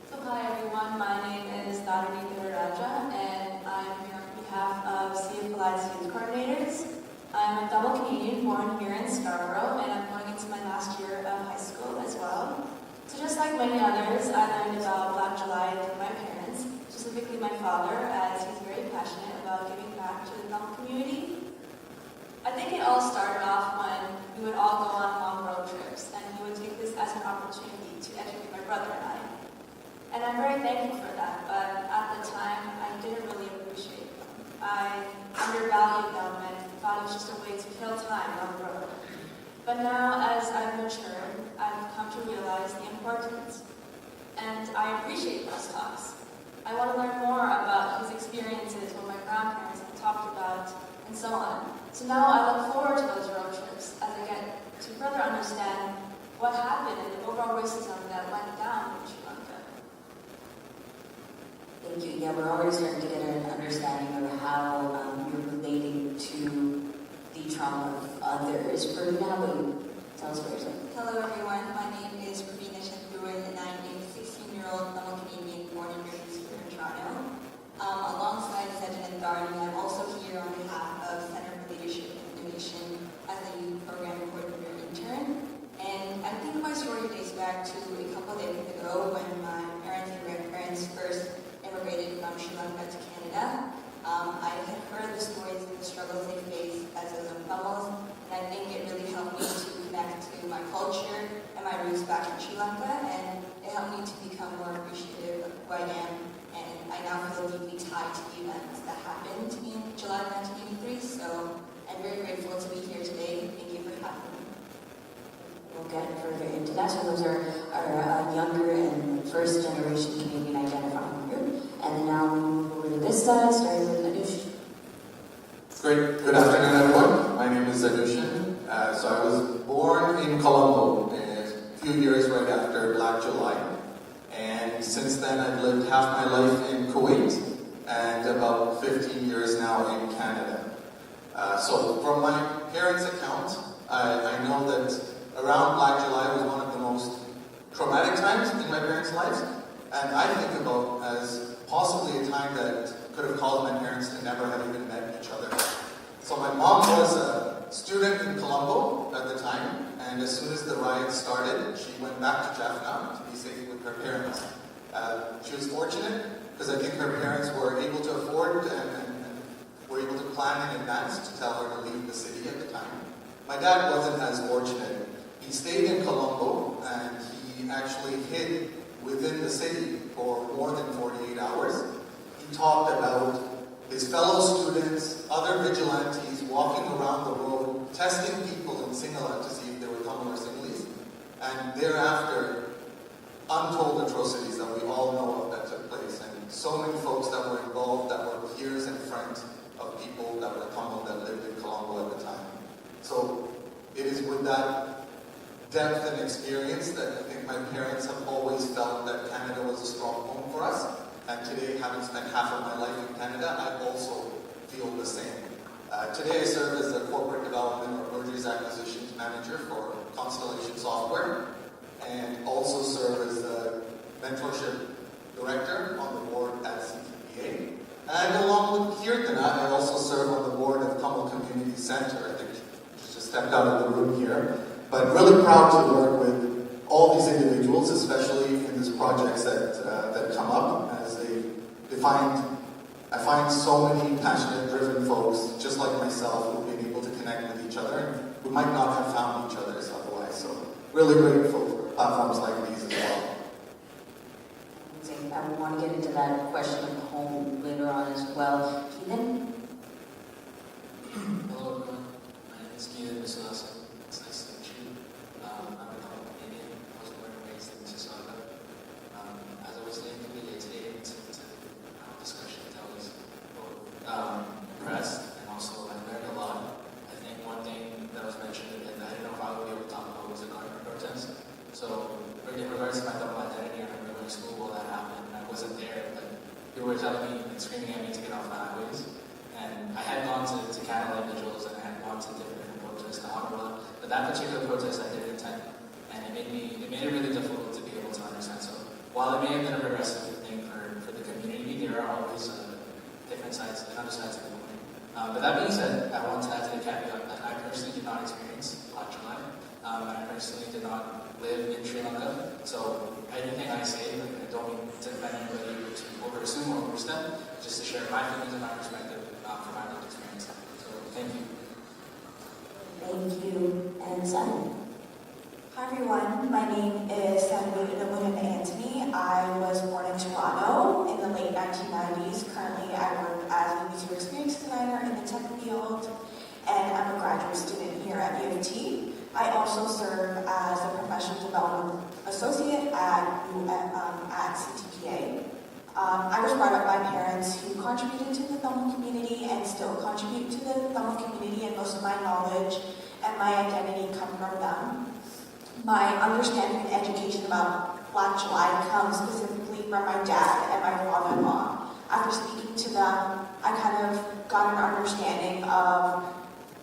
Speaker 14: So hi everyone, my name is Dharini Thiruraja, and I'm here on behalf of CF Allied Student Coordinators. I'm a double Canadian born here in Scarborough, and I'm going into my last year of high school as well. So just like many others, I learned about Black July through my parents, specifically my father, as he's very passionate about giving back to the Tamil community. I think it all started off when we would all go on long road trips, and he would take this as an opportunity to educate my brother and I. And I'm very thankful for that, but at the time, I didn't really appreciate them. I undervalued them and thought it was just a way to kill time on the road. But now, as I've matured, I've come to realize the importance, and I appreciate those talks. I want to learn more about his experiences, what my grandparents have talked about, and so on. So now I look forward to those road trips as I get to further understand what happened and the overall racism that went down in Sri Lanka.
Speaker 12: Thank you. Yeah, we're already starting to get an understanding of how you're relating to the trauma of others. Pravina, how about you? Tell us about yourself.
Speaker 23: Hello everyone, my name is Pravina Chandruan, and I'm a 16-year-old Tamil Canadian born and raised here in Toronto. Alongside Sajid and Dharini, I'm also here on behalf of Center for Leadership and Innovation as a youth program coordinator intern. And I think my story dates back to a couple of decades ago when my parents and grandparents first immigrated from Sri Lanka to Canada. I had heard the stories and the struggles they faced as young Tamils, and I think it really helped me to connect to my culture and my roots back in Sri Lanka, and it helped me to become more appreciative of who I am, and I now feel deeply tied to the events that happened in July 1983, so I'm very grateful to be here today. Thank you for having me.
Speaker 12: We'll get further into that. So those are our younger and first generation Canadian identifying group. And now we move over to this side, starting with Anush.
Speaker 24: Great. Good afternoon, everyone. My name is Adushin. So I was born in Colombo a few years right after Black July. And since then, I've lived half my life in Kuwait and about 15 years now in Canada. So from my parents' account, I know that around Black July was one of the most traumatic times in my parents' lives. And I think about as possibly a time that could have caused my parents to never have even met each other. So my mom was a student in Colombo at the time, and as soon as the riots started, she went back to Jaffna to be safe with her parents. She was fortunate because I think her parents were able to afford and were able to plan in advance to tell her to leave the city at the time. My dad wasn't as fortunate. He stayed in Colombo and he actually hid within the city for more than 48 hours. He talked about his fellow students, other vigilantes walking around the road, testing people in Sinhala to see if they were Tamil or Sinhalese. And thereafter, untold atrocities that we all know of that took place. And so many folks that were involved that were peers and friends of people that were Tamil that lived in Colombo at the time. So it is with that depth and experience that I think my parents have always felt that Canada was a strong home for us. And today, having spent half of my life in Canada, I also feel the same. Today I serve as the Corporate Development or Mergers Acquisitions Manager for Constellation Software, and also serve as the Mentorship Director on the board at CTPA. And along with Kirtana, I also serve on the board of Tamil Community Center. I think she just stepped out of the room here. But really proud to work with all these individuals, especially in these projects that come up as they find. I find so many passionate, driven folks, just like myself, who've been able to connect with each other, and who might not have found each other otherwise. So, really grateful for platforms like these as well.
Speaker 12: I want to get into that question of home later on as well. Keelan?
Speaker 5: Hello everyone, my name is Keelan Misulasa. It's nice to meet you. I'm a Canadian. I was born and raised in Mississauga. As I was saying today, it's a discussion that was both impressed and also I learned a lot. I think one thing that was mentioned and I didn't know if I would be able to talk about was the garden protest. So in regards to my double identity, I remember going to school while that happened and I wasn't there, but people were telling me and screaming at me to get off the highways. And I had gone to Canada Individuals and I had gone to different protests to Ottawa, but that particular protest I didn't attend. And it made it really difficult to be able to understand. So while it may have been a progressive thing for the community, there are always different sides, other sides of the coin. But that being said, I want to add to the caveat that I personally did not experience Black July. And I personally did not live in Sri Lanka. So anything I say, I don't mean to offend anybody to over-assume or overstep, just to share my feelings and my perspective from my lived experience. So thank you.
Speaker 12: Thank you. And Simon?
Speaker 9: Hi everyone, my name is Sandy Anthony. I was born in Toronto in the late 1990s. Currently I work as a user experience designer in the tech field, and I'm a graduate student here at U of T. I also serve as a professional development associate at CTPA. I was brought up by parents who contributed to the Tamil community and still contribute to the Tamil community, and most of my knowledge and my identity come from them. My understanding and education about Black July comes specifically from my dad and my father-in-law. After speaking to them, I kind of got an understanding of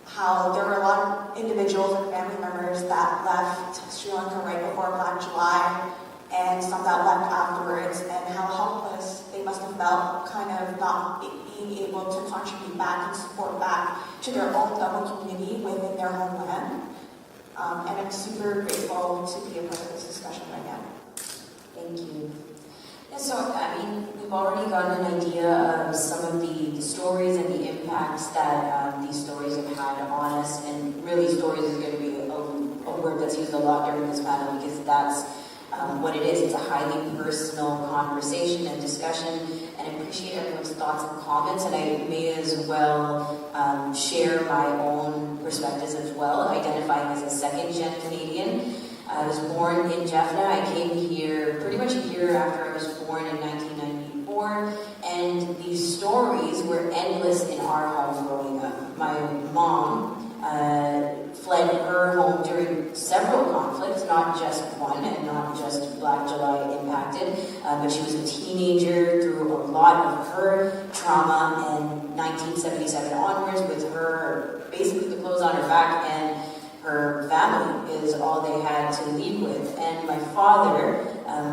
Speaker 9: how there were a lot of individuals and family members that left Sri Lanka right before Black July, and some that left afterwards, and how helpless they must have felt, kind of not being able to contribute back and support back to their own Tamil community within their homeland. And I'm super grateful to be a part of this discussion right now.
Speaker 12: Thank you. And so, I mean, we've already gotten an idea of some of the stories and the impacts that these stories have had on us, and really stories is going to be a word that's used a lot during this panel, because that's what it is. It's a highly personal conversation and discussion, and I appreciate everyone's thoughts and comments, and I may as well share my own perspectives as well, identifying as a second-gen Canadian. I was born in Jaffna. I came here pretty much a year after I was born in 1994, and these stories were endless in our home growing up. My mom fled her home during several conflicts, not just one, and not just Black July impacted, but she was a teenager through a lot of her trauma, and 1977 onwards, with her basically the clothes on her back and her family is all they had to leave with. And my father,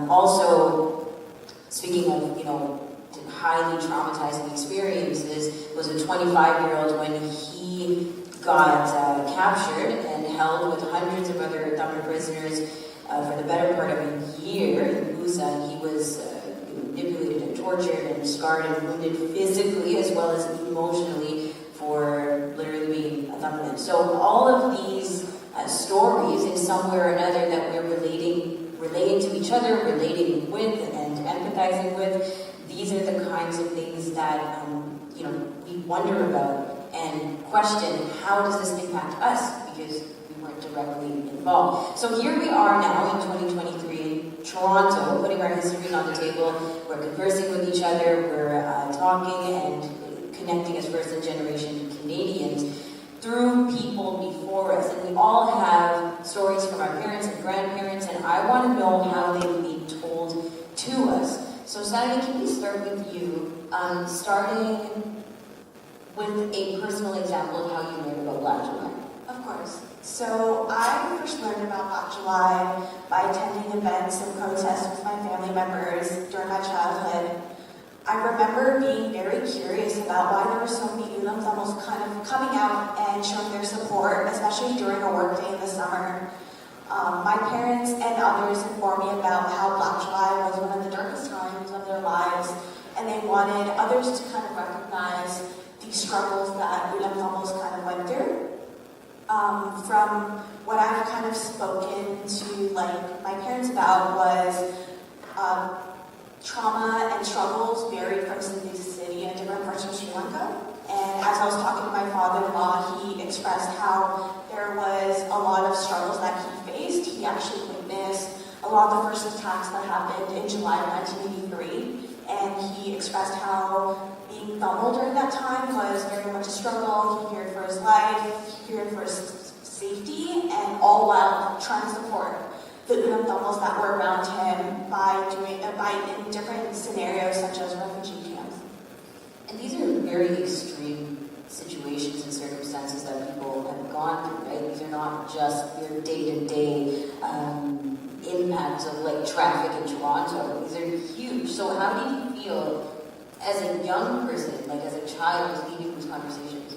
Speaker 12: also, speaking of, highly traumatizing experiences, was a 25-year-old when he got captured and held with hundreds of other Tamil prisoners for the better part of a year in Busan. He was manipulated and tortured and scarred and wounded physically as well as emotionally for literally being a Tamil. So all of these stories in some way or another that we're relating to each other, relating with and empathizing with, these are the kinds of things that we wonder about and question, how does this impact us? Because we weren't directly involved. So here we are now in 2023 in Toronto, putting our history on the table. We're conversing with each other, we're talking and connecting as first generation Canadians through people before us. And we all have stories from our parents and grandparents and I want to know how they were being told to us. So Saturday, can we start with you, starting with a personal example of how you learned about Black July?
Speaker 9: Of course. So I first learned about Black July by attending events and protests with my family members during my childhood. I remember being very curious about why there were so many Ulam Tamils kind of coming out and showing their support, especially during a work day in the summer. My parents and others informed me about how Black July was one of the darkest times of their lives, and they wanted others to kind of recognize the struggles that Ulam Tamils kind of went through. From what I've kind of spoken to my parents about was trauma and struggles varied from city to city in different parts of Sri Lanka. And as I was talking to my father-in-law, he expressed how there was a lot of struggles that he faced. He actually witnessed a lot of the first attacks that happened in July of 1983. And he expressed how being Tamil during that time was very much a struggle. He feared for his life, he feared for his safety, and all while trying to support the Ulam Tamils that were around him by in different scenarios such as refugee camps.
Speaker 12: And these are very extreme situations and circumstances that people have gone through, right? These are not just your day-to-day impacts of traffic in Toronto. These are huge. So how did you feel as a young person, as a child, leading these conversations?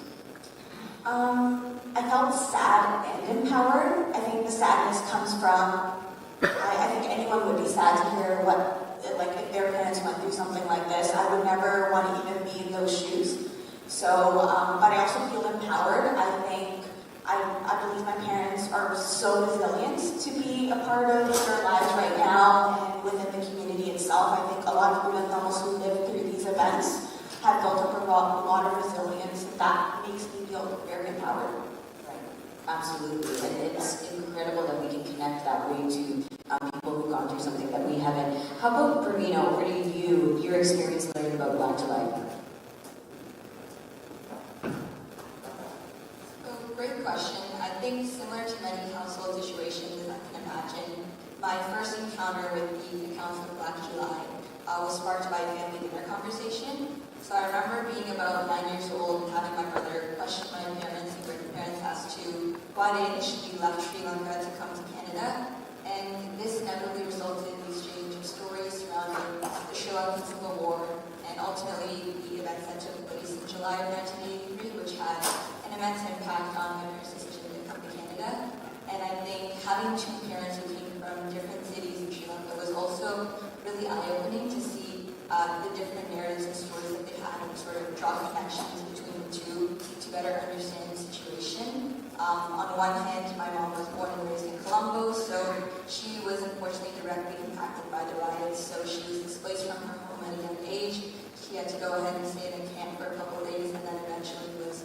Speaker 9: I felt sad and empowered. I think the sadness comes from, I think anyone would be sad to hear if their parents went through something like this. I would never want to even be in those shoes. So, but I also feel empowered. I believe my parents are so resilient to be a part of their lives right now and within the community itself. I think a lot of Ulam Tamils who live through these events have built up a lot of resilience, and that makes me feel very empowered.
Speaker 12: Right. Absolutely. And it's incredible that we can connect that way to people who've gone through something that we haven't. How about, Pravina, over to you, your experience learning about Black July?
Speaker 14: Great question. I think similar to many household situations, I can imagine, my first encounter with the accounts of Black July was sparked by a family dinner conversation. So I remember being about 9 years old and having my brother question my parents and grandparents as to why they initially left Sri Lanka to come to Canada. And this inevitably resulted in the exchange of stories surrounding the Sri Lankan Civil War and ultimately the events that took place in July of 1983, which had an immense impact on my parents' decision to come to Canada. And I think having two parents who came from different cities in Sri Lanka was also really eye-opening to see the different narratives and stories that they had and sort of draw connections between the two to better understand the situation. On one hand, my mom was born and raised in Colombo, so she was unfortunately directly impacted by the riots. So she was displaced from her home at a young age. She had to go ahead and stay in a camp for a couple of days and then eventually was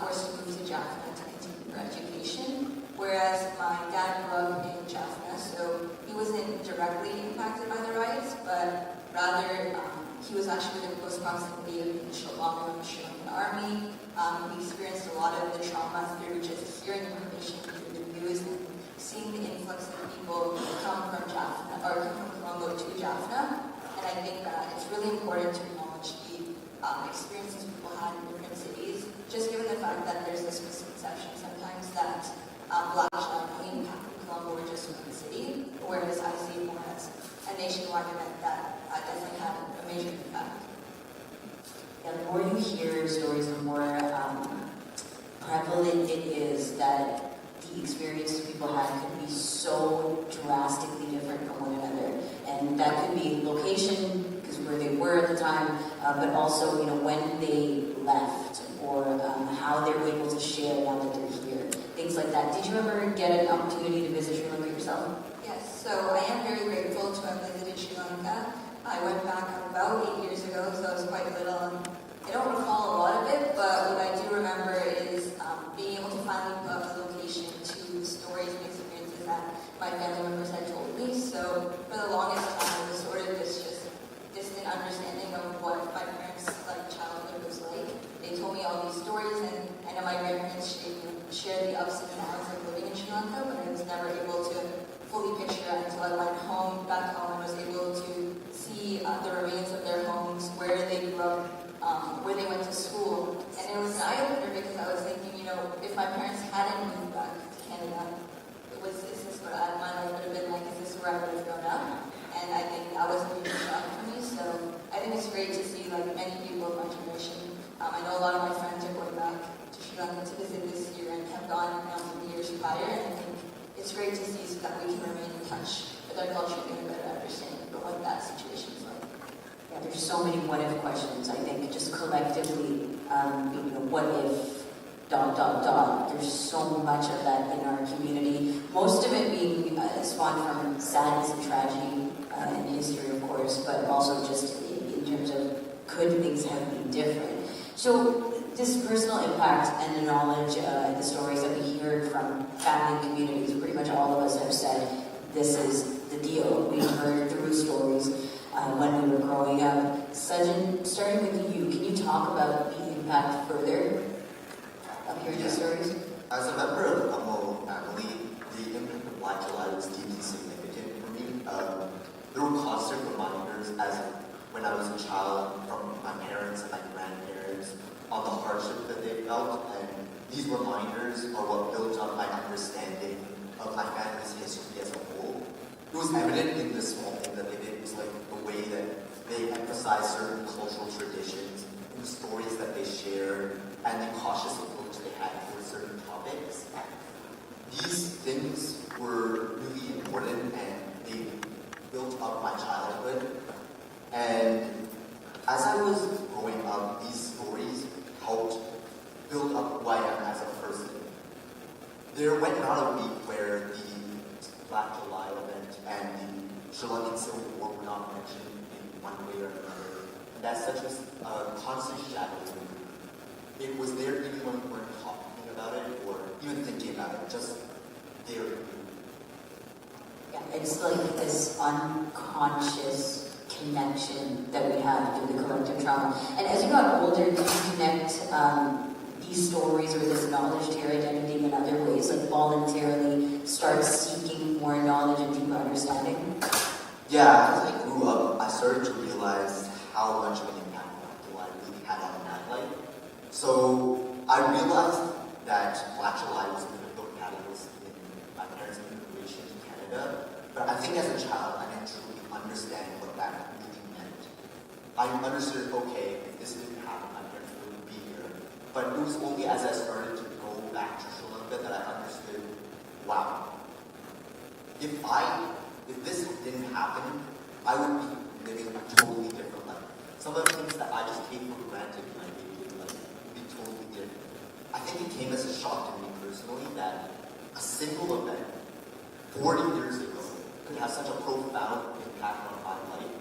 Speaker 14: forced to move to Jaffna to continue her education. Whereas my dad grew up in Jaffna, so he wasn't directly impacted by the riots, but rather he was actually within close proximity of the initial bombing of the Sri Lankan army. He experienced a lot of the trauma through just hearing information through the news and seeing the influx of people come from Jaffna or come from Colombo to Jaffna. And I think that it's really important to acknowledge the experiences people had in different cities, just given the fact that there's this misconception sometimes that Black July only happened in Colombo or just one city, whereas I see it more as a nationwide event that definitely had a major impact.
Speaker 12: Yeah, the more you hear stories, the more prevalent it is that the experiences people had could be so drastically different from one another. And that could be location, because where they were at the time, but also, when they left or how they were able to share now that they're here. Things like that. Did you ever get an opportunity to visit Sri Lanka yourself?
Speaker 14: Yes, so I am very grateful to have visited Sri Lanka. I went back about 8 years ago, so I was quite little. I don't recall a lot of it, but what I do remember is being able to finally put a location to the stories and experiences that my family members had told me. So for the longest time, it was sort of this just distant understanding of what my parents' childhood was like. They told me all these stories, and I know my grandparents shared the ups and downs of living in Sri Lanka, but I was never able to fully picture it until like many people of my generation, I know a lot of my friends are going back to Sri Lanka to visit this year and have gone in the years prior, and I think it's great to see so that we can remain in touch with our culture and get a better understanding of what that situation is like.
Speaker 12: Yeah, there's so many what if questions, I think, just collectively, what if, ... There's so much of that in our community. Most of it being spawned from sadness and tragedy and history, of course, but also just in terms of could things have been different. So this personal impact and the knowledge, the stories that we hear from family and communities, pretty much all of us have said this is the deal. We heard through stories when we were growing up. Sajjan, starting with you, can you talk about the impact further of hearing these stories?
Speaker 13: As a member of the Tamil family, the impact of Black July was deeply significant for me. There were constant reminders as when I was a child from my parents and my grandparents on the hardship that they felt, and these reminders are what built up my understanding of my family's history as a whole. It was evident in the small thing that they did. It was like the way that they emphasized certain cultural traditions, in the stories that they shared, and the cautious approach they had towards certain topics. These things were really important, and they built up my childhood. And as I was growing up, these stories helped build up who I am as a person. There went not a week where the Black July event and the Sri Lankan Civil War were not mentioned in one way or another. And as such was a constant shadow. It was there even when we weren't talking about it or even thinking about it, just there.
Speaker 12: Yeah, it's like this unconscious connection that we have through the collective trauma. And as you got older, did you connect these stories or this knowledge to your identity in other ways, like voluntarily start seeking more knowledge and deeper understanding?
Speaker 13: Yeah, as I grew up, I started to realize how much of an impact Black July really had on my life. So I realized that Black July was a pivotal catalyst in my parents' immigration to Canada. But I think as a child, I didn't truly understand what that really meant. I understood, okay, if this didn't happen, my parents wouldn't be here. But it was only as I started to go back to Sri Lanka that I understood, wow, if this didn't happen, I would be living a totally different life. Some of the things that I just take for granted in my daily life would be totally different. I think it came as a shock to me personally that a single event 40 years ago could have such a profound impact on my life,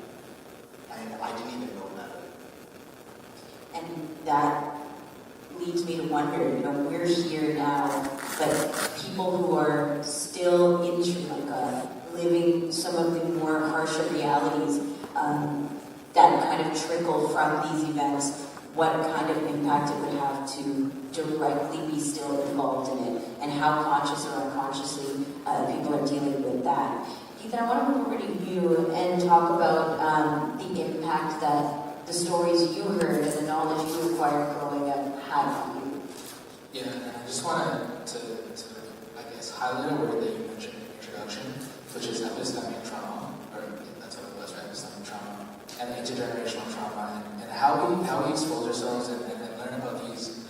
Speaker 13: and I didn't even know that.
Speaker 12: And that leads me to wonder, we're here now, but people who are still in Sri Lanka, living some of the more harsher realities that kind of trickle from these events, what kind of impact it would have to directly be still involved in it, and how conscious or unconsciously people are dealing with that. Ethan, I want to move over to you and talk about the impact that the stories you heard and the knowledge you acquired growing up had on you.
Speaker 5: Yeah, and I just wanted to I guess, highlight a word that you mentioned in the introduction, which is epistemic trauma, or that's what it was, right? Epistemic trauma, and intergenerational trauma, and how we expose ourselves and learn about these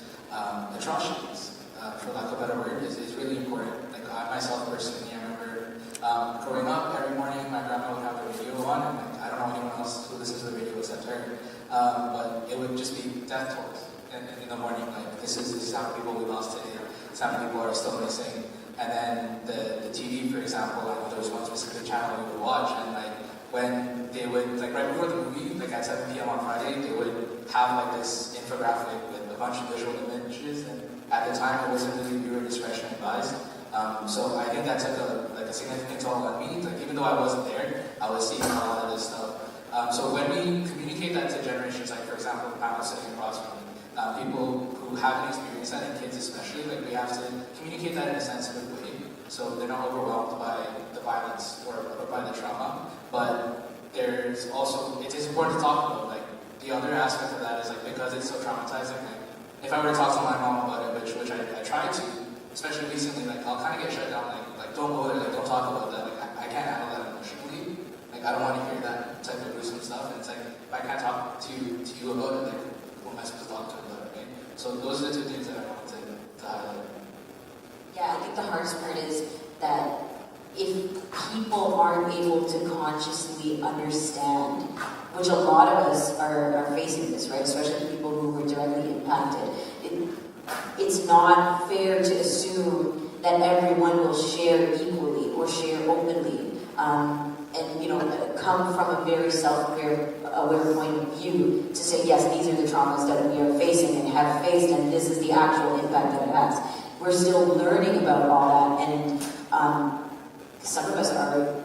Speaker 5: atrocities, for lack of a better word, is really important. Like I myself personally, I remember growing up, every morning my grandma would have the radio on, and like, I don't know anyone else who listens to the radio except her, but it would just be death tolls in the morning. Like this is how many people we lost today, this how many people are still missing. And then the TV, for example, like there was one specific channel we would watch, and like when they would, like right before the movie, like at 7 p.m. on Friday, they would have like this infographic with a bunch of visual images, and at the time it wasn't really viewer discretion advised. So I think that took a significant toll on me. Like even though I wasn't there, I was seeing a lot of this stuff. So when we communicate that to generations, like for example, the panel sitting across from me, people who haven't experienced that, and kids especially, like we have to communicate that in a sensitive way, so they're not overwhelmed by the violence or by the trauma. But there's also, it is important to talk about, like the other aspect of that is like because it's so traumatizing. Like if I were to talk to my mom about it, which I tried to, especially recently, like I'll kind of get shut down, like don't go there, like don't talk about that, like I can't handle that emotionally, like I don't want to hear that type of gruesome stuff. And it's like if I I can't talk to you about it, like, what am I supposed to talk to about it, right? So those are the two things that I wanted to highlight.
Speaker 12: Yeah, I think the hardest part is that if people aren't able to consciously understand, which a lot of us are facing this, right? Especially people who were directly impacted. It's not fair to assume that everyone will share equally or share openly, and come from a very self-aware point of view to say, yes, these are the traumas that we are facing and have faced, and this is the actual impact that it has. We're still learning about all that, and some of us are,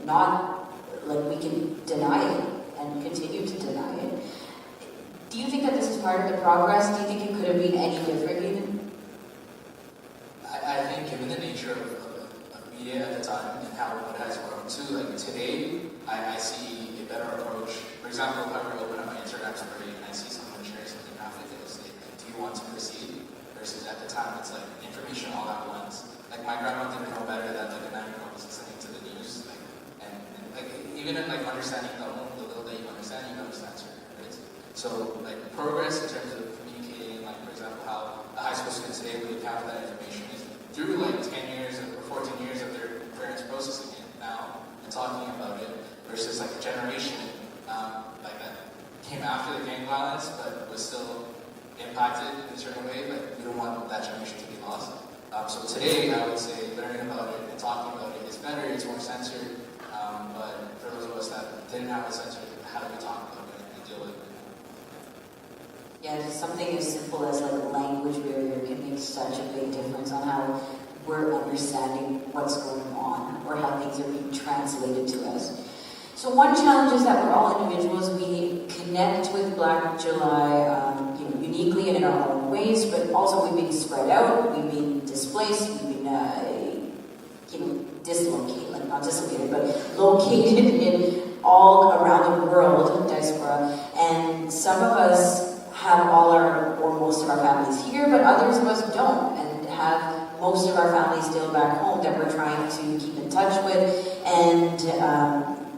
Speaker 12: not, like, we can deny it and continue to deny it. Do you think that this is part of the progress? Do you think it could have been any different even?
Speaker 5: I think given the nature of media at the time and how it has grown to, like today, I see a better approach. For example, if I were to open up my Instagram story and I see someone sharing something graphic, it'll say, do you want to proceed? Versus at the time, it's like information all at once. Like my grandma didn't know better that like a 9-year-old was listening to the news, and like even in like understanding the little that you understand certain words. So like progress in terms of communicating, like for example, how a high school student today would encounter that information is through like 10 years or 14 years of their parents processing it now and talking about it, versus like a generation like that came after the gang violence but was still impacted in a certain way. Like we don't want that generation to be lost. So today, I would say learning about it and talking about it is better. It's more censored, but for those of us that didn't have it censored, how do we talk about it and deal with it?
Speaker 12: Yeah, just something as simple as like a language barrier can make such a big difference on how we're understanding what's going on or how things are being translated to us. So one challenge is that we're all individuals. We connect with Black July uniquely and in our own ways, but also we've been spread out, we've been displaced, we've been dislocated, not dislocated, but located in all around the world, diaspora, and some of us have all our, or most of our families here, but others of us don't, and have most of our families still back home that we're trying to keep in touch with, and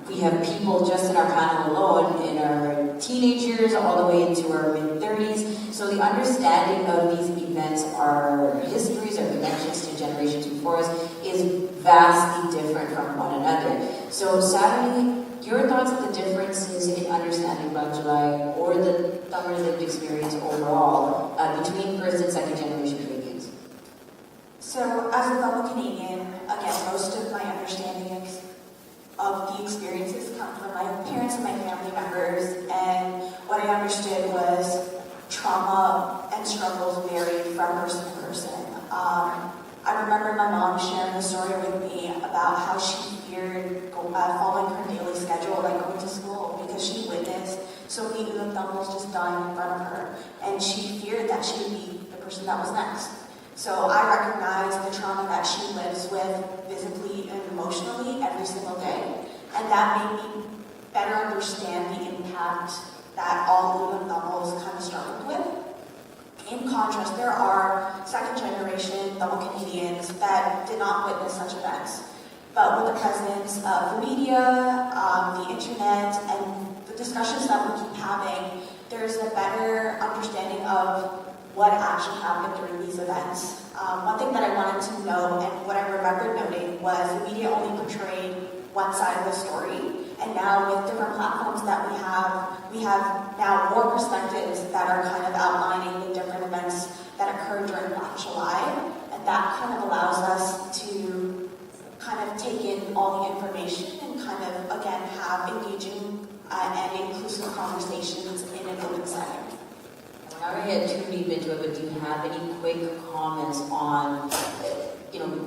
Speaker 12: we have people just in our panel alone, in our teenage years all the way into our mid-30s. So the understanding of these events, our histories, our connections to generations before us, is vastly different from one another. So Saturday, your thoughts on the differences in understanding Black July or the Tamil lived experience overall between first and second generation Canadians?
Speaker 9: So as a fellow Canadian, again, most of my understandings of the experiences come from my parents and my family members, and what I understood was trauma and struggles varied from person to person. I remember my mom sharing a story with me about how she feared following her daily schedule, like going to school, because she witnessed so many Tamils just dying in front of her, and she feared that she would be the person that was next. So I recognize the trauma that she lives with physically and emotionally every single day. And that made me better understand the impact that all Tamils kind of struggled with. In contrast, there are second generation Tamil Canadians that did not witness such events. But with the presence of the media, the internet, and the discussions that we keep having, there's a better understanding of what actually happened during these events. One thing that I wanted to know, and what I remembered noting, was the media only portrayed one side of the story, and now with different platforms that we have now more perspectives that are kind of outlining the different events that occurred during Black July, and that kind of allows us to kind of take in all the information and kind of, again, have engaging and inclusive conversations in an open setting.
Speaker 12: I already had too deep into it, but do you have any quick comments on,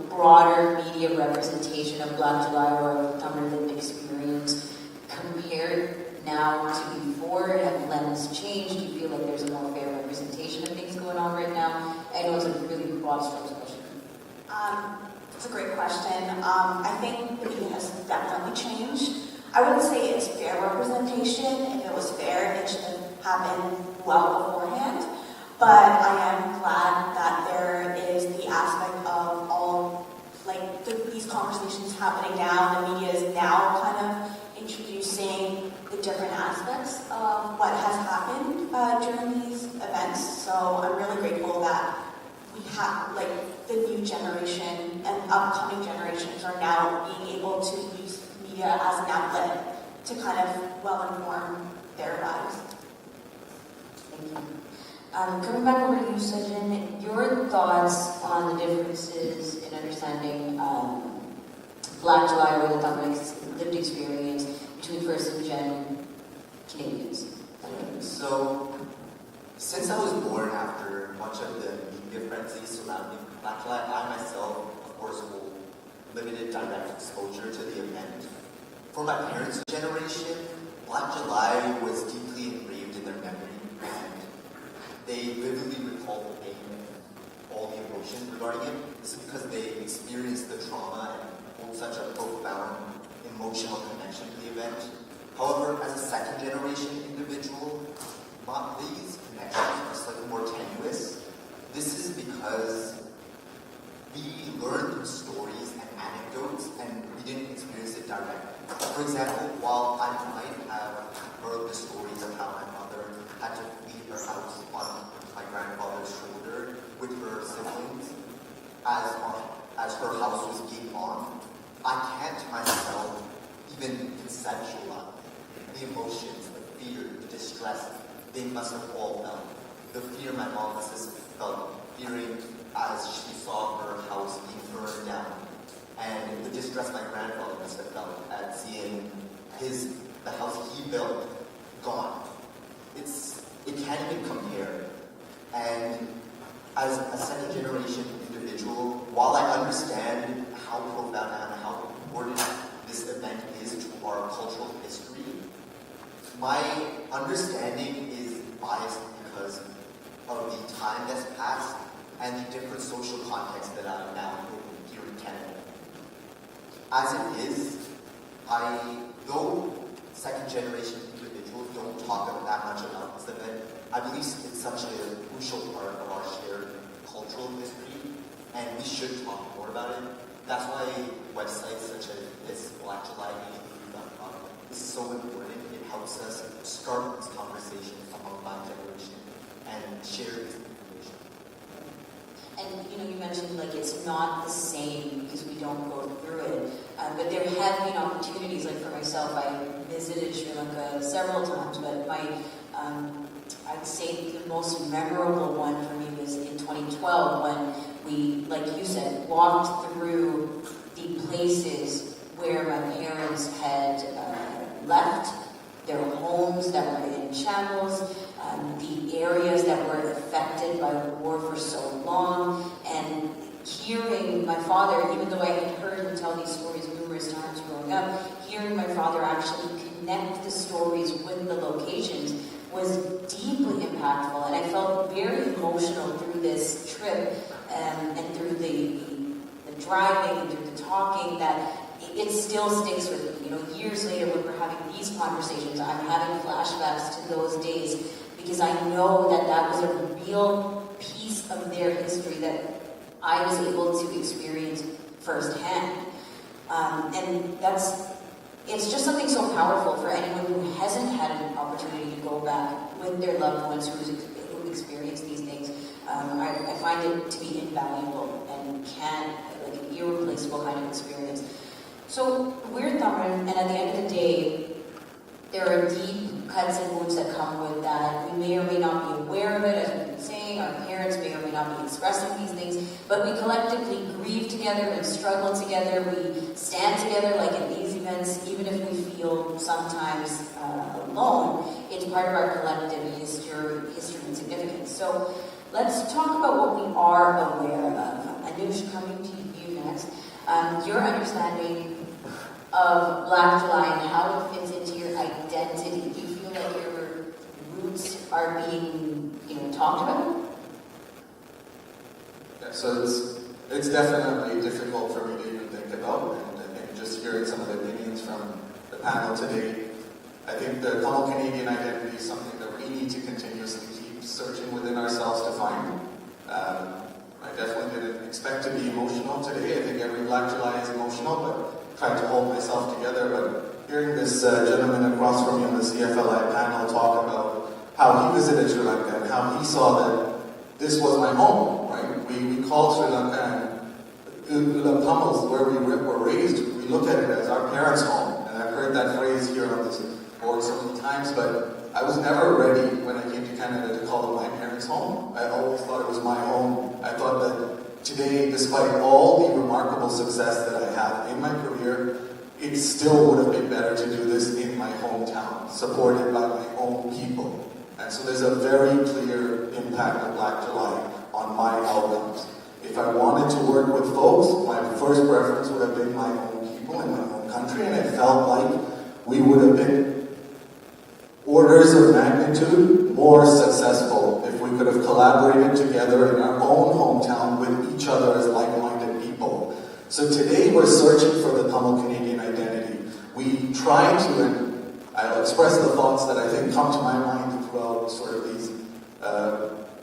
Speaker 12: broader media representation of Black July or Tamil lived experience compared now to before? Have lens changed? Do you feel like there's a more fair representation of things going on right now? I know it's a really broad strokes question.
Speaker 9: It's a great question. I think the media has definitely changed. I wouldn't say it's fair representation. If it was fair, it should have happened well beforehand. But I am glad that there is the aspect of all, these conversations happening now. The media is now kind of introducing the different aspects during these events. So I'm really grateful that we have, like, the new generation and upcoming generations are now being able to use media as an outlet to kind of well inform their lives.
Speaker 12: Thank you. Coming back over to you, Sajjan, your thoughts on the differences in understanding Black July or the Tamil's lived experience between first and gen Canadians?
Speaker 13: So, since I was born after much of the media frenzy surrounding Black July, I myself, of course, will limited direct exposure to the event. For my parents' generation, Black July was deeply engraved in their memory, and they vividly recall the pain and all the emotion regarding it. This is because they experienced the trauma and hold such a profound emotional connection to the event. However, as a second generation individual, these connections are slightly more tenuous. This is because we learned through stories and anecdotes, and we didn't experience it directly. For example, while I might have heard the stories of how my mother had to leave her house on my grandfather's shoulder with her siblings as her house was being bombed, I can't myself even conceptualize the emotions, the fear, the distress they must have all felt. The fear my mom must have felt, fearing as she saw her house being burned down, and the distress my grandfather must have felt at seeing the house he built gone. It can't even compare. And as a second generation individual, while I understand how profound and how important this event is to our cultural history, my understanding is biased because of the time that's passed and the different social context that I'm now in here in Canada. As it is, though second generation individuals don't talk that much about this event, I believe it's such a crucial part of our shared cultural history, and we should talk more about it. That's why websites such as this, Black July is so important. It helps us start this conversation among my generation and share this information.
Speaker 12: And you mentioned like it's not the same because we don't go through it, but there have been opportunities. Like for myself, I visited Sri Lanka several times, but I'd say the most memorable one for me was in 2012 when we, like you said, walked through the places where my parents had left, their homes that were in shambles, the areas that were affected by the war for so long, and hearing my father, even though I had heard him tell these stories numerous times growing up, hearing my father actually connect the stories with the locations was deeply impactful, and I felt very emotional through this trip and through the driving and through the talking that it still sticks with me. Years later when we're having these conversations, I'm having flashbacks to those days because I know that was a real piece of their history that I was able to experience firsthand. And it's just something so powerful for anyone who hasn't had an opportunity to go back with their loved ones who experience these things. I find it to be invaluable and like an irreplaceable kind of experience. So we're Tamil, and at the end of the day, there are deep cuts and wounds that come with that. We may or may not be aware of it, as we've been saying. Our parents may or may not be expressing these things, but we collectively grieve together and struggle together. We stand together like in these events, even if we feel sometimes alone. It's part of our collective history and significance. So let's talk about what we are aware of. Anush, coming to you next. Your understanding of Black July and how it fits into your identity. Do you feel like your roots are being, talked about?
Speaker 24: Yeah, so it's definitely difficult for me to even think about, and I think just hearing some of the opinions from the panel today, I think the Tamil Canadian identity is something that we need to continuously keep searching within ourselves to find. I definitely didn't expect to be emotional today. I think every Black July is emotional, but trying to hold myself together. But hearing this gentleman across from me on the CFLI panel talk about how he visited Sri Lanka and how he saw that this was my home, right? We call Sri Lanka and Ulam Tamils, where we were raised, we look at it as our parents' home. And I've heard that phrase here on this board so many times, but I was never ready when I came to Canada to call it my parents' home. I always thought it was my home. I thought that today, despite all the remarkable success that I have in my career, it still would have been better to do this in my hometown, supported by my own people. And so there's a very clear impact of Black July on my outcomes. If I wanted to work with folks, my first preference would have been my own people in my own country, and it felt like we would have been orders of magnitude more successful if we could have collaborated together in our own hometown with each other as like-minded people. So today we're searching for the Tamil Canadian identity. We try to, and I'll express the thoughts that I think come to my mind throughout sort of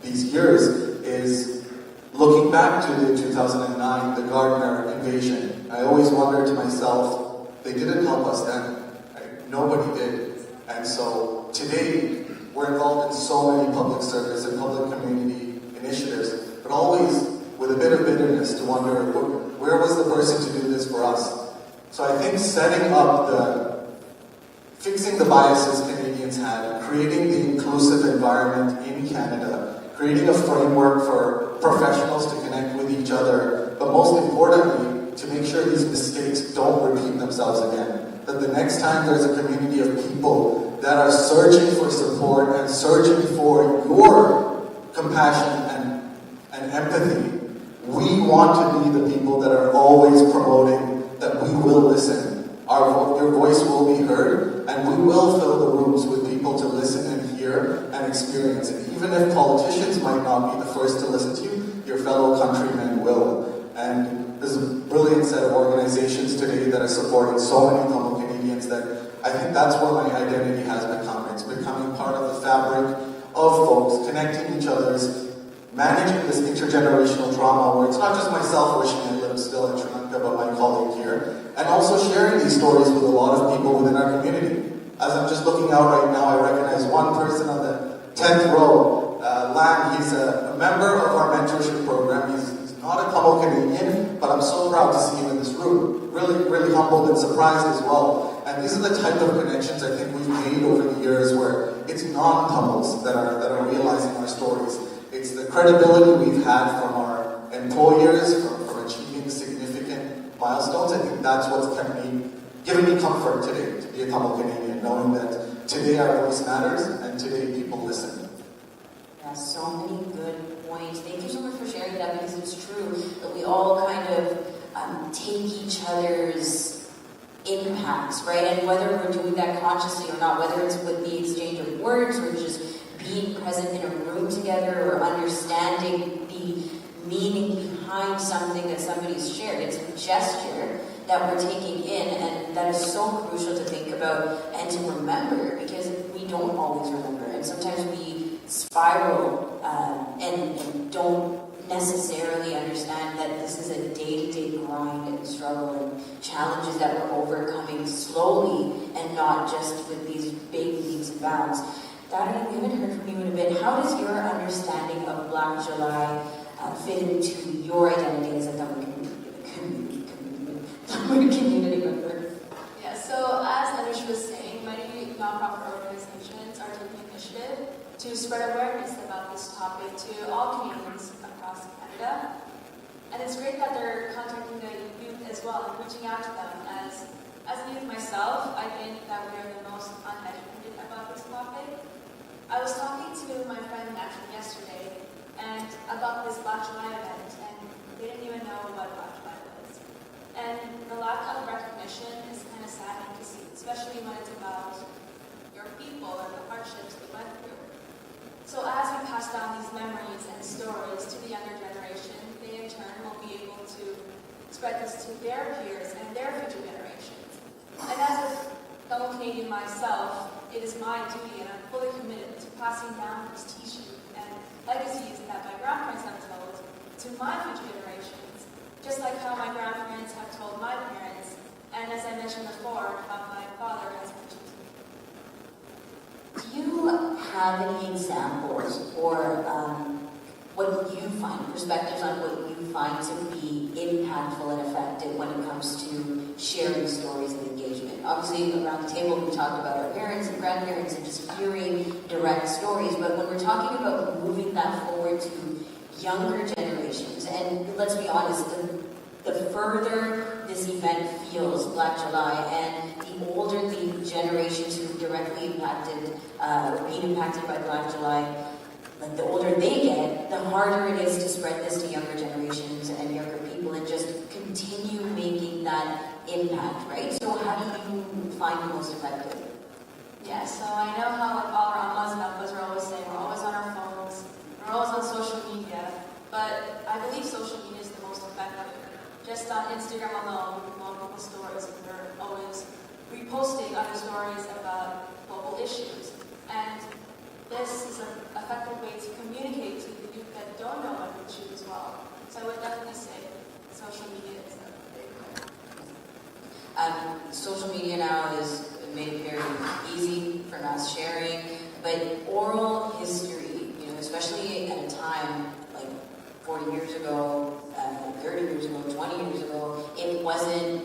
Speaker 24: these years, is looking back to the 2009, the Gardner invasion. I always wondered to myself, they didn't help us then. Right? Nobody did. And so today, we're involved in so many public service and public community initiatives, but always with a bit of bitterness to wonder, where was the person to do this for us? So I think setting up fixing the biases Canadians had, creating the inclusive environment in Canada, creating a framework for professionals to connect with each other, but most importantly, to make sure these mistakes don't repeat themselves again. That the next time there's a community of people that are searching for support and searching for your compassion and empathy, we want to be the people that are always promoting that we will listen. Your voice will be heard, and we will fill the rooms with people to listen and hear and experience it. Even if politicians might not be the first to listen to you, your fellow countrymen will. And there's a brilliant set of organizations today that are supporting so many Tamil Canadians that I think that's where my identity has become. It's becoming part of the fabric of folks, connecting each other's, managing this intergenerational trauma where it's not just myself wishing I lived still in Sri Lanka, but my colleague here, and also sharing these stories with a lot of people within our community. As I'm just looking out right now, I recognize one person on the 10th row, Lang. He's a member of our mentorship program. He's not a Tamil Canadian, but I'm so proud to see him in this room. Really, really humbled and surprised as well. And these are the type of connections I think we've made over the years where it's non-Tamils that are realizing our stories. It's the credibility we've had from our employers, from achieving significant milestones. I think that's what's given me comfort today to be a Tamil Canadian, knowing that today our voice matters and today people listen.
Speaker 12: Yeah, so many good points. Thank you so much for sharing that, because it's true that we all kind of take each other's impacts, right? And whether we're doing that consciously or not, whether it's with the exchange of words or just being present in a room together or understanding the meaning behind something that somebody's shared. It's a gesture that we're taking in, and that is so crucial to think about and to remember, because we don't always remember, and sometimes we spiral and don't necessarily understand that this is a day-to-day grind and struggle and challenges that we're overcoming slowly and not just with these big leaps and bounds. Darren, we haven't heard from you in a bit. How does your understanding of Black July fit into your identity as a Tamil community member?
Speaker 14: Yeah, so as Anush was saying, many nonprofit organizations are taking initiative to spread awareness about this topic to all Canadians across Canada. And it's great that they're contacting the youth as well and reaching out to them. As a youth myself, I think that we are the most uneducated about this topic. I was talking to my friend actually yesterday and about this Black July event, and they didn't even know what Black July was. And the lack of recognition is kind of saddening to see, especially when it's about your people and the hardships they went through. So as we pass down these memories and stories to the younger generation, they in turn will be able to spread this to their peers and their future generations. And as a fellow Canadian myself, it is my duty, and I'm fully committed to passing down these teachings and legacies that my grandparents have told to my future generations, just like how my grandparents have told my parents, and as I mentioned before, how my father has mentioned to me.
Speaker 12: Do you have any examples or what you find, perspectives on what you find to be impactful and effective when it comes to sharing stories and engagement? Obviously, around the table, we talked about our parents and grandparents and just hearing direct stories, but when we're talking about moving that forward to younger generations, and let's be honest, the further this event feels, Black July, and the older the generations who directly impacted, or being impacted by Black July, like the older they get, the harder it is to spread this to younger generations and younger people and just continue making that impact, right? So how do you find it most effective?
Speaker 14: Yeah, so I know how like all our ammas and appas are always saying we're always on our phones, we're always on social media, but I believe social media is the most effective. Just on Instagram alone, multiple stories, and they're always reposting other stories about local issues. And this is an effective way to communicate to the youth that don't know about the issue as well. So I would definitely say social media is a big way.
Speaker 12: Social media now is made it very easy for mass sharing, but oral history, you know, especially at a time like 40 years ago, 30 years ago, 20 years ago, it wasn't,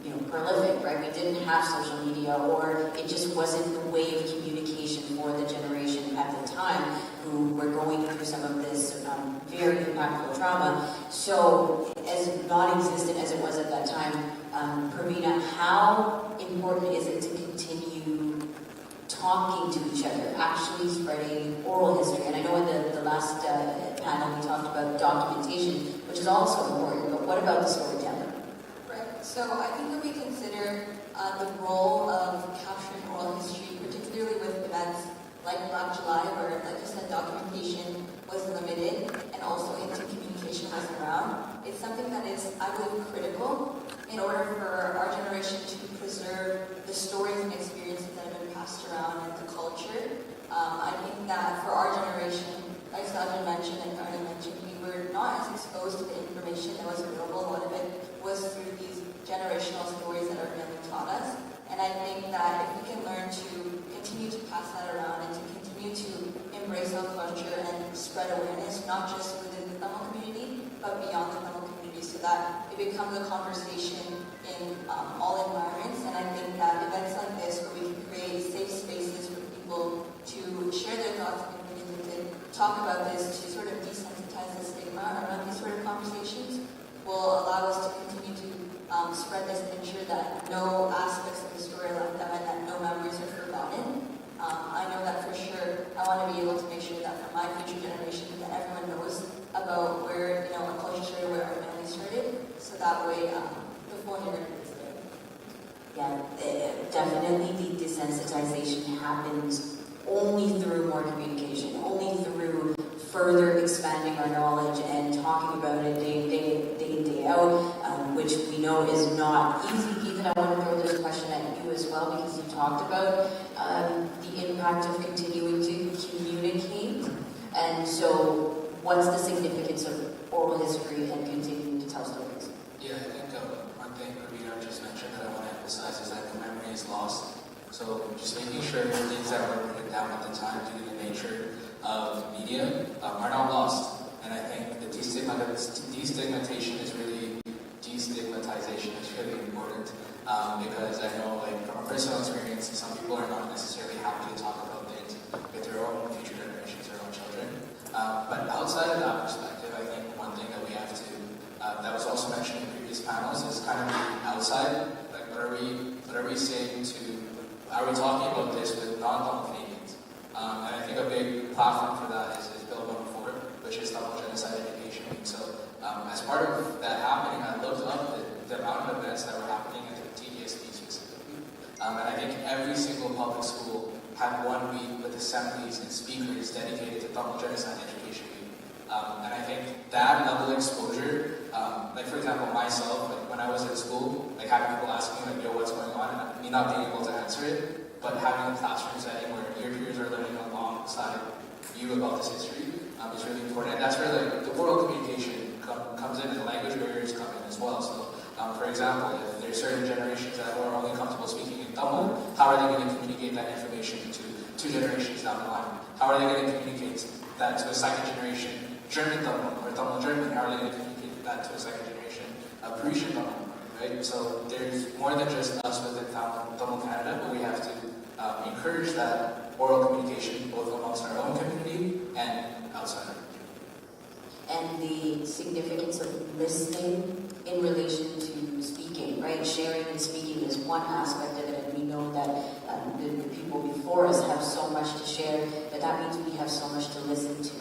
Speaker 12: you know, prolific, right? We didn't have social media, or it just wasn't the way of communication for the generation at the time who were going through some of this very impactful trauma. So, as non-existent as it was at that time, Pravina, how important is it to continue talking to each other, actually spreading oral history? And I know in the last panel we talked about documentation, which is also important, but what about the storytelling?
Speaker 23: Right. So I think that we consider the role of capturing oral history, particularly with events like Black July, where, like you said, documentation was limited and also intercommunication was around. It's something that is, I believe, critical in order for our generation to preserve the stories and experiences that have been passed around in the culture. I think that for our generation, like Sajid mentioned and Karni mentioned, we were not as exposed to the information that was available. A lot of it was through these generational stories that our family taught us. And I think that if we can learn to continue to pass that around and to continue to embrace our culture and spread awareness, not just within the Tamil community, but beyond the Tamil community, so that it becomes a conversation in all environments. And I think that events like this, where we can create safe spaces for people to share their thoughts and opinions and talk about this, to sort of desensitize the stigma around these sort of conversations, will allow us to continue to spread this and ensure that no aspects of the story are left out and that no memories are forgotten. I know that for sure. I want to be able to make sure that for my future generation, that everyone knows about where, you know, our culture started, where our family started, so that way the phone you're going to use it.
Speaker 12: Yeah, definitely the desensitization happens only through more communication, only through further expanding our knowledge and talking about it day in, day out, which we know is not easy. Even I want to throw this question at you as well, because you talked about the impact of continuing to communicate. And so what's the significance of oral history and continuing to tell stories?
Speaker 5: Yeah, I think one thing Pravina just mentioned that I want to emphasize is that the memory is lost. So just making sure things that were written down at the time due to the nature of media are not lost. And I think the destigmatization is really important because I know, like, from a personal experience, some people are not necessarily happy to talk about things with their own future generations, their own children. But outside of that perspective, I think one thing that we have to, that was also mentioned in previous panels, is kind of the outside. Like, what are we saying to, are we talking about this with non-Tamil Canadians? And I think a big platform for that is Bill 104, which is Tamil Genocide Education Week. So as part of that happening, I looked up the amount of events that were happening at the TDSP specifically. And I think every single public school had 1 week with assemblies and speakers dedicated to Tamil Genocide Education Week. And I think that level of exposure, like for example myself, like when I was at school, like having people ask me like, yo, what's going on? And me not being able to answer it, but having a classroom setting where your peers are learning alongside you about this history is really important. And that's where like the oral communication comes in, and the language barriers come in as well. So for example, if there's certain generations that are only comfortable speaking in Tamil, how are they going to communicate that information to 2 generations down the line? How are they going to communicate that to a second generation German Tamil or Tamil German? How are they going to communicate that to a second generation Parisian Tamil? Right? So there's more than just us within Tamil Canada, but we have to encourage that oral communication both amongst our own community and outside.
Speaker 12: And the significance of listening in relation to speaking, right? Sharing and speaking is one aspect of it, and we know that the people before us have so much to share, but that means we have so much to listen to.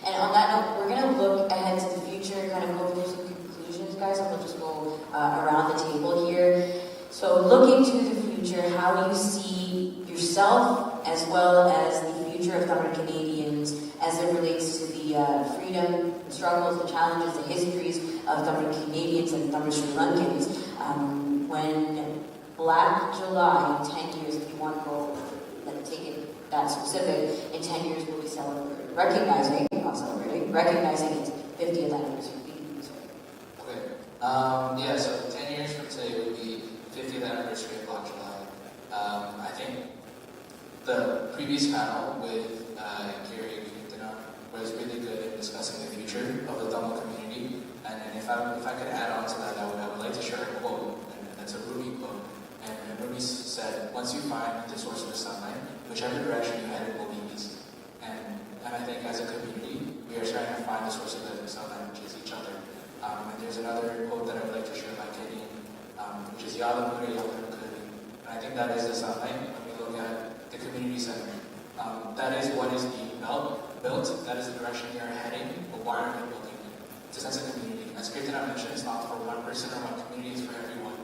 Speaker 12: And on that note, we're going to look ahead to the future, kind of go through some conclusions, guys, and we'll just go around the table here. So looking to the future, how do you see yourself as well as the future of Tamil Canadians as it relates to the freedom, the struggles, the challenges, the histories of Tamil Canadians and Tamil Sri Lankans? When Black July, in 10 years, if you want to go, take it that specific, in 10 years we'll be celebrating, recognizing its 50th anniversary.
Speaker 5: Okay. Yeah, so 10 years from today would be 50th anniversary of Black July. I think the previous panel with Gary was really good in discussing the future of the Tamil community. And if I could add on to that, I would like to share a quote, and that's a Rumi quote. And Rumi said, once you find the source of the sunlight, whichever direction you head, it will be easy. And I think as a community, we are trying to find the source of the sunlight, which is each other. And there's another quote that I would like to share by Kenny, which is Yala Mure Yala Mukuri. And I think that is the sunlight when we look at the community center. That is what is being built. That is the direction we are heading, but why are we building it? It's a sense of community. As Kirtan mentioned, it's not for one person or one community, it's for everyone.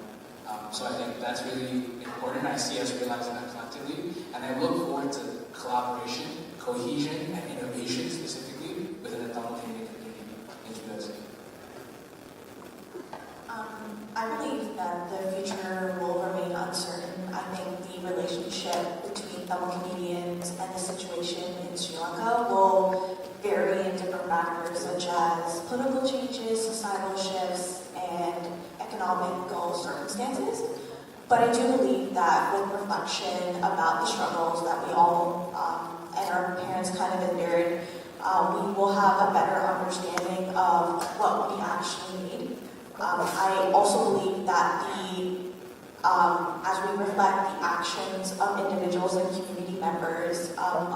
Speaker 5: So I think that's really important. I see us realizing that collectively, and I look forward to collaboration, cohesion, and innovation specifically within the Tamil Canadian community. Thank you guys.
Speaker 9: I believe that the future will remain uncertain. I think the relationship between Tamil Canadians and the situation in Sri Lanka will vary in different factors such as political changes, societal shifts, and economical circumstances. But I do believe that with reflection about the struggles that we all and our parents kind of endured, we will have a better understanding of what we actually need. I also believe that as we reflect the actions of individuals and community members of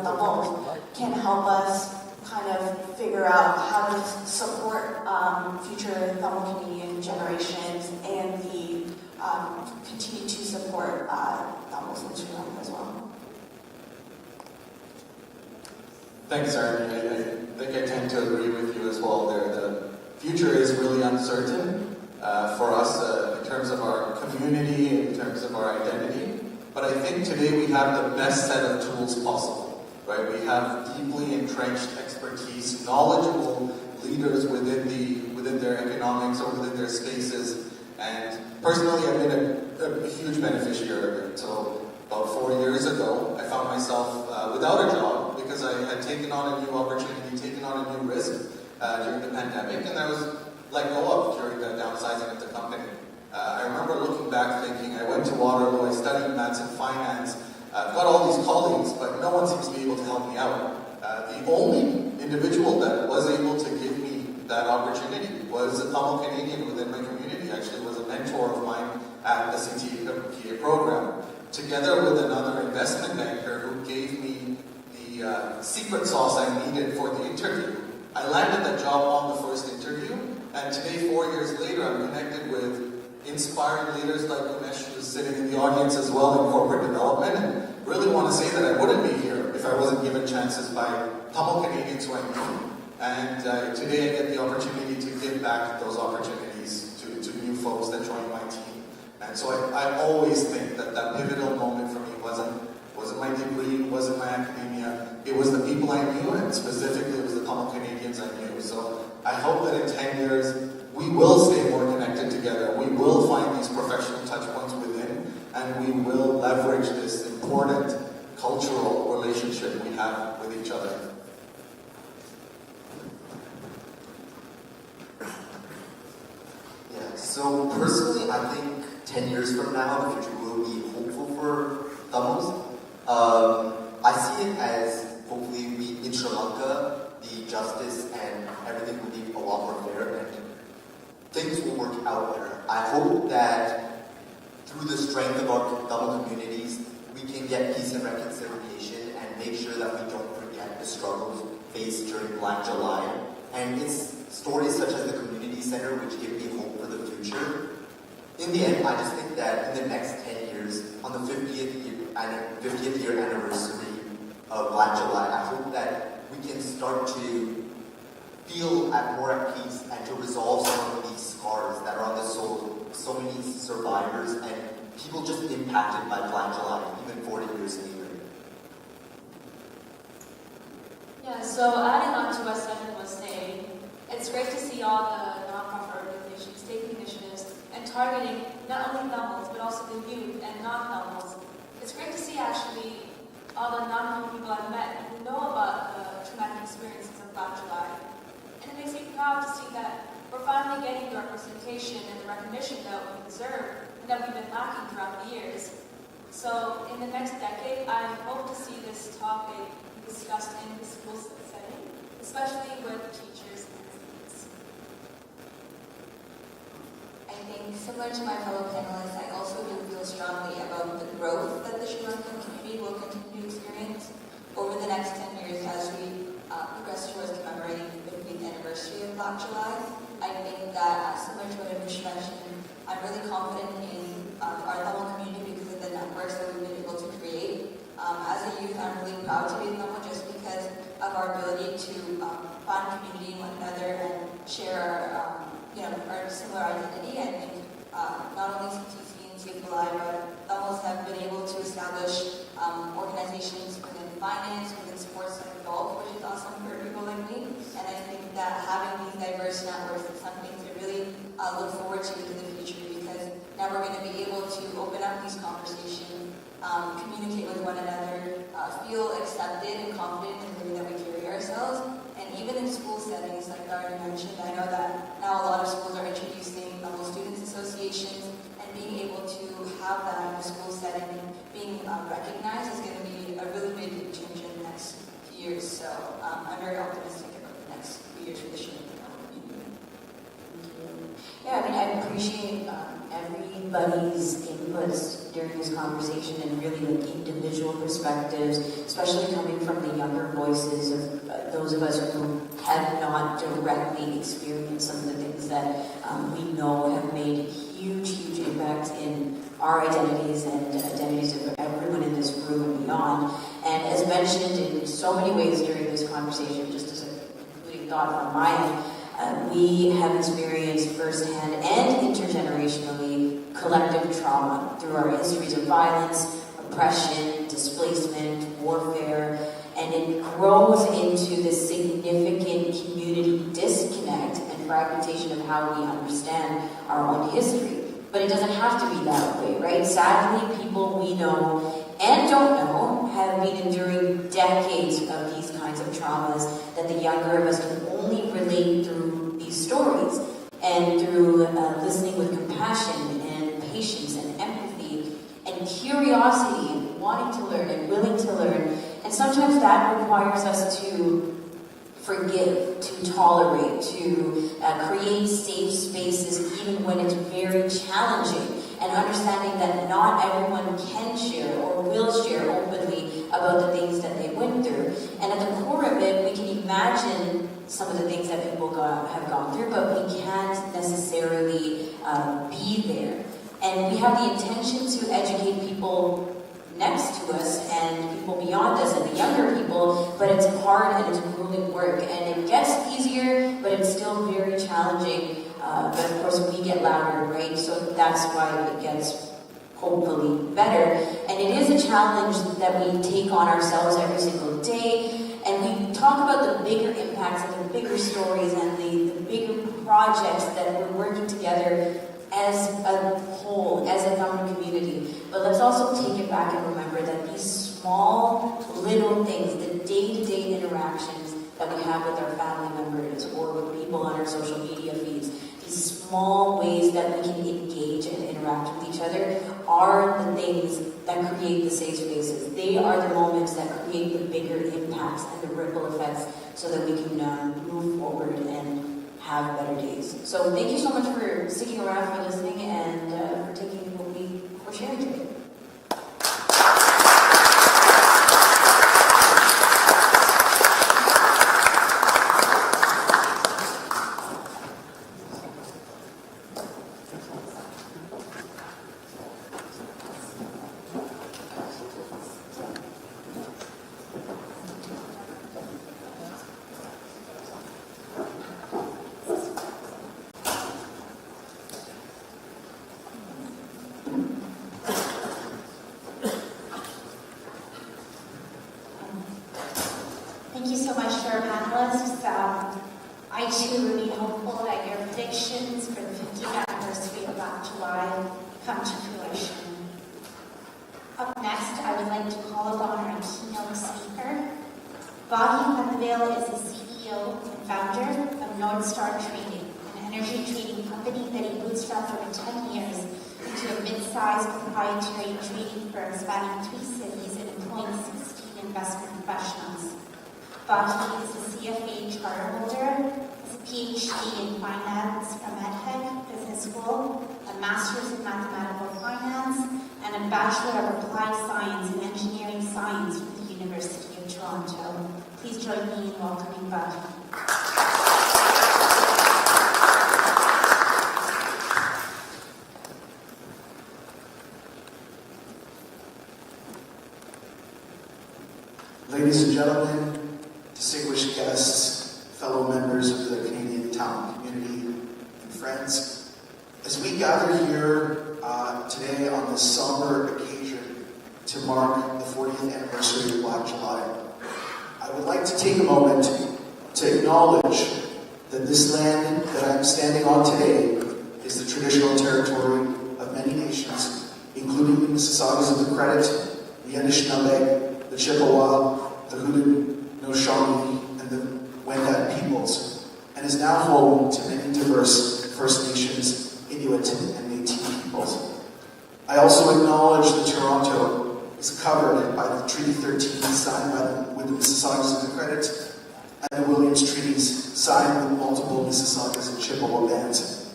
Speaker 9: Tamils can help us kind of figure out how to support future Tamil Canadian generations and continue to support Tamils in Sri Lanka as well.
Speaker 24: Thanks, Aaron. I think I tend to agree with you as well there. The future is really uncertain for us in terms of our community, in terms of our identity. But I think today we have the best set of tools possible, right? We have deeply entrenched expertise, knowledgeable leaders within their economics or within their spaces. And personally, I've been a huge beneficiary of it. So about 4 years ago, I found myself without a job because I had taken on a new opportunity, taken on a new risk during the pandemic, and I was let go of during the downsizing of the company. I remember looking back thinking, I went to Waterloo, I studied maths and finance, I've got all these colleagues, but no one seems to be able to help me out. The only individual that was able to give me that opportunity was a Tamil Canadian within my community, actually was a mentor of mine at the CTA program, together with another investment banker who gave me the secret sauce I needed for the interview. I landed that job on the first interview, and today, 4 years later, I'm connected with inspiring leaders like Umesh, who's sitting in the audience as well in corporate development, and really want to say that I wouldn't be here if I wasn't given chances by Tamil Canadians who I knew. And today I get the opportunity to give back those opportunities to new folks that join my team. And so I always think that that pivotal moment for me wasn't my degree, wasn't my academia, it was the people I knew, and specifically it was the Tamil Canadians I knew. So I hope that in 10 years, we will stay more connected together. We will find these professional touch points within, and we will leverage this important cultural relationship we have with each other.
Speaker 13: Yeah, so personally, I think 10 years from now, the future will be hopeful for Tamils. things will work out better. I hope that through the strength of our Tamil communities, we can get peace and reconciliation and make sure that we don't forget the struggles faced during Black July. And it's stories such as the community center which give me hope for the future. In the end, I just think that in the next 10 years, on the 50th year anniversary of Black July, I hope that we can start to feel more at peace and to resolve some of these scars that are on the soul of so many survivors and people just impacted by Black July, even 40 years later.
Speaker 14: Yeah, so adding on to what Stephen was saying, it's great to see all the nonprofit organizations taking initiatives and targeting not only Tamils, but also the youth and non-Tamils. It's great to see actually all the non-Tamil people I've met who know about the traumatic experiences of Black July. And it makes me proud to see that we're finally getting the representation and the recognition that we deserve and that we've been lacking throughout the years. So in the next decade, I hope to see this topic discussed in the school setting, especially with teachers and students.
Speaker 23: I think, similar to my fellow panelists, I also do feel strongly about the growth that the Sri Lankan community will continue to experience over the next 10 years as we progress towards commemorating the 50th anniversary of Black July. I think that, similar to what Anush mentioned, I'm really confident in our Tamil community because of the networks that we've been able to create. As a youth, I'm really proud to be in Tamil just because of our ability to find community in one another and share our similar identity. I think not only CTC and CFLI, but Tamils have been able to establish organizations within finance, within sports like golf, which is awesome for people like me. And I think that having these diverse networks is something to really look forward to in the future because now we're going to be able to open up these conversations, communicate with one another, feel accepted and confident in the way that we carry ourselves. And even in school settings, like Darren mentioned, I know that now a lot of schools are introducing Tamil Students Associations, and being able to have that in a school setting and being recognized is going to be a really big change in the next few years. So I'm very optimistic about the next few years for the Sri Lankan community.
Speaker 12: Yeah, I mean, I appreciate everybody's inputs during this conversation and really like individual perspectives, especially coming from the younger voices of those of us who have not directly experienced some of the things that we know have made huge, huge impacts in our identities and identities of everyone in this room and beyond. And as mentioned in so many ways during this conversation, just as a concluding thought on my end, we have experienced firsthand and intergenerationally collective trauma through our histories of violence, oppression, displacement, warfare, and it grows into this significant community disconnect and fragmentation of how we understand our own history. But it doesn't have to be that way, right? Sadly, people we know and don't know have been enduring decades of these kinds of traumas that the younger of us can only relate through these stories and through listening with compassion and patience and empathy and curiosity and wanting to learn and willing to learn. And sometimes that requires us to forgive, to tolerate, to create safe spaces even when it's very challenging, and understanding that not everyone can share or will share openly about the things that they went through. And at the core of it, we can imagine some of the things that people have gone through, but we can't necessarily be there. And we have the intention to educate people next to us and people beyond us and the younger people, but it's hard and it's grueling work, and it gets easier, but it's still very challenging. But of course, we get louder, right? So that's why it gets hopefully better. And it is a challenge that we take on ourselves every single day. And we talk about the bigger impacts and the bigger stories and the bigger projects that we're working together as a whole, as a Tamil community. But let's also take it back and remember that these small little things, the day-to-day interactions that we have with our family members or with people on our social media feeds, these small ways that we can engage and interact with each other are the things that create the safe spaces. They are the moments that create the bigger impacts and the ripple effects so that we can move forward and have better days. So thank you so much for sticking around, for listening, and for taking what we were sharing today.
Speaker 1: Thank you so much to our panelists. I too remain hopeful that your predictions for the 50th anniversary of Black July come to fruition. Up next, I would like to call upon our keynote speaker. Vahi Pandavale is the CEO and founder of North Star Trading, an energy trading company that he bootstrapped over 10 years into a mid-sized proprietary trading firm spanning 3 cities and employing 16 investment professionals. Vahi is a CFA charter holder, has a PhD in finance from EdHec Business School, a master's in mathematical finance, and a bachelor of applied science and engineering science from the University of Toronto. Please join me in welcoming Vahi.
Speaker 2: Ladies and gentlemen, distinguished guests, fellow members of the Canadian talent community, and friends, as we gather here today on this somber occasion to mark the 40th anniversary of Black July, I would like to take a moment to acknowledge that this land that I'm standing on today is the traditional territory of many nations, including the Mississaugas of the Credit, the Anishinaabe, the Chippewa, the Haudenosaunee, and the Wendat peoples, and is now home to many diverse First Nations, Inuit, and Métis peoples. I also acknowledge that Toronto is covered by the Treaty 13 signed with the Mississaugas of the Credit and the Williams Treaties signed with multiple Mississaugas and Chippewa bands.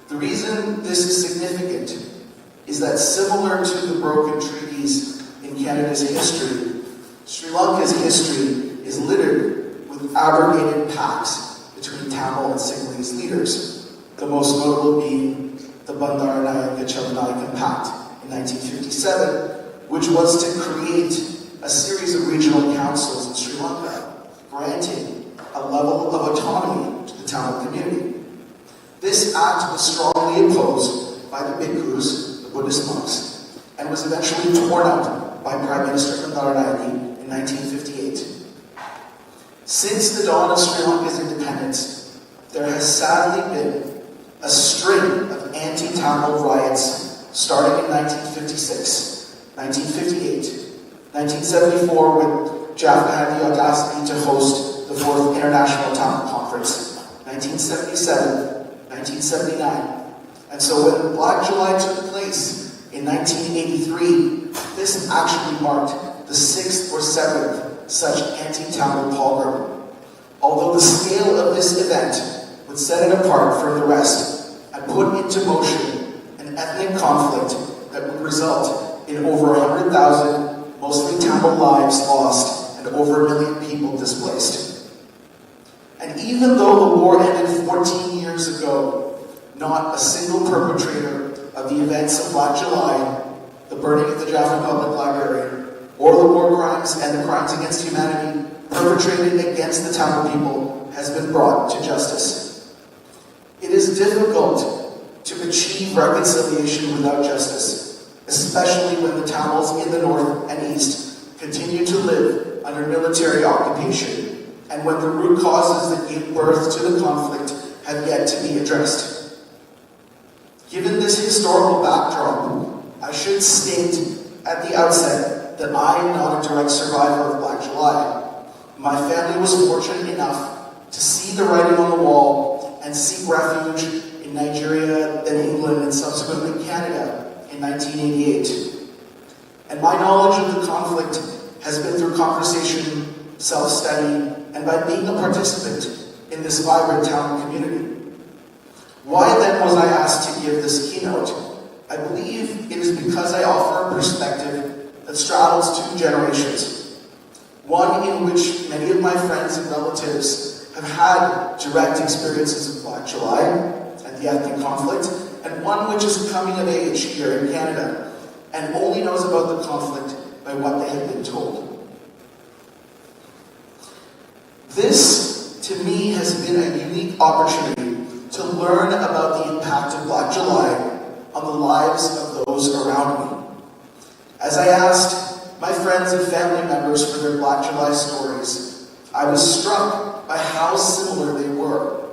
Speaker 2: The reason this is significant is that similar to the broken treaties in Canada's history, Sri Lanka's history is littered with abrogated pacts between Tamil and Sinhalese leaders, the most notable being the Bandaranaike-Chalanaike Pact in 1957, which was to create a series of regional councils in Sri Lanka, granting a level of autonomy to the Tamil community. This act was strongly opposed by the Bhikkhus, the Buddhist monks, and was eventually torn up by Prime Minister Bandaranaike in 1958. Since the dawn of Sri Lanka's independence, there has sadly been a string of anti-Tamil riots starting in 1956, 1958, 1974 when Jaffa had the audacity to host the 4th International Tamil Conference, 1977, 1979. And so when Black July took place in 1983, this actually marked the 6th or 7th such anti-Tamil pogrom. Although the scale of this event would set it apart from the rest and put into motion an ethnic conflict that would result in over 100,000 mostly Tamil lives lost and over 1 million people displaced. And even though the war ended 14 years ago, not a single perpetrator of the events of Black July, the burning of the Jaffa Public Library, or the war crimes and the crimes against humanity perpetrated against the Tamil people has been brought to justice. It is difficult to achieve reconciliation without justice, especially when the Tamils in the north and east continue to live under military occupation, and when the root causes that gave birth to the conflict have yet to be addressed. Given this historical backdrop, I should state at the outset that I am not a direct survivor of Black July. My family was fortunate enough to see the writing on the wall and seek refuge in Nigeria, then England, and subsequently Canada in 1988. And my knowledge of the conflict has been through conversation, self-study, and by being a participant in in this vibrant town community. Why then was I asked to give this keynote? I believe it is because I offer a perspective that straddles two generations. One in which many of my friends and relatives have had direct experiences of Black July and the ethnic conflict, and one which is coming of age here in Canada and only knows about the conflict by what they have been told. This, to me, has been a unique opportunity to learn about the impact of Black July on the lives of those around me. As I asked my friends and family members for their Black July stories, I was struck by how similar they were.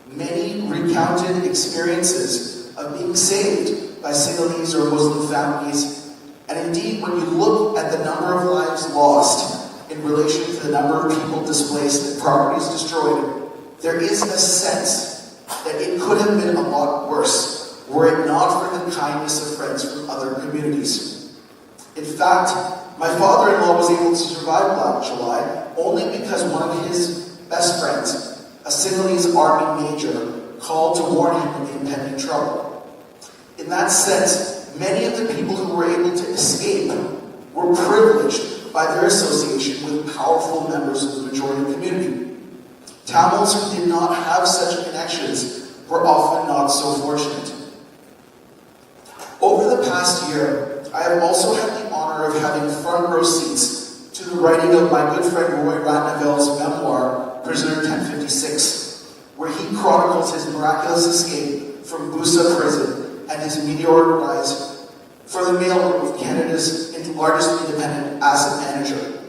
Speaker 2: Many recounted experiences of being saved by Sinhalese or Muslim families, and indeed, when you look at the number of lives lost in relation to the number of people displaced and properties destroyed, there is a sense that it could have been a lot worse were it not for the kindness of friends from other communities. In fact, my father-in-law was able to survive Black July only because one of his best friends, a Sinhalese army major, called to warn him of the impending trouble. In that sense, many of the people who were able to escape were privileged by their association with powerful members of the majority community. Tamils who did not have such connections were often not so fortunate. Over the past year, I have also had the honor of having front row seats to the writing of my good friend Roy Ratnavel's memoir, Prisoner 1056, where he chronicles his miraculous escape from Busa prison and his meteoric rise for the mailroom of Canada's largest independent asset manager.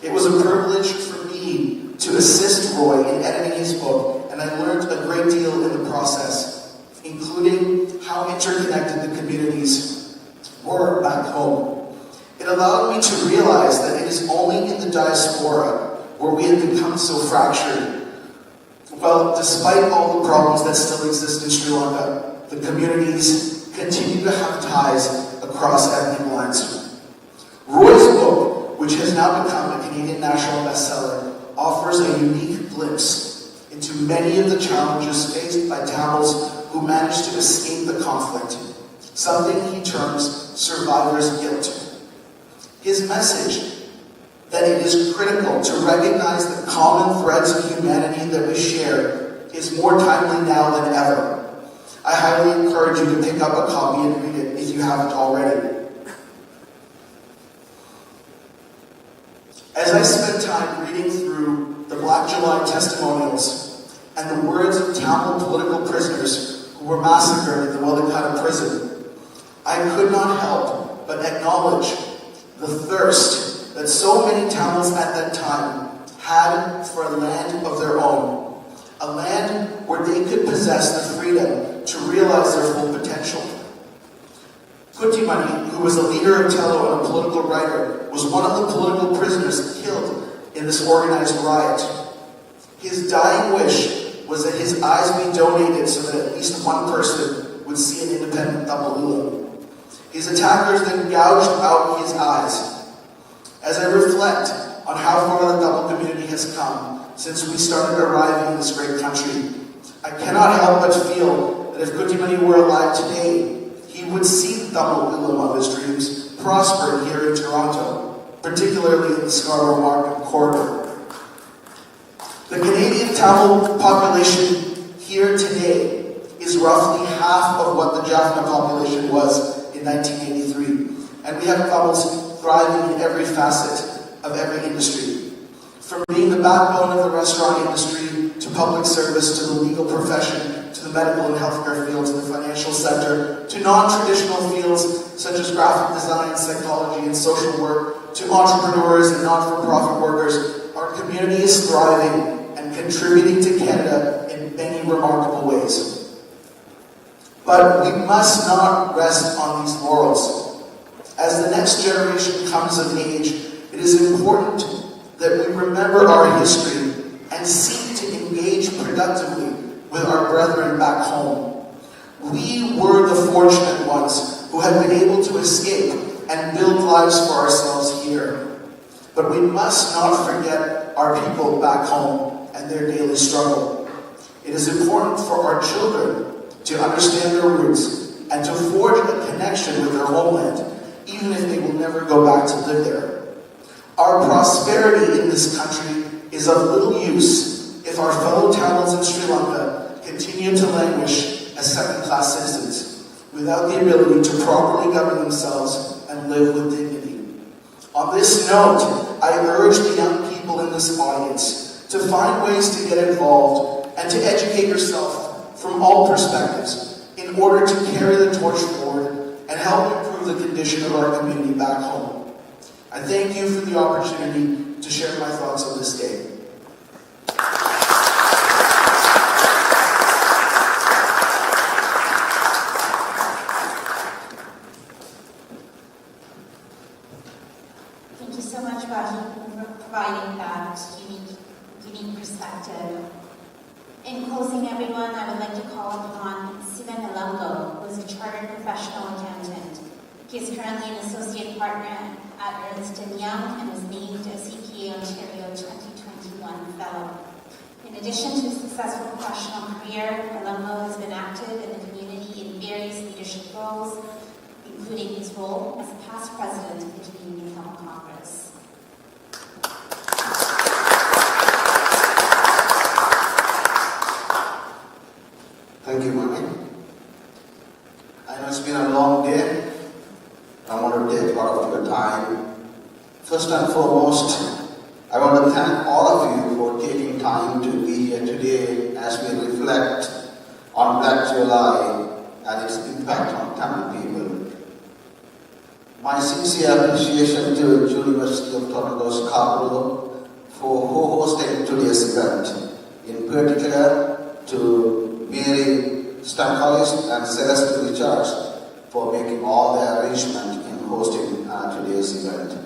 Speaker 2: It was a privilege for me to assist Roy in editing his book, and I learned a great deal in the process, including how interconnected the communities were back home. It allowed me to realize that it is only in the diaspora where we have become so fractured. Well, despite all the problems that still exist in Sri Lanka, the communities continue to have ties across ethnic lines. Roy's book, which has now become a Canadian national bestseller, offers a unique glimpse into many of the challenges faced by Tamils who managed to escape the conflict, something he terms survivor's guilt. His message, that it is critical to recognize the common threads of humanity that we share, is more timely now than ever. I highly encourage you to pick up a copy and read it if you haven't already. As I spent time reading through the Black July testimonials and the words of Tamil political prisoners who were massacred in the Wellikata prison, I could not help but acknowledge the thirst that so many Tamils at that time had for a land of their own, a land where they could possess the freedom to realize their full potential. Kutimani, who was a leader of Tello and a political writer, was one of the political prisoners killed in this organized riot. His dying wish was that his eyes be donated so that at least one person would see an independent Tapalula. His attackers then gouged out his eyes. As I reflect on how far the Tamil community has come since we started arriving in this great country, I cannot help but feel that if Kutimani were alive today, he would see the Tamil Illam of his dreams prosper here in Toronto, particularly in the Scarborough-Markham corridor. The Canadian Tamil population here today is roughly half of what the Jaffna population was in 1983, and we have Tamils thriving in every facet of every industry. From being the backbone of the restaurant industry, to public service, to the legal profession, to the medical and healthcare field, to the financial sector, to non-traditional fields such as graphic design, psychology, and social work, to entrepreneurs and not-for-profit workers, our community is thriving and contributing to Canada in many remarkable ways. But we must not rest on these laurels. As the next generation comes of age, it is important that we remember our history and seek to engage productively with our brethren back home. We were the fortunate ones who have been able to escape and build lives for ourselves here. But we must not forget our people back home and their daily struggle. It is important for our children to understand their roots and to forge a connection with their homeland, even if they will never go back to live there. Our prosperity in this country is of little use if our fellow Tamils in Sri Lanka continue to languish as second-class citizens without the ability to properly govern themselves and live with dignity. On this note, I urge the young people in this audience to find ways to get involved and to educate yourself from all perspectives in order to carry the torch forward and help improve the condition of our community back home. I thank you for the opportunity to share my thoughts on this day.
Speaker 1: Thank you so much, Raji, for providing that unique perspective. In closing, everyone, I would like to call upon Sivan Alambo, who is a chartered professional accountant. He is currently an associate partner at Ernst & Young and was named a CPA Ontario 2021 Fellow. In addition to a successful professional career, Alambo has been active in the community in various leadership roles, including his role as past president of the Canadian Tamil Congress.
Speaker 15: Thank you, Mami. I know it's been a long day. I want to take a lot of your time. First and foremost, I want to thank all of you for taking time to be here today as we reflect on Black July and its impact on Tamil people. My sincere appreciation to University of Toronto Scarborough for hosting today's event, in particular to Mary Stankolis and Celeste Richards for making all the arrangement in hosting today's event.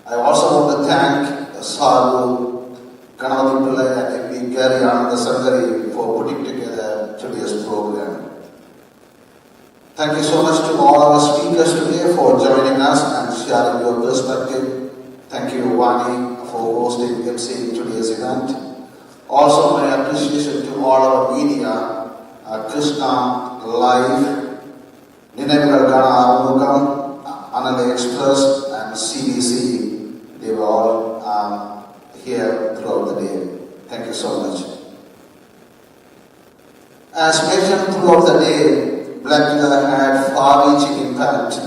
Speaker 15: I also want to thank Saru, Ganapati Pillai and MP Gary Ananda Sangari for putting together today's program. Thank you so much to all our speakers today for joining us and sharing your perspective. Thank you, Vani, for hosting MC today's event. Also, my appreciation to all our media, Krishna Live, Ninavigal Gana Armugam, Anale Express, and CBC. They were all here throughout the day. Thank you so much. As mentioned throughout the day, Black July had far-reaching impact.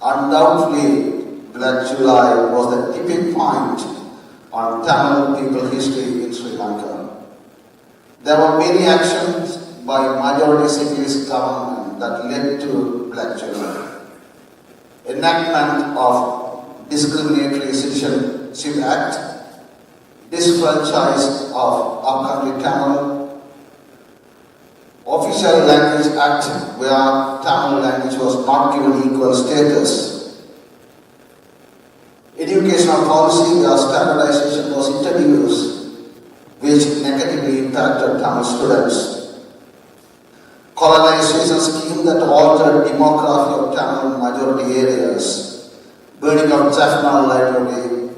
Speaker 15: Undoubtedly, Black July was the tipping point on Tamil people history in Sri Lanka. There were many actions by majority civilian government that led to Black July. Enactment of Discriminatory Citizenship Act, disfranchise of upcountry Tamil, Official Language Act where Tamil language was not given equal status, educational policy where standardization was introduced, which negatively impacted Tamil students, colonization scheme that altered demography of Tamil majority areas, burning of Jaffna library,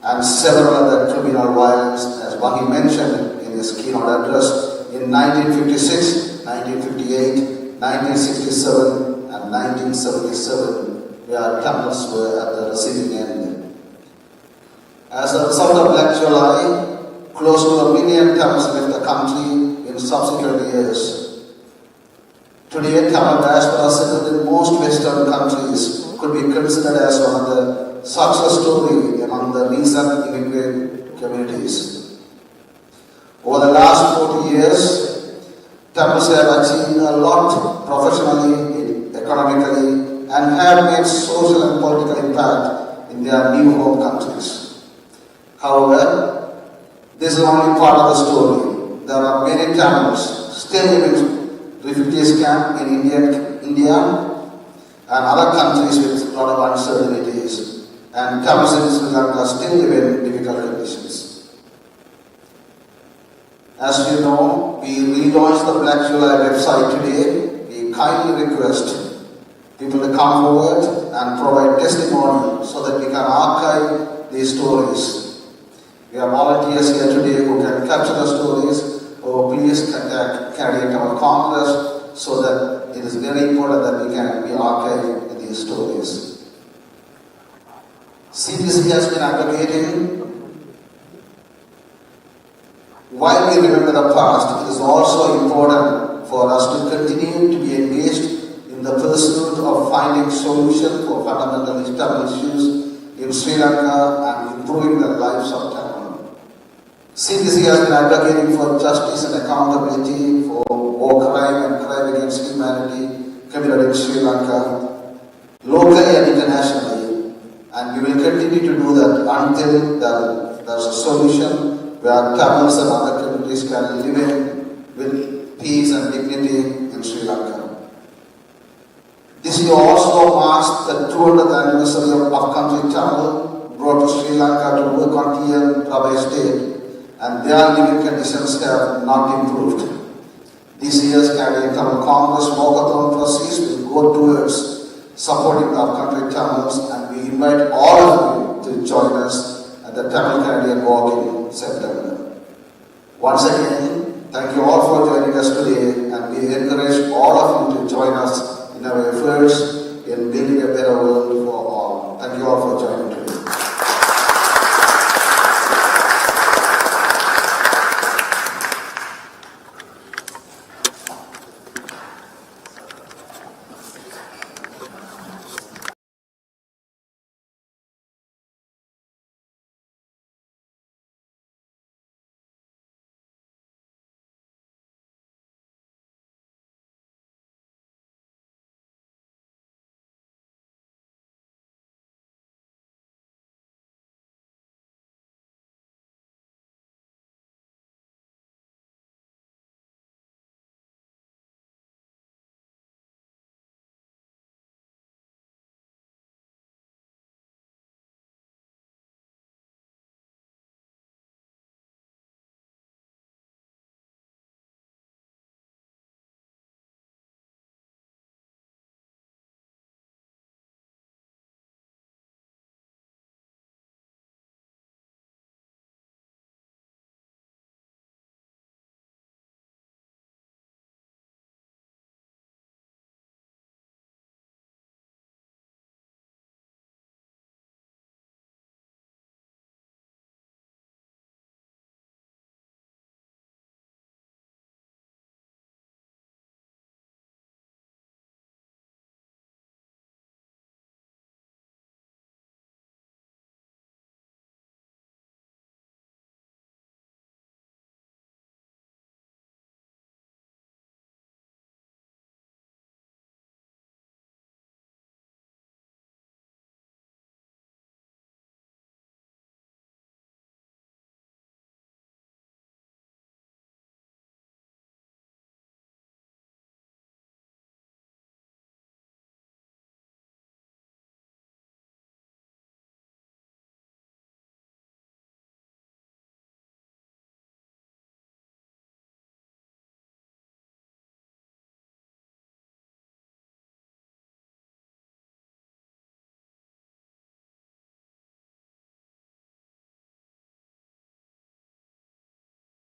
Speaker 15: and several other criminal violence, as Wahi mentioned in his keynote address, in 1956, 1958, 1967, and 1977, where Tamils were at the receiving end. As a result of Black July, close to 1 million Tamils left the country in subsequent years. Today, Tamil diaspora settled in most Western countries could be considered as one of the success stories among the recent immigrant communities. Over the last 40 years, Tamils have achieved a lot professionally, economically, and have made social and political impact in their new home countries. However, this is only part of the story. There are many Tamils still in refugees camp in India and other countries with a lot of uncertainties, and Tamils in Sri Lanka still live in difficult conditions. As you know, we relaunched the Black July website today. We kindly request people to come forward and provide testimony so that we can archive these stories. We have volunteers here today who can capture the stories. Please contact Canadian Tamil Congress so that it is very important that we can be archiving these stories. CBC has been advocating, while we remember the past, it is also important for us to continue to be engaged in the pursuit of finding solutions for fundamental Tamil issues in Sri Lanka and improving the lives of Tamil. CBC has been advocating for justice and accountability for war crime and crime against humanity committed in Sri Lanka, locally and internationally, and we will continue to do that until there's a solution where Tamils and other communities can live in with peace and dignity in Sri Lanka. This year also marks the 200th anniversary of Upcountry Tamil brought to Sri Lanka to work on TN Rabai State, and their living conditions have not improved. This year's Canadian Tamil Congress walkathon proceeds will go towards supporting the Upcountry Tamils, and we invite all of you to join us at the Tamil Canadian Walk in September. Once again, thank you all for joining us today, and we encourage all of you to join us in our efforts in